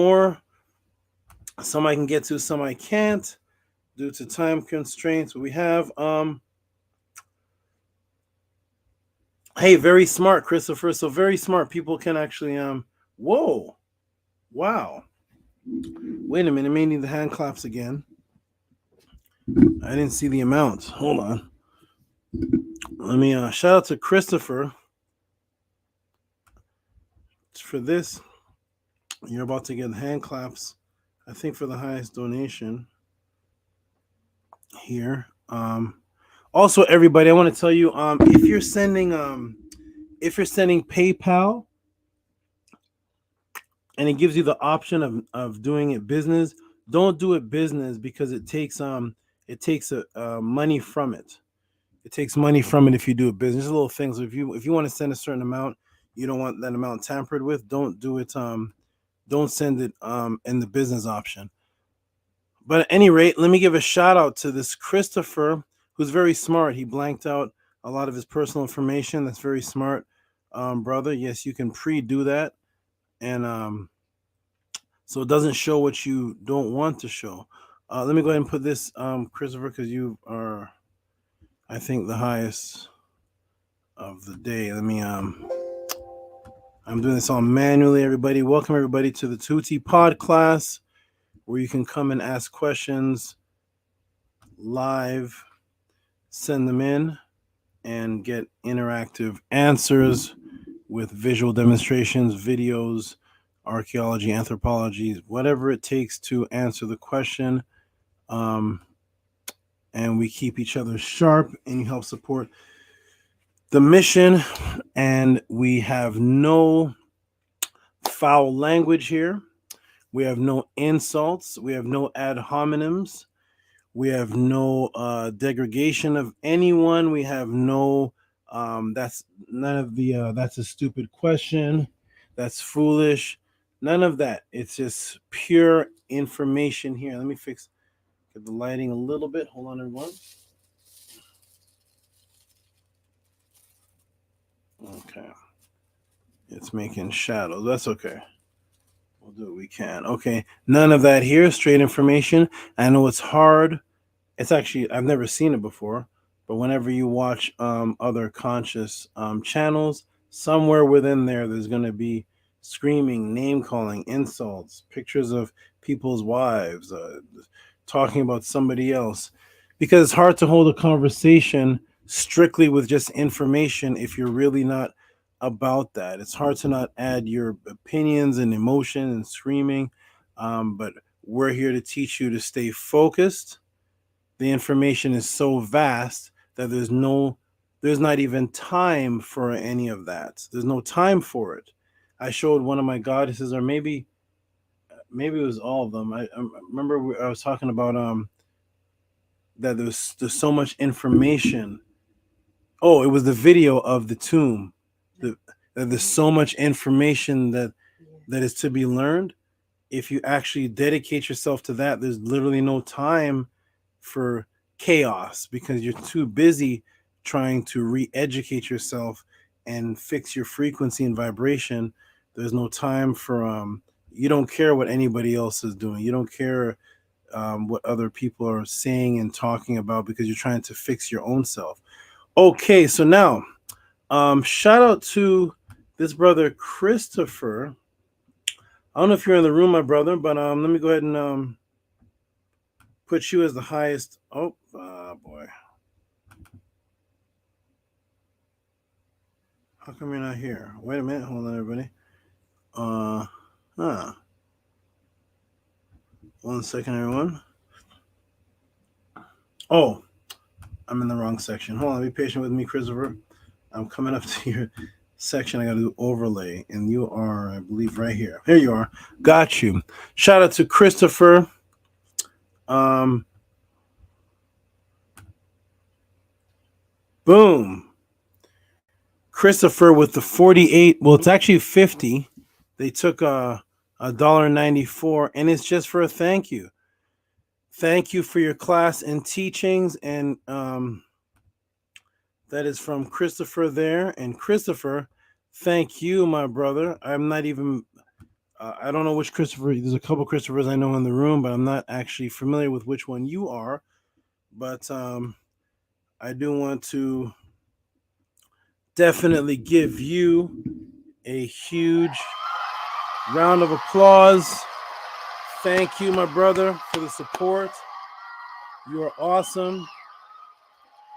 I can get to, some I can't due to time constraints. We have hey, very smart, Christopher. So very smart people can actually whoa, wow, wait a minute, I may need the hand claps again. I didn't see the amount. Hold on, let me shout out to Christopher for this. You're about to get hand claps, I think, for the highest donation here. Also, everybody, I want to tell you, if you're sending PayPal and it gives you the option of doing it business, don't do it business because it takes money from it. It takes money from it if you do it business. There's little things. If you want to send a certain amount, you don't want that amount tampered with. Don't do it. Don't send it in the business option. But at any rate, let me give a shout out to this Christopher, who's very smart. He blanked out a lot of his personal information. That's very smart, brother. Yes, you can pre-do that. And so it doesn't show what you don't want to show. Let me go ahead and put this, Christopher, because you are, I think, the highest of the day. Let me, I'm doing this all manually, everybody. Welcome, everybody, to the Tehuti Podclass, where you can come and ask questions live, send them in, and get interactive answers with visual demonstrations, videos, archaeology, anthropology, whatever it takes to answer the question. And we keep each other sharp, and you help support the mission. And we have no foul language here. We have no insults. We have no ad hominems. We have no degradation of anyone. We have no that's none of the that's a stupid question, that's foolish, none of that. It's just pure information here. Let me get the lighting a little bit. Hold on, everyone. Okay. It's making shadows. That's okay. We'll do what we can. Okay. None of that here. Straight information. I know it's hard. It's actually, I've never seen it before, but whenever you watch other conscious channels, somewhere within there, there's going to be screaming, name calling, insults, pictures of people's wives, talking about somebody else, because it's hard to hold a conversation strictly with just information if you're really not about that. It's hard to not add your opinions and emotion and screaming, but we're here to teach you to stay focused. The information is so vast that there's not even time for any of that. There's no time for it. I showed one of my goddesses, or maybe it was all of them. I remember I was talking about that there's so much information. Oh, it was the video of the tomb. That there's so much information that is to be learned. If you actually dedicate yourself to that, there's literally no time for chaos because you're too busy trying to re-educate yourself and fix your frequency and vibration. There's no time for you don't care what anybody else is doing. You don't care what other people are saying and talking about because you're trying to fix your own self. Okay, so now shout out to this brother Christopher. I don't know if you're in the room, my brother, but let me go ahead and put you as the highest. Oh, boy. How come you're not here? Wait a minute. Hold on, everybody. 1 second, everyone. Oh, I'm in the wrong section. Hold on. Be patient with me, Christopher. I'm coming up to your section. I got to do overlay. And you are, I believe, right here. Here you are. Got you. Shout out to Christopher. Boom. Christopher with the 48. Well, it's actually 50. They took $1.94, and it's just for a thank you. Thank you for your class and teachings. And that is from Christopher there. And Christopher, thank you, my brother. I'm not even, I don't know which Christopher. There's a couple Christophers I know in the room, but I'm not actually familiar with which one you are. But I do want to definitely give you a huge round of applause. Thank you, my brother, for the support. You are awesome.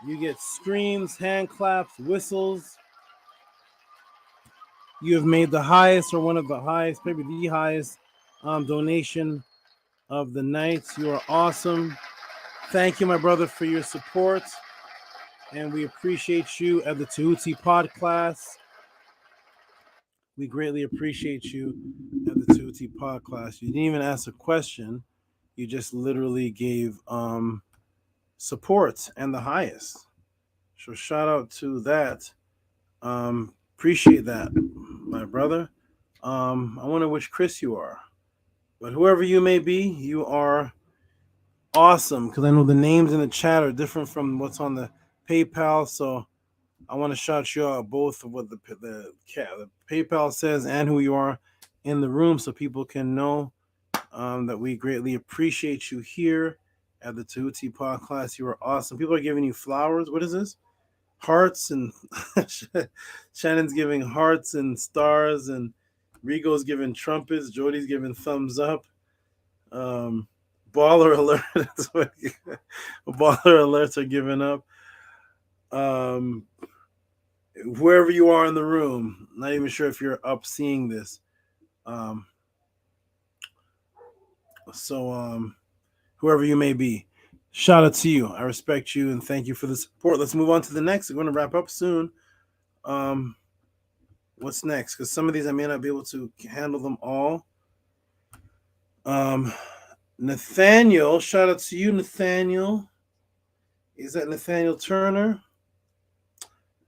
You get screams, hand claps, whistles. You have made the highest, or one of the highest, maybe the highest donation of the night. You are awesome. Thank you, my brother, for your support. And we appreciate you at the Tehuti Podclass. We greatly appreciate you at the Tehuti Podclass. You didn't even ask a question. You just literally gave support and the highest. So shout out to that. Appreciate that, my brother. I wonder which Chris you are. But whoever you may be, you are awesome. Because I know the names in the chat are different from what's on the PayPal. So I want to shout you out both of what the PayPal says and who you are in the room so people can know that we greatly appreciate you here at the Tehuti Podclass. You are awesome. People are giving you flowers. What is this? Hearts, and Shannon's giving hearts and stars, and Rigo's giving trumpets. Jody's giving thumbs up. Baller alert. Baller alerts are giving up. Wherever you are in the room, not even sure if you're up seeing this. Whoever you may be, shout out to you. I respect you and thank you for the support. Let's move on to the next. We're going to wrap up soon. What's next? Because some of these I may not be able to handle them all. Nathaniel, shout out to you, Nathaniel. Is that Nathaniel Turner?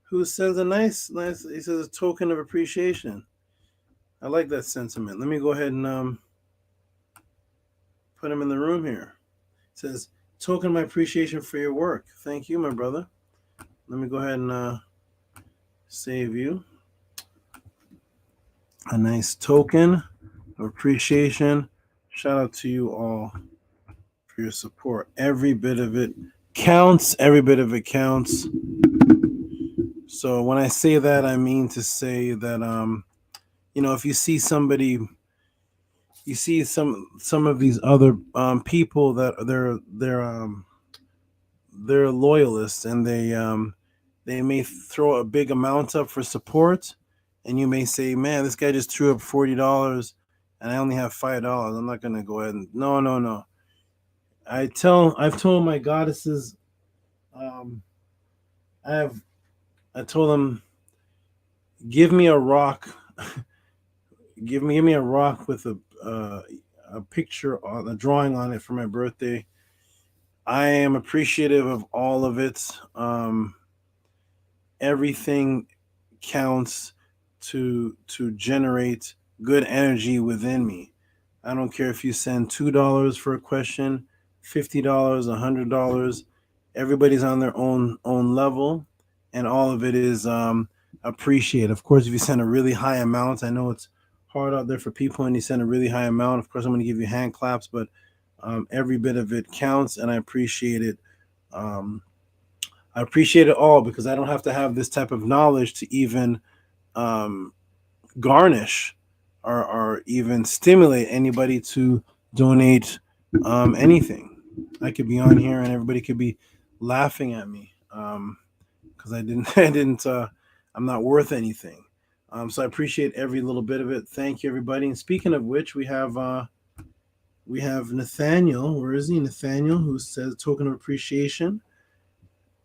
Who says he says a token of appreciation. I like that sentiment. Let me go ahead and put him in the room here. It says, token of my appreciation for your work. Thank you, my brother. Let me go ahead and save you. a nice token of appreciation. Shout out to you all for your support. Every bit of it counts. Every bit of it counts. So when I say that, I mean to say that if you see somebody, you see some of these other people that they're loyalists, and they may throw a big amount up for support, and you may say, man, this guy just threw up $40 and I only have $5. I'm not gonna go ahead and no. I've told my goddesses, I told them, give me a rock, give me a rock with a picture on a drawing on it for my birthday. I am appreciative of all of it. Everything counts to generate good energy within me. I don't care if you send $2 for a question, $50, $100. Everybody's on their own level, and all of it is appreciated. Of course, if you send a really high amount, I know it's hard out there for people, and you send a really high amount, of course I'm going to give you hand claps, but every bit of it counts, and I appreciate it. I appreciate it all, because I don't have to have this type of knowledge to even garnish or even stimulate anybody to donate anything. I could be on here and everybody could be laughing at me because I'm not worth anything. So I appreciate every little bit of it. Thank you, everybody. And speaking of which, we have Nathaniel. Where is he? Nathaniel, who says token of appreciation.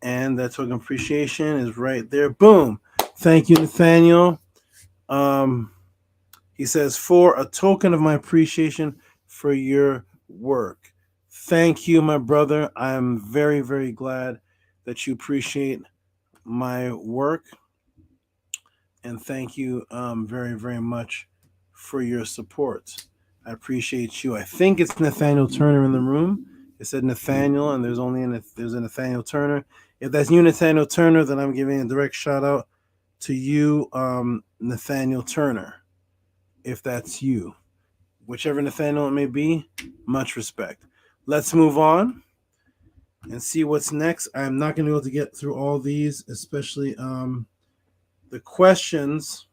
And that token of appreciation is right there. Boom. Thank you, Nathaniel. He says, for a token of my appreciation for your work. Thank you, my brother. I'm very, very glad that you appreciate my work. And thank you very, very much for your support. I appreciate you. I think it's Nathaniel Turner in the room. It said Nathaniel, and there's a Nathaniel Turner. If that's you, Nathaniel Turner, then I'm giving a direct shout out to you, Nathaniel Turner. If that's you, whichever Nathaniel it may be, much respect. Let's move on and see what's next. I'm not going to be able to get through all these, especially the questions.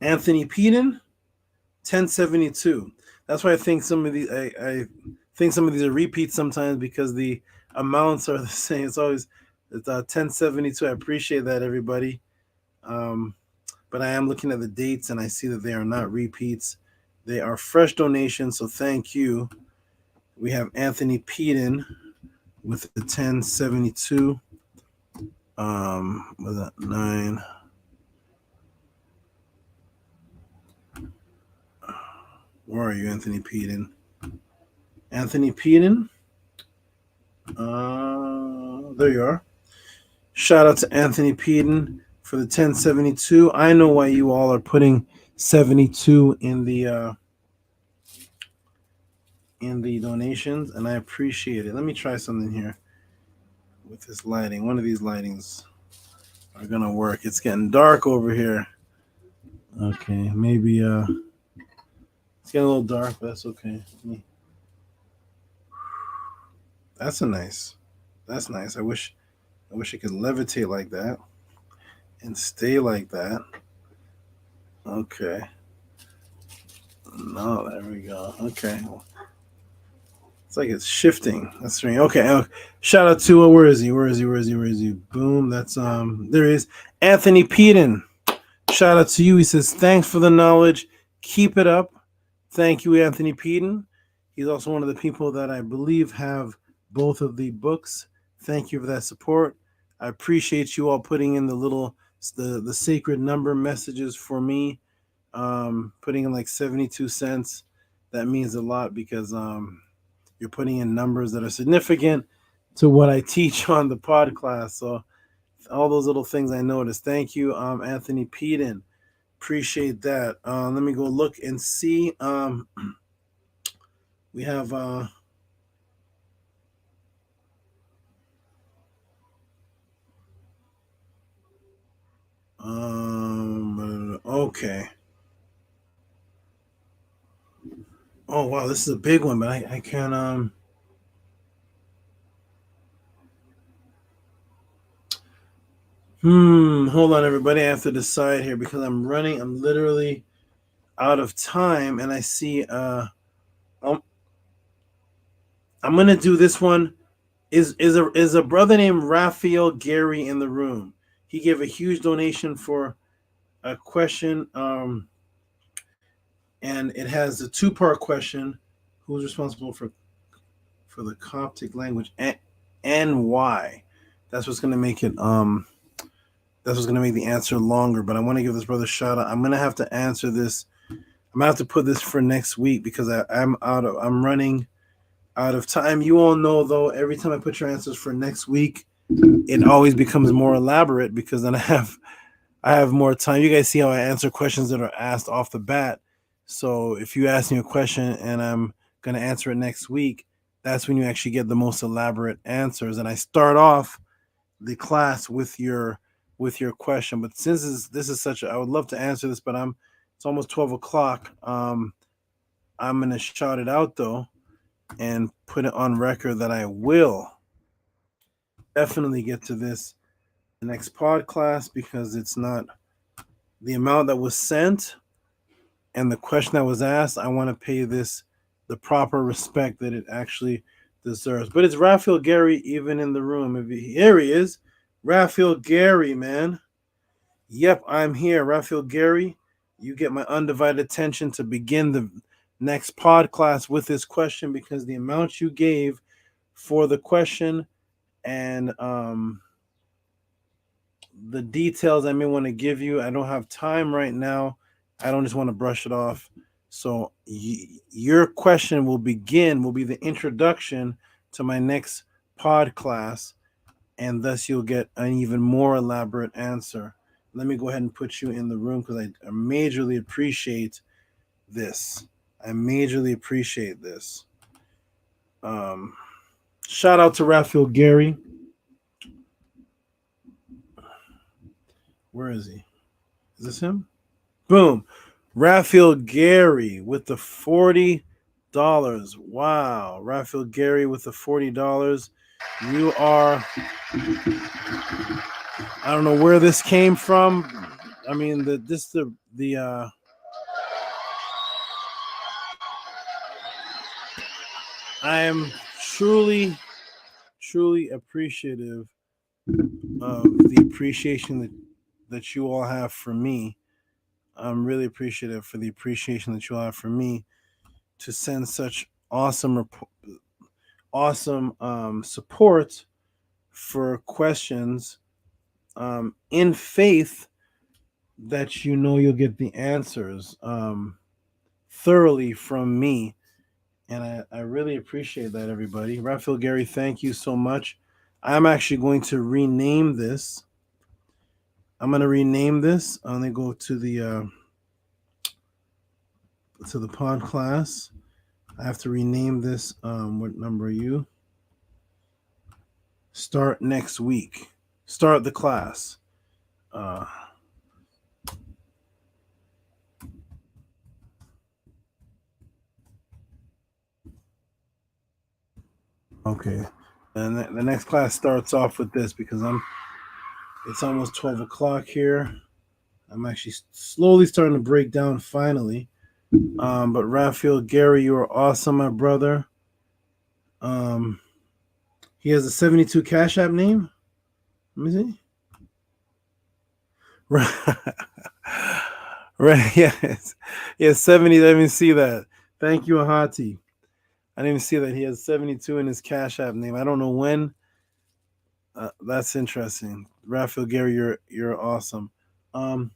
Anthony Peden, 1072. That's why I think some of these I think some of these are repeats sometimes, because the amounts are the same. It's 1072. I appreciate that, everybody. But I am looking at the dates and I see that they are not repeats. They are fresh donations, so thank you. We have Anthony Peden with the 1072. Was that 9? Where are you, Anthony Peden? Anthony Peden? There you are. Shout out to Anthony Peden for the 1072. I know why you all are putting 72 in the donations, and I appreciate it. Let me try something here with this lighting. One of these lightings are gonna work. It's getting dark over here. Okay, maybe it's getting a little dark, but that's okay. That's nice. I wish I could levitate like that and stay like that. Okay. No, there we go. Okay. It's like it's shifting. That's strange. Okay. Shout out to where is he? Boom. That's there he is. Anthony Peden. Shout out to you. He says, thanks for the knowledge. Keep it up. Thank you, Anthony Peden. He's also one of the people that I believe have both of the books. Thank you for that support. I appreciate you all putting in the sacred number messages for me. Putting in like 72 cents. That means a lot, because you're putting in numbers that are significant to what I teach on the Podclass. So all those little things I noticed. Thank you, Anthony Peden. Appreciate that. Let me go look and see. We have Okay. Oh wow, this is a big one, but I can't hold on everybody. I have to decide here because I'm literally out of time, and I see I'm gonna do this one. Is a brother named Raphael Gary in the room? He gave a huge donation for a question, and it has a two-part question: who's responsible for the Coptic language, and why? That's what's gonna make it that's what's gonna make the answer longer. But I want to give this brother a shout out. I'm gonna have to answer this. I'm gonna have to put this for next week because I'm running out of time. You all know though, every time I put your answers for next week, it always becomes more elaborate because then I have more time. You guys see how I answer questions that are asked off the bat. So if you ask me a question and I'm gonna answer it next week, that's when you actually get the most elaborate answers. And I start off the class with your question. But since this is such I would love to answer this, but it's almost 12 o'clock. I'm gonna shout it out though and put it on record that I will definitely get to this the next Podclass because it's not the amount that was sent and the question that was asked. I want to pay this the proper respect that it actually deserves. But it's Raphael Gary even in the room. Here he is. Raphael Gary, man. Yep, I'm here. Raphael Gary, you get my undivided attention to begin the next Podclass with this question because the amount you gave for the question and the details I may want to give you, I don't have time right now. I don't just want to brush it off. So your question will be the introduction to my next Podclass, and thus you'll get an even more elaborate answer. Let me go ahead and put you in the room because I majorly appreciate this. Shout out to Raphael Gary. Where is he? Is this him? Boom. Raphael Gary with the $40. Wow. Raphael Gary with the $40. You are, I don't know where this came from. I mean, I am truly appreciative of the appreciation that you all have for me. I'm really appreciative for the appreciation that you all have for me to send such awesome support for questions in faith that you'll get the answers thoroughly from me. And I really appreciate that, everybody. Raphael Gary, thank you so much. I'm actually going to rename this. I'm going to go to the Podclass. I have to rename this. What number are you? Start next week. Start the class. Okay. And the next class starts off with this because it's almost 12 o'clock here. I'm actually slowly starting to break down finally. But Raphael Gary, you are awesome, my brother. He has a 72 Cash App name. Let me see. Right, yes. He has 70. Let me see that. Thank you, Ahati. I didn't even see that he has 72 in his Cash App name. I don't know when. That's interesting. Raphael Gary, you're awesome. 1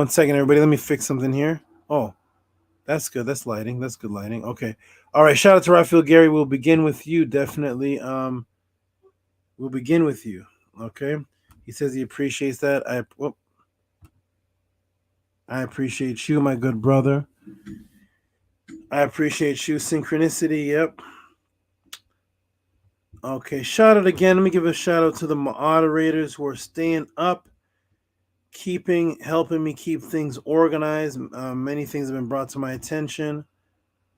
second, everybody. Let me fix something here. Oh, that's good. That's lighting. That's good lighting. Okay. All right. Shout out to Raphael Gary. We'll begin with you. Definitely. We'll begin with you. Okay. He says he appreciates that. I appreciate you, my good brother. I appreciate you. Synchronicity. Yep. Okay. Shout out again. Let me give a shout out to the moderators who are staying up helping me keep things organized. Many things have been brought to my attention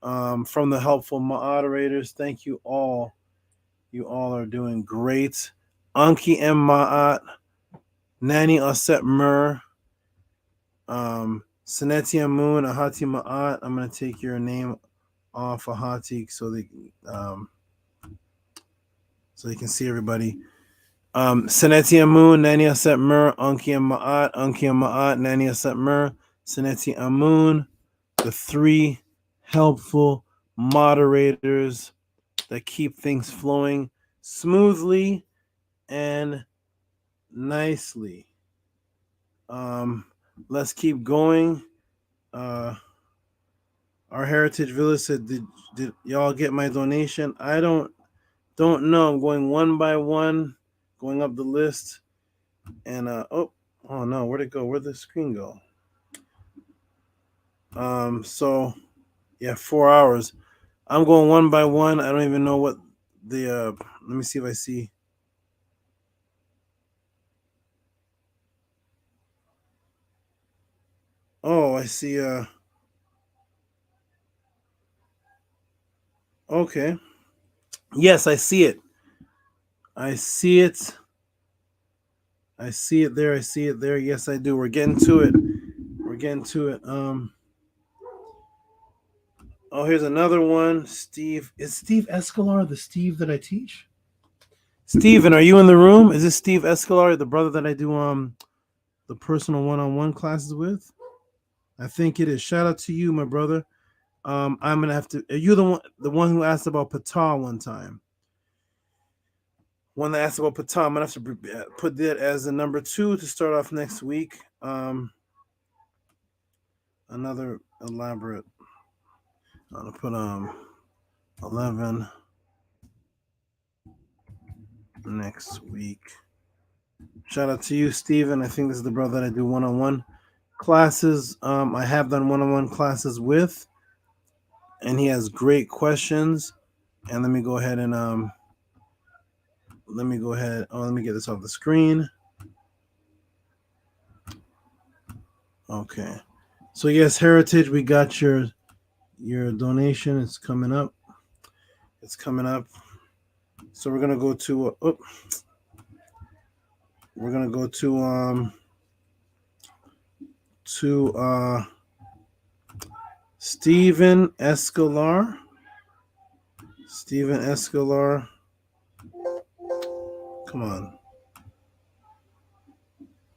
from the helpful moderators. Thank you all. You all are doing great. Anki M. Ma'at, Nani Aset Mur, Saneti Amun, Ahati Ma'at. I'm going to take your name off Ahati so they can see everybody. Saneti Amun, Nani Aset Mur, Anki M. Ma'at, Nani Aset Mur, Saneti Amun, the three helpful moderators that keep things flowing smoothly and nicely. Let's keep going. Our Heritage Village said, did y'all get my donation? I don't know. I'm going one by one, going up the list. And oh no, where'd it go? Where'd the screen go? So yeah, 4 hours. I'm going one by one. I don't even know what the let me see if I see. Oh, I see. Okay. Yes, I see it. I see it there. I see it there. Yes, I do. We're getting to it. Oh, here's another one. Steve. Is Steve Escalar the Steve that I teach? Steven, are you in the room? Is this Steve Escalar, the brother that I do the personal one-on-one classes with? I think it is. Shout out to you, my brother. I'm gonna have to. Are you the one who asked about Ptah one time? One that asked about Ptah. I'm gonna have to put that as the number 2 to start off next week. Another elaborate. I'm gonna put 11 next week. Shout out to you, Steven. I think this is the brother that I do one-on-one classes. I have done one-on-one classes with, and he has great questions. And let me go ahead and let me get this off the screen. Okay. So yes, Heritage, we got your donation. It's coming up. So we're gonna go to Steven Escalar. Come on.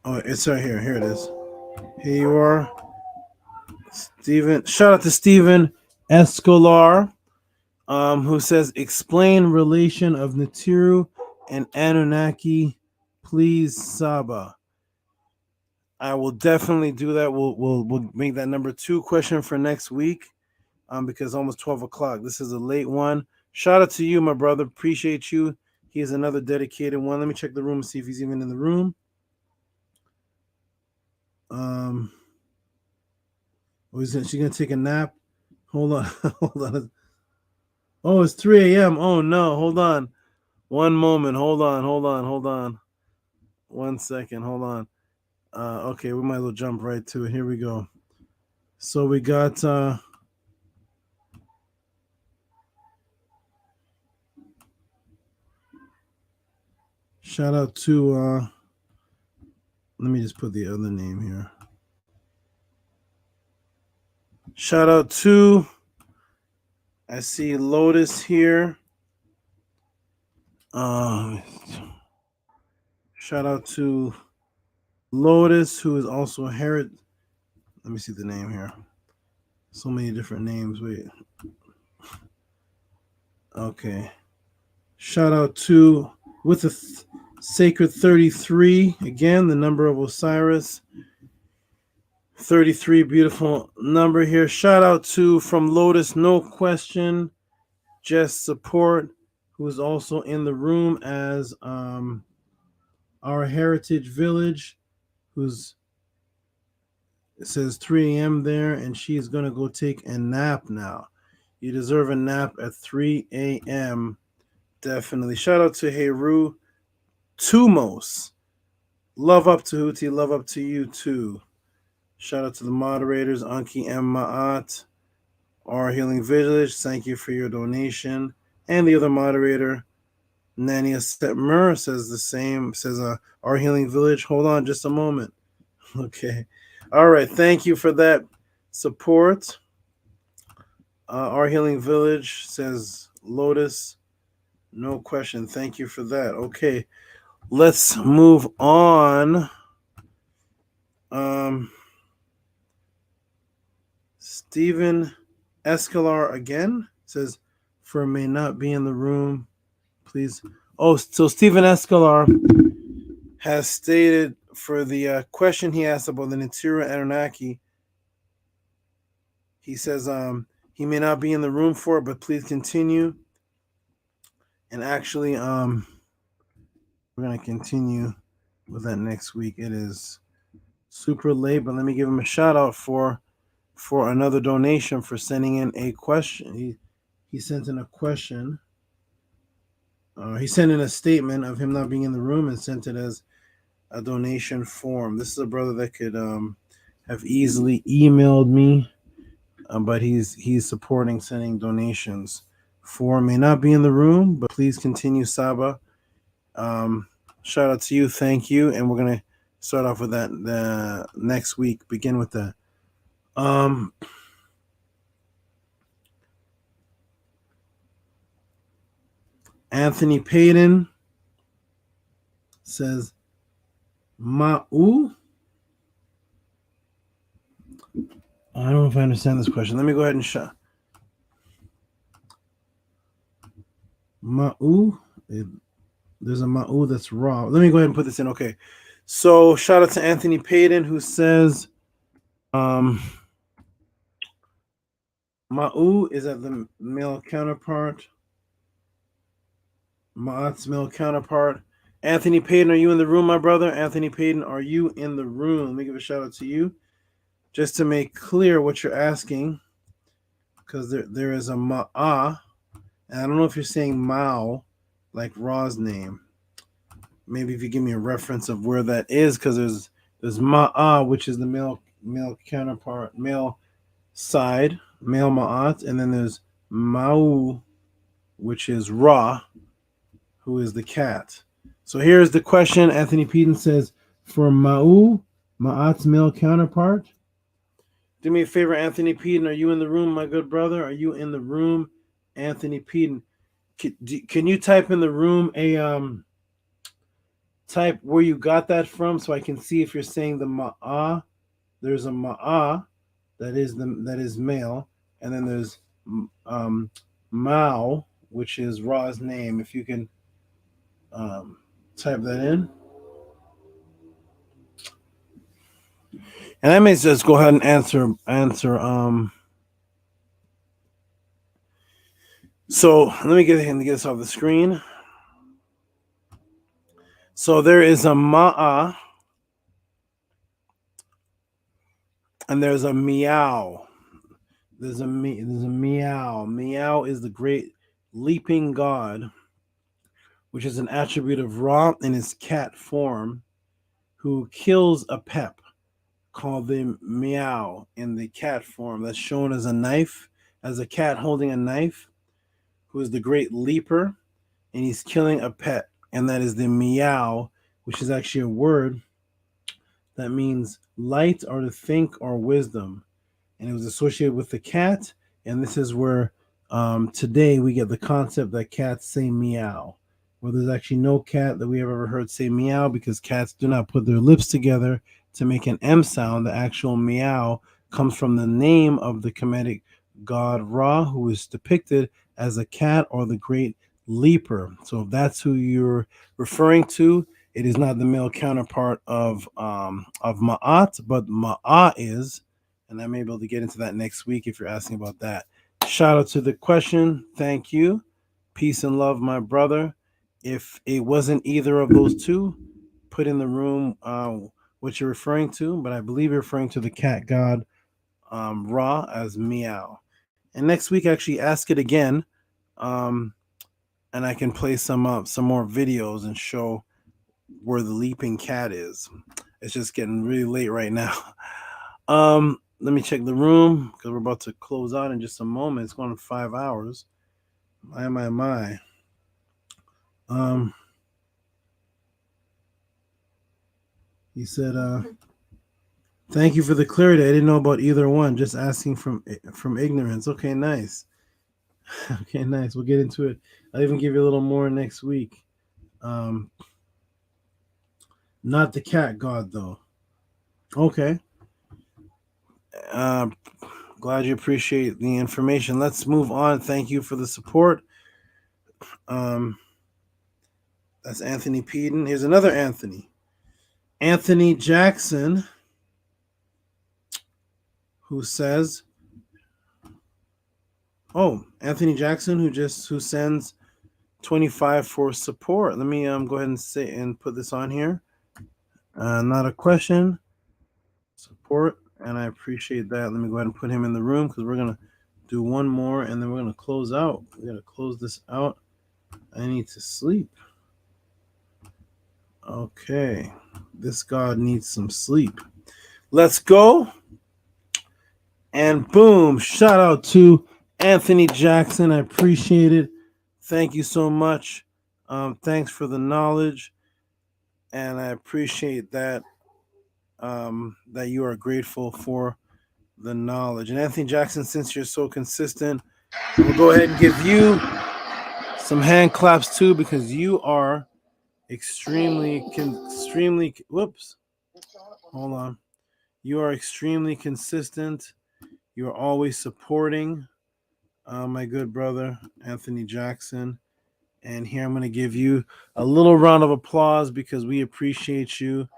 Oh, it's right here. Here it is. Here you are. Steven. Shout out to Steven Escalar, who says, explain relation of Natiru and Anunnaki, please, Saba. I will definitely do that. We'll make that number 2 question for next week, because it's almost 12 o'clock. This is a late one. Shout out to you, my brother. Appreciate you. He is another dedicated one. Let me check the room and see if he's even in the room. She's gonna take a nap. Hold on. Hold on. Oh, it's 3 a.m. Oh no, hold on. One moment. Hold on. 1 second. Hold on. Okay, we might as well jump right to it. Here we go. So we got shout out to let me just put the other name here. Shout out to, I see Lotus here. Shout out to Lotus, who is also Herod. Let me see the name here. So many different names. Wait. Okay. Shout out to, with the Sacred 33, again, the number of Osiris. 33, beautiful number here. Shout out to, from Lotus, no question, just support, who is also in the room as our Heritage Village, it says 3 a.m. there, and she is going to go take a nap now. You deserve a nap at 3 a.m. Definitely. Shout out to Heru Tumos. Love up, Tehuti. Love up to you, too. Shout out to the moderators, Anki M. Ma'at, Our Healing Village. Thank you for your donation. And the other moderator, Nania Setmer, says the same. Says, Our Healing Village. Hold on just a moment. Okay. All right. Thank you for that support. Our Healing Village, says Lotus. No question. Thank you for that. Okay. Let's move on. Stephen Escalar again says, for may not be in the room, please. Oh, so Stephen Escalar has stated for the question he asked about the Nibiru Anunnaki, he says he may not be in the room for it, but please continue. And actually, we're going to continue with that next week. It is super late, but let me give him a shout out for another donation for sending in a question. He sent in a question. He sent in a statement of him not being in the room and sent it as a donation form. This is a brother that could have easily emailed me, but he's supporting sending donations for may not be in the room, but please continue, Saba. Shout out to you. Thank you. And we're going to start off with that the next week. Begin with that. Anthony Payton says, Ma'u? I don't know if I understand this question. Let me go ahead and shout. Ma'u? There's a Ma'u that's raw. Let me go ahead and put this in. Okay. So shout out to Anthony Payton, who says, Ma'u is at the male counterpart. Ma'at's male counterpart. Anthony Payton, are you in the room, my brother? Anthony Payton, are you in the room? Let me give a shout out to you. Just to make clear what you're asking, because there is a Ma'a, and I don't know if you're saying Mao, like Ra's name. Maybe if you give me a reference of where that is, because there's Ma'a, which is the male counterpart, male side, male Ma'at, and then there's Ma'u, which is Ra, who is the cat. So here's the question. Anthony Payton says, for Ma'u, Ma'at's male counterpart. Do me a favor, Anthony Payton. Are you in the room, my good brother? Are you in the room, Anthony Payton? Can you type in the room type where you got that from so I can see if you're saying the Ma'a? There's a Ma'a that is male, and then there's Mao, which is Ra's name. If you can type that in. And I may just go ahead and answer. So let me get this off the screen. So there is a Ma'a and there's a Meow. There's a Meow. Meow is the great leaping god, which is an attribute of Ra in his cat form, who kills a pep called the Meow in the cat form. That's shown as a knife, as a cat holding a knife, who is the great leaper, and he's killing a pet, and that is the Meow, which is actually a word that means light or to think or wisdom. And it was associated with the cat, and this is where today we get the concept that cats say meow. Well, there's actually no cat that we have ever heard say meow, because cats do not put their lips together to make an M sound. The actual meow comes from the name of the Kemetic god Ra, who is depicted as a cat or the great leaper. So if that's who you're referring to, it is not the male counterpart of Ma'at, but Ma'a is, and I may be able to get into that next week if you're asking about that. Shout out to the question. Thank you. Peace and love, my brother. If it wasn't either of those two, put in the room what you're referring to, but I believe you're referring to the cat god Ra as meow. And next week, actually ask it again, and I can play some more videos and show where the leaping cat is. It's just getting really late right now. Let me check the room because we're about to close out in just a moment. It's going to 5 hours. My. He said, thank you for the clarity. I didn't know about either one. Just asking from ignorance. Okay, nice. Okay, nice. We'll get into it. I'll even give you a little more next week. Not the cat god, though. Okay. Glad you appreciate the information. Let's move on. Thank you for the support. That's Anthony Peden. Here's another Anthony. Anthony Jackson, who says, Anthony Jackson, who sends 25 for support. Let me go ahead and say and put this on here. Not a question. Support, and I appreciate that. Let me go ahead and put him in the room because we're gonna do one more and then we're gonna close out. We're gonna close this out. I need to sleep. Okay, this god needs some sleep. Let's go. And boom, shout out to Anthony Jackson. I appreciate it. Thank you so much. Thanks for the knowledge. And I appreciate that that you are grateful for the knowledge. And Anthony Jackson, since you're so consistent, we'll go ahead and give you some hand claps too, because you are extremely, whoops. Hold on. You are extremely consistent. You're always supporting my good brother, Anthony Jackson. And here I'm going to give you a little round of applause because we appreciate you.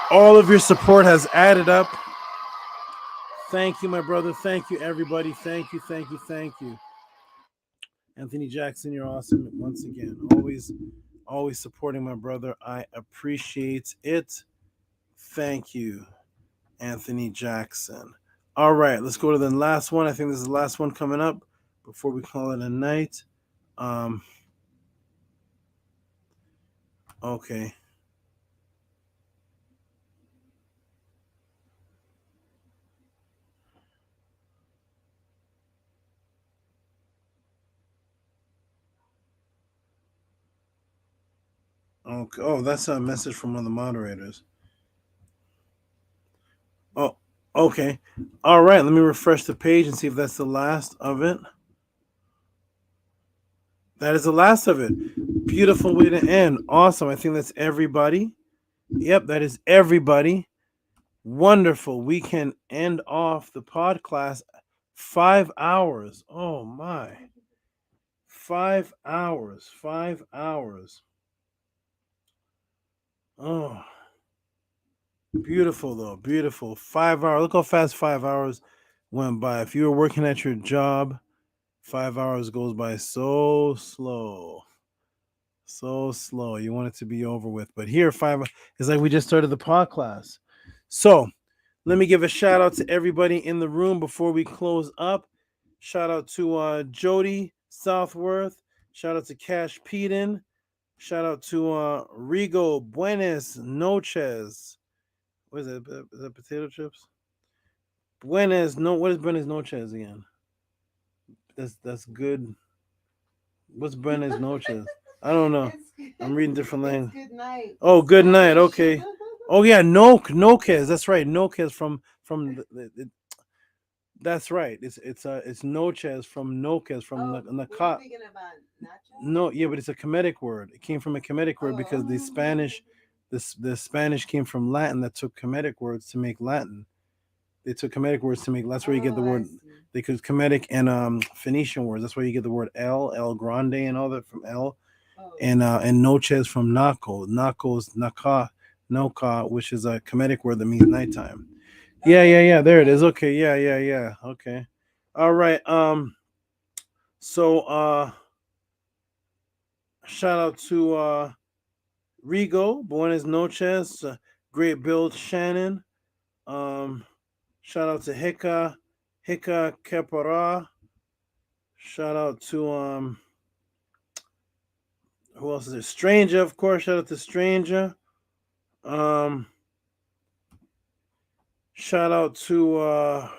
All of your support has added up. Thank you, my brother. Thank you, everybody. Thank you, thank you, thank you. Anthony Jackson, you're awesome once again. Always supporting my brother. I appreciate it. Thank you, Anthony Jackson. All right, let's go to the last one. I think this is the last one coming up before we call it a night. Okay. Okay. Oh, that's a message from one of the moderators. Oh, okay. All right. Let me refresh the page and see if that's the last of it. That is the last of it. Beautiful way to end. Awesome. I think that's everybody. Yep, that is everybody. Wonderful. We can end off the Podclass 5 hours. Oh, my. 5 hours. 5 hours. Oh, beautiful, though. Beautiful. 5 hours. Look how fast 5 hours went by. If you were working at your job, 5 hours goes by so slow. So slow. You want it to be over with. But here, 5 hours. It's like we just started the Podclass. So let me give a shout out to everybody in the room before we close up. Shout out to Jody Southworth. Shout out to Cash Peden. Shout out to Rigo Buenas Noches. What is that? Is that potato chips? What is Buenas Noches again? That's good. What's Buenas Noches? I don't know. I'm reading different language. Good night. Oh, good night. Okay. Oh yeah, Noches. That's right. Noches from the that's right. It's Noches from Noches from Nakat. No, yeah, but it's a Kemetic word. It came from a Kemetic word because the Spanish came from Latin that took Kemetic words to make Latin. They took Kemetic words to make. That's where you get the word. They could Kemetic and Phoenician words. That's where you get the word El Grande, and all that from El, and Noches from Naco. Naco's Noka, which is a Kemetic word that means nighttime. Yeah. There it is. Okay. Yeah. Okay. All right. So shout out to Rigo, Buenas Noches, great build, Shannon. Shout out to Hika Kepara. Shout out to Who else is there? Stranger, of course. Shout out to Stranger. Shout out to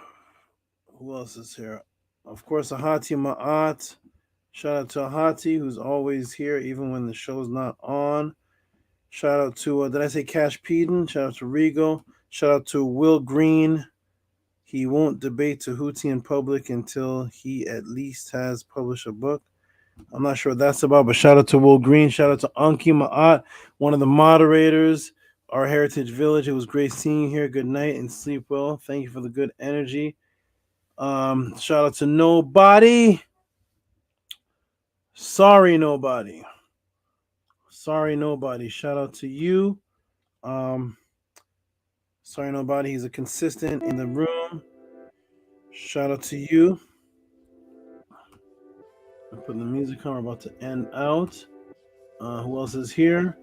who else is here? Of course, Ahati Ma'at. Shout out to Ahati, who's always here, even when the show's not on. Shout out to, did I say Cash Peden? Shout out to Regal. Shout out to Will Green. He won't debate Tehuti in public until he at least has published a book. I'm not sure what that's about, but shout out to Will Green. Shout out to Anki Ma'at, one of the moderators, our Heritage Village. It was great seeing you here. Good night and sleep well. Thank you for the good energy. Shout out to Nobody. Sorry, Nobody. Sorry, Nobody. Shout out to you. Sorry, Nobody. He's a consistent in the room. Shout out to you. I put the music on. We're about to end out. Who else is here?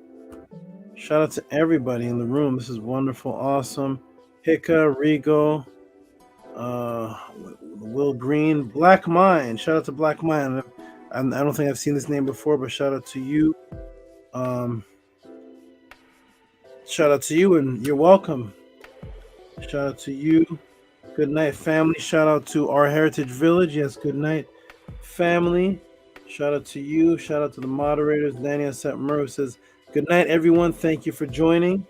Shout out to everybody in the room. This is wonderful, awesome. Hika, Rigo, Will Green, Black Mind. Shout out to Black Mind. I don't think I've seen this name before, but shout out to you. Shout out to you, and you're welcome. Shout out to you. Good night, family. Shout out to our Heritage Village. Yes, good night, family. Shout out to you. Shout out to the moderators. Daniel Setmer says, good night, everyone. Thank you for joining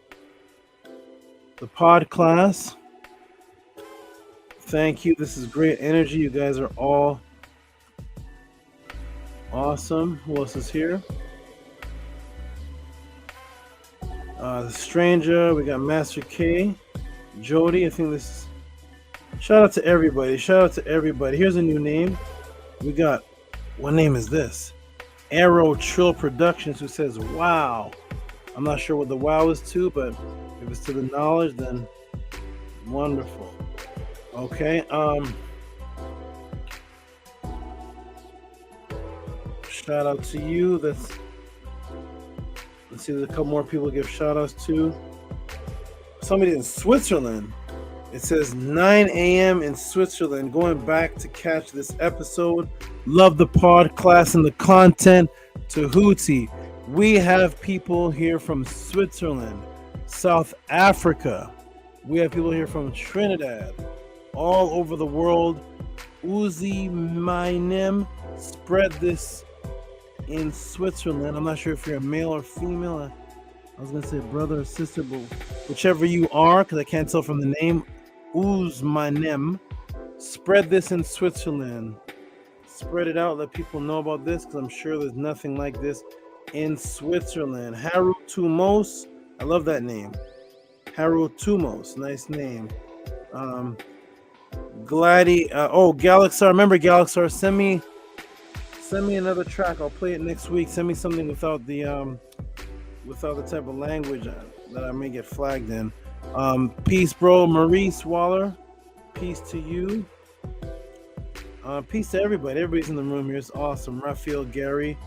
the Podclass. Thank you. This is great energy. You guys are all awesome. Who else is here? The Stranger. We got Master K. Jody. I think this is... Shout out to everybody. Shout out to everybody. Here's a new name. We got... What name is this? Arrow Trill Productions, who says, wow. I'm not sure what the wow is to, but if it's to the knowledge, then wonderful. Okay. Shout out to you. Let's see, there's a couple more people to give shout outs to. Somebody in Switzerland. It says 9 a.m. in Switzerland. Going back to catch this episode. Love the Podclass and the content. Tehuti. We have people here from Switzerland, South Africa. We have people here from Trinidad, all over the world. Uzi Mainem, spread this in Switzerland. I'm not sure if you're a male or female. I was going to say brother or sister, but whichever you are, because I can't tell from the name. Uz Mainem, spread this in Switzerland. Spread it out. Let people know about this, because I'm sure there's nothing like this in Switzerland. Haru Tumos. I love that name. Haru Tumos. Nice name. Galaxar. Remember Galaxar, send me another track. I'll play it next week. Send me something without the type of language that I may get flagged in. Peace, bro. Maurice Waller. Peace to you. Peace to everybody. Everybody's in the room here. It's awesome. Raphael, Gary.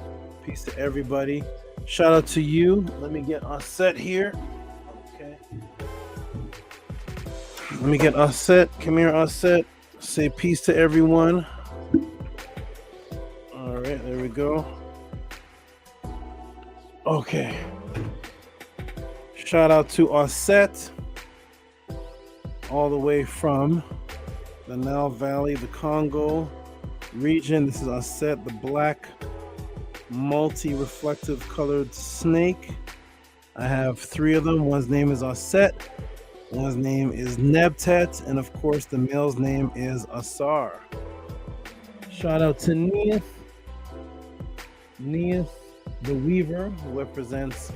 Peace to everybody. Shout out to you. Let me get us set here. Okay. Let me get us set. Come here, us set. Say peace to everyone. All right, there we go. Okay. Shout out to Osset, all the way from the Nile Valley, the Congo region. This is Osset, the black multi-reflective colored snake. I have 3 of them. One's name is Osset, one's name is Nebtet, and of course the male's name is Asar. Shout out to Neith the Weaver, who represents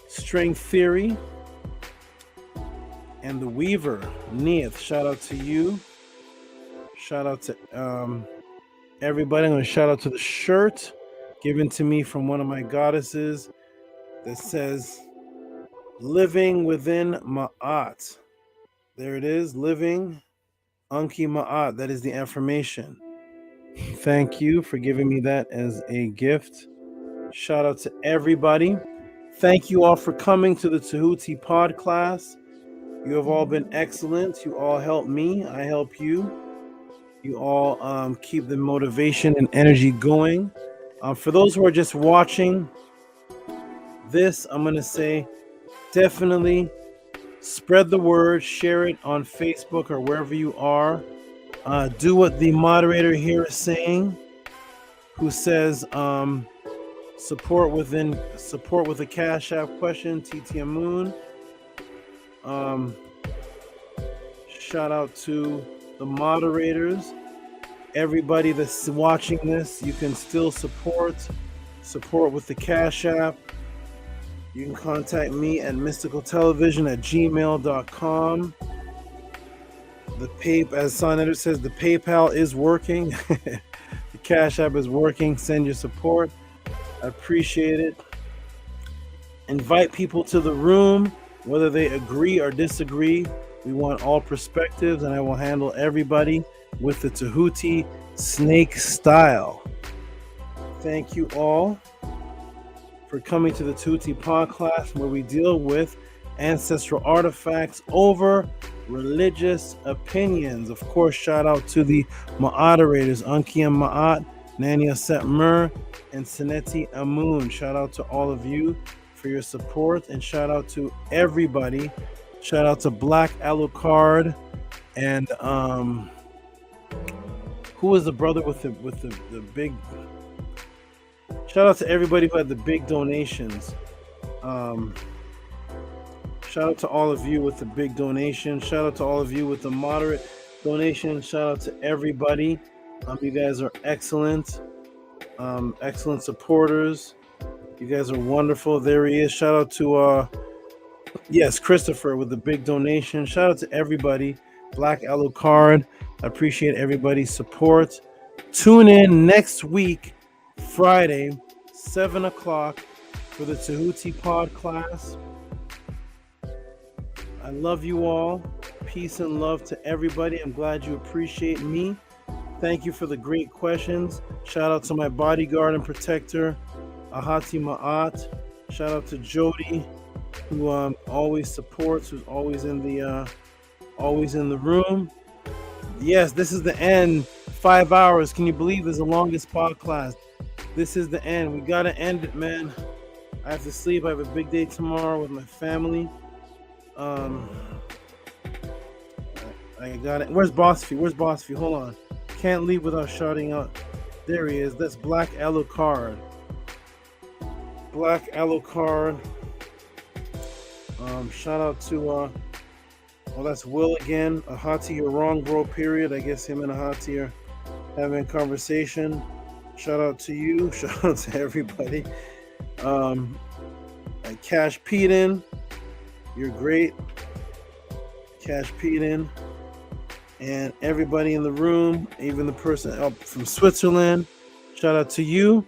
string theory, and the Weaver, Neith. Shout out to you. Shout out to everybody. I'm going to shout out to the shirt given to me from one of my goddesses that says, living within Ma'at. There it is, living Anki Ma'at. That is the affirmation. Thank you for giving me that as a gift. Shout out to everybody. Thank you all for coming to the Tehuti Podclass. You have all been excellent. You all help me. I help you. You all keep the motivation and energy going. For those who are just watching, this, I'm going to say definitely spread the word, share it on Facebook or wherever you are. Do what the moderator here is saying, who says support with a Cash App question, TT Moon. Shout out to the moderators. Everybody that's watching this, you can still support with the Cash App. You can contact me at mysticaltelevision@gmail.com. As Sonetter says, the PayPal is working. The Cash App is working. Send your support. I appreciate it. Invite people to the room, whether they agree or disagree. We want all perspectives, and I will handle everybody with the Tehuti snake style. Thank you all for coming to the Tehuti Podclass, where we deal with ancestral artifacts over religious opinions. Of course, shout out to the moderators, Anki Ma'at, Nania Setmer, and Seneti Amun. Shout out to all of you for your support, and shout out to everybody. Shout out to Black Alucard, and who was the brother with the big? Shout out to everybody who had the big donations. Shout out to all of you with the big donation. Shout out to all of you with the moderate donation. Shout out to everybody. You guys are excellent. Excellent supporters. You guys are wonderful. There he is. Shout out to Christopher with the big donation. Shout out to everybody. Black Alucard. I appreciate everybody's support. Tune in next week, Friday, 7 o'clock, for the Tehuti Podclass. I love you all. Peace and love to everybody. I'm glad you appreciate me. Thank you for the great questions. Shout out to my bodyguard and protector, Ahati Ma'at. Shout out to Jody, who always supports, who's always in the room. Yes, this is the end. 5 hours. Can you believe this is the longest podcast? This is the end. We gotta end it, man. I have to sleep. I have a big day tomorrow with my family. I got it. Where's Bossfy? Hold on. Can't leave without shouting out. There he is. That's Black Alucard. Shout out to that's Will again. Ahati, you're wrong, bro. Period. I guess him and Ahati are having a conversation. Shout out to you. Shout out to everybody. Cash Peden, you're great. Cash Peden, and everybody in the room, even the person up from Switzerland. Shout out to you.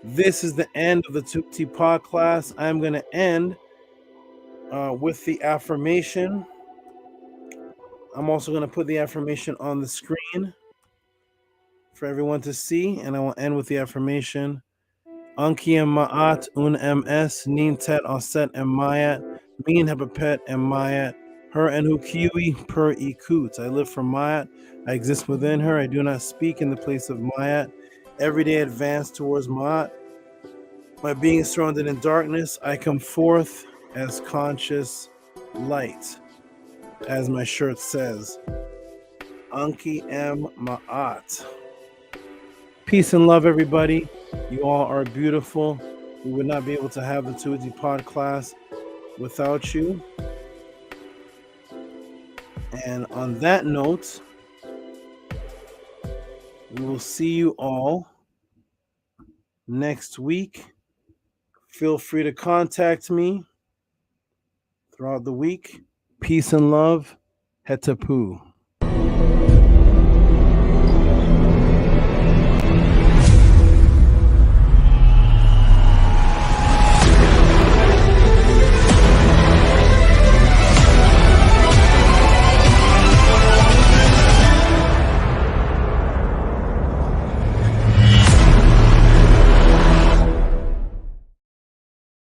This is the end of the Tehuti Podclass. I'm going to end with the affirmation. I'm also going to put the affirmation on the screen for everyone to see, and I will end with the affirmation. Anki Ma'at un ms nintet oset mayat min habapet mayat her and hukiwi per ikut. I live from Mayat. I exist within her. I do not speak in the place of Mayat. Every day I advance towards Ma'at. My being is surrounded in darkness. I come forth as conscious light, as my shirt says. Anki Ma'at. Peace and love, everybody. You all are beautiful. We would not be able to have the Tehuti Podclass without you. And on that note, we will see you all next week. Feel free to contact me throughout the week. Peace and love. Hetapu.